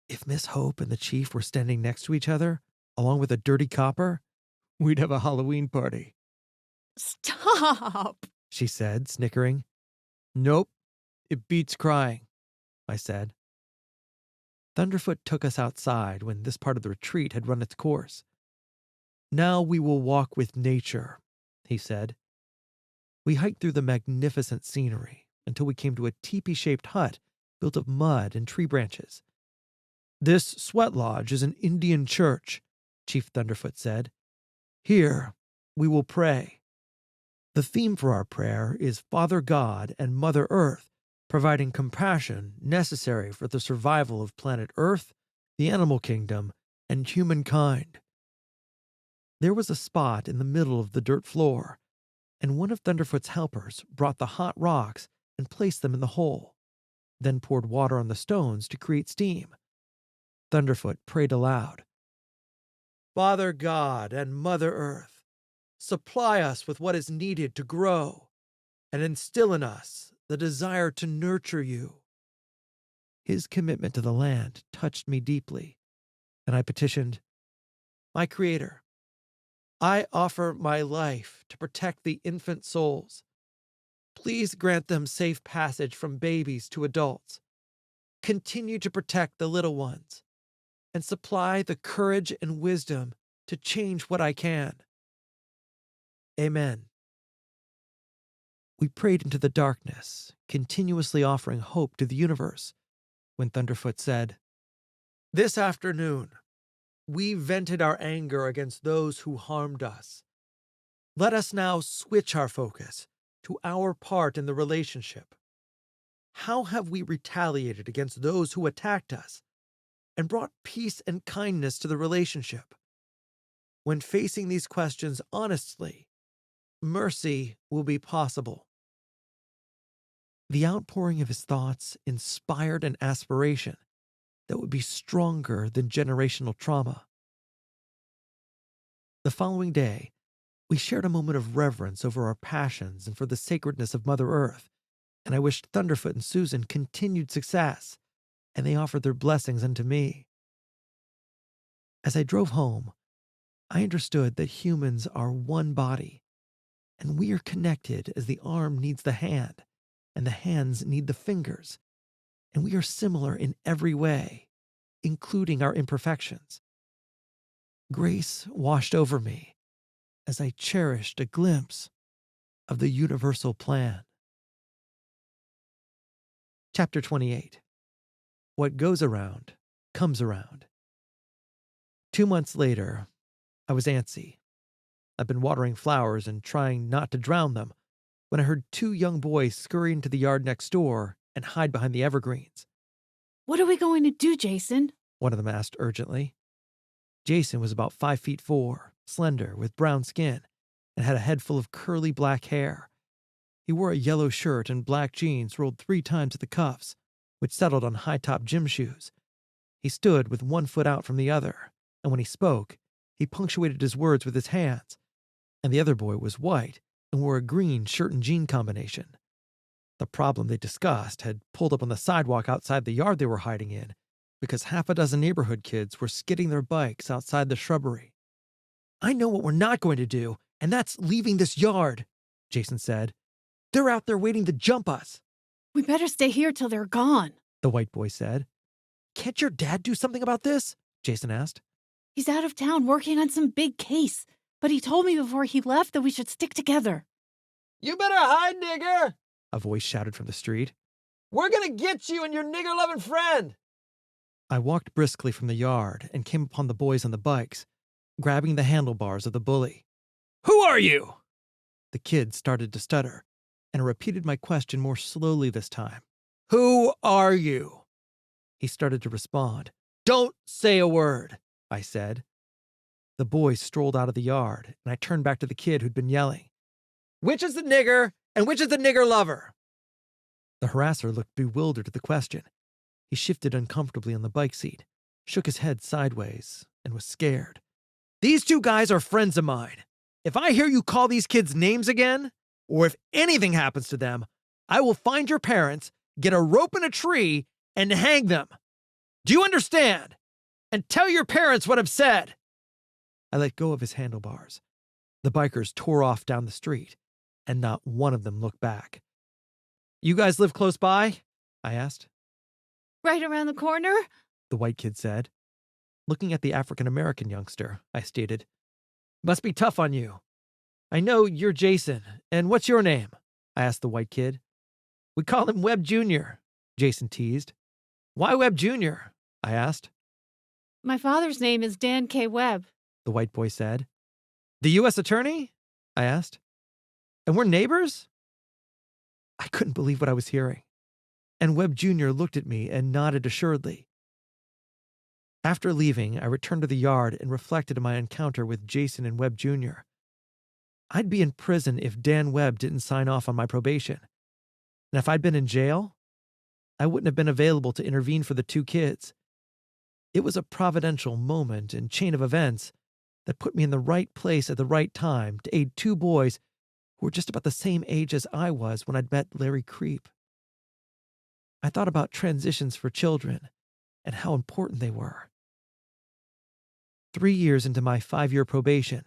if Miss Hope and the chief were standing next to each other, along with a dirty copper, we'd have a Halloween party. Stop. She said, snickering. Nope, it beats crying, I said. Thunderfoot took us outside when this part of the retreat had run its course. Now we will walk with nature, he said. We hiked through the magnificent scenery until we came to a teepee-shaped hut built of mud and tree branches. This sweat lodge is an Indian church, Chief Thunderfoot said. Here, we will pray. The theme for our prayer is Father God and Mother Earth, providing compassion necessary for the survival of planet Earth, the animal kingdom, and humankind. There was a spot in the middle of the dirt floor, and one of Thunderfoot's helpers brought the hot rocks and placed them in the hole, then poured water on the stones to create steam. Thunderfoot prayed aloud. Father God and Mother Earth, supply us with what is needed to grow, and instill in us the desire to nurture you. His commitment to the land touched me deeply, and I petitioned, My Creator, I offer my life to protect the infant souls. Please grant them safe passage from babies to adults. Continue to protect the little ones, and supply the courage and wisdom to change what I can. Amen. We prayed into the darkness, continuously offering hope to the universe, when Thunderfoot said, This afternoon, we vented our anger against those who harmed us. Let us now switch our focus to our part in the relationship. How have we retaliated against those who attacked us and brought peace and kindness to the relationship? When facing these questions honestly, mercy will be possible. The outpouring of his thoughts inspired an aspiration that would be stronger than generational trauma. The following day, we shared a moment of reverence over our passions and for the sacredness of Mother Earth, and I wished Thunderfoot and Susan continued success, and they offered their blessings unto me. As I drove home, I understood that humans are one body, and we are connected as the arm needs the hand, and the hands need the fingers, and we are similar in every way, including our imperfections. Grace washed over me as I cherished a glimpse of the universal plan. Chapter 28. What goes around comes around. 2 months later, I was antsy. I'd been watering flowers and trying not to drown them when I heard 2 young boys scurry into the yard next door and hide behind the evergreens. What are we going to do, Jason? One of them asked urgently. Jason was about 5'4", slender, with brown skin, and had a head full of curly black hair. He wore a yellow shirt and black jeans rolled 3 times at the cuffs, which settled on high-top gym shoes. He stood with one foot out from the other, and when he spoke, he punctuated his words with his hands. And the other boy was white and wore a green shirt and jean combination. The problem they discussed had pulled up on the sidewalk outside the yard they were hiding in, because 6 neighborhood kids were skidding their bikes outside the shrubbery. I know what we're not going to do, and that's leaving this yard, Jason said. They're out there waiting to jump us. We better stay here till they're gone. the white boy said. Can't your dad do something about this? Jason asked. He's out of town working on some big case, but he told me before he left that we should stick together. You better hide, nigger! A voice shouted from the street. We're gonna get you and your nigger-loving friend! I walked briskly from the yard and came upon the boys on the bikes, grabbing the handlebars of the bully. Who are you? The kid started to stutter, and I repeated my question more slowly this time. Who are you? He started to respond. Don't say a word, I said. The boys strolled out of the yard, and I turned back to the kid who'd been yelling. Which is the nigger, and which is the nigger lover? The harasser looked bewildered at the question. He shifted uncomfortably on the bike seat, shook his head sideways, and was scared. These two guys are friends of mine. If I hear you call these kids names again, or if anything happens to them, I will find your parents, get a rope and a tree, and hang them. Do you understand? And tell your parents what I've said. I let go of his handlebars. The bikers tore off down the street, and not one of them looked back. You guys live close by? I asked. Right around the corner? The white kid said. Looking at the African-American youngster, I stated, Must be tough on you. I know you're Jason, and what's your name? I asked the white kid. We call him Webb Jr., Jason teased. Why Webb Jr.? I asked. My father's name is Dan K. Webb, The white boy said. The U.S. attorney? I asked. And we're neighbors? I couldn't believe what I was hearing, and Webb Jr. looked at me and nodded assuredly. After leaving, I returned to the yard and reflected on my encounter with Jason and Webb Jr. I'd be in prison if Dan Webb didn't sign off on my probation. And if I'd been in jail, I wouldn't have been available to intervene for the two kids. It was a providential moment and chain of events that put me in the right place at the right time to aid two boys who were just about the same age as I was when I'd met Larry Creep. I thought about transitions for children and how important they were. 3 years into my 5-year probation,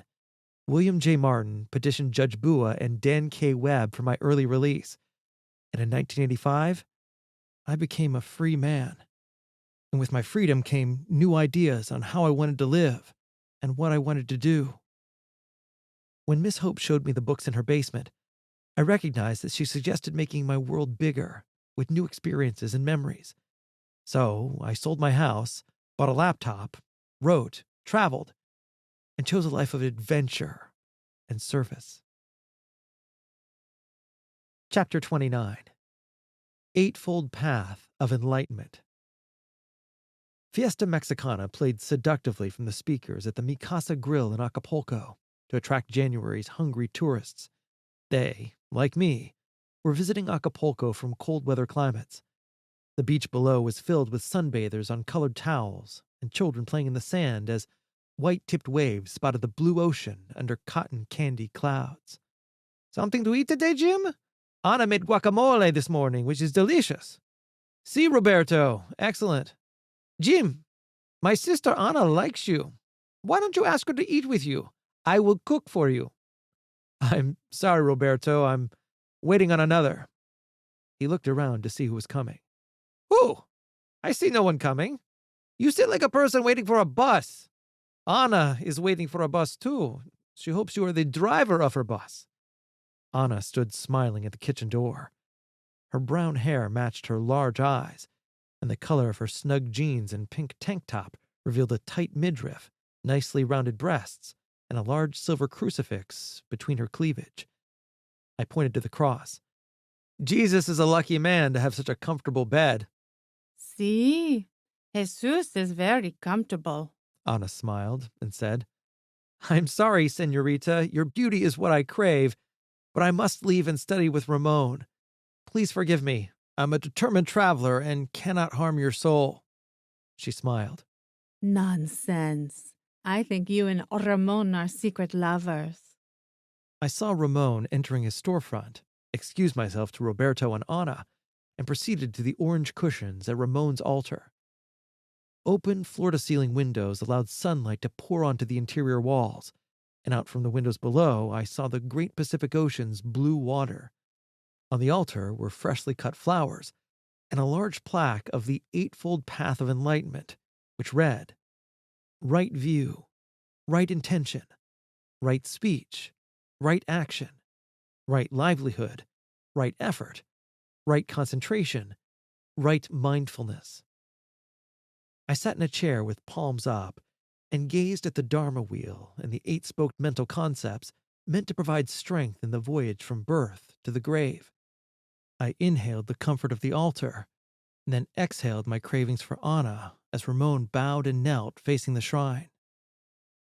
William J. Martin petitioned Judge Bua and Dan K. Webb for my early release, and in 1985, I became a free man. And with my freedom came new ideas on how I wanted to live and what I wanted to do. When Miss Hope showed me the books in her basement, I recognized that she suggested making my world bigger with new experiences and memories. So I sold my house, bought a laptop, wrote, traveled, and chose a life of adventure and service. Chapter 29. Eightfold Path of Enlightenment. Fiesta Mexicana played seductively from the speakers at the Mi Casa Grill in Acapulco to attract January's hungry tourists. They, like me, were visiting Acapulco from cold weather climates. The beach below was filled with sunbathers on colored towels and children playing in the sand as white-tipped waves spotted the blue ocean under cotton candy clouds. Something to eat today, Jim? Anna made guacamole this morning, which is delicious. See, Roberto, excellent. Jim, my sister Anna likes you. Why don't you ask her to eat with you? I will cook for you. I'm sorry, Roberto, I'm waiting on another. He looked around to see who was coming. Who? I see no one coming. You sit like a person waiting for a bus. Anna is waiting for a bus, too. She hopes you are the driver of her bus. Anna stood smiling at the kitchen door. Her brown hair matched her large eyes, and the color of her snug jeans and pink tank top revealed a tight midriff, nicely rounded breasts, and a large silver crucifix between her cleavage. I pointed to the cross. Jesus is a lucky man to have such a comfortable bed. See, Jesus is very comfortable. Anna smiled and said, I'm sorry, senorita, your beauty is what I crave, but I must leave and study with Ramon. Please forgive me. I'm a determined traveler and cannot harm your soul. She smiled. Nonsense. I think you and Ramon are secret lovers. I saw Ramon entering his storefront, excused myself to Roberto and Anna, and proceeded to the orange cushions at Ramon's altar. Open floor-to-ceiling windows allowed sunlight to pour onto the interior walls, and out from the windows below I saw the great Pacific Ocean's blue water. On the altar were freshly cut flowers, and a large plaque of the Eightfold Path of Enlightenment, which read, "Right view, right intention, right speech, right action, right livelihood, right effort, right concentration, right mindfulness." I sat in a chair with palms up and gazed at the Dharma wheel and the eight-spoked mental concepts meant to provide strength in the voyage from birth to the grave. I inhaled the comfort of the altar, and then exhaled my cravings for Anna as Ramon bowed and knelt facing the shrine.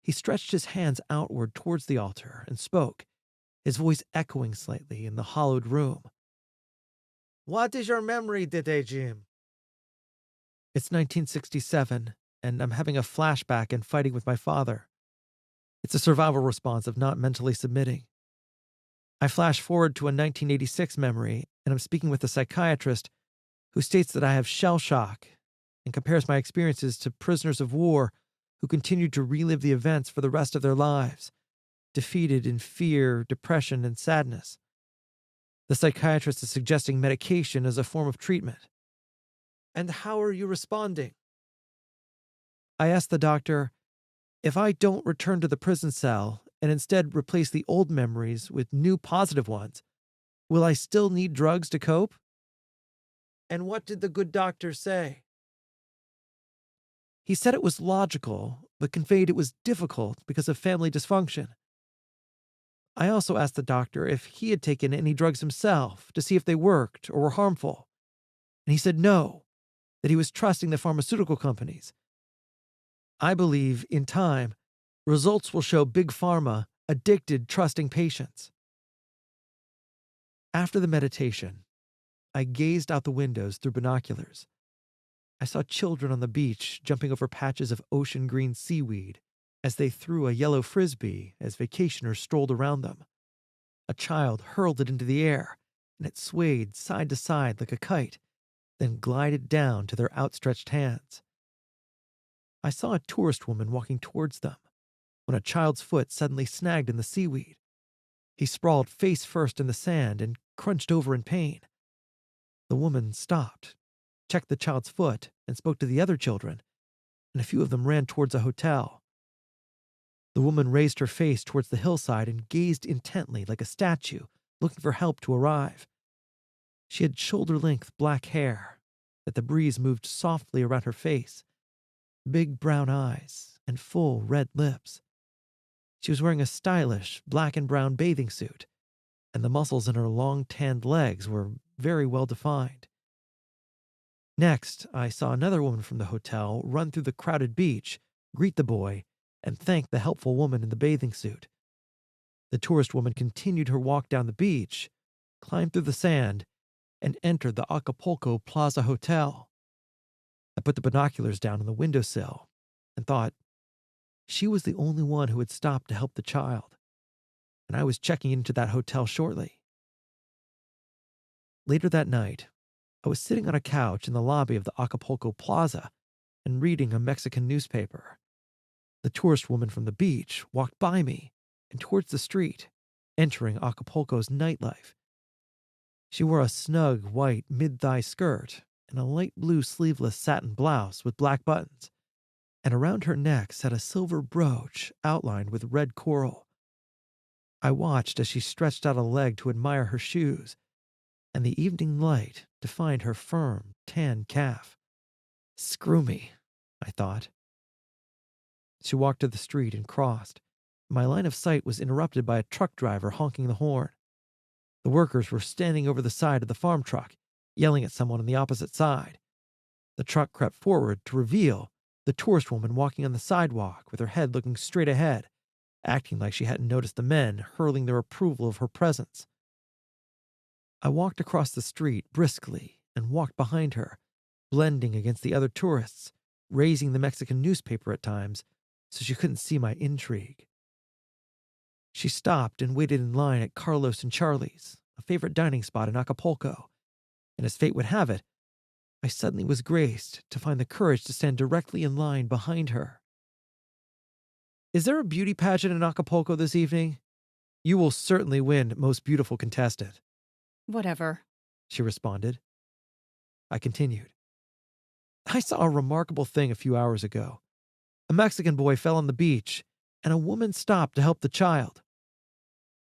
He stretched his hands outward towards the altar and spoke, his voice echoing slightly in the hollowed room. What is your memory today, Jim? It's 1967, and I'm having a flashback and fighting with my father. It's a survival response of not mentally submitting. I flash forward to a 1986 memory, and I'm speaking with a psychiatrist who states that I have shell shock and compares my experiences to prisoners of war who continue to relive the events for the rest of their lives, defeated in fear, depression, and sadness. The psychiatrist is suggesting medication as a form of treatment. And how are you responding? I asked the doctor, if I don't return to the prison cell and instead replace the old memories with new positive ones, will I still need drugs to cope? And what did the good doctor say? He said it was logical, but conveyed it was difficult because of family dysfunction. I also asked the doctor if he had taken any drugs himself to see if they worked or were harmful. And he said no, that he was trusting the pharmaceutical companies. I believe, in time, results will show Big Pharma addicted trusting patients. After the meditation, I gazed out the windows through binoculars. I saw children on the beach jumping over patches of ocean green seaweed as they threw a yellow frisbee as vacationers strolled around them. A child hurled it into the air, and it swayed side to side like a kite, then glided down to their outstretched hands. I saw a tourist woman walking towards them when a child's foot suddenly snagged in the seaweed. He sprawled face first in the sand and crunched over in pain. The woman stopped, checked the child's foot, and spoke to the other children, and a few of them ran towards a hotel. The woman raised her face towards the hillside and gazed intently like a statue, looking for help to arrive. She had shoulder-length black hair that the breeze moved softly around her face, big brown eyes, and full red lips. She was wearing a stylish black and brown bathing suit, and the muscles in her long tanned legs were very well defined. Next, I saw another woman from the hotel run through the crowded beach, greet the boy, and thank the helpful woman in the bathing suit. The tourist woman continued her walk down the beach, climbed through the sand, and entered the Acapulco Plaza Hotel. I put the binoculars down on the windowsill and thought, she was the only one who had stopped to help the child, and I was checking into that hotel shortly. Later that night, I was sitting on a couch in the lobby of the Acapulco Plaza and reading a Mexican newspaper. The tourist woman from the beach walked by me and towards the street, entering Acapulco's nightlife. She wore a snug white mid-thigh skirt and a light blue sleeveless satin blouse with black buttons, and around her neck sat a silver brooch outlined with red coral. I watched as she stretched out a leg to admire her shoes, and the evening light defined her firm, tan calf. Screw me, I thought. She walked to the street and crossed. My line of sight was interrupted by a truck driver honking the horn. The workers were standing over the side of the farm truck, yelling at someone on the opposite side. The truck crept forward to reveal the tourist woman walking on the sidewalk with her head looking straight ahead, acting like she hadn't noticed the men hurling their approval of her presence. I walked across the street briskly and walked behind her, blending against the other tourists, raising the Mexican newspaper at times so she couldn't see my intrigue. She stopped and waited in line at Carlos and Charlie's, a favorite dining spot in Acapulco, and as fate would have it, I suddenly was graced to find the courage to stand directly in line behind her. Is there a beauty pageant in Acapulco this evening? You will certainly win Most Beautiful Contestant. Whatever. She responded. I continued. I saw a remarkable thing a few hours ago. A Mexican boy fell on the beach, and a woman stopped to help the child.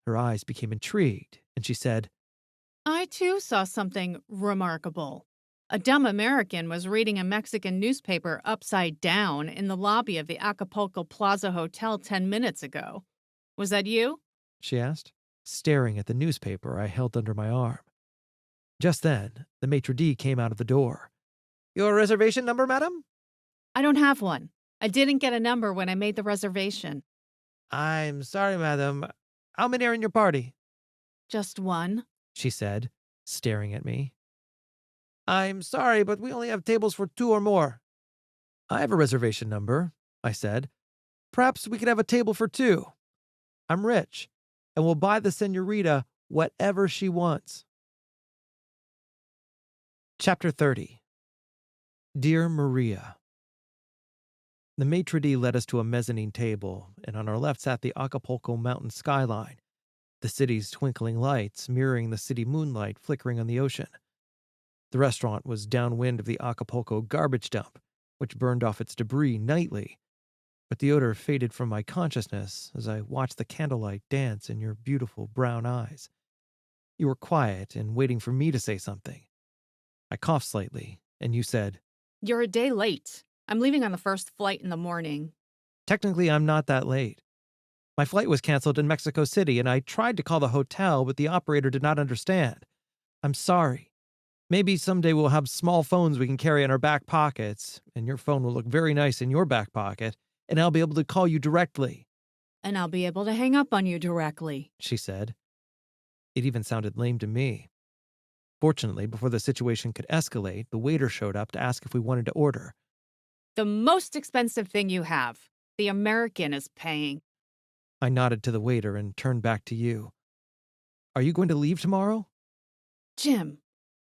Her eyes became intrigued, and she said, I too saw something remarkable. A dumb American was reading a Mexican newspaper upside down in the lobby of the Acapulco Plaza Hotel 10 minutes ago. Was that you? she asked, staring at the newspaper I held under my arm. Just then, the maitre d' came out of the door. Your reservation number, madam? I don't have one. I didn't get a number when I made the reservation. I'm sorry, madam. How many are in your party? Just one. She said, staring at me. I'm sorry, but we only have tables for 2 or more. I have a reservation number, I said. Perhaps we could have a table for 2. I'm rich, and will buy the senorita whatever she wants. Chapter 30. Dear Maria. The maitre d' led us to a mezzanine table, and on our left sat the Acapulco mountain skyline, the city's twinkling lights mirroring the city moonlight flickering on the ocean. The restaurant was downwind of the Acapulco garbage dump, which burned off its debris nightly, but the odor faded from my consciousness as I watched the candlelight dance in your beautiful brown eyes. You were quiet and waiting for me to say something. I coughed slightly, and you said, You're a day late. I'm leaving on the first flight in the morning. Technically, I'm not that late. My flight was canceled in Mexico City, and I tried to call the hotel, but the operator did not understand. I'm sorry. Maybe someday we'll have small phones we can carry in our back pockets, and your phone will look very nice in your back pocket, and I'll be able to call you directly, And I'll be able to hang up on you directly. she said. It even sounded lame to me. Fortunately, before the situation could escalate, the waiter showed up to ask if we wanted to order. The most expensive thing you have. The American is paying. I nodded to the waiter and turned back to you. Are you going to leave tomorrow? Jim,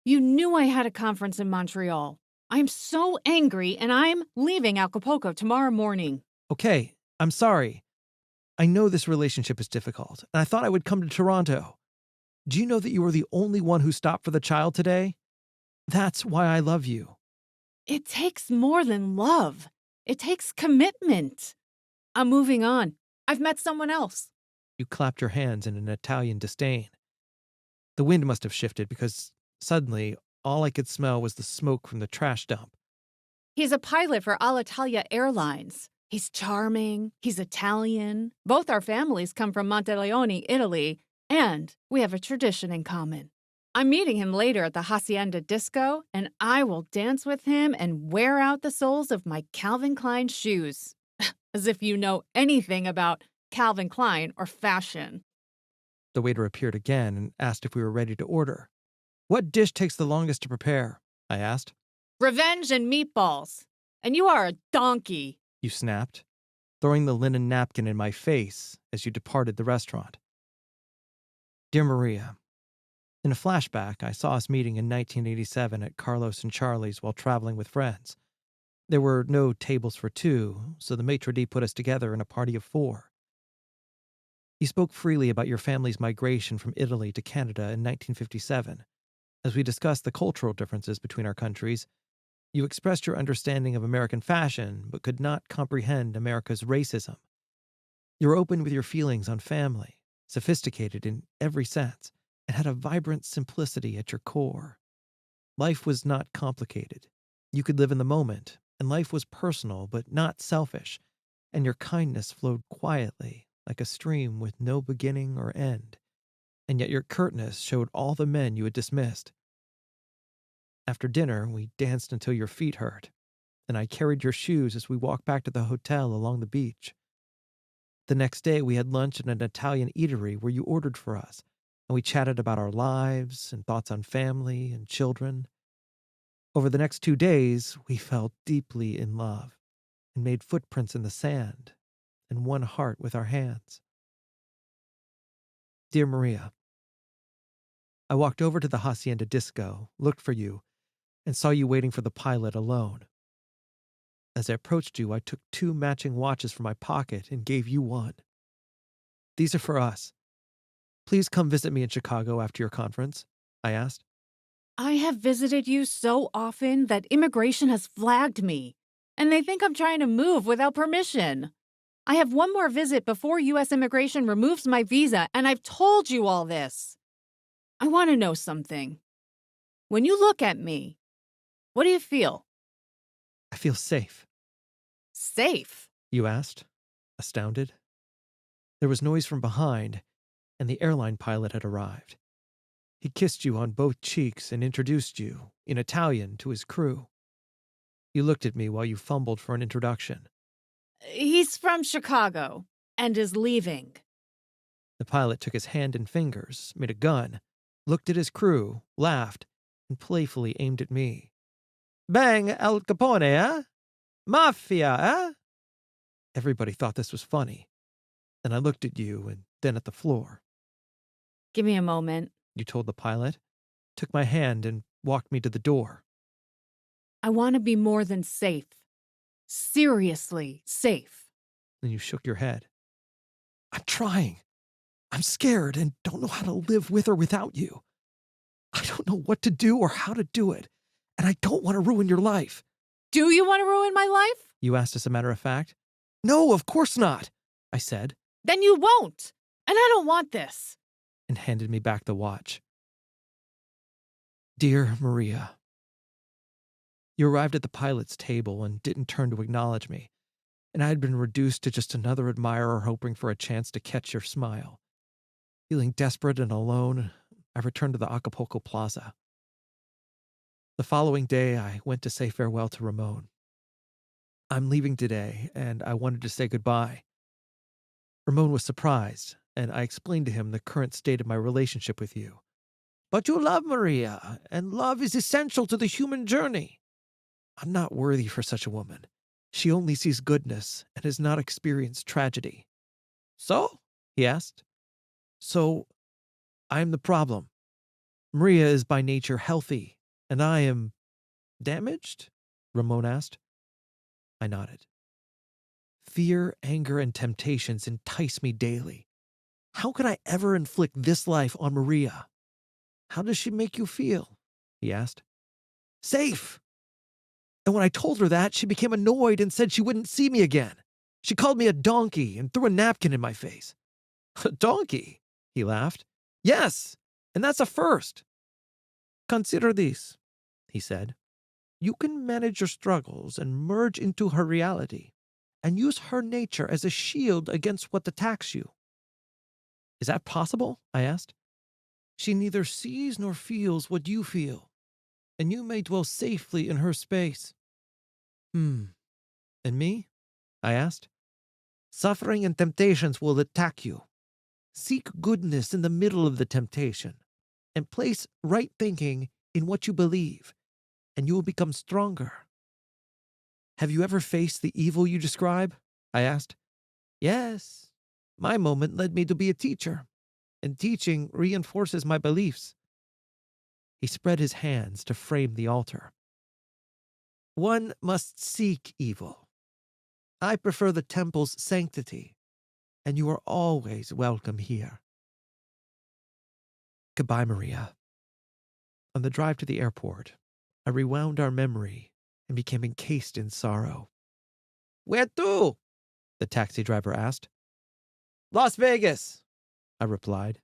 you knew I had a conference in Montreal. I'm so angry, and I'm leaving Acapulco tomorrow morning. Okay, I'm sorry. I know this relationship is difficult, and I thought I would come to Toronto. Do you know that you were the only one who stopped for the child today? That's why I love you. It takes more than love. It takes commitment. I'm moving on. I've met someone else. You clapped your hands in an Italian disdain. The wind must have shifted because suddenly all I could smell was the smoke from the trash dump. He's a pilot for Alitalia Airlines. He's charming. He's Italian. Both our families come from Monteleone, Italy, and we have a tradition in common. I'm meeting him later at the Hacienda Disco, and I will dance with him and wear out the soles of my Calvin Klein shoes. As if you know anything about Calvin Klein or fashion. The waiter appeared again and asked if we were ready to order. What dish takes the longest to prepare? I asked. Revenge and meatballs. And you are a donkey. You snapped, throwing the linen napkin in my face as you departed the restaurant. Dear Maria, in a flashback, I saw us meeting in 1987 at Carlos and Charlie's while traveling with friends. There were no tables for 2, so the maitre d' put us together in a party of 4. You spoke freely about your family's migration from Italy to Canada in 1957. As we discussed the cultural differences between our countries, you expressed your understanding of American fashion, but could not comprehend America's racism. You were open with your feelings on family, sophisticated in every sense, and had a vibrant simplicity at your core. Life was not complicated. You could live in the moment, and life was personal but not selfish, and your kindness flowed quietly, like a stream with no beginning or end, and yet your curtness showed all the men you had dismissed. After dinner, we danced until your feet hurt, and I carried your shoes as we walked back to the hotel along the beach. The next day, we had lunch at an Italian eatery where you ordered for us, and we chatted about our lives and thoughts on family and children. Over the next 2 days, we fell deeply in love and made footprints in the sand and won heart with our hands. Dear Maria, I walked over to the Hacienda Disco, looked for you, and saw you waiting for the pilot alone. As I approached you, I took 2 matching watches from my pocket and gave you one. These are for us. Please come visit me in Chicago after your conference, I asked. I have visited you so often that immigration has flagged me, and they think I'm trying to move without permission. I have one more visit before U.S. immigration removes my visa, and I've told you all this. I want to know something. When you look at me, what do you feel? I feel safe, Safe? you asked, astounded. There was noise from behind, and the airline pilot had arrived. He kissed you on both cheeks and introduced you, in Italian, to his crew. You looked at me while you fumbled for an introduction. He's from Chicago and is leaving. The pilot took his hand and fingers, made a gun, looked at his crew, laughed, and playfully aimed at me. Bang, Al Capone, eh? Mafia, eh? Everybody thought this was funny. Then I looked at you and then at the floor. Give me a moment. You told the pilot, took my hand and walked me to the door. I want to be more than safe. Seriously safe. Then you shook your head. I'm trying. I'm scared and don't know how to live with or without you. I don't know what to do or how to do it, and I don't want to ruin your life. Do you want to ruin my life? You asked as a matter of fact. No, of course not, I said, Then you won't. And I don't want this. and handed me back the watch. Dear Maria, you arrived at the pilot's table and didn't turn to acknowledge me, and I had been reduced to just another admirer hoping for a chance to catch your smile. Feeling desperate and alone, I returned to the Acapulco Plaza. The following day, I went to say farewell to Ramon. I'm leaving today, and I wanted to say goodbye. Ramon was surprised, and I explained to him the current state of my relationship with you. But you love Maria, and love is essential to the human journey. I'm not worthy for such a woman. She only sees goodness and has not experienced tragedy. So? He asked. So, I'm the problem. Maria is by nature healthy, and I am damaged? Ramon asked. I nodded. Fear, anger, and temptations entice me daily. How could I ever inflict this life on Maria? How does she make you feel? He asked. Safe. And when I told her that, she became annoyed and said she wouldn't see me again. She called me a donkey and threw a napkin in my face. A donkey? He laughed. Yes, and that's a first. Consider this, he said. You can manage your struggles and merge into her reality, and use her nature as a shield against what attacks you. Is that possible? I asked. She neither sees nor feels what you feel, and you may dwell safely in her space. And me? I asked. Suffering and temptations will attack you. Seek goodness in the middle of the temptation, and place right thinking in what you believe, and you will become stronger. Have you ever faced the evil you describe? I asked. Yes. My moment led me to be a teacher, and teaching reinforces my beliefs. He spread his hands to frame the altar. One must seek evil. I prefer the temple's sanctity, and you are always welcome here. Goodbye, Maria. On the drive to the airport, I rewound our memory and became encased in sorrow. Where to? The taxi driver asked. Las Vegas, I replied.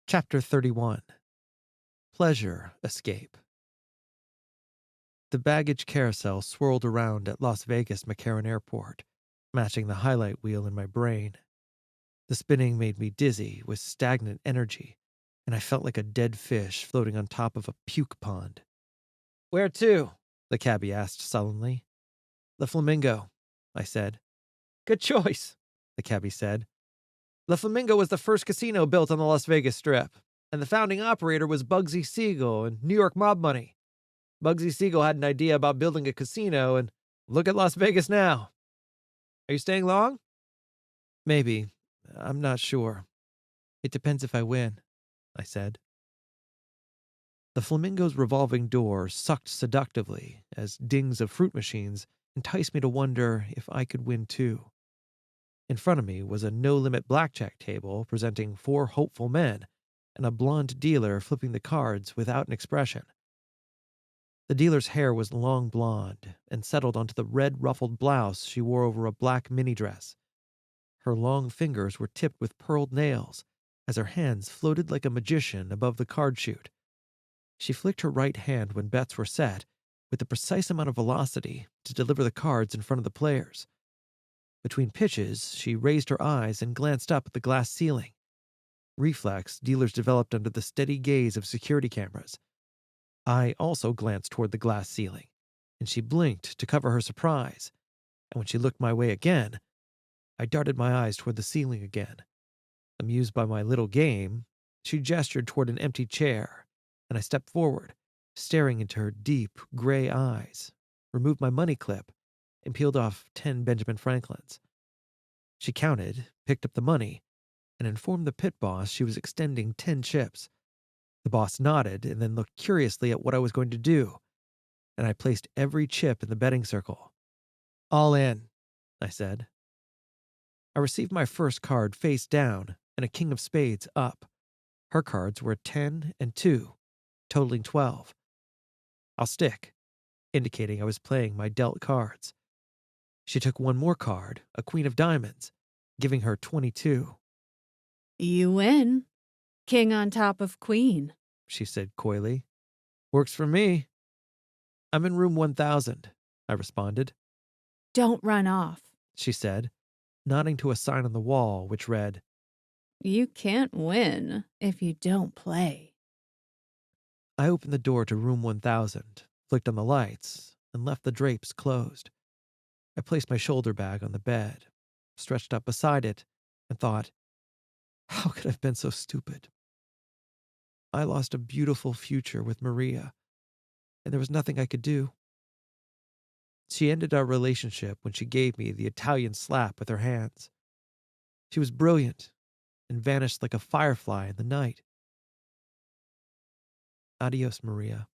Chapter 31. Pleasure Escape. The baggage carousel swirled around at Las Vegas McCarran Airport, matching the highlight wheel in my brain. The spinning made me dizzy with stagnant energy, and I felt like a dead fish floating on top of a puke pond. Where to? The cabbie asked sullenly. The Flamingo, I said. Good choice, the cabbie said. The Flamingo was the first casino built on the Las Vegas Strip, and the founding operator was Bugsy Siegel and New York mob money. Bugsy Siegel had an idea about building a casino, and look at Las Vegas now. Are you staying long? Maybe. I'm not sure. It depends if I win, I said. The Flamingo's revolving door sucked seductively as dings of fruit machines enticed me to wonder if I could win too. In front of me was a no-limit blackjack table presenting 4 hopeful men, and a blonde dealer flipping the cards without an expression. The dealer's hair was long blonde and settled onto the red ruffled blouse she wore over a black mini dress. Her long fingers were tipped with pearled nails as her hands floated like a magician above the card chute. She flicked her right hand when bets were set with the precise amount of velocity to deliver the cards in front of the players. Between pitches, she raised her eyes and glanced up at the glass ceiling. Reflex dealers developed under the steady gaze of security cameras. I also glanced toward the glass ceiling, and she blinked to cover her surprise. And when she looked my way again, I darted my eyes toward the ceiling again. Amused by my little game, she gestured toward an empty chair, and I stepped forward, staring into her deep, gray eyes, removed my money clip, and peeled off 10 Benjamin Franklins. She counted, picked up the money, and informed the pit boss she was extending 10 chips. The boss nodded and then looked curiously at what I was going to do, and I placed every chip in the betting circle. "All in," I said. I received my first card face down and a king of spades up. Her cards were a 10 and 2, totaling 12. "I'll stick," indicating I was playing my dealt cards. She took one more card, a queen of diamonds, giving her 22. You win. King on top of queen. She said coyly. "Works for me." "I'm in room 1000, I responded. Don't run off. She said, nodding to a sign on the wall which read, You can't win if you don't play. I opened the door to room 1000, flicked on the lights, and left the drapes closed. I placed my shoulder bag on the bed, stretched up beside it, and thought, how could I have been so stupid? I lost a beautiful future with Maria, and there was nothing I could do. She ended our relationship when she gave me the Italian slap with her hands. She was brilliant and vanished like a firefly in the night. Adios, Maria.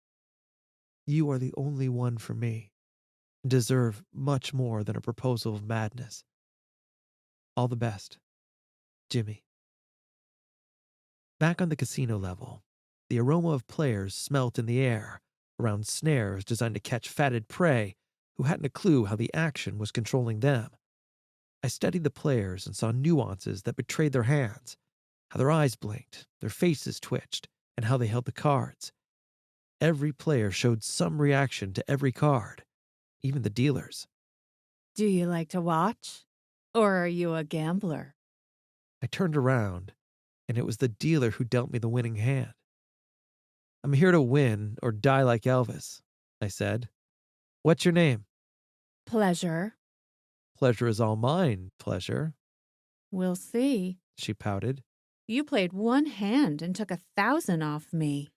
You are the only one for me, and deserve much more than a proposal of madness. All the best, Jimmy. Back on the casino level, the aroma of players smelt in the air around snares designed to catch fatted prey who hadn't a clue how the action was controlling them. I studied the players and saw nuances that betrayed their hands, how their eyes blinked, their faces twitched, and how they held the cards. Every player showed some reaction to every card, even the dealers. Do you like to watch? Or are you a gambler? I turned around, and it was the dealer who dealt me the winning hand. I'm here to win or die like Elvis, I said. What's your name? Pleasure. Pleasure is all mine, Pleasure, We'll see. she pouted. You played one hand and took 1,000 off me.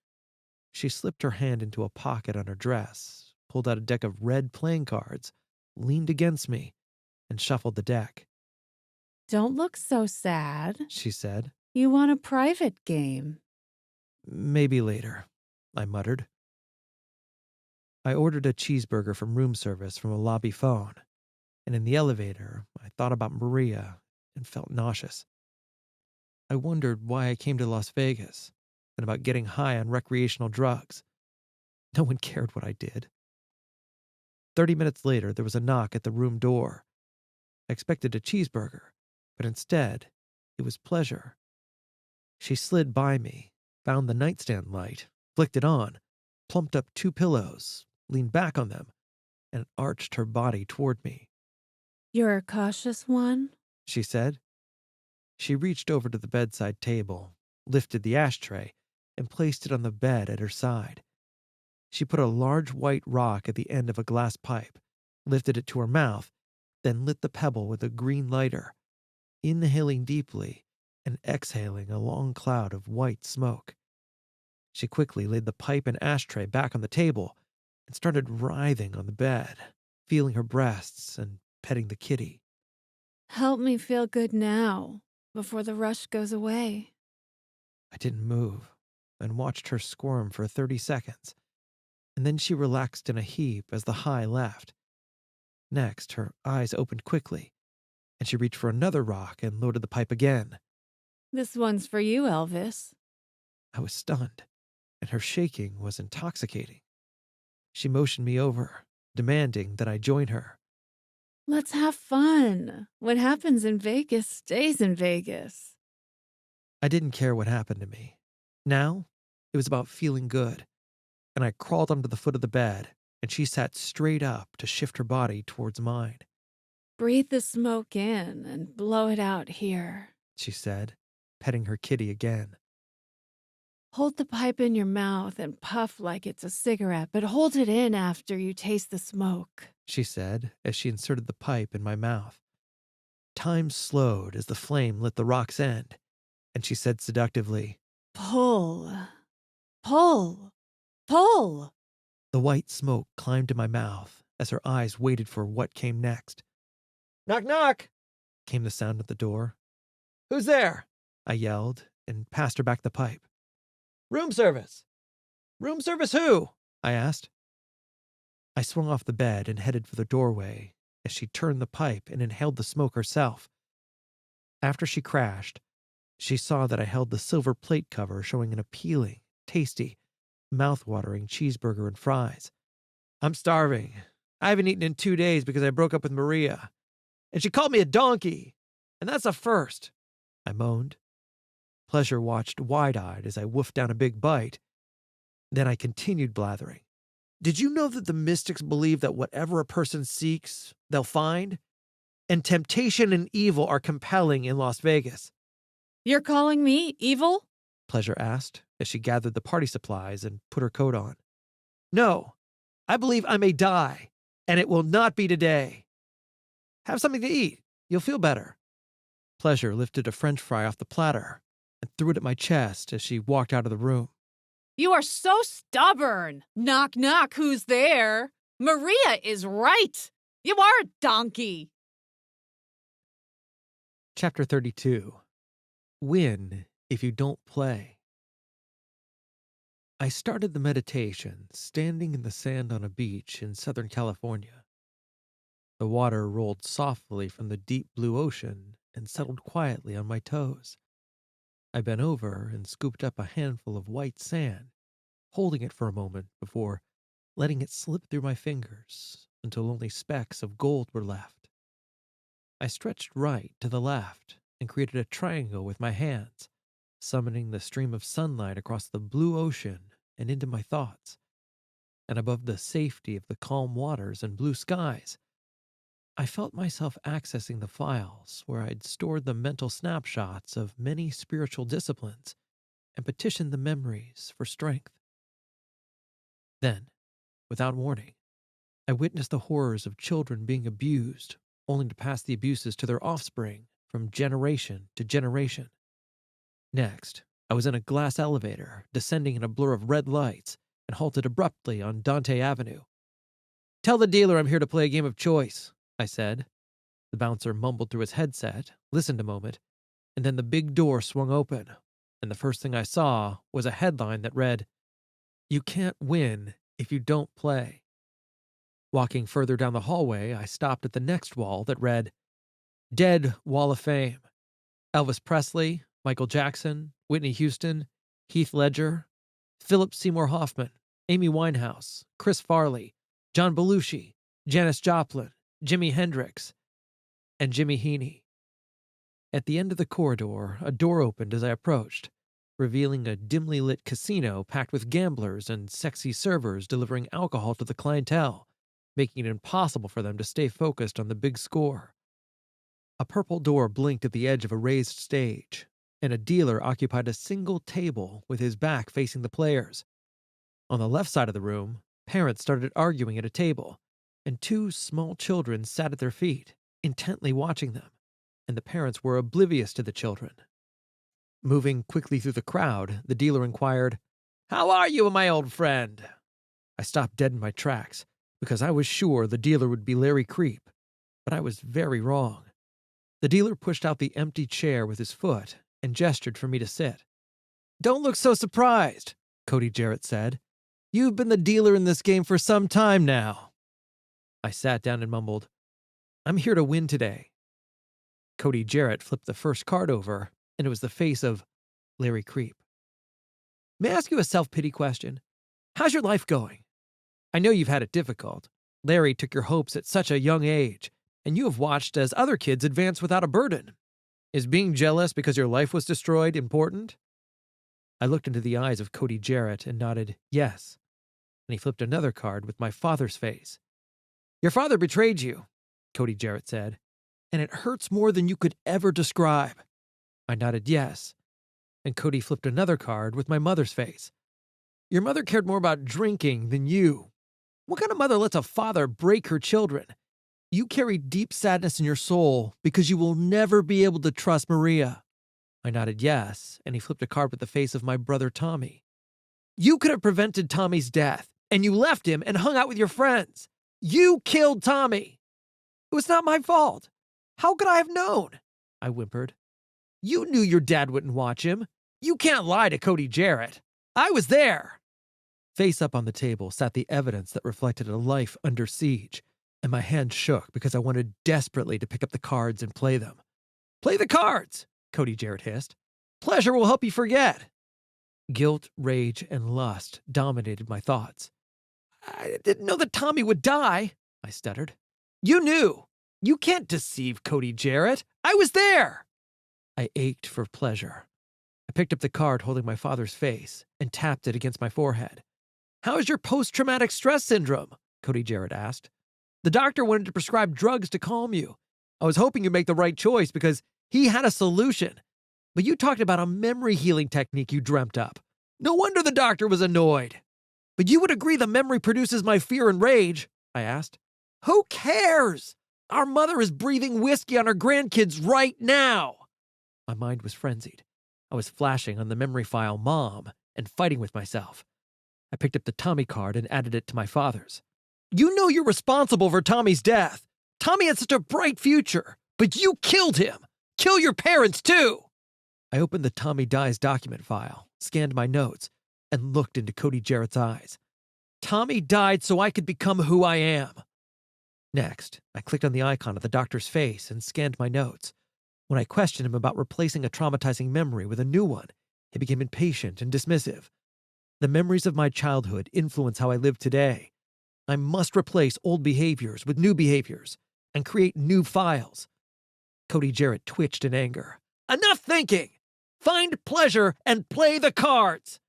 She slipped her hand into a pocket on her dress, pulled out a deck of red playing cards, leaned against me, and shuffled the deck. Don't look so sad. She said. You want a private game. Maybe later, I muttered. I ordered a cheeseburger from room service from a lobby phone, and in the elevator, I thought about Maria and felt nauseous. I wondered why I came to Las Vegas and about getting high on recreational drugs. No one cared what I did. 30 minutes later, there was a knock at the room door. I expected a cheeseburger, but instead, it was Pleasure. She slid by me, found the nightstand light, flicked it on, plumped up 2 pillows, leaned back on them, and arched her body toward me. You're a cautious one? She said. She reached over to the bedside table, lifted the ashtray, and placed it on the bed at her side. She put a large white rock at the end of a glass pipe, lifted it to her mouth, then lit the pebble with a green lighter, inhaling deeply and exhaling a long cloud of white smoke. She quickly laid the pipe and ashtray back on the table and started writhing on the bed, feeling her breasts and petting the kitty. Help me feel good now, before the rush goes away. I didn't move and watched her squirm for 30 seconds, and then she relaxed in a heap as the high left. Next, her eyes opened quickly, and she reached for another rock and loaded the pipe again. This one's for you, Elvis. I was stunned, and her shaking was intoxicating. She motioned me over, demanding that I join her. Let's have fun. What happens in Vegas stays in Vegas. I didn't care what happened to me. Now, it was about feeling good, and I crawled onto the foot of the bed, and she sat straight up to shift her body towards mine. Breathe the smoke in and blow it out here. She said, petting her kitty again. Hold the pipe in your mouth and puff like it's a cigarette, but hold it in after you taste the smoke. She said as she inserted the pipe in my mouth. Time slowed as the flame lit the rock's end, and she said seductively, Pull. Pull. Pull. The white smoke climbed to my mouth as her eyes waited for what came next. Knock, knock. Came the sound at the door. Who's there? I yelled and passed her back the pipe. Room service. Room service who? I asked. I swung off the bed and headed for the doorway as she turned the pipe and inhaled the smoke herself. After she crashed, she saw that I held the silver plate cover showing an appealing, tasty, mouth-watering cheeseburger and fries. I'm starving. I haven't eaten in 2 days because I broke up with Maria. And she called me a donkey. And that's a first. I moaned. Pleasure watched wide-eyed as I woofed down a big bite. Then I continued blathering. Did you know that the mystics believe that whatever a person seeks, they'll find? And temptation and evil are compelling in Las Vegas. You're calling me evil? Pleasure asked as she gathered the party supplies and put her coat on. No, I believe I may die, and it will not be today. Have something to eat. You'll feel better. Pleasure lifted a French fry off the platter and threw it at my chest as she walked out of the room. You are so stubborn. Knock, knock, who's there? Maria is right. You are a donkey. Chapter 32. Win if you don't play. I started the meditation standing in the sand on a beach in Southern California. The water rolled softly from the deep blue ocean and settled quietly on my toes. I bent over and scooped up a handful of white sand, holding it for a moment before letting it slip through my fingers until only specks of gold were left. I stretched right to the left and created a triangle with my hands, summoning the stream of sunlight across the blue ocean and into my thoughts. And above the safety of the calm waters and blue skies, I felt myself accessing the files where I'd stored the mental snapshots of many spiritual disciplines and petitioned the memories for strength. Then, without warning, I witnessed the horrors of children being abused, only to pass the abuses to their offspring from generation to generation. Next, I was in a glass elevator, descending in a blur of red lights, and halted abruptly on Dante Avenue. Tell the dealer I'm here to play a game of choice, I said. The bouncer mumbled through his headset, listened a moment, and then the big door swung open, and the first thing I saw was a headline that read, "You can't win if you don't play." Walking further down the hallway, I stopped at the next wall that read, "Dead Wall of Fame. Elvis Presley, Michael Jackson, Whitney Houston, Heath Ledger, Philip Seymour Hoffman, Amy Winehouse, Chris Farley, John Belushi, Janis Joplin, Jimi Hendrix, and Jimmy Heaney." At the end of the corridor, a door opened as I approached, revealing a dimly lit casino packed with gamblers and sexy servers delivering alcohol to the clientele, making it impossible for them to stay focused on the big score. A purple door blinked at the edge of a raised stage, and a dealer occupied a single table with his back facing the players. On the left side of the room, parents started arguing at a table, and two small children sat at their feet, intently watching them, and the parents were oblivious to the children. Moving quickly through the crowd, the dealer inquired, How are you, my old friend? I stopped dead in my tracks, because I was sure the dealer would be Larry Creep, but I was very wrong. The dealer pushed out the empty chair with his foot and gestured for me to sit. Don't look so surprised, Cody Jarrett said. You've been the dealer in this game for some time now. I sat down and mumbled, I'm here to win today. Cody Jarrett flipped the first card over, and it was the face of Larry Creep. May I ask you a self-pity question? How's your life going? I know you've had it difficult. Larry took your hopes at such a young age, and you have watched as other kids advance without a burden. Is being jealous because your life was destroyed important? I looked into the eyes of Cody Jarrett and nodded yes, and he flipped another card with my father's face. Your father betrayed you, Cody Jarrett said, and it hurts more than you could ever describe. I nodded yes, and Cody flipped another card with my mother's face. Your mother cared more about drinking than you. What kind of mother lets a father break her children? You carry deep sadness in your soul because you will never be able to trust Maria. I nodded yes, and he flipped a card with the face of my brother Tommy. You could have prevented Tommy's death, and you left him and hung out with your friends. You killed Tommy. It was not my fault. How could I have known? I whimpered. You knew your dad wouldn't watch him. You can't lie to Cody Jarrett. I was there. Face up on the table sat the evidence that reflected a life under siege, and my hand shook because I wanted desperately to pick up the cards and play them. Play the cards, Cody Jarrett hissed. Pleasure will help you forget. Guilt, rage, and lust dominated my thoughts. I didn't know that Tommy would die, I stuttered. You knew. You can't deceive Cody Jarrett. I was there. I ached for pleasure. I picked up the card holding my father's face and tapped it against my forehead. How is your post-traumatic stress syndrome? Cody Jarrett asked. The doctor wanted to prescribe drugs to calm you. I was hoping you'd make the right choice because he had a solution. But you talked about a memory healing technique you dreamt up. No wonder the doctor was annoyed. But you would agree the memory produces my fear and rage, I asked. Who cares? Our mother is breathing whiskey on her grandkids right now. My mind was frenzied. I was flashing on the memory file Mom and fighting with myself. I picked up the Tommy card and added it to my father's. You know you're responsible for Tommy's death. Tommy had such a bright future, but you killed him. Kill your parents too. I opened the Tommy Dies document file, scanned my notes, and looked into Cody Jarrett's eyes. Tommy died so I could become who I am. Next, I clicked on the icon of the doctor's face and scanned my notes. When I questioned him about replacing a traumatizing memory with a new one, he became impatient and dismissive. The memories of my childhood influence how I live today. I must replace old behaviors with new behaviors and create new files. Cody Jarrett twitched in anger. Enough thinking! Find pleasure and play the cards!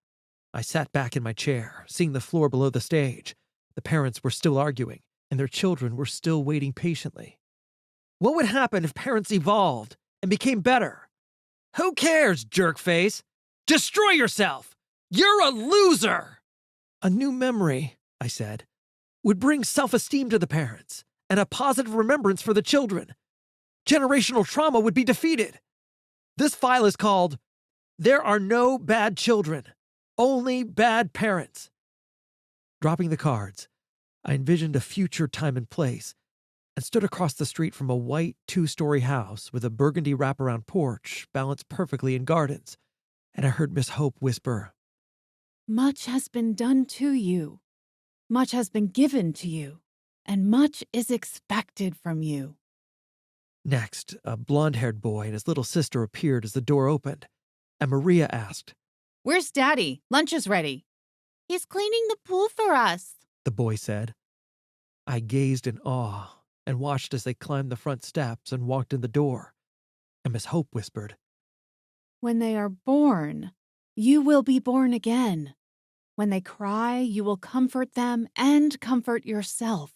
I sat back in my chair, seeing the floor below the stage. The parents were still arguing, and their children were still waiting patiently. What would happen if parents evolved and became better? Who cares, jerkface? Destroy yourself! You're a loser! A new memory, I said, would bring self-esteem to the parents and a positive remembrance for the children. Generational trauma would be defeated. This file is called There Are No Bad Children, Only Bad Parents. Dropping the cards, I envisioned a future time and place and stood across the street from a white 2-story house with a burgundy wraparound porch balanced perfectly in gardens, and I heard Miss Hope whisper, Much has been done to you. Much has been given to you. And much is expected from you. Next, a blonde-haired boy and his little sister appeared as the door opened, and Maria asked, Where's Daddy? Lunch is ready. He's cleaning the pool for us. the boy said. I gazed in awe and watched as they climbed the front steps and walked in the door, and Miss Hope whispered, When they are born, you will be born again. When they cry, you will comfort them and comfort yourself.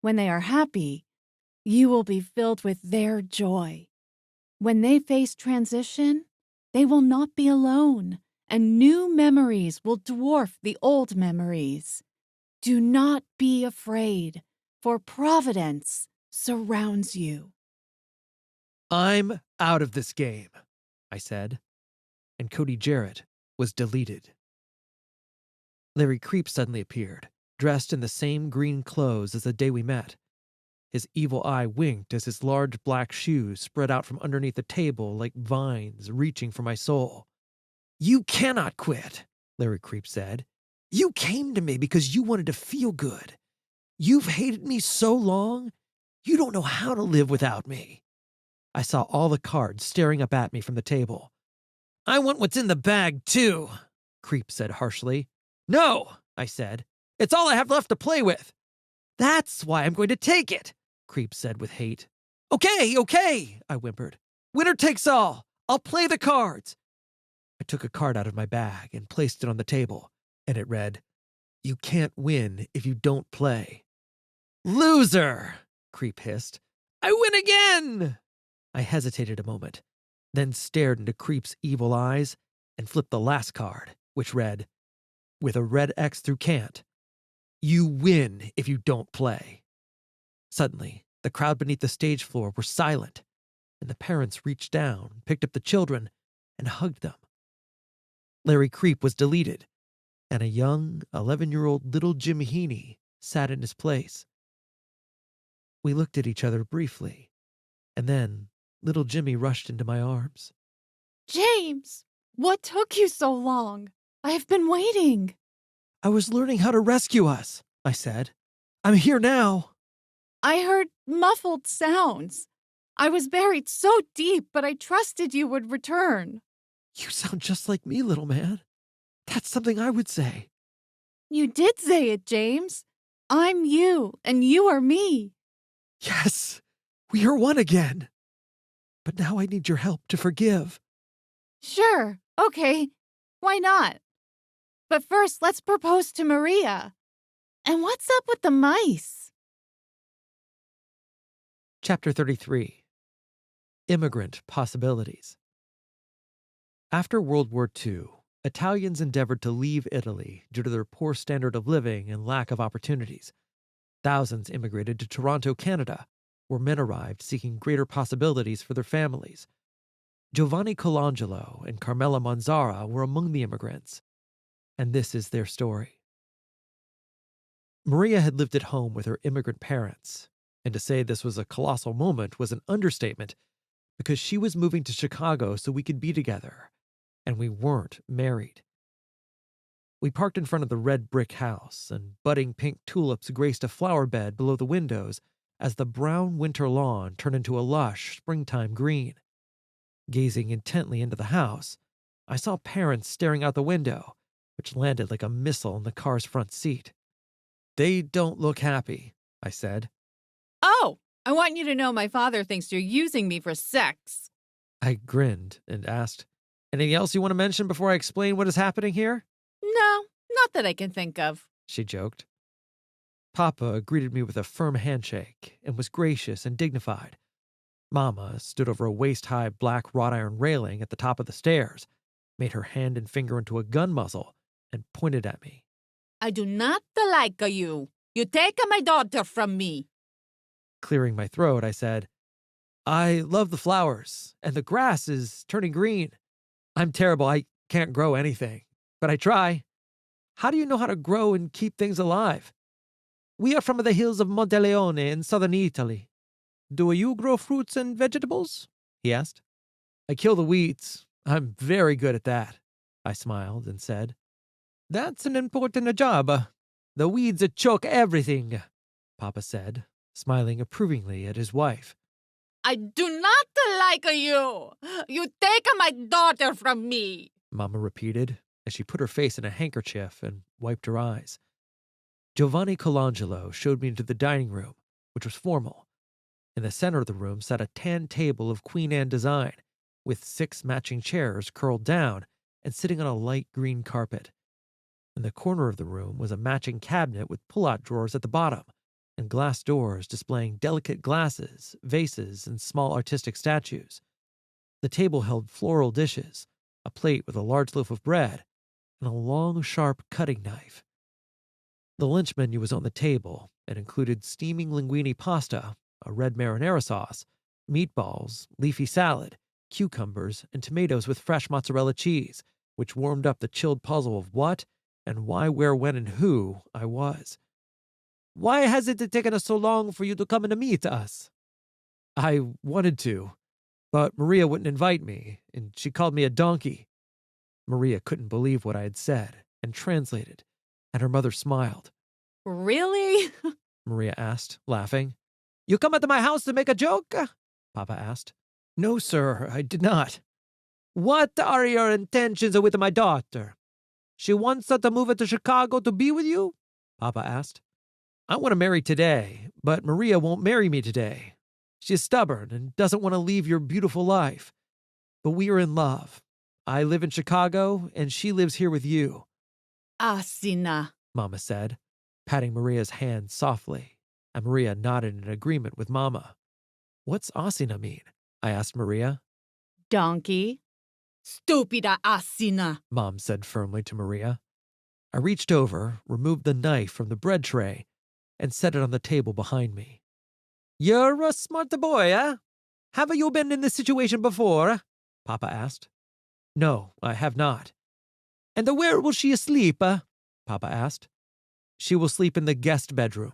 When they are happy, you will be filled with their joy. When they face transition, they will not be alone, and new memories will dwarf the old memories. Do not be afraid, for Providence surrounds you. I'm out of this game, I said, and Cody Jarrett was deleted. Larry Creep suddenly appeared, dressed in the same green clothes as the day we met. His evil eye winked as his large black shoes spread out from underneath the table like vines reaching for my soul. You cannot quit, Larry Creep said. You came to me because you wanted to feel good. You've hated me so long, you don't know how to live without me. I saw all the cards staring up at me from the table. I want what's in the bag, too, Creep said harshly. No, I said. It's all I have left to play with. That's why I'm going to take it, Creep said with hate. Okay, I whimpered. Winner takes all. I'll play the cards. I took a card out of my bag and placed it on the table, and it read, You can't win if you don't play. Loser, Creep hissed. I win again! I hesitated a moment, then stared into Creep's evil eyes and flipped the last card, which read, with a red X through can't, You win if you don't play. Suddenly, the crowd beneath the stage floor were silent, and the parents reached down, picked up the children, and hugged them. Larry Creep was deleted, and a young 11-year-old little Jim Heaney sat in his place. We looked at each other briefly, and then little Jimmy rushed into my arms. James, what took you so long? I have been waiting. I was learning how to rescue us, I said. I'm here now. I heard muffled sounds. I was buried so deep, but I trusted you would return. You sound just like me, little man. That's something I would say. You did say it, James. I'm you, and you are me. Yes, we are one again. But now I need your help to forgive. Sure, okay. Why not? But first, let's propose to Maria. And what's up with the mice? Chapter 33. Immigrant Possibilities. After World War II, Italians endeavored to leave Italy due to their poor standard of living and lack of opportunities. Thousands immigrated to Toronto, Canada, where men arrived seeking greater possibilities for their families. Giovanni Colangelo and Carmela Manzara were among the immigrants, and this is their story. Maria had lived at home with her immigrant parents, and to say this was a colossal moment was an understatement, because she was moving to Chicago so we could be together, and we weren't married. We parked in front of the red brick house, and budding pink tulips graced a flower bed below the windows as the brown winter lawn turned into a lush springtime green. Gazing intently into the house, I saw parents staring out the window, which landed like a missile in the car's front seat. They don't look happy, I said. Oh, I want you to know my father thinks you're using me for sex. I grinned and asked, Anything else you want to mention before I explain what is happening here? No, not that I can think of. She joked. Papa greeted me with a firm handshake and was gracious and dignified. Mama stood over a waist-high black wrought iron railing at the top of the stairs, made her hand and finger into a gun muzzle, and pointed at me. I do not like you. You take my daughter from me. Clearing my throat, I said, I love the flowers, and the grass is turning green. I'm terrible. I can't grow anything, but I try. How do you know how to grow and keep things alive? We are from the hills of Monteleone in southern Italy. Do you grow fruits and vegetables? He asked. I kill the weeds. I'm very good at that. I smiled and said, That's an important job. The weeds choke everything, Papa said, smiling approvingly at his wife. I do not like you. You take my daughter from me, Mama repeated as she put her face in a handkerchief and wiped her eyes. Giovanni Colangelo showed me into the dining room, which was formal. In the center of the room sat a tan table of Queen Anne design, with 6 matching chairs curled down and sitting on a light green carpet. In the corner of the room was a matching cabinet with pull-out drawers at the bottom, and glass doors displaying delicate glasses, vases, and small artistic statues. The table held floral dishes, a plate with a large loaf of bread, and a long, sharp cutting knife. The lunch menu was on the table and included steaming linguine pasta, a red marinara sauce, meatballs, leafy salad, cucumbers, and tomatoes with fresh mozzarella cheese, which warmed up the chilled puzzle of what and why, where, when, and who I was. Why has it taken us so long for you to come and meet us? I wanted to, but Maria wouldn't invite me, and she called me a donkey. Maria couldn't believe what I had said and translated, and her mother smiled. Really? Maria asked, laughing. You come into my house to make a joke? Papa asked. No, sir, I did not. What are your intentions with my daughter? She wants her to move it to Chicago to be with you? Papa asked. I want to marry today, but Maria won't marry me today. She's stubborn and doesn't want to leave your beautiful life. But we are in love. I live in Chicago, and she lives here with you, Asina. Mama said, patting Maria's hand softly, and Maria nodded in agreement with Mama. What's Asina mean? I asked Maria. Donkey. Stupida Asina. Mom said firmly to Maria. I reached over, removed the knife from the bread tray, and set it on the table behind me. You're a smart boy, eh? Have you been in this situation before? Papa asked. No, I have not. And where will she sleep? Papa asked. She will sleep in the guest bedroom,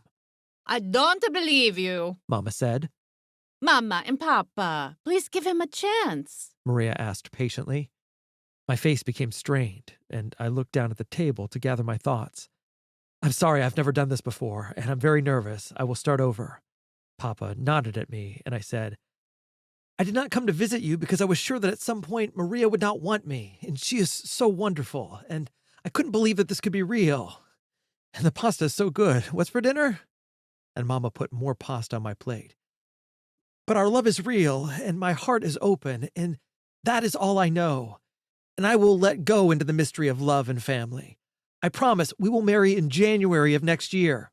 I don't believe you. Mama said. Mama and Papa, please give him a chance. Maria asked patiently. My face became strained, and I looked down at the table to gather my thoughts. I'm sorry, I've never done this before, and I'm very nervous. I will start over. Papa nodded at me, and I said, I did not come to visit you because I was sure that at some point Maria would not want me, and she is so wonderful, and I couldn't believe that this could be real. And the pasta is so good. What's for dinner? And Mama put more pasta on my plate. But our love is real, and my heart is open, and that is all I know. And I will let go into the mystery of love and family. I promise we will marry in January of next year.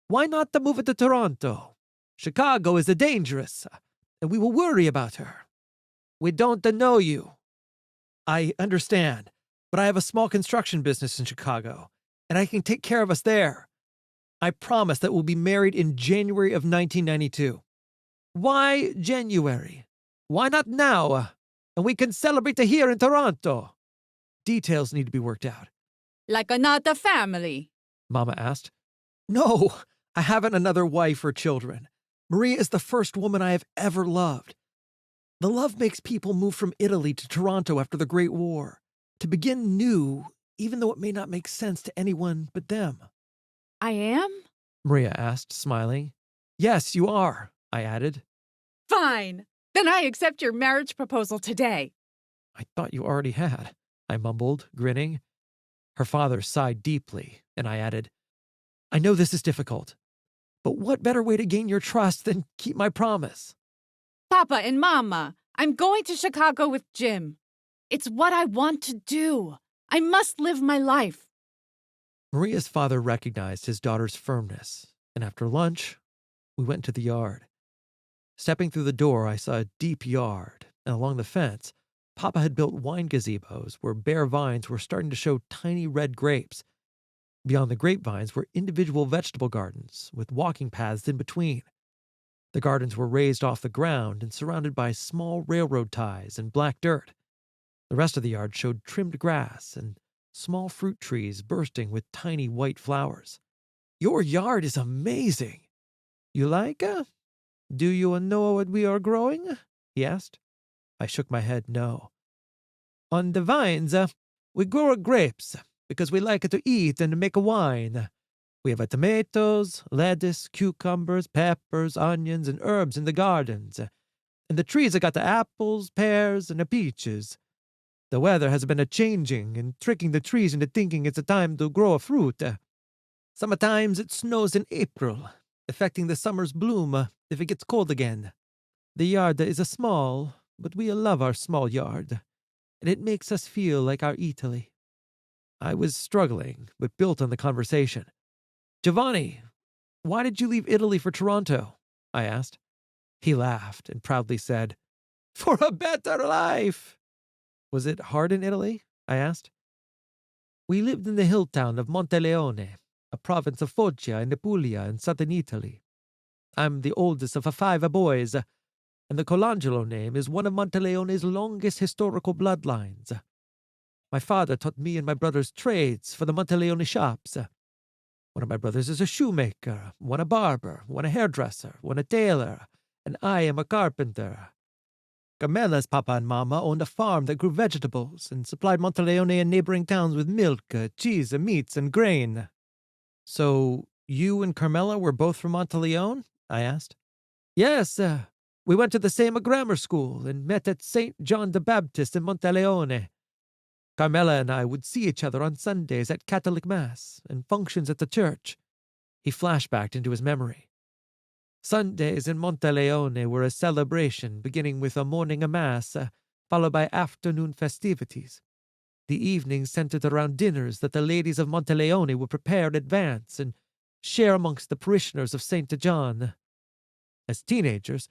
Why not move it to Toronto? Chicago is dangerous, and we will worry about her. We don't know you. I understand, but I have a small construction business in Chicago, and I can take care of us there. I promise that we'll be married in January of 1992. Why January? Why not now? And we can celebrate here in Toronto. Details need to be worked out. Like another family. Mama asked. No, I haven't another wife or children. Maria is the first woman I have ever loved. The love makes people move from Italy to Toronto after the Great War, to begin new, even though it may not make sense to anyone but them. I am? Maria asked, smiling. Yes, you are, I added. Fine. Then I accept your marriage proposal today. I thought you already had, I mumbled, grinning. Her father sighed deeply, and I added, I know this is difficult, but what better way to gain your trust than keep my promise? Papa and Mama, I'm going to Chicago with Jim. It's what I want to do. I must live my life. Maria's father recognized his daughter's firmness, and after lunch, we went to the yard. Stepping through the door, I saw a deep yard, and along the fence, Papa had built wine gazebos where bare vines were starting to show tiny red grapes. Beyond the grapevines were individual vegetable gardens with walking paths in between. The gardens were raised off the ground and surrounded by small railroad ties and black dirt. The rest of the yard showed trimmed grass and small fruit trees bursting with tiny white flowers. Your yard is amazing. You like it? Do you know what we are growing? He asked. I shook my head no. On the vines, we grow grapes because we like to eat and make wine. We have tomatoes, lettuce, cucumbers, peppers, onions, and herbs in the gardens. And the trees have got the apples, pears, and the peaches. The weather has been changing and tricking the trees into thinking it's a time to grow a fruit. Sometimes it snows in April, affecting the summer's bloom if it gets cold again. The yard is small, but we love our small yard, and it makes us feel like our Italy. I was struggling, but built on the conversation. Giovanni, why did you leave Italy for Toronto? I asked. He laughed and proudly said, For a better life. Was it hard in Italy? I asked. We lived in the hill town of Monteleone, a province of Foggia in Apulia in southern Italy. I'm the oldest of 5 boys, and the Colangelo name is one of Monteleone's longest historical bloodlines. My father taught me and my brothers trades for the Monteleone shops. One of my brothers is a shoemaker, one a barber, one a hairdresser, one a tailor, and I am a carpenter. Carmela's papa and mama owned a farm that grew vegetables and supplied Monteleone and neighboring towns with milk, cheese, meats, and grain. So, you and Carmela were both from Monteleone? I asked. Yes, we went to the same grammar school and met at St. John the Baptist in Monteleone. Carmela and I would see each other on Sundays at Catholic Mass and functions at the church. He flashbacked into his memory. Sundays in Monteleone were a celebration, beginning with a morning Mass, followed by afternoon festivities. The evenings centered around dinners that the ladies of Monteleone would prepare in advance and share amongst the parishioners of St. John. As teenagers,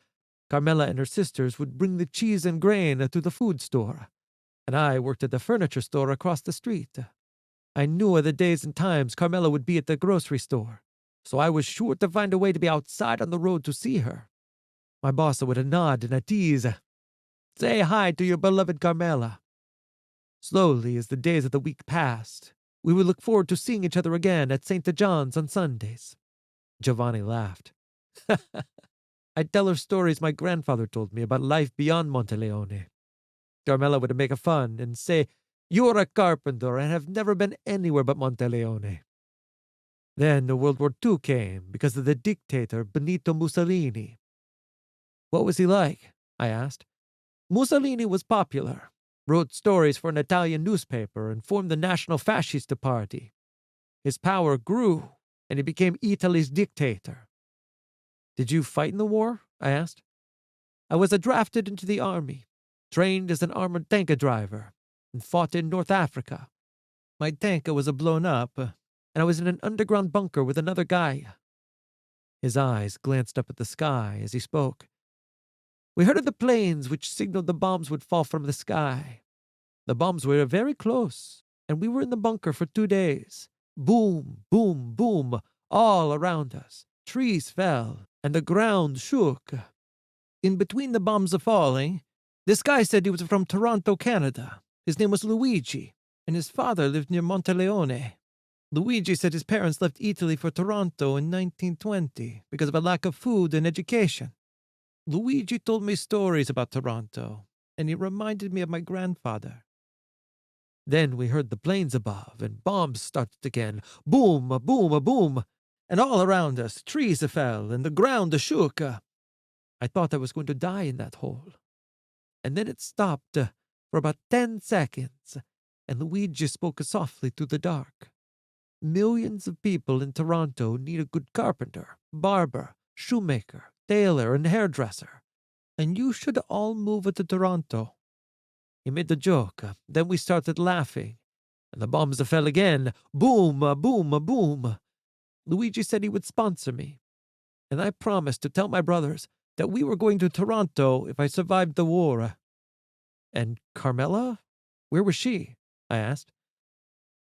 Carmela and her sisters would bring the cheese and grain to the food store, and I worked at the furniture store across the street. I knew of the days and times Carmela would be at the grocery store, so I was sure to find a way to be outside on the road to see her. My boss would nod and tease, "Say hi to your beloved Carmela." Slowly, as the days of the week passed, we would look forward to seeing each other again at St. John's on Sundays. Giovanni laughed. I'd tell her stories my grandfather told me about life beyond Monteleone. Carmela would make fun and say, "You're a carpenter and have never been anywhere but Monteleone." Then World War II came because of the dictator Benito Mussolini. "What was he like?" I asked. "Mussolini was popular, wrote stories for an Italian newspaper, and formed the National Fascist Party. His power grew, and he became Italy's dictator." "Did you fight in the war?" I asked. "I was drafted into the army, trained as an armored tank driver, and fought in North Africa. My tank was blown up, and I was in an underground bunker with another guy." His eyes glanced up at the sky as he spoke. "We heard of the planes which signaled the bombs would fall from the sky. The bombs were very close, and we were in the bunker for 2 days. Boom, boom, boom, all around us. Trees fell, and the ground shook. In between the bombs falling, this guy said he was from Toronto, Canada. His name was Luigi, and his father lived near Monteleone. Luigi said his parents left Italy for Toronto in 1920 because of a lack of food and education. Luigi told me stories about Toronto, and he reminded me of my grandfather. Then we heard the planes above, and bombs started again. Boom, boom, boom. And all around us, trees fell, and the ground shook. I thought I was going to die in that hole. And then it stopped for about 10 seconds, and Luigi spoke softly through the dark. Millions of people in Toronto need a good carpenter, barber, shoemaker, tailor, and hairdresser, and you should all move to Toronto." He made the joke. Then we started laughing, and the bombs fell again. Boom, boom, boom. Luigi said he would sponsor me, and I promised to tell my brothers that we were going to Toronto if I survived the war. "And Carmela? Where was she?" I asked.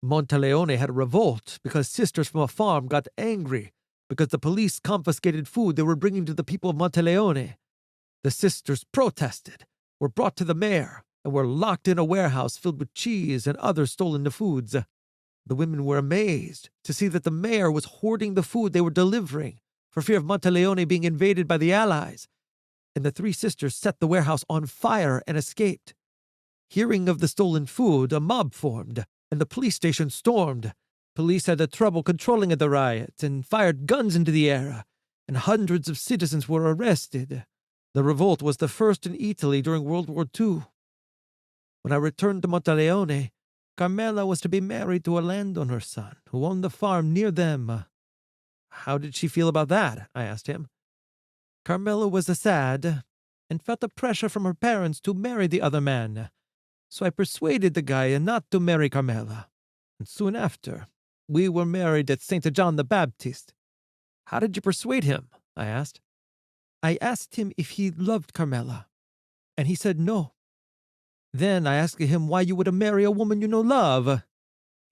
"Monteleone had a revolt because sisters from a farm got angry because the police confiscated food they were bringing to the people of Monteleone. The sisters protested, were brought to the mayor, and were locked in a warehouse filled with cheese and other stolen foods. The women were amazed to see that the mayor was hoarding the food they were delivering for fear of Monteleone being invaded by the Allies, and the 3 sisters set the warehouse on fire and escaped. Hearing of the stolen food, a mob formed, and the police station stormed. Police had trouble controlling the riot and fired guns into the air, and hundreds of citizens were arrested. The revolt was the first in Italy during World War II. When I returned to Monteleone, Carmela was to be married to a landowner's son who owned the farm near them." "How did she feel about that?" I asked him. "Carmela was sad and felt the pressure from her parents to marry the other man. So I persuaded the guy not to marry Carmela. And soon after, we were married at St. John the Baptist." "How did you persuade him?" I asked. "I asked him if he loved Carmela, and he said no. Then I asked him why you would marry a woman you no love.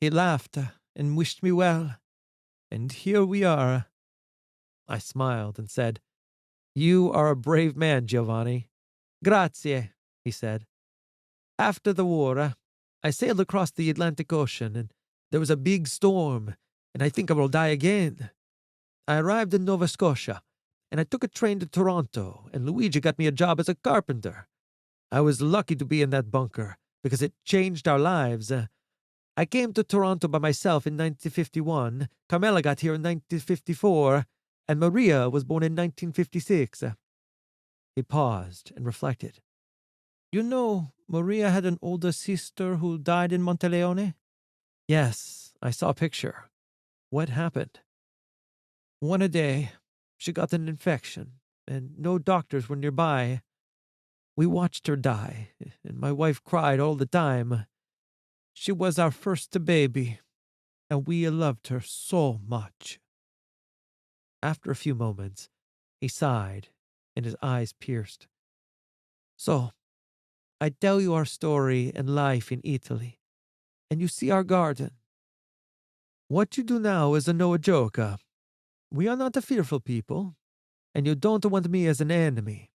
He laughed and wished me well, and here we are." I smiled and said, "You are a brave man, Giovanni." "Grazie," he said. "After the war, I sailed across the Atlantic Ocean, and there was a big storm, and I think I will die again. I arrived in Nova Scotia, and I took a train to Toronto, and Luigi got me a job as a carpenter. I was lucky to be in that bunker, because it changed our lives. I came to Toronto by myself in 1951, Carmela got here in 1954, and Maria was born in 1956. He paused and reflected. You know, Maria had an older sister who died in Monteleone? Yes, I saw a picture. What happened? One day, she got an infection, and no doctors were nearby. We watched her die, and my wife cried all the time. She was our first baby, and we loved her so much. After a few moments, he sighed, and his eyes pierced. So, I tell you our story and life in Italy, and you see our garden. What you do now is no joke. We are not a fearful people, and you don't want me as an enemy.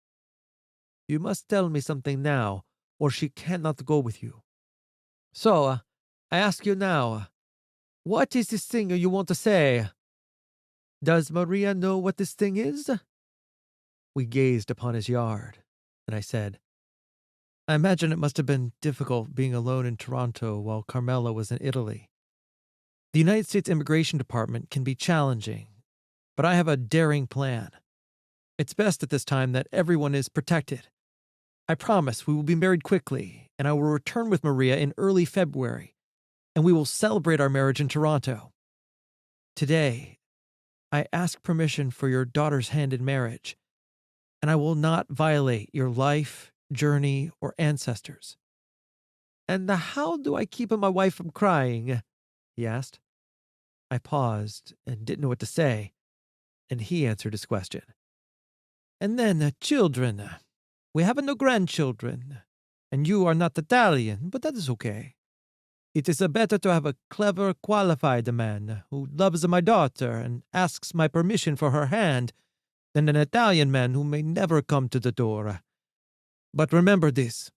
You must tell me something now, or she cannot go with you. So, I ask you now, what is this thing you want to say? Does Maria know what this thing is? We gazed upon his yard, and I said, I imagine it must have been difficult being alone in Toronto while Carmela was in Italy. The United States Immigration Department can be challenging, but I have a daring plan. It's best at this time that everyone is protected. I promise we will be married quickly, and I will return with Maria in early February, and we will celebrate our marriage in Toronto. Today, I ask permission for your daughter's hand in marriage, and I will not violate your life, journey, or ancestors. And how do I keep my wife from crying? He asked. I paused and didn't know what to say, and he answered his question. And then, children. We have no grandchildren, and you are not Italian, but that is okay. It is better to have a clever, qualified man who loves my daughter and asks my permission for her hand than an Italian man who may never come to the door. But remember this,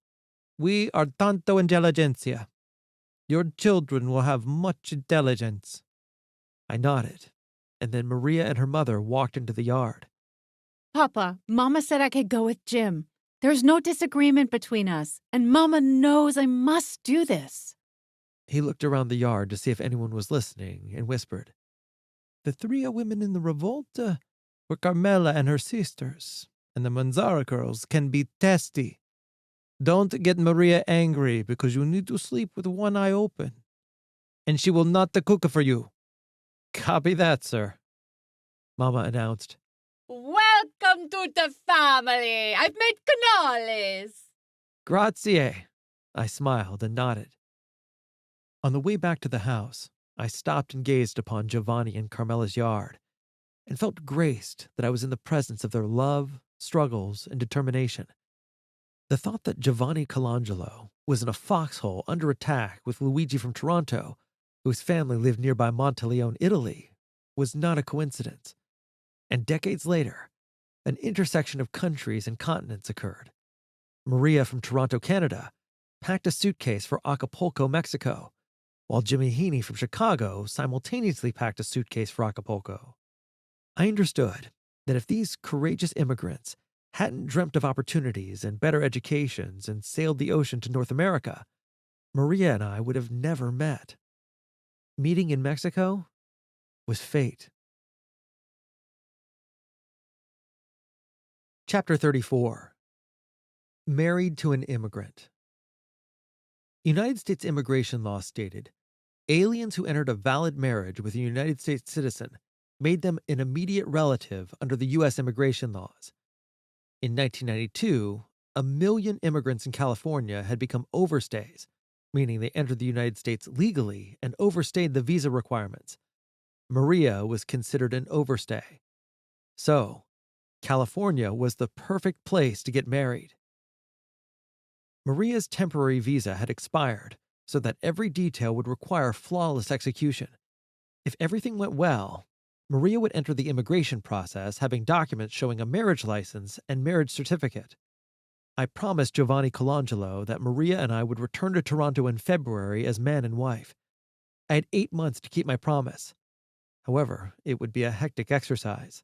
we are tanto intelligentsia. Your children will have much intelligence. I nodded, and then Maria and her mother walked into the yard. Papa, Mama said I could go with Jim. There's no disagreement between us, and Mama knows I must do this. He looked around the yard to see if anyone was listening and whispered, The three women in the revolt were Carmela and her sisters, and the Manzara girls can be testy. Don't get Maria angry because you need to sleep with one eye open. And she will not cook for you. Copy that, sir, Mama announced. Welcome to the family. I've made cannolis. Grazie. I smiled and nodded. On the way back to the house, I stopped and gazed upon Giovanni and Carmela's yard, and felt graced that I was in the presence of their love, struggles, and determination. The thought that Giovanni Colangelo was in a foxhole under attack with Luigi from Toronto, whose family lived nearby Monteleone, Italy, was not a coincidence. And decades later, an intersection of countries and continents occurred. Maria from Toronto, Canada, packed a suitcase for Acapulco, Mexico, while Jimmy Heaney from Chicago simultaneously packed a suitcase for Acapulco. I understood that if these courageous immigrants hadn't dreamt of opportunities and better educations and sailed the ocean to North America, Maria and I would have never met. Meeting in Mexico was fate. Chapter 34. Married to an Immigrant. United States immigration law stated, aliens who entered a valid marriage with a United States citizen made them an immediate relative under the U.S. immigration laws. In 1992, 1 million immigrants in California had become overstays, meaning they entered the United States legally and overstayed the visa requirements. Maria was considered an overstay. So, California was the perfect place to get married. Maria's temporary visa had expired, so that every detail would require flawless execution. If everything went well, Maria would enter the immigration process having documents showing a marriage license and marriage certificate. I promised Giovanni Colangelo that Maria and I would return to Toronto in February as man and wife. I had 8 months to keep my promise. However, it would be a hectic exercise.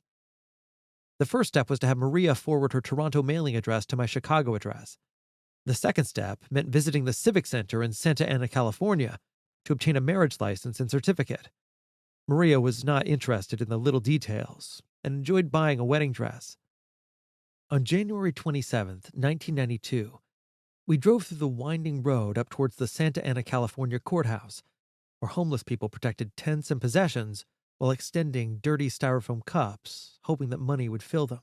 The first step was to have Maria forward her Toronto mailing address to my Chicago address. The second step meant visiting the Civic Center in Santa Ana, California, to obtain a marriage license and certificate. Maria was not interested in the little details and enjoyed buying a wedding dress. On January 27, 1992, We drove through the winding road up towards the Santa Ana, California courthouse, where homeless people protected tents and possessions while extending dirty styrofoam cups, hoping that money would fill them.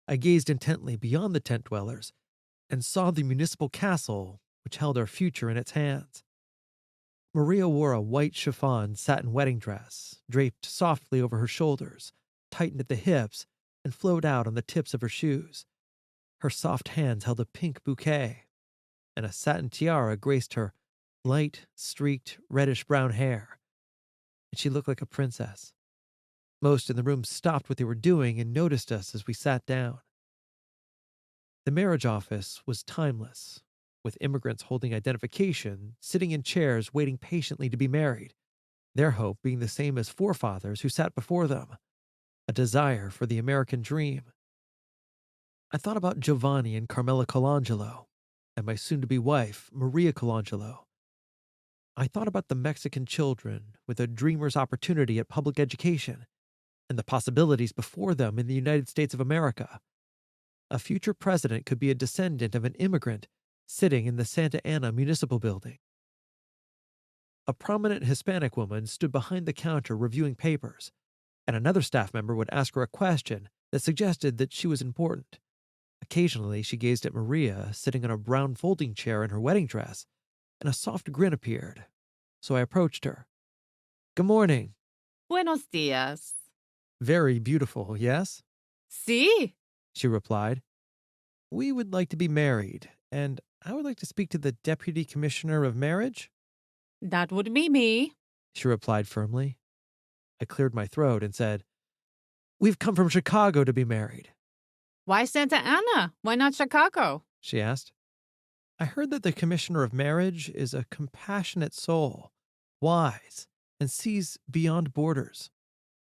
I gazed intently beyond the tent dwellers and saw the municipal castle, which held our future in its hands. Maria wore a white chiffon satin wedding dress, draped softly over her shoulders, tightened at the hips, and flowed out on the tips of her shoes. Her soft hands held a pink bouquet, and a satin tiara graced her light, streaked, reddish-brown hair, and she looked like a princess. Most in the room stopped what they were doing and noticed us as we sat down. The marriage office was timeless, with immigrants holding identification, sitting in chairs waiting patiently to be married, their hope being the same as forefathers who sat before them, a desire for the American dream. I thought about Giovanni and Carmela Colangelo, and my soon-to-be wife, Maria Colangelo. I thought about the Mexican children with a dreamer's opportunity at public education, and the possibilities before them in the United States of America. A future president could be a descendant of an immigrant sitting in the Santa Ana Municipal Building. A prominent Hispanic woman stood behind the counter reviewing papers, and another staff member would ask her a question that suggested that she was important. Occasionally, she gazed at Maria sitting on a brown folding chair in her wedding dress, and a soft grin appeared, so I approached her. "Good morning." Buenos dias. "Very beautiful, yes?" Sí. she replied. "We would like to be married, and I would like to speak to the Deputy Commissioner of Marriage," That would be me. she replied firmly. I cleared my throat and said, "We've come from Chicago to be married," Why Santa Ana? Why not Chicago? she asked. "I heard that the Commissioner of Marriage is a compassionate soul, wise, and sees beyond borders."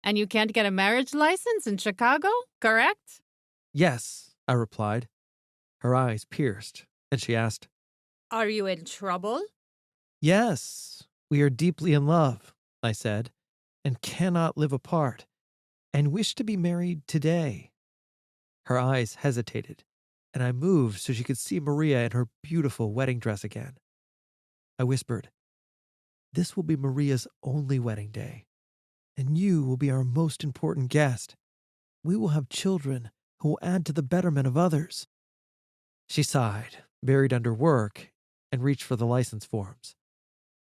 And you can't get a marriage license in Chicago, correct? "Yes," I replied. Her eyes pierced, and she asked, Are you in trouble? "Yes, we are deeply in love," I said, "and cannot live apart, and wish to be married today." Her eyes hesitated, and I moved so she could see Maria in her beautiful wedding dress again. I whispered, "This will be Maria's only wedding day, and you will be our most important guest. We will have children who will add to the betterment of others." She sighed, buried under work, and reached for the license forms.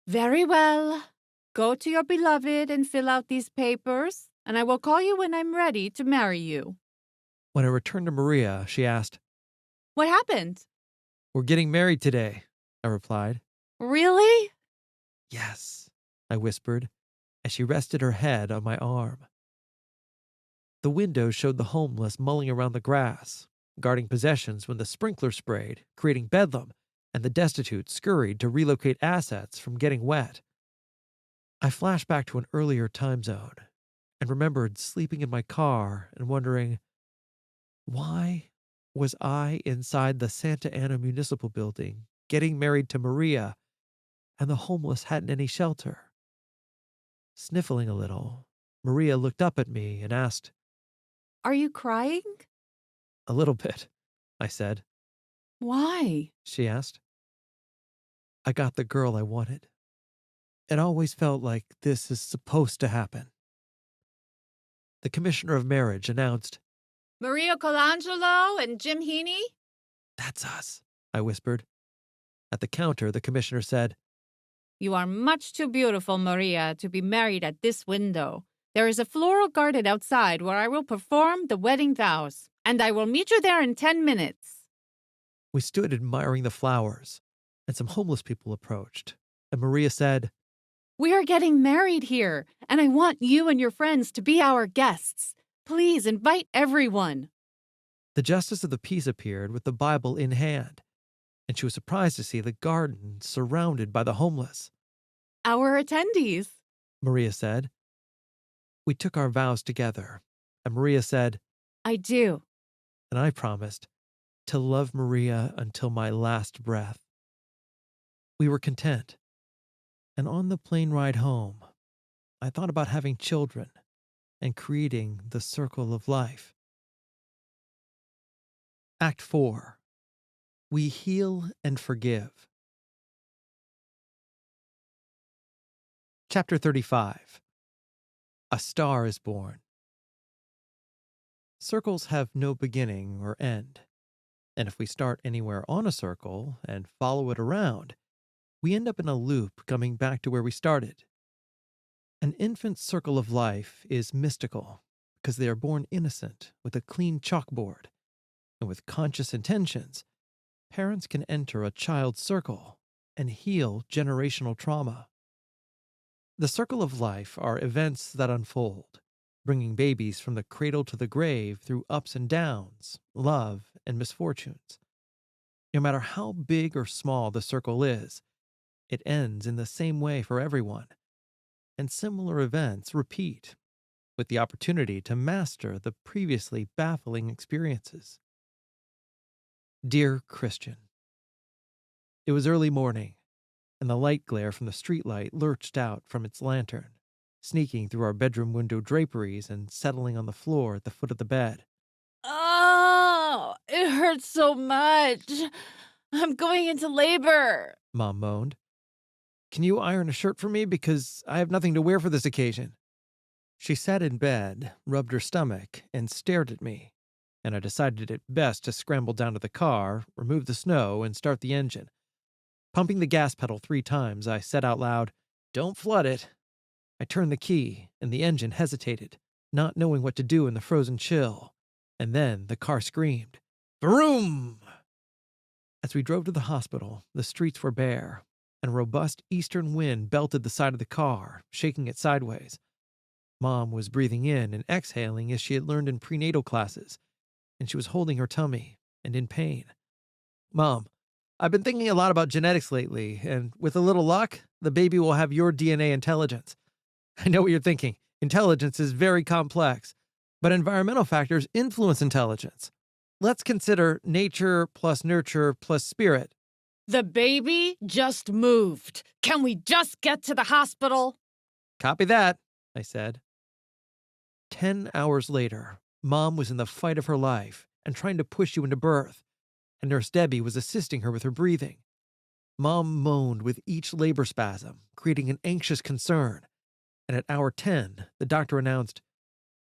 Very well. Go to your beloved and fill out these papers, and I will call you when I'm ready to marry you. When I returned to Maria, she asked, What happened? "We're getting married today," I replied. Really? "Yes," I whispered, as she rested her head on my arm. The window showed the homeless mulling around the grass, guarding possessions when the sprinkler sprayed, creating bedlam, and the destitute scurried to relocate assets from getting wet. I flashed back to an earlier time zone and remembered sleeping in my car and wondering, why was I inside the Santa Ana Municipal Building getting married to Maria, and the homeless hadn't any shelter? Sniffling a little, Maria looked up at me and asked, Are you crying? "A little bit," I said. Why? She asked. "I got the girl I wanted. It always felt like this is supposed to happen." The Commissioner of Marriage announced, Maria Colangelo and Jim Heaney? "That's us," I whispered. At the counter, the commissioner said, You are much too beautiful, Maria, to be married at this window. There is a floral garden outside where I will perform the wedding vows, and I will meet you there in 10 minutes. We stood admiring the flowers, and some homeless people approached, and Maria said, We are getting married here, and I want you and your friends to be our guests. Please invite everyone. The Justice of the Peace appeared with the Bible in hand, and she was surprised to see the garden surrounded by the homeless. Our attendees. Maria said. We took our vows together, and Maria said, I do. and I promised to love Maria until my last breath. We were content, and on the plane ride home, I thought about having children and creating the circle of life. Act 4. We heal and forgive. Chapter 35. A Star is Born. Circles have no beginning or end, and if we start anywhere on a circle and follow it around, we end up in a loop coming back to where we started. An infant's circle of life is mystical because they are born innocent with a clean chalkboard, and with conscious intentions, parents can enter a child's circle and heal generational trauma. The circle of life are events that unfold, bringing babies from the cradle to the grave through ups and downs, love, and misfortunes. No matter how big or small the circle is, it ends in the same way for everyone, and similar events repeat, with the opportunity to master the previously baffling experiences. Dear Christian, it was early morning, and the light glare from the streetlight lurched out from its lantern, sneaking through our bedroom window draperies and settling on the floor at the foot of the bed. Oh, it hurts so much. I'm going into labor. Mom moaned. Can you iron a shirt for me because I have nothing to wear for this occasion? She sat in bed, rubbed her stomach, and stared at me, and I decided it best to scramble down to the car, remove the snow, and start the engine. Pumping the gas pedal 3 times, I said out loud, "Don't flood it." I turned the key, and the engine hesitated, not knowing what to do in the frozen chill. And then the car screamed, "Vroom!" As we drove to the hospital, the streets were bare, and a robust eastern wind belted the side of the car, shaking it sideways. Mom was breathing in and exhaling as she had learned in prenatal classes, and she was holding her tummy and in pain. "Mom, I've been thinking a lot about genetics lately, and with a little luck, the baby will have your DNA intelligence. I know what you're thinking. Intelligence is very complex, but environmental factors influence intelligence. Let's consider nature plus nurture plus spirit." The baby just moved. Can we just get to the hospital? "Copy that," I said. 10 hours later, Mom was in the fight of her life and trying to push you into birth, and Nurse Debbie was assisting her with her breathing. Mom moaned with each labor spasm, creating an anxious concern, and at hour 10, the doctor announced,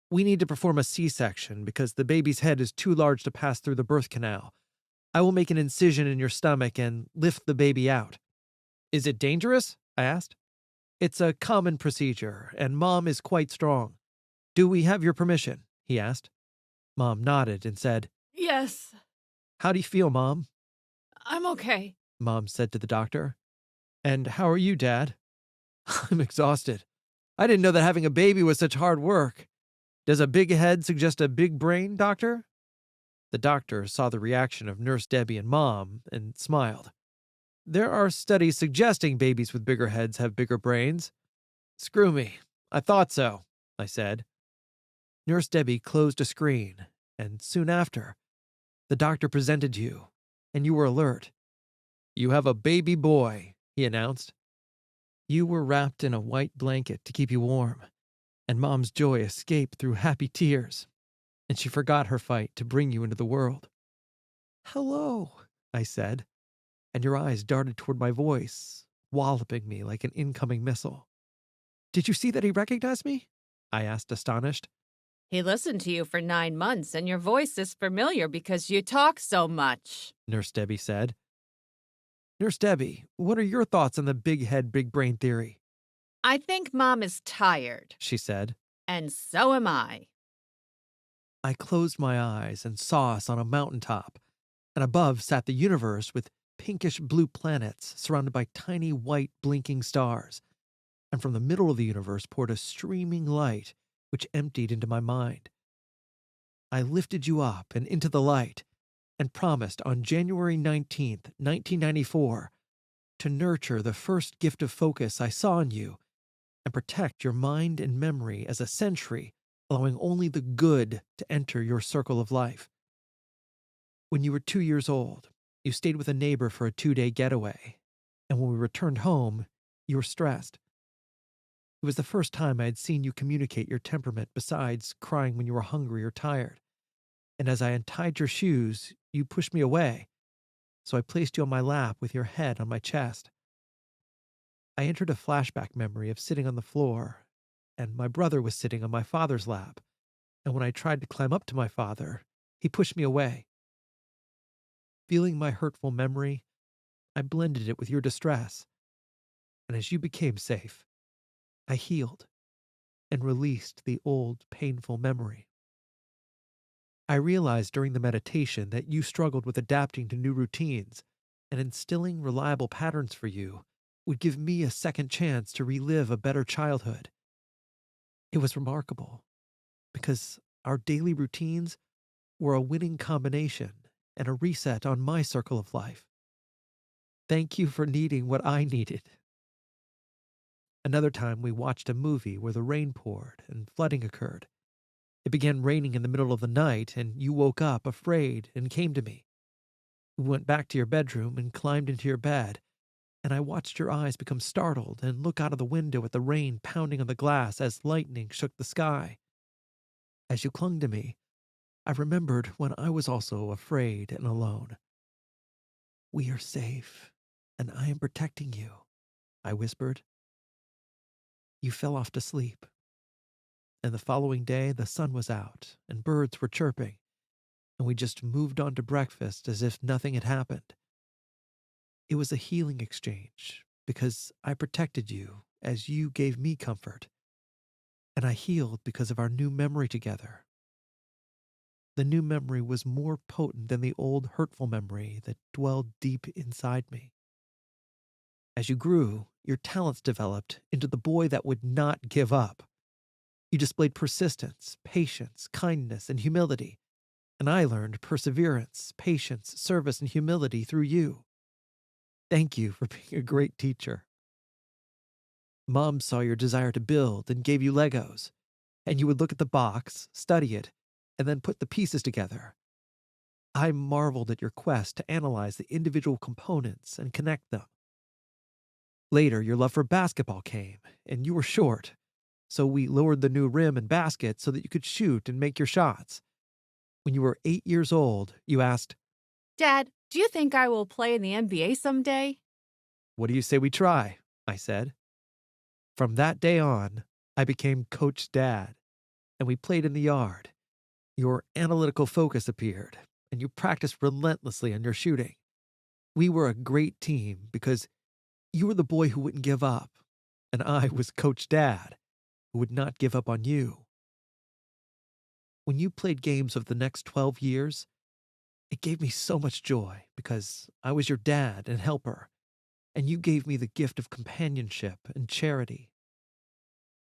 "We need to perform a C-section because the baby's head is too large to pass through the birth canal. I will make an incision in your stomach and lift the baby out." "Is it dangerous?" I asked. "It's a common procedure, and Mom is quite strong. Do we have your permission?" he asked. Mom nodded and said, Yes, "How do you feel, Mom?" I'm okay. Mom said to the doctor. "And how are you, Dad?" "I'm exhausted. I didn't know that having a baby was such hard work. Does a big head suggest a big brain, doctor?" The doctor saw the reaction of Nurse Debbie and Mom and smiled. "There are studies suggesting babies with bigger heads have bigger brains." "Screw me. I thought so," I said. Nurse Debbie closed a screen, and soon after, the doctor presented you, and you were alert. "You have a baby boy," he announced. You were wrapped in a white blanket to keep you warm, and Mom's joy escaped through happy tears, and she forgot her fight to bring you into the world. "Hello," I said, and your eyes darted toward my voice, walloping me like an incoming missile. "Did you see that he recognized me?" I asked, astonished. He listened to you for 9 months, and your voice is familiar because you talk so much. Nurse Debbie said. "Nurse Debbie, what are your thoughts on the big head, big brain theory?" I think Mom is tired, she said. and so am I. I closed my eyes and saw us on a mountaintop, and above sat the universe with pinkish blue planets surrounded by tiny white blinking stars, and from the middle of the universe poured a streaming light which emptied into my mind. I lifted you up and into the light, and promised on January 19th, 1994, to nurture the first gift of focus I saw in you and protect your mind and memory as a sentry, allowing only the good to enter your circle of life. When you were 2 years old, you stayed with a neighbor for a 2-day getaway, and when we returned home, you were stressed. It was the first time I had seen you communicate your temperament besides crying when you were hungry or tired. And as I untied your shoes, you pushed me away. so I placed you on my lap with your head on my chest. I entered a flashback memory of sitting on the floor, and my brother was sitting on my father's lap, and when I tried to climb up to my father, he pushed me away. Feeling my hurtful memory, I blended it with your distress, and as you became safe, I healed and released the old painful memory. I realized during the meditation that you struggled with adapting to new routines, and instilling reliable patterns for you would give me a second chance to relive a better childhood. It was remarkable, because our daily routines were a winning combination and a reset on my circle of life. Thank you for needing what I needed. Another time, we watched a movie where the rain poured and flooding occurred. It began raining in the middle of the night, and you woke up afraid and came to me. We went back to your bedroom and climbed into your bed, and I watched your eyes become startled and look out of the window at the rain pounding on the glass as lightning shook the sky. As you clung to me, I remembered when I was also afraid and alone. We are safe, and I am protecting you, I whispered. You fell off to sleep, and the following day the sun was out and birds were chirping, and we just moved on to breakfast as if nothing had happened. It was a healing exchange because I protected you as you gave me comfort, and I healed because of our new memory together. The new memory was more potent than the old hurtful memory that dwelled deep inside me. As you grew, your talents developed into the boy that would not give up. You displayed persistence, patience, kindness, and humility, and I learned perseverance, patience, service, and humility through you. Thank you for being a great teacher. Mom saw your desire to build and gave you Legos, and you would look at the box, study it, and then put the pieces together. I marveled at your quest to analyze the individual components and connect them. Later, your love for basketball came, and you were short, so we lowered the new rim and basket so that you could shoot and make your shots. When you were 8 years old, you asked, Dad, do you think I will play in the NBA someday? "What do you say we try?" I said. From that day on, I became Coach Dad, and we played in the yard. Your analytical focus appeared, and you practiced relentlessly on your shooting. We were a great team because you were the boy who wouldn't give up, and I was Coach Dad, who would not give up on you. When you played games of the next 12 years, it gave me so much joy because I was your dad and helper, and you gave me the gift of companionship and charity.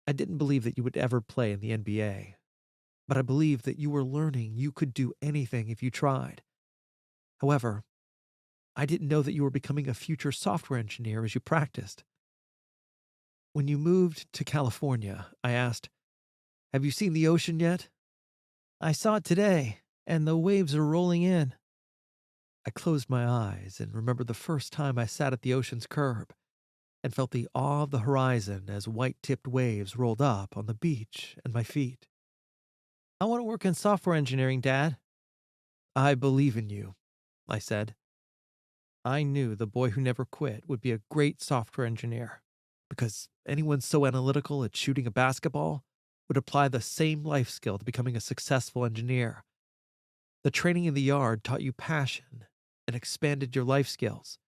I didn't believe that you would ever play in the NBA, but I believed that you were learning you could do anything if you tried. However, I didn't know that you were becoming a future software engineer as you practiced. When you moved to California, I asked, "Have you seen the ocean yet?" "I saw it today, and the waves are rolling in." I closed my eyes and remembered the first time I sat at the ocean's curb and felt the awe of the horizon as white-tipped waves rolled up on the beach and my feet. "I want to work in software engineering, Dad." "I believe in you," I said. I knew the boy who never quit would be a great software engineer, because anyone so analytical at shooting a basketball would apply the same life skill to becoming a successful engineer. The training in the yard taught you passion and expanded your life skills.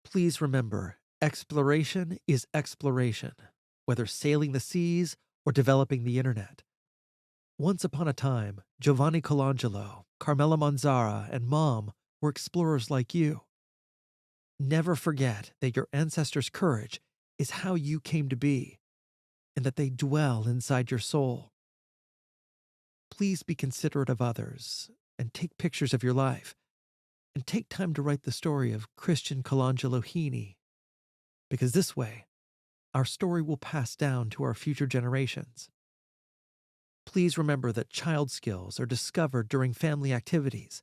Please remember, exploration is exploration, whether sailing the seas or developing the internet. Once upon a time, Giovanni Colangelo, Carmela Manzara, and Mom were explorers like you. Never forget that your ancestors' courage is how you came to be, and that they dwell inside your soul. Please be considerate of others, and take pictures of your life, and take time to write the story of Christian Colangelo Heaney, because this way, our story will pass down to our future generations. Please remember that child skills are discovered during family activities,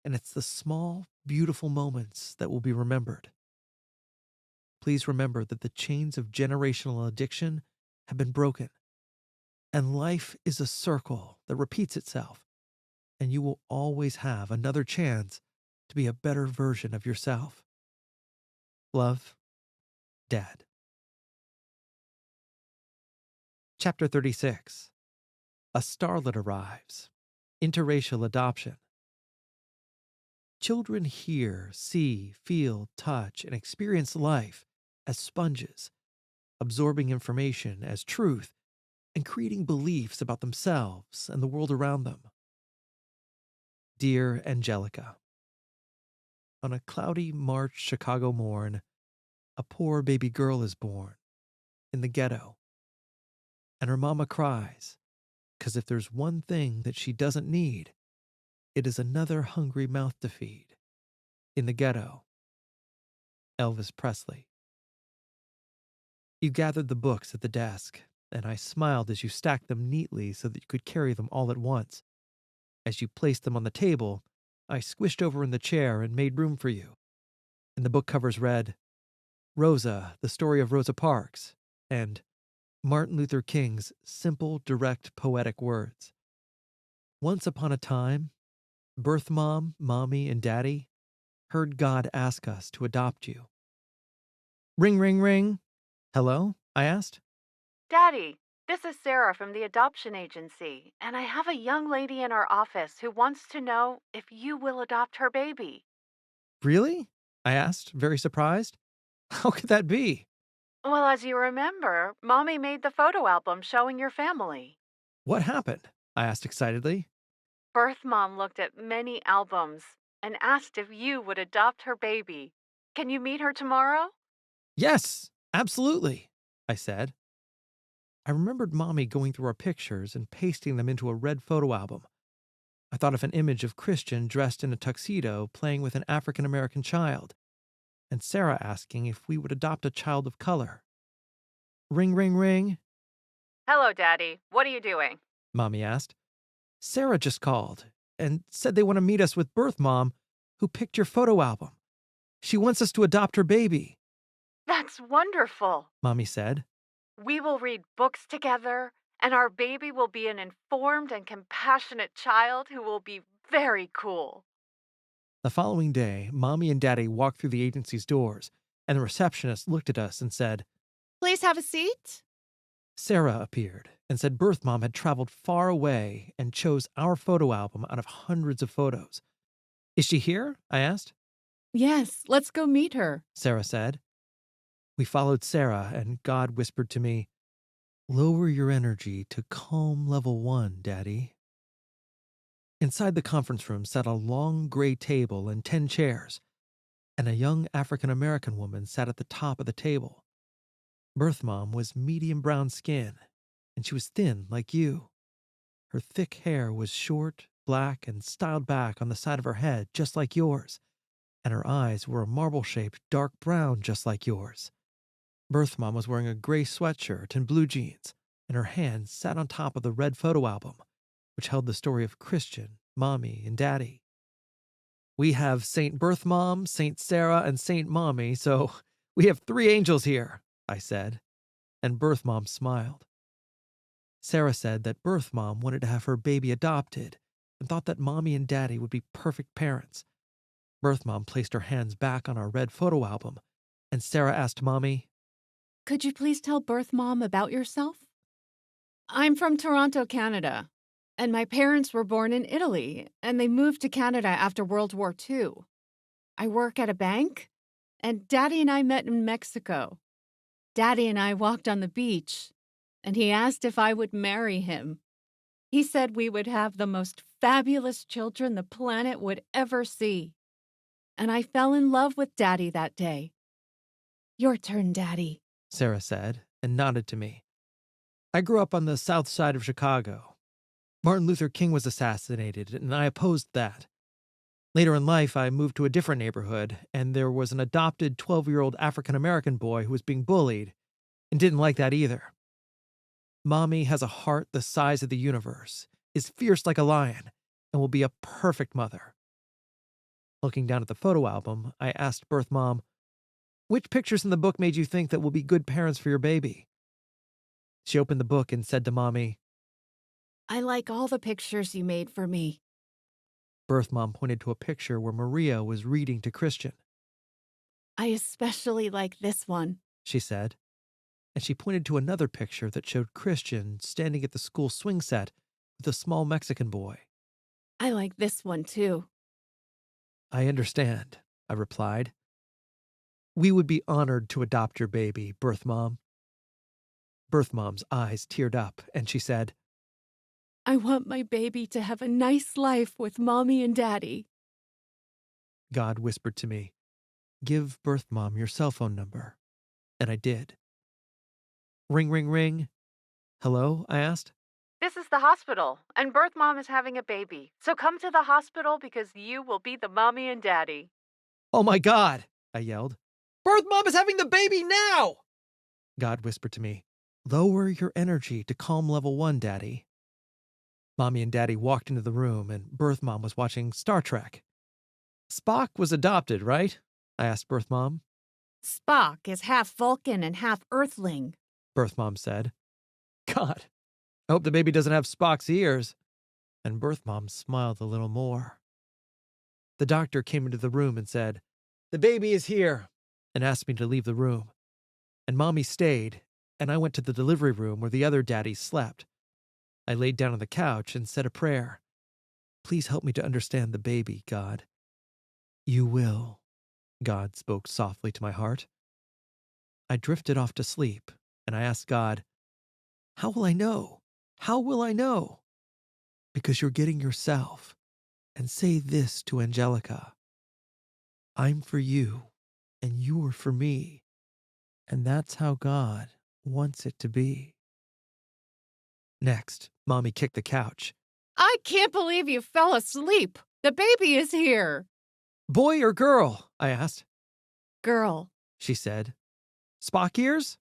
and it's the small, beautiful moments that will be remembered. Please remember that the chains of generational addiction have been broken, and life is a circle that repeats itself, and you will always have another chance to be a better version of yourself. Love, Dad. Chapter 36. A Starlet Arrives. Interracial Adoption. Children hear, see, feel, touch, and experience life as sponges, absorbing information as truth and creating beliefs about themselves and the world around them. Dear Angelica, on a cloudy March Chicago morn, a poor baby girl is born in the ghetto, and her mama cries, 'cause if there's one thing that she doesn't need, it is another hungry mouth to feed. In the ghetto. Elvis Presley. You gathered the books at the desk, and I smiled as you stacked them neatly so that you could carry them all at once. As you placed them on the table, I squished over in the chair and made room for you. And the book covers read, Rosa, the Story of Rosa Parks, and Martin Luther King's simple, direct, poetic words. Once upon a time, birth mom, mommy, and daddy heard God ask us to adopt you. Ring, ring, ring. Hello? I asked. Daddy, this is Sarah from the adoption agency, and I have a young lady in our office who wants to know if you will adopt her baby. Really? I asked, very surprised. How could that be? Well, as you remember, Mommy made the photo album showing your family. What happened? I asked excitedly. Birth Mom looked at many albums and asked if you would adopt her baby. Can you meet her tomorrow? Yes, absolutely, I said. I remembered Mommy going through our pictures and pasting them into a red photo album. I thought of an image of Christian dressed in a tuxedo playing with an African American child, and Sarah asking if we would adopt a child of color. Ring, ring, ring. Hello, Daddy. What are you doing? Mommy asked. Sarah just called and said they want to meet us with Birth Mom, who picked your photo album. She wants us to adopt her baby, That's wonderful. Mommy said. We will read books together, and our baby will be an informed and compassionate child who will be very cool. The following day, Mommy and Daddy walked through the agency's doors, and the receptionist looked at us and said, Please have a seat. Sarah appeared and said Birth Mom had traveled far away and chose our photo album out of hundreds of photos. Is she here? I asked. Yes, let's go meet her. Sarah said. We followed Sarah, and God whispered to me, Lower your energy to calm level 1, Daddy. Inside the conference room sat a long gray table and 10 chairs, and a young African American woman sat at the top of the table. Birth Mom was medium brown skin, and she was thin like you. Her thick hair was short, black, and styled back on the side of her head just like yours, and her eyes were a marble-shaped dark brown just like yours. Birth Mom was wearing a gray sweatshirt and blue jeans, and her hand sat on top of the red photo album, which held the story of Christian, Mommy, and Daddy. We have Saint Birth Mom, Saint Sarah, and Saint Mommy, so we have 3 angels here, I said, and Birth Mom smiled. Sarah said that Birth Mom wanted to have her baby adopted and thought that Mommy and Daddy would be perfect parents. Birth Mom placed her hands back on our red photo album, and Sarah asked Mommy, Could you please tell Birth Mom about yourself? I'm from Toronto, Canada, and my parents were born in Italy, and they moved to Canada after World War II. I work at a bank, and Daddy and I met in Mexico. Daddy and I walked on the beach, and he asked if I would marry him. He said we would have the most fabulous children the planet would ever see. And I fell in love with Daddy that day. Your turn, Daddy, Sarah said, and nodded to me. I grew up on the south side of Chicago. Martin Luther King was assassinated, and I opposed that. Later in life, I moved to a different neighborhood, and there was an adopted 12-year-old African-American boy who was being bullied, and didn't like that either. Mommy has a heart the size of the universe, is fierce like a lion, and will be a perfect mother. Looking down at the photo album, I asked Birth Mom, which pictures in the book made you think that will be good parents for your baby? She opened the book and said to Mommy, I like all the pictures you made for me. Birth mom pointed to a picture where Maria was reading to Christian. I especially like this one. She said, and she pointed to another picture that showed Christian standing at the school swing set with a small Mexican boy. I like this one too. I understand, I replied. We would be honored to adopt your baby, Birth mom. Birth mom's eyes teared up, and she said, I want my baby to have a nice life with Mommy and Daddy. God whispered to me, give Birth mom your cell phone number. And I did. Ring, ring, ring. Hello? I asked. This is the hospital, and Birth Mom is having a baby. So come to the hospital because you will be the Mommy and Daddy. Oh my God, I yelled. Birth mom is having the baby now! God whispered to me, lower your energy to calm level 1, Daddy. Mommy and Daddy walked into the room, and Birth mom was watching Star Trek. Spock was adopted, right? I asked Birth mom. Spock is half Vulcan and half Earthling. Birth mom said. God, I hope the baby doesn't have Spock's ears. And Birth mom smiled a little more. The doctor came into the room and said, the baby is here, and asked me to leave the room. And Mommy stayed, and I went to the delivery room where the other daddies slept. I laid down on the couch and said a prayer. Please help me to understand the baby, God. You will, God spoke softly to my heart. I drifted off to sleep, and I asked God, how will I know? How will I know? Because you're getting yourself. And say this to Angelica. I'm for you, and you're for me. And that's how God wants it to be. Next, Mommy kicked the couch. I can't believe you fell asleep. The baby is here. Boy or girl? I asked. Girl. She said. Spock ears?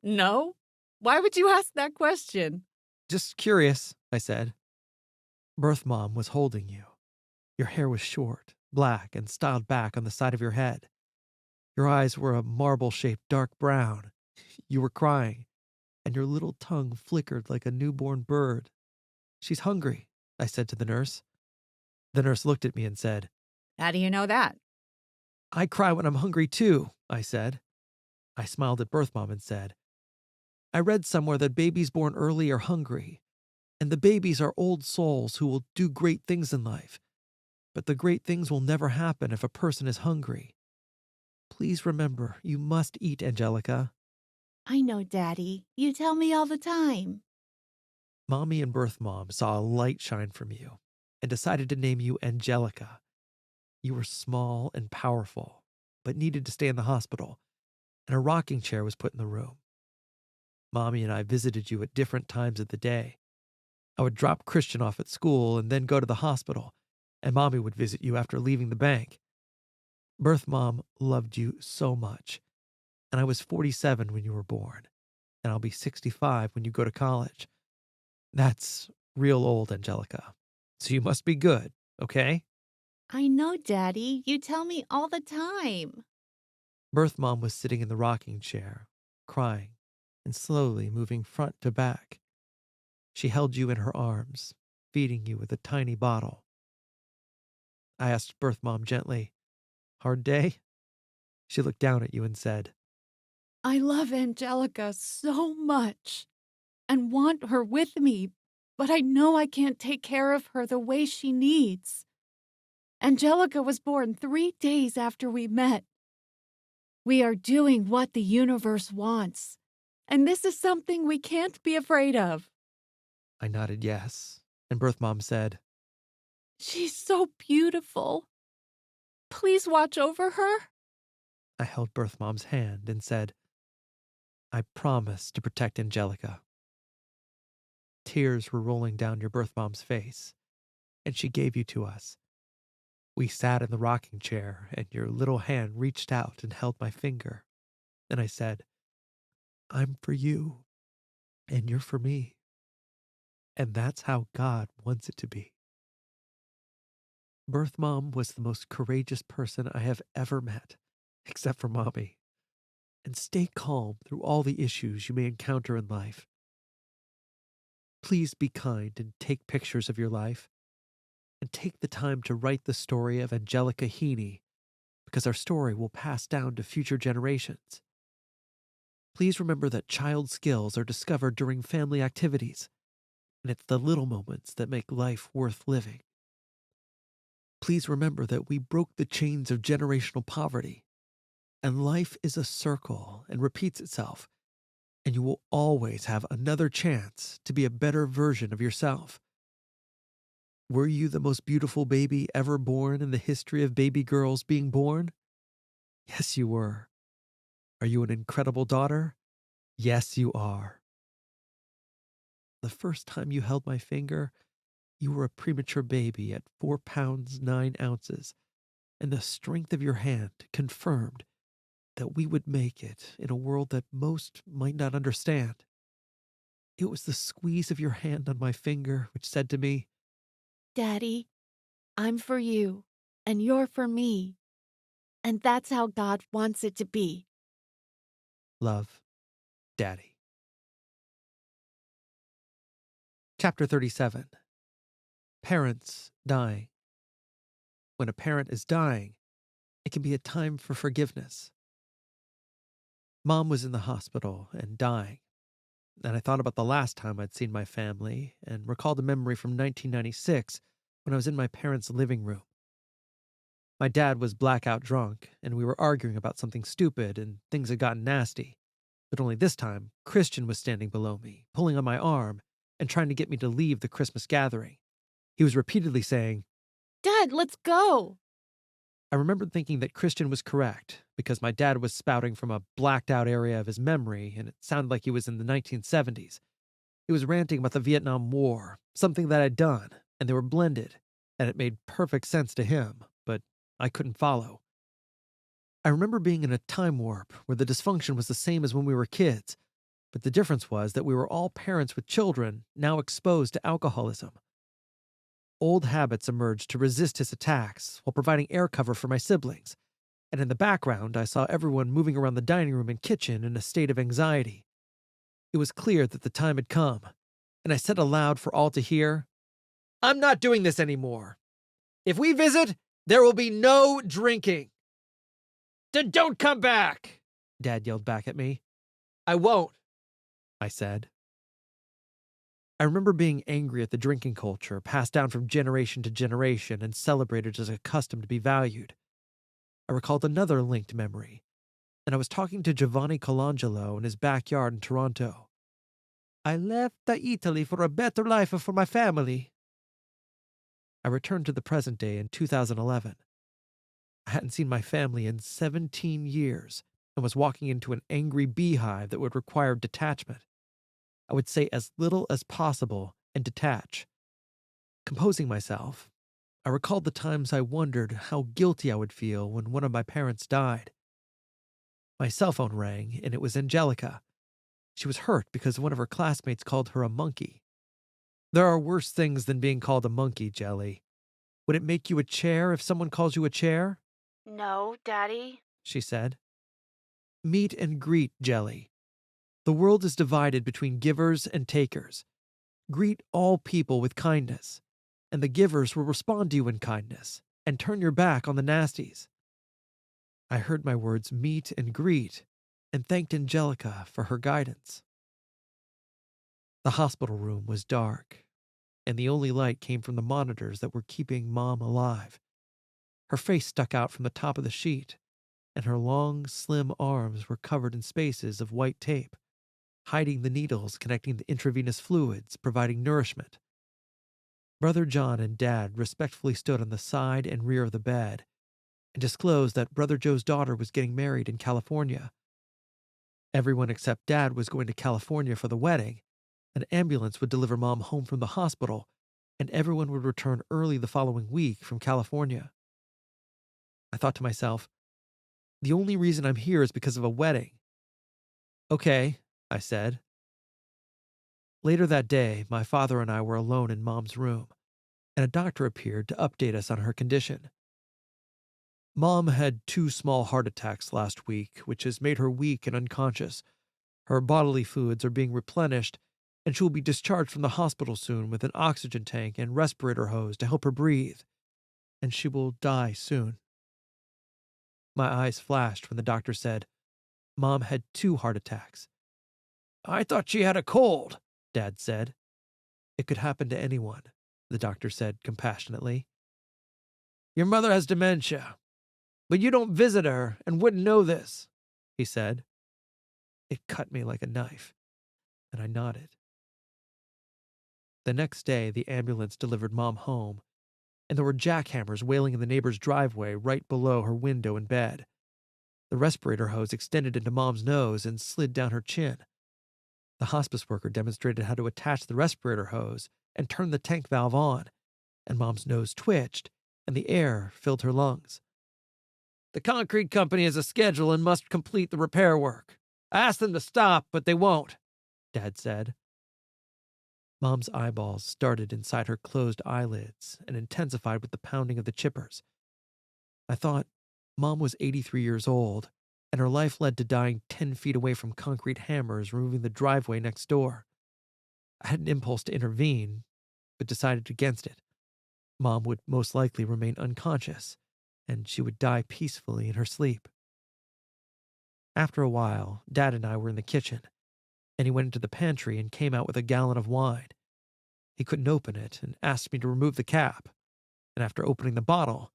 No? Why would you ask that question? Just curious, I said. Birth mom was holding you. Your hair was short, black, and styled back on the side of your head. Your eyes were a marble-shaped dark brown. You were crying, and your little tongue flickered like a newborn bird. She's hungry, I said to the nurse. The nurse looked at me and said, How do you know that? I cry when I'm hungry too, I said. I smiled at Birth mom and said, I read somewhere that babies born early are hungry, and the babies are old souls who will do great things in life. But the great things will never happen if a person is hungry. Please remember, you must eat, Angelica. I know, Daddy. You tell me all the time. Mommy and Birth mom saw a light shine from you and decided to name you Angelica. You were small and powerful, but needed to stay in the hospital, and a rocking chair was put in the room. Mommy and I visited you at different times of the day. I would drop Christian off at school and then go to the hospital, and Mommy would visit you after leaving the bank. Birth mom loved you so much, and I was 47 when you were born, and I'll be 65 when you go to college. That's real old, Angelica. So you must be good, okay? I know, Daddy. You tell me all the time. Birth mom was sitting in the rocking chair, crying, and slowly moving front to back. She held you in her arms, feeding you with a tiny bottle. I asked Birth mom gently, hard day? She looked down at you and said, I love Angelica so much and want her with me, but I know I can't take care of her the way she needs. Angelica was born 3 days after we met. We are doing what the universe wants, and this is something we can't be afraid of. I nodded yes, and Birth mom said, She's so beautiful. Please watch over her. I held Birth mom's hand and said, I promise to protect Angelica. Tears were rolling down your Birth mom's face, and she gave you to us. We sat in the rocking chair, and your little hand reached out and held my finger. And I said, I'm for you, and you're for me. And that's how God wants it to be. Birth mom was the most courageous person I have ever met, except for Mommy. And stay calm through all the issues you may encounter in life. Please be kind and take pictures of your life. and take the time to write the story of Angelica Heaney, because our story will pass down to future generations. Please remember that child skills are discovered during family activities, and it's the little moments that make life worth living. Please remember that we broke the chains of generational poverty, and life is a circle and repeats itself, and you will always have another chance to be a better version of yourself. Were you the most beautiful baby ever born in the history of baby girls being born? Yes, you were. Are you an incredible daughter? Yes, you are. The first time you held my finger, you were a premature baby at 4 pounds 9 ounces, and the strength of your hand confirmed that we would make it in a world that most might not understand. It was the squeeze of your hand on my finger which said to me, Daddy, I'm for you, and you're for me. And that's how God wants it to be. "Love, Daddy." Chapter 37. Parents Dying. When a parent is dying, it can be a time for forgiveness. Mom was in the hospital and dying, and I thought about the last time I'd seen my family and recalled a memory from 1996 when I was in my parents' living room. My dad was blackout drunk, and we were arguing about something stupid, and things had gotten nasty. But only this time, Christian was standing below me, pulling on my arm and trying to get me to leave the Christmas gathering. He was repeatedly saying, Dad, let's go. I remembered thinking that Christian was correct, because my dad was spouting from a blacked out area of his memory, and it sounded like he was in the 1970s. He was ranting about the Vietnam War, something that I'd done, and they were blended, and it made perfect sense to him, but I couldn't follow. I remember being in a time warp where the dysfunction was the same as when we were kids, but the difference was that we were all parents with children now exposed to alcoholism. Old habits emerged to resist his attacks while providing air cover for my siblings, and in the background I saw everyone moving around the dining room and kitchen in a state of anxiety. It was clear that the time had come, and I said aloud for all to hear, "I'm not doing this anymore. If we visit, there will be no drinking." "Then don't come back," Dad yelled back at me. "I won't," I said. I remember being angry at the drinking culture passed down from generation to generation and celebrated as a custom to be valued. I recalled another linked memory, and I was talking to Giovanni Colangelo in his backyard in Toronto. "I left Italy for a better life for my family." I returned to the present day in 2011. I hadn't seen my family in 17 years and was walking into an angry beehive that would require detachment. I would say as little as possible and detach. Composing myself, I recalled the times I wondered how guilty I would feel when one of my parents died. My cell phone rang, and it was Angelica. She was hurt because one of her classmates called her a monkey. There are worse things than being called a monkey, Jelly. Would it make you a chair if someone calls you a chair? No, Daddy. She said. Meet and greet, Jelly. The world is divided between givers and takers. Greet all people with kindness, and the givers will respond to you in kindness and turn your back on the nasties. I heard my words meet and greet and thanked Angelica for her guidance. The hospital room was dark, and the only light came from the monitors that were keeping Mom alive. Her face stuck out from the top of the sheet, and her long, slim arms were covered in spaces of white tape, hiding the needles connecting the intravenous fluids providing nourishment. Brother John and Dad respectfully stood on the side and rear of the bed and disclosed that Brother Joe's daughter was getting married in California. Everyone except Dad was going to California for the wedding. An ambulance would deliver Mom home from the hospital, and everyone would return early the following week from California. I thought to myself, the only reason I'm here is because of a wedding. Okay, I said. Later that day, my father and I were alone in Mom's room, and a doctor appeared to update us on her condition. Mom had 2 small heart attacks last week, which has made her weak and unconscious. Her bodily fluids are being replenished, and she will be discharged from the hospital soon with an oxygen tank and respirator hose to help her breathe, and she will die soon. My eyes flashed when the doctor said, Mom had 2 heart attacks. I thought she had a cold, Dad said. It could happen to anyone, the doctor said compassionately. Your mother has dementia, but you don't visit her and wouldn't know this, he said. It cut me like a knife, and I nodded. The next day, the ambulance delivered Mom home, and there were jackhammers wailing in the neighbor's driveway right below her window in bed. The respirator hose extended into Mom's nose and slid down her chin. The hospice worker demonstrated how to attach the respirator hose and turn the tank valve on, and Mom's nose twitched, and the air filled her lungs. The concrete company has a schedule and must complete the repair work. I asked them to stop, but they won't, Dad said. Mom's eyeballs started inside her closed eyelids and intensified with the pounding of the chippers. I thought Mom was 83 years old, and her life led to dying 10 feet away from concrete hammers removing the driveway next door. I had an impulse to intervene, but decided against it. Mom would most likely remain unconscious, and she would die peacefully in her sleep. After a while, Dad and I were in the kitchen, and he went into the pantry and came out with a gallon of wine. He couldn't open it and asked me to remove the cap, and after opening the bottle,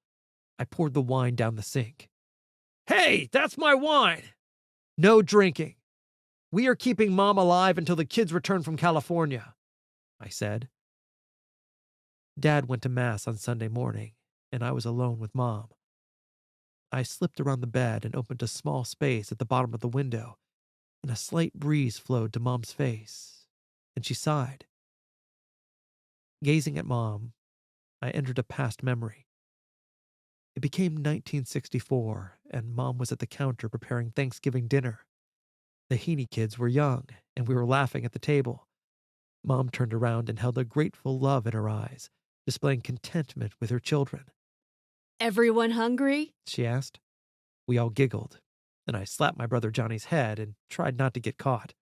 I poured the wine down the sink. Hey, that's my wine! No drinking. We are keeping Mom alive until the kids return from California, I said. Dad went to Mass on Sunday morning, and I was alone with Mom. I slipped around the bed and opened a small space at the bottom of the window, and a slight breeze flowed to Mom's face, and she sighed. Gazing at Mom, I entered a past memory. It became 1964, and Mom was at the counter preparing Thanksgiving dinner. The Heaney kids were young, and we were laughing at the table. Mom turned around and held a grateful love in her eyes, displaying contentment with her children. Everyone hungry? She asked. We all giggled, and I slapped my brother Johnny's head and tried not to get caught.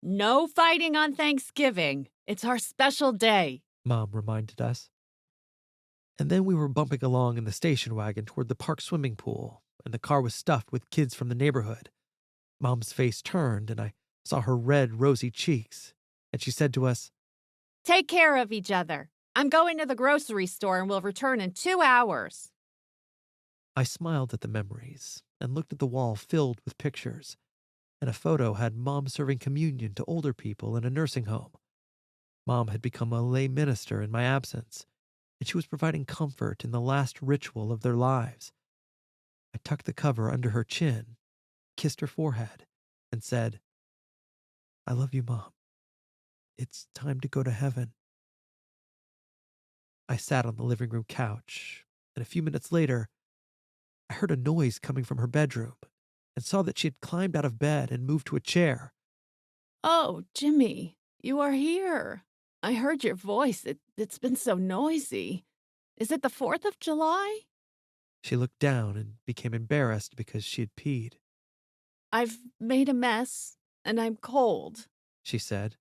No fighting on Thanksgiving. It's our special day, Mom reminded us. And then we were bumping along in the station wagon toward the park swimming pool, and the car was stuffed with kids from the neighborhood. Mom's face turned, and I saw her red, rosy cheeks, and she said to us, Take care of each other. I'm going to the grocery store and will return in 2 hours. I smiled at the memories and looked at the wall filled with pictures, and a photo had Mom serving communion to older people in a nursing home. Mom had become a lay minister in my absence, and she was providing comfort in the last ritual of their lives. I tucked the cover under her chin, kissed her forehead, and said, I love you, Mom. It's time to go to heaven. I sat on the living room couch, and a few minutes later, I heard a noise coming from her bedroom and saw that she had climbed out of bed and moved to a chair. Oh, Jimmy, you are here. I heard your voice. It's been so noisy. Is it the 4th of July? She looked down and became embarrassed because she had peed. I've made a mess, and I'm cold, she said.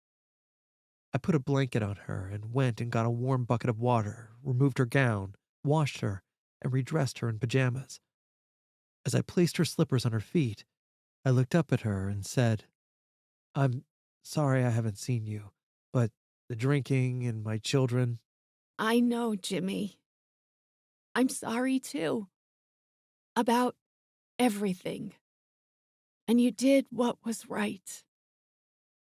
I put a blanket on her and went and got a warm bucket of water, removed her gown, washed her, and redressed her in pajamas. As I placed her slippers on her feet, I looked up at her and said, I'm sorry I haven't seen you, but the drinking and my children. I know, Jimmy. I'm sorry, too. About everything. And you did what was right.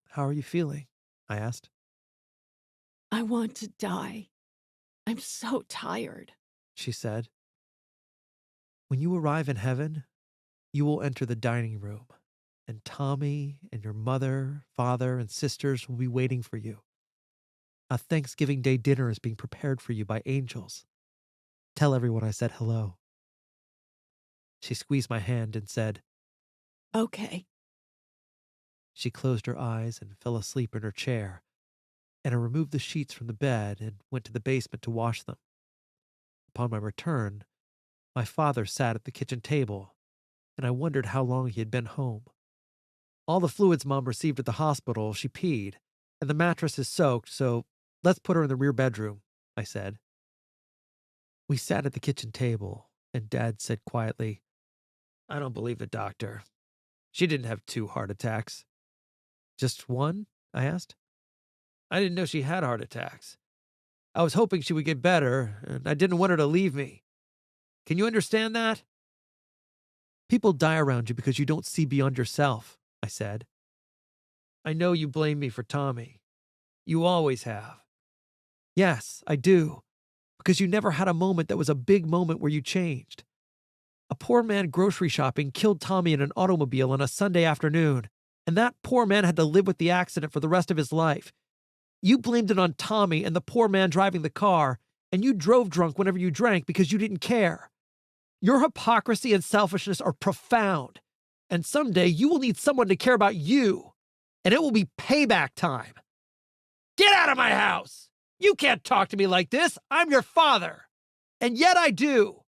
How are you feeling? I asked. I want to die. I'm so tired, she said. When you arrive in heaven, you will enter the dining room, and Tommy and your mother, father, and sisters will be waiting for you. A Thanksgiving Day dinner is being prepared for you by angels. Tell everyone I said hello. She squeezed my hand and said, Okay. She closed her eyes and fell asleep in her chair, and I removed the sheets from the bed and went to the basement to wash them. Upon my return, my father sat at the kitchen table, and I wondered how long he had been home. All the fluids Mom received at the hospital, she peed, and the mattress is soaked, so let's put her in the rear bedroom, I said. We sat at the kitchen table, and Dad said quietly, I don't believe the doctor. She didn't have 2 heart attacks. Just one? I asked. I didn't know she had heart attacks. I was hoping she would get better, and I didn't want her to leave me. Can you understand that? People die around you because you don't see beyond yourself, I said. I know you blame me for Tommy. You always have. Yes, I do. Because you never had a moment that was a big moment where you changed. A poor man grocery shopping killed Tommy in an automobile on a Sunday afternoon, and that poor man had to live with the accident for the rest of his life. You blamed it on Tommy and the poor man driving the car, and you drove drunk whenever you drank because you didn't care. Your hypocrisy and selfishness are profound, and someday you will need someone to care about you, and it will be payback time. Get out of my house! You can't talk to me like this. I'm your father. And yet I do.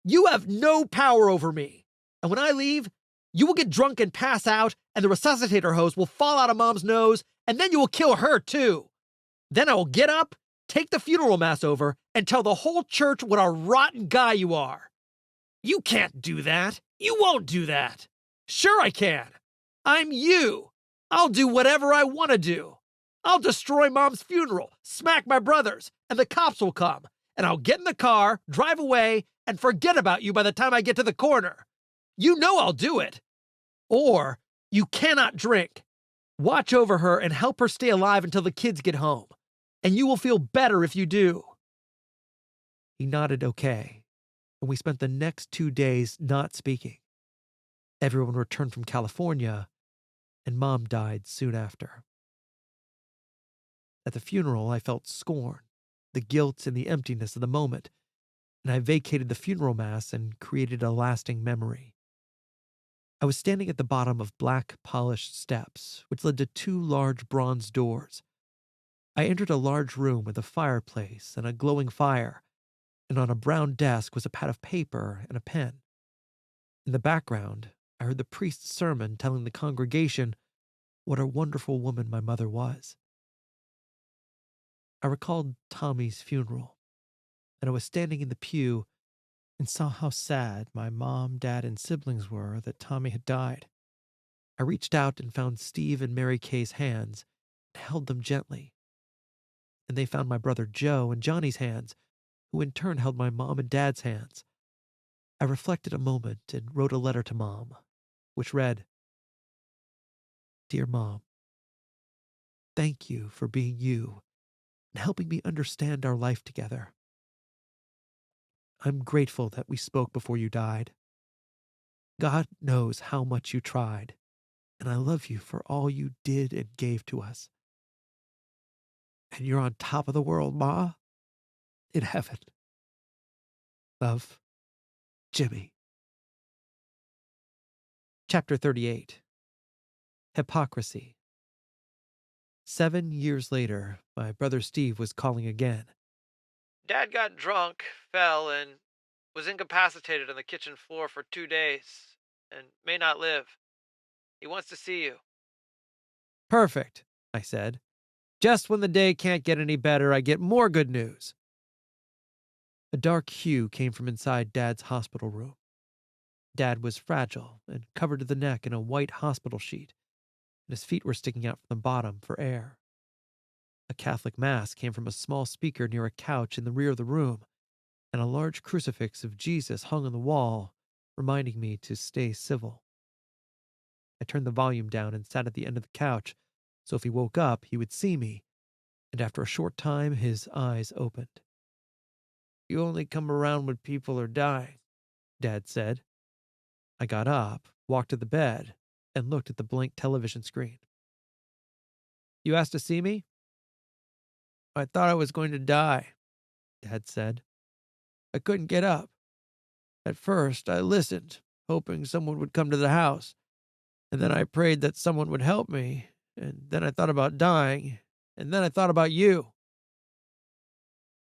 You have no power over me. And when I leave, you will get drunk and pass out, and the resuscitator hose will fall out of Mom's nose, and then you will kill her too. Then I will get up, take the funeral mass over, and tell the whole church what a rotten guy you are. You can't do that. You won't do that. Sure I can. I'm you. I'll do whatever I want to do. I'll destroy Mom's funeral, smack my brothers, and the cops will come, and I'll get in the car, drive away, and forget about you by the time I get to the corner. You know I'll do it. Or you cannot drink. Watch over her and help her stay alive until the kids get home, and you will feel better if you do. He nodded okay, and we spent the next 2 days not speaking. Everyone returned from California, and Mom died soon after. At the funeral, I felt scorn, the guilt and the emptiness of the moment, and I vacated the funeral mass and created a lasting memory. I was standing at the bottom of black polished steps, which led to 2 large bronze doors. I entered a large room with a fireplace and a glowing fire, and on a brown desk was a pad of paper and a pen. In the background, I heard the priest's sermon telling the congregation what a wonderful woman my mother was. I recalled Tommy's funeral, and I was standing in the pew and saw how sad my mom, dad, and siblings were that Tommy had died. I reached out and found Steve and Mary Kay's hands and held them gently. And they found my brother Joe and Johnny's hands, who in turn held my mom and dad's hands. I reflected a moment and wrote a letter to Mom, which read, Dear Mom, thank you for being you and helping me understand our life together. I'm grateful that we spoke before you died. God knows how much you tried, and I love you for all you did and gave to us. And you're on top of the world, Ma, in heaven. Love, Jimmy. Chapter 38. Hypocrisy. 7 years later, my brother Steve was calling again. Dad got drunk, fell, and was incapacitated on the kitchen floor for 2 days and may not live. He wants to see you. Perfect, I said. Just when the day can't get any better, I get more good news. A dark hue came from inside Dad's hospital room. Dad was fragile and covered to the neck in a white hospital sheet, and his feet were sticking out from the bottom for air. A Catholic mass came from a small speaker near a couch in the rear of the room, and a large crucifix of Jesus hung on the wall, reminding me to stay civil. I turned the volume down and sat at the end of the couch, so if he woke up, he would see me, and after a short time, his eyes opened. You only come around when people are dying, Dad said. I got up, walked to the bed, and looked at the blank television screen. You asked to see me? I thought I was going to die, Dad said. I couldn't get up. At first, I listened, hoping someone would come to the house, and then I prayed that someone would help me, and then I thought about dying, and then I thought about you.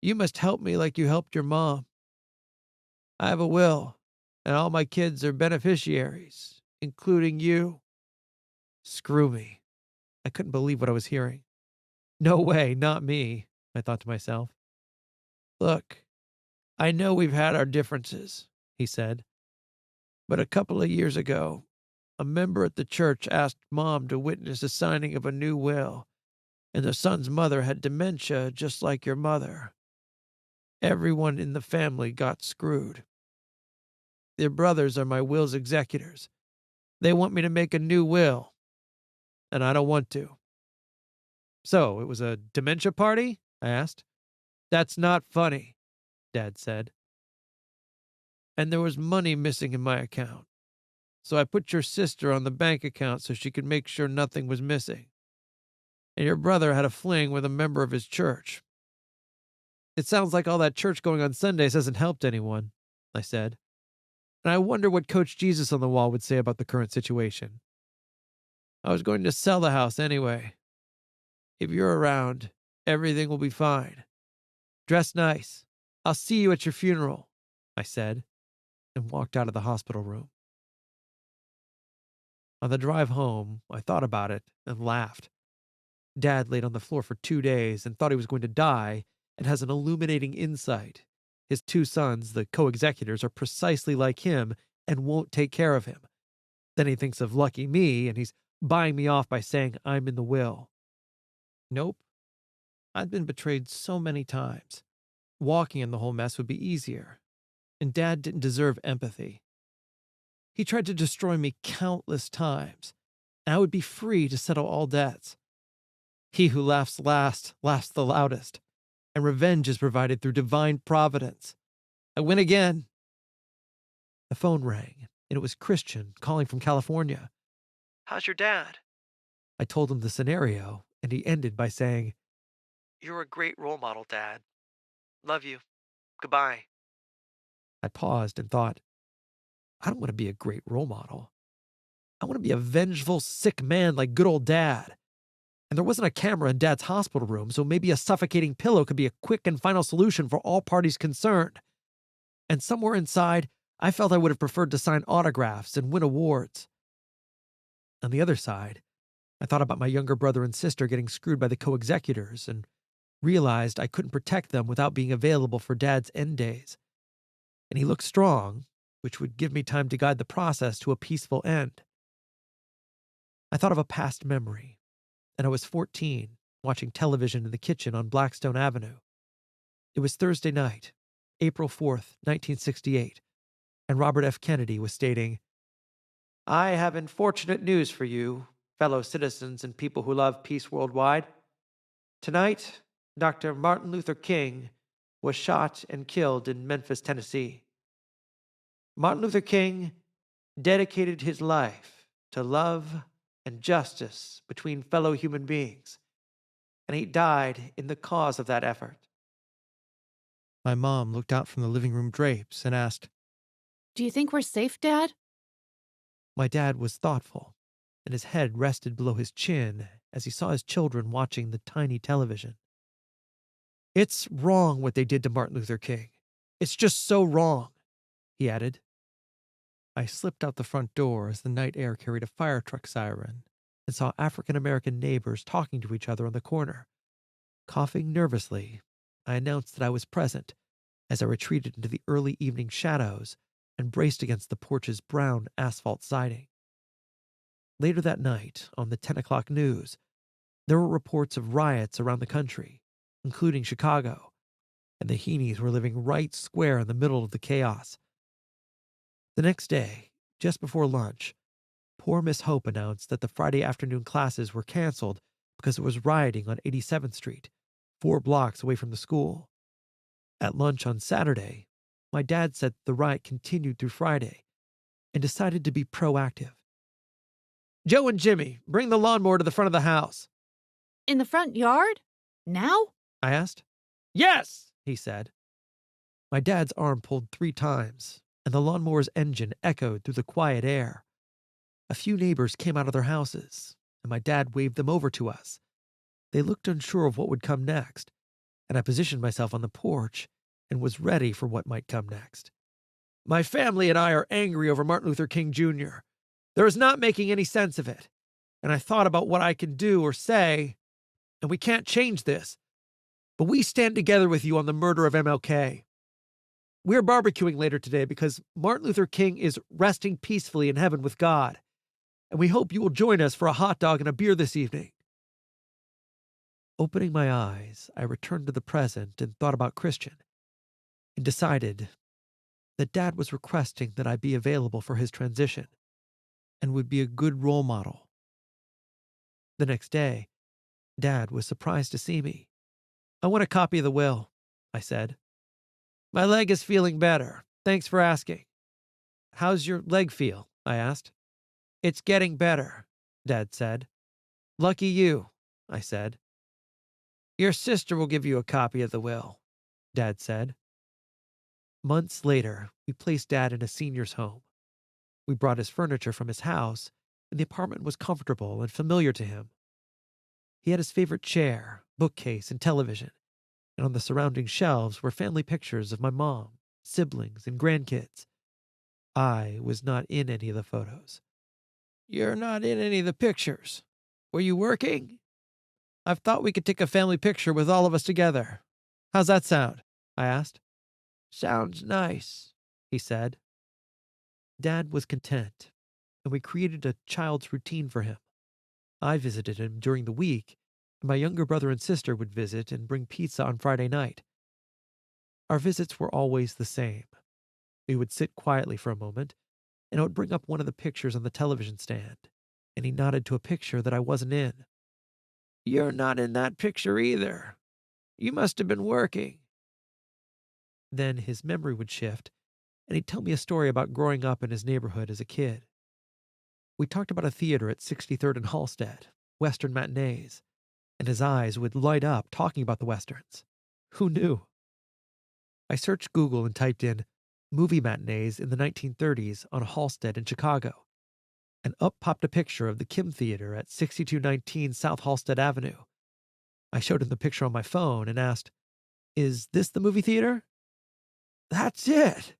You must help me like you helped your mom. I have a will, and all my kids are beneficiaries, including you. Screw me. I couldn't believe what I was hearing. No way, not me, I thought to myself. Look, I know we've had our differences, he said, but a couple of years ago, a member at the church asked Mom to witness the signing of a new will, and the son's mother had dementia just like your mother. Everyone in the family got screwed. Their brothers are my will's executors. They want me to make a new will, and I don't want to. So, it was a dementia party? I asked. That's not funny, Dad said. And there was money missing in my account. So I put your sister on the bank account so she could make sure nothing was missing. And your brother had a fling with a member of his church. It sounds like all that church going on Sundays hasn't helped anyone, I said. And I wonder what Coach Jesus on the wall would say about the current situation. I was going to sell the house anyway. If you're around, everything will be fine. Dress nice. I'll see you at your funeral, I said, and walked out of the hospital room. On the drive home, I thought about it and laughed. Dad laid on the floor for 2 days and thought he was going to die and has an illuminating insight. His 2 sons, the co-executors, are precisely like him and won't take care of him. Then he thinks of lucky me and he's buying me off by saying I'm in the will. Nope. I'd been betrayed so many times. Walking in the whole mess would be easier. And Dad didn't deserve empathy. He tried to destroy me countless times, and I would be free to settle all debts. He who laughs last laughs the loudest, and revenge is provided through divine providence. I win again. The phone rang, and it was Christian calling from California. How's your dad? I told him the scenario, and he ended by saying, You're a great role model, Dad. Love you. Goodbye. I paused and thought, I don't want to be a great role model. I want to be a vengeful, sick man like good old Dad. And there wasn't a camera in Dad's hospital room, so maybe a suffocating pillow could be a quick and final solution for all parties concerned. And somewhere inside, I felt I would have preferred to sign autographs and win awards. On the other side, I thought about my younger brother and sister getting screwed by the co-executors and realized I couldn't protect them without being available for Dad's end days. And he looked strong, which would give me time to guide the process to a peaceful end. I thought of a past memory, and I was 14, watching television in the kitchen on Blackstone Avenue. It was Thursday night, April 4th, 1968, and Robert F. Kennedy was stating, I have unfortunate news for you, fellow citizens and people who love peace worldwide. Tonight, Dr. Martin Luther King was shot and killed in Memphis, Tennessee. Martin Luther King dedicated his life to love and justice between fellow human beings, and he died in the cause of that effort. My mom looked out from the living room drapes and asked, Do you think we're safe, Dad? My dad was thoughtful, and his head rested below his chin as he saw his children watching the tiny television. It's wrong what they did to Martin Luther King. It's just so wrong, he added. I slipped out the front door as the night air carried a fire truck siren and saw African-American neighbors talking to each other on the corner. Coughing nervously, I announced that I was present as I retreated into the early evening shadows and braced against the porch's brown asphalt siding. Later that night, on the 10 o'clock news, there were reports of riots around the country, including Chicago, and the Heenies were living right square in the middle of the chaos. The next day, just before lunch, poor Miss Hope announced that the Friday afternoon classes were canceled because it was rioting on 87th Street, 4 blocks away from the school. At lunch on Saturday, my dad said the riot continued through Friday and decided to be proactive. Joe and Jimmy, bring the lawnmower to the front of the house. In the front yard? Now? I asked. Yes, he said. My dad's arm pulled 3 times, and the lawnmower's engine echoed through the quiet air. A few neighbors came out of their houses, and my dad waved them over to us. They looked unsure of what would come next, and I positioned myself on the porch and was ready for what might come next. My family and I are angry over Martin Luther King Jr. There is not making any sense of it, and I thought about what I could do or say. and we can't change this. But we stand together with you on the murder of MLK. We're barbecuing later today because Martin Luther King is resting peacefully in heaven with God, and we hope you will join us for a hot dog and a beer this evening." Opening my eyes, I returned to the present and thought about Christian, and decided that Dad was requesting that I be available for his transition and would be a good role model. The next day, Dad was surprised to see me. "I want a copy of the will," I said. "My leg is feeling better. Thanks for asking." "How's your leg feel?" I asked. "It's getting better," Dad said. "Lucky you," I said. "Your sister will give you a copy of the will," Dad said. Months later, we placed Dad in a senior's home. We brought his furniture from his house, and the apartment was comfortable and familiar to him. He had his favorite chair, bookcase, and television, and on the surrounding shelves were family pictures of my mom, siblings, and grandkids. I was not in any of the photos. "You're not in any of the pictures. Were you working? I've thought we could take a family picture with all of us together. How's that sound?" I asked. "Sounds nice," he said. Dad was content, and we created a child's routine for him. I visited him during the week, and my younger brother and sister would visit and bring pizza on Friday night. Our visits were always the same. We would sit quietly for a moment, and I would bring up one of the pictures on the television stand, and he nodded to a picture that I wasn't in. "You're not in that picture either. You must have been working." Then his memory would shift, and he'd tell me a story about growing up in his neighborhood as a kid. We talked about a theater at 63rd and Halsted, Western matinees, and his eyes would light up talking about the Westerns. Who knew? I searched Google and typed in movie matinees in the 1930s on Halsted in Chicago, and up popped a picture of the Kim Theater at 6219 South Halsted Avenue. I showed him the picture on my phone and asked, "Is this the movie theater?" "That's it.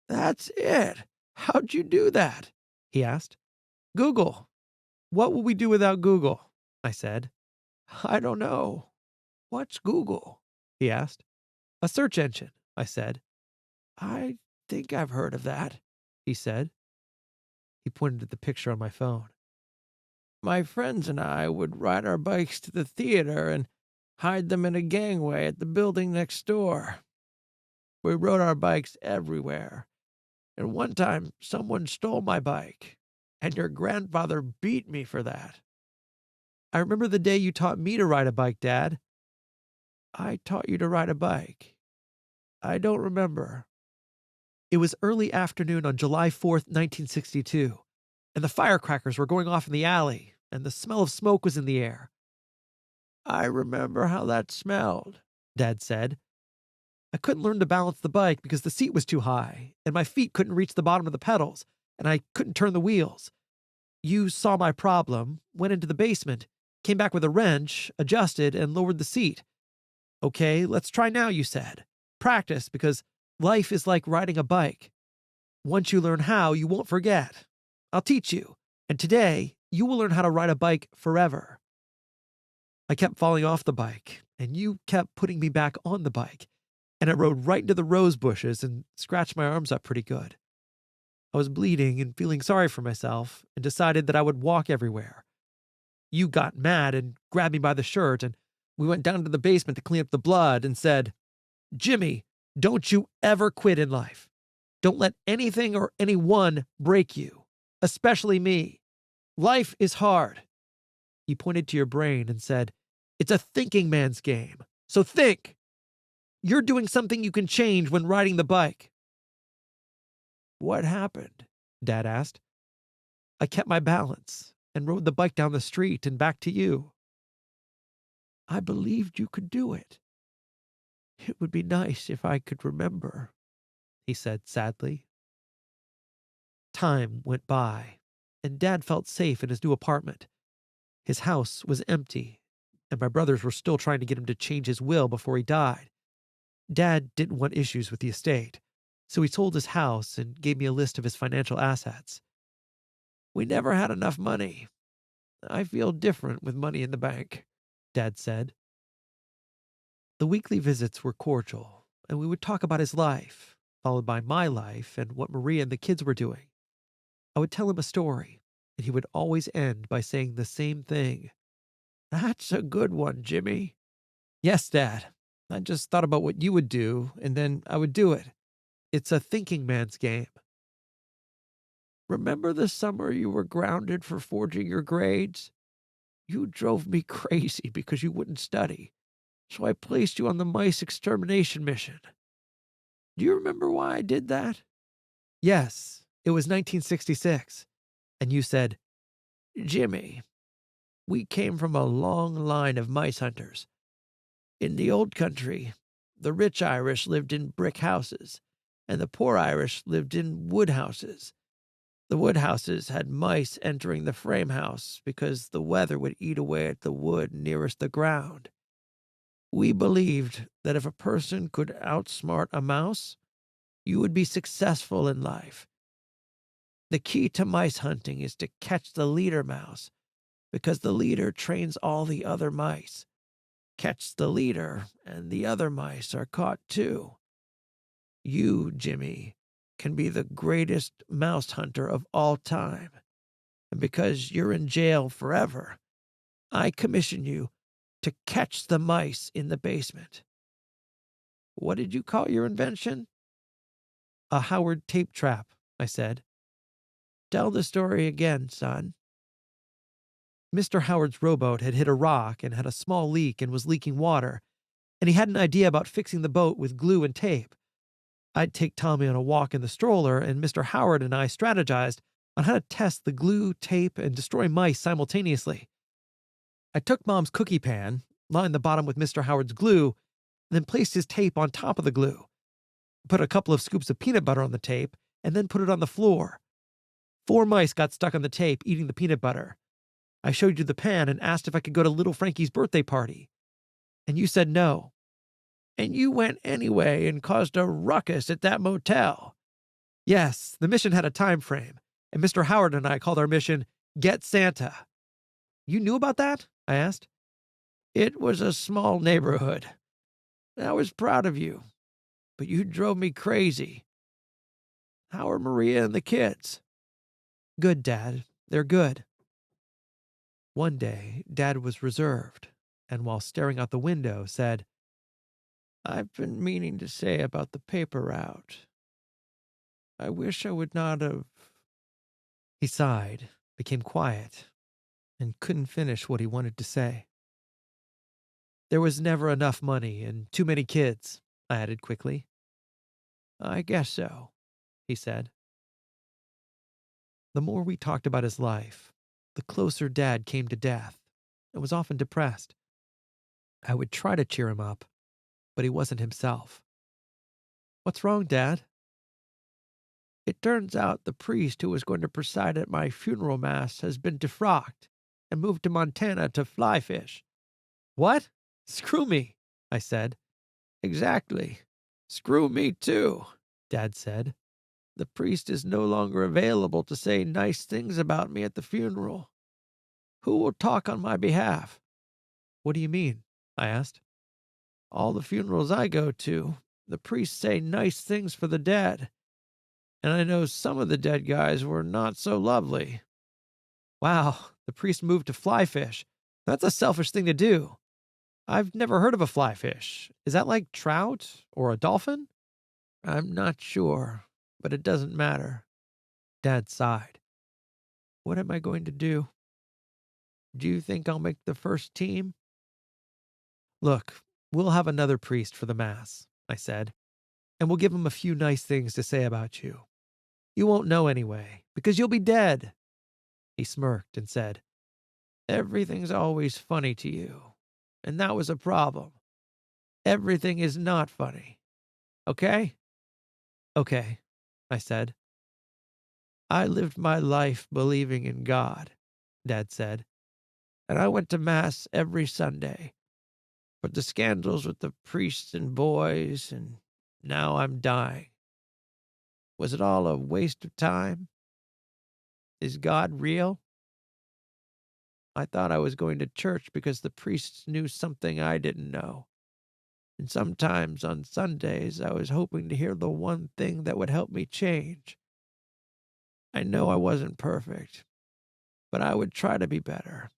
That's it. How'd you do that?" he asked. "Google. What will we do without Google?" I said. "I don't know. What's Google?" he asked. "A search engine," I said. "I think I've heard of that," he said. He pointed at the picture on my phone. "My friends and I would ride our bikes to the theater and hide them in a gangway at the building next door. We rode our bikes everywhere, and one time someone stole my bike, and your grandfather beat me for that." "I remember the day you taught me to ride a bike, Dad." "I taught you to ride a bike? I don't remember." It was early afternoon on July 4th, 1962, and the firecrackers were going off in the alley, and the smell of smoke was in the air. "I remember how that smelled," Dad said. "I couldn't learn to balance the bike because the seat was too high, and my feet couldn't reach the bottom of the pedals, and I couldn't turn the wheels. You saw my problem, went into the basement, came back with a wrench, adjusted, and lowered the seat. 'Okay, let's try now,' you said. 'Practice, because life is like riding a bike. Once you learn how, you won't forget. I'll teach you, and today, you will learn how to ride a bike forever.' I kept falling off the bike, and you kept putting me back on the bike, and I rode right into the rose bushes and scratched my arms up pretty good. I was bleeding and feeling sorry for myself, and decided that I would walk everywhere. You got mad and grabbed me by the shirt, and we went down to the basement to clean up the blood and said, 'Jimmy, don't you ever quit in life. Don't let anything or anyone break you, especially me. Life is hard.' You pointed to your brain and said, 'It's a thinking man's game, so think. You're doing something you can change when riding the bike.'" "What happened?" Dad asked. "I kept my balance and rode the bike down the street and back to you." "I believed you could do it. It would be nice if I could remember," he said sadly. Time went by, and Dad felt safe in his new apartment. His house was empty, and my brothers were still trying to get him to change his will before he died. Dad didn't want issues with the estate, so he sold his house and gave me a list of his financial assets. "We never had enough money. I feel different with money in the bank. Dad said. The weekly visits were cordial, and we would talk about his life, followed by my life and what Maria and the kids were doing. I would tell him a story, and he would always end by saying the same thing. "That's a good one, Jimmy." "Yes, Dad. I just thought about what you would do, and then I would do it. It's a thinking man's game." "Remember the summer you were grounded for forging your grades? You drove me crazy because you wouldn't study, so I placed you on the mice extermination mission. Do you remember why I did that?" "Yes, it was 1966. And you said, 'Jimmy, we came from a long line of mice hunters. In the old country, the rich Irish lived in brick houses, and the poor Irish lived in wood houses. The wood houses had mice entering the frame house because the weather would eat away at the wood nearest the ground. We believed that if a person could outsmart a mouse, you would be successful in life. The key to mice hunting is to catch the leader mouse, because the leader trains all the other mice. Catch the leader, and the other mice are caught too. You, Jimmy, can be the greatest mouse hunter of all time. And because you're in jail forever, I commission you to catch the mice in the basement." "What did you call your invention?" "A Howard tape trap," I said. "Tell the story again, son." Mr. Howard's rowboat had hit a rock and had a small leak and was leaking water, and he had an idea about fixing the boat with glue and tape. I'd take Tommy on a walk in the stroller, and Mr. Howard and I strategized on how to test the glue, tape, and destroy mice simultaneously. I took Mom's cookie pan, lined the bottom with Mr. Howard's glue, and then placed his tape on top of the glue. Put a couple of scoops of peanut butter on the tape, and then put it on the floor. 4 mice got stuck on the tape eating the peanut butter. I showed you the pan and asked if I could go to little Frankie's birthday party. And you said no. And you went anyway and caused a ruckus at that motel. Yes, the mission had a time frame, and Mr. Howard and I called our mission Get Santa. You knew about that? I asked. It was a small neighborhood. I was proud of you, but you drove me crazy. How are Maria and the kids? Good, Dad. They're good. One day, Dad was reserved, and while staring out the window, said, I've been meaning to say about the paper route. I wish I would not have. He sighed, became quiet, and couldn't finish what he wanted to say. There was never enough money and too many kids, I added quickly. I guess so, he said. The more we talked about his life, the closer Dad came to death and was often depressed. I would try to cheer him up, but he wasn't himself. What's wrong, Dad? It turns out the priest who was going to preside at my funeral mass has been defrocked and moved to Montana to fly fish. What? Screw me, I said. Exactly. Screw me too, Dad said. The priest is no longer available to say nice things about me at the funeral. Who will talk on my behalf? What do you mean? I asked. All the funerals I go to, the priests say nice things for the dead. And I know some of the dead guys were not so lovely. Wow, the priest moved to fly fish. That's a selfish thing to do. I've never heard of a fly fish. Is that like trout or a dolphin? I'm not sure, but it doesn't matter. Dad sighed. What am I going to do? Do you think I'll make the first team? Look, we'll have another priest for the mass, I said, and we'll give him a few nice things to say about you. You won't know anyway, because you'll be dead. He smirked and said, Everything's always funny to you, and that was a problem. Everything is not funny. Okay? Okay, I said. I lived my life believing in God, Dad said, and I went to Mass every Sunday. But the scandals with the priests and boys, and now I'm dying. Was it all a waste of time? Is God real? I thought I was going to church because the priests knew something I didn't know. And sometimes on Sundays, I was hoping to hear the one thing that would help me change. I know I wasn't perfect, but I would try to be better.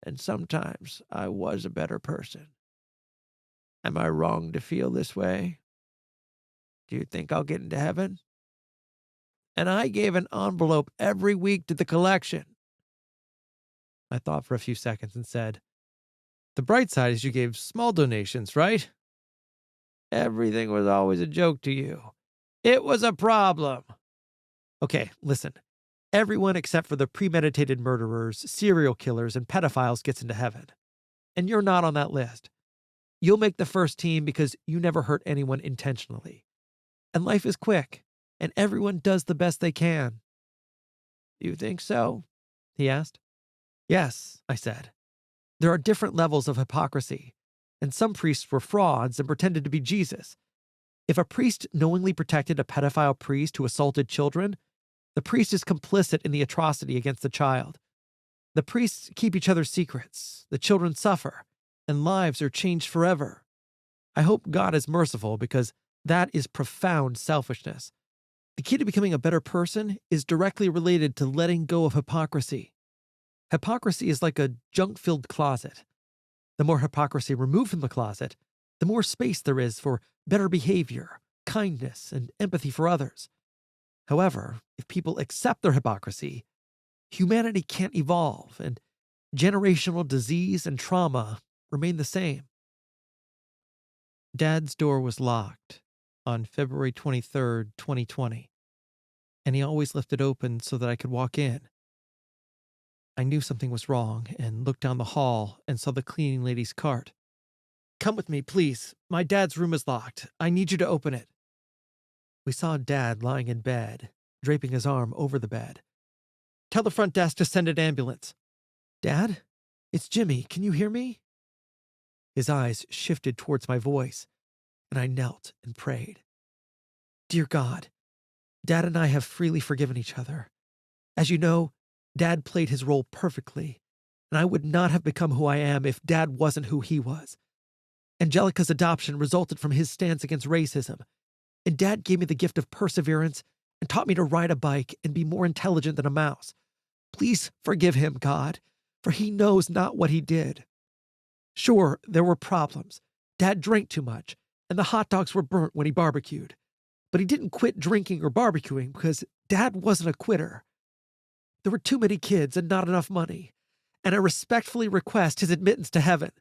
And sometimes I was a better person. Am I wrong to feel this way? Do you think I'll get into heaven? And I gave an envelope every week to the collection. I thought for a few seconds and said, The bright side is you gave small donations, right? Everything was always a joke to you. It was a problem. Okay, listen. Everyone except for the premeditated murderers, serial killers, and pedophiles gets into heaven. And you're not on that list. You'll make the first team because you never hurt anyone intentionally. And life is quick, and everyone does the best they can. You think so? He asked. Yes, I said. There are different levels of hypocrisy, and some priests were frauds and pretended to be Jesus. If a priest knowingly protected a pedophile priest who assaulted children, the priest is complicit in the atrocity against the child. The priests keep each other's secrets, the children suffer, and lives are changed forever. I hope God is merciful because that is profound selfishness. The key to becoming a better person is directly related to letting go of hypocrisy. Hypocrisy is like a junk-filled closet. The more hypocrisy removed from the closet, the more space there is for better behavior, kindness, and empathy for others. However, if people accept their hypocrisy, humanity can't evolve, and generational disease and trauma remain the same. Dad's door was locked on February 23rd, 2020, and he always left it open so that I could walk in. I knew something was wrong and looked down the hall and saw the cleaning lady's cart. Come with me, please. My dad's room is locked. I need you to open it. We saw Dad lying in bed, draping his arm over the bed. Tell the front desk to send an ambulance. Dad? It's Jimmy. Can you hear me? His eyes shifted towards my voice, and I knelt and prayed. Dear God, Dad and I have freely forgiven each other. As you know, Dad played his role perfectly, and I would not have become who I am if Dad wasn't who he was. Angelica's adoption resulted from his stance against racism, and Dad gave me the gift of perseverance and taught me to ride a bike and be more intelligent than a mouse. Please forgive him, God, for he knows not what he did. Sure, there were problems. Dad drank too much, and the hot dogs were burnt when he barbecued. But he didn't quit drinking or barbecuing because Dad wasn't a quitter. There were too many kids and not enough money, and I respectfully request his admittance to heaven.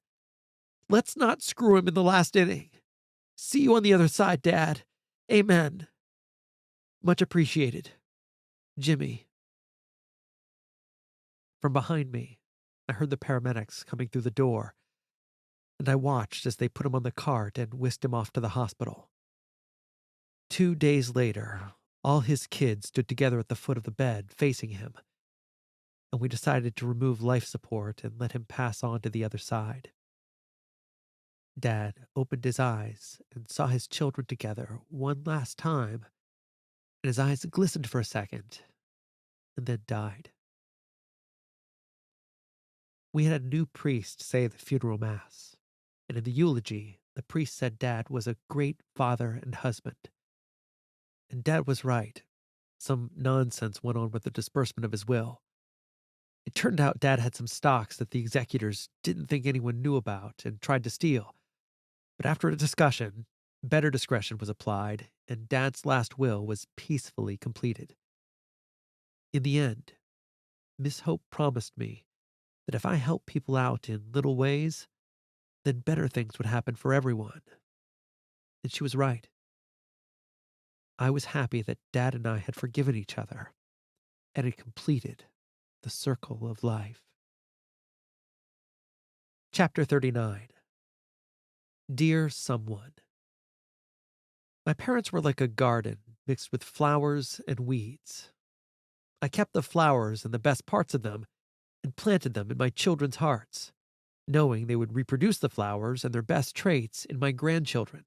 Let's not screw him in the last inning. See you on the other side, Dad. Amen. Much appreciated. Jimmy. From behind me, I heard the paramedics coming through the door, and I watched as they put him on the cart and whisked him off to the hospital. 2 days later, all his kids stood together at the foot of the bed, facing him, and we decided to remove life support and let him pass on to the other side. Dad opened his eyes and saw his children together one last time, and his eyes glistened for a second, and then died. We had a new priest say the funeral mass, and in the eulogy, the priest said Dad was a great father and husband. And Dad was right. Some nonsense went on with the disbursement of his will. It turned out Dad had some stocks that the executors didn't think anyone knew about and tried to steal. But after a discussion, better discretion was applied, and Dad's last will was peacefully completed. In the end, Miss Hope promised me that if I helped people out in little ways, then better things would happen for everyone. And she was right. I was happy that Dad and I had forgiven each other and had completed the circle of life. Chapter 39. Dear Someone. My parents were like a garden mixed with flowers and weeds. I kept the flowers and the best parts of them and planted them in my children's hearts, knowing they would reproduce the flowers and their best traits in my grandchildren.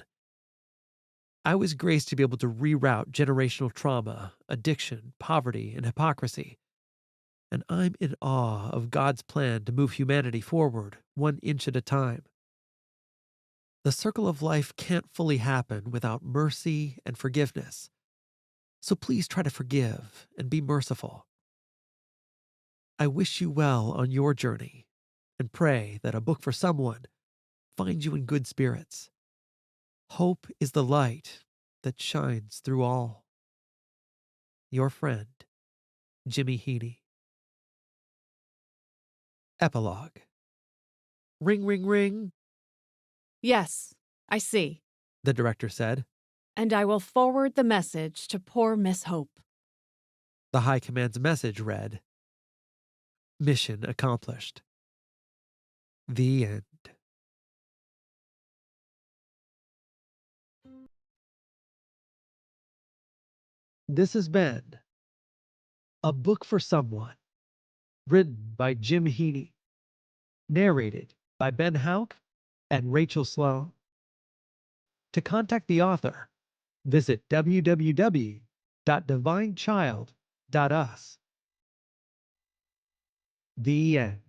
I was graced to be able to reroute generational trauma, addiction, poverty, and hypocrisy. and I'm in awe of God's plan to move humanity forward 1 inch at a time. The circle of life can't fully happen without mercy and forgiveness. So please try to forgive and be merciful. I wish you well on your journey and pray that A Book for Someone finds you in good spirits. Hope is the light that shines through all. Your friend, Jimmy Heaney. Epilogue. Ring, ring, ring, Yes, I see. the director said. And I will forward the message to poor Miss Hope. The High Command's message read, Mission accomplished. The end. This has been A Book for Someone, written by Jim Heaney, narrated by Ben Houck and Rachel Sloan. To contact the author, visit www.divinechild.us. The end.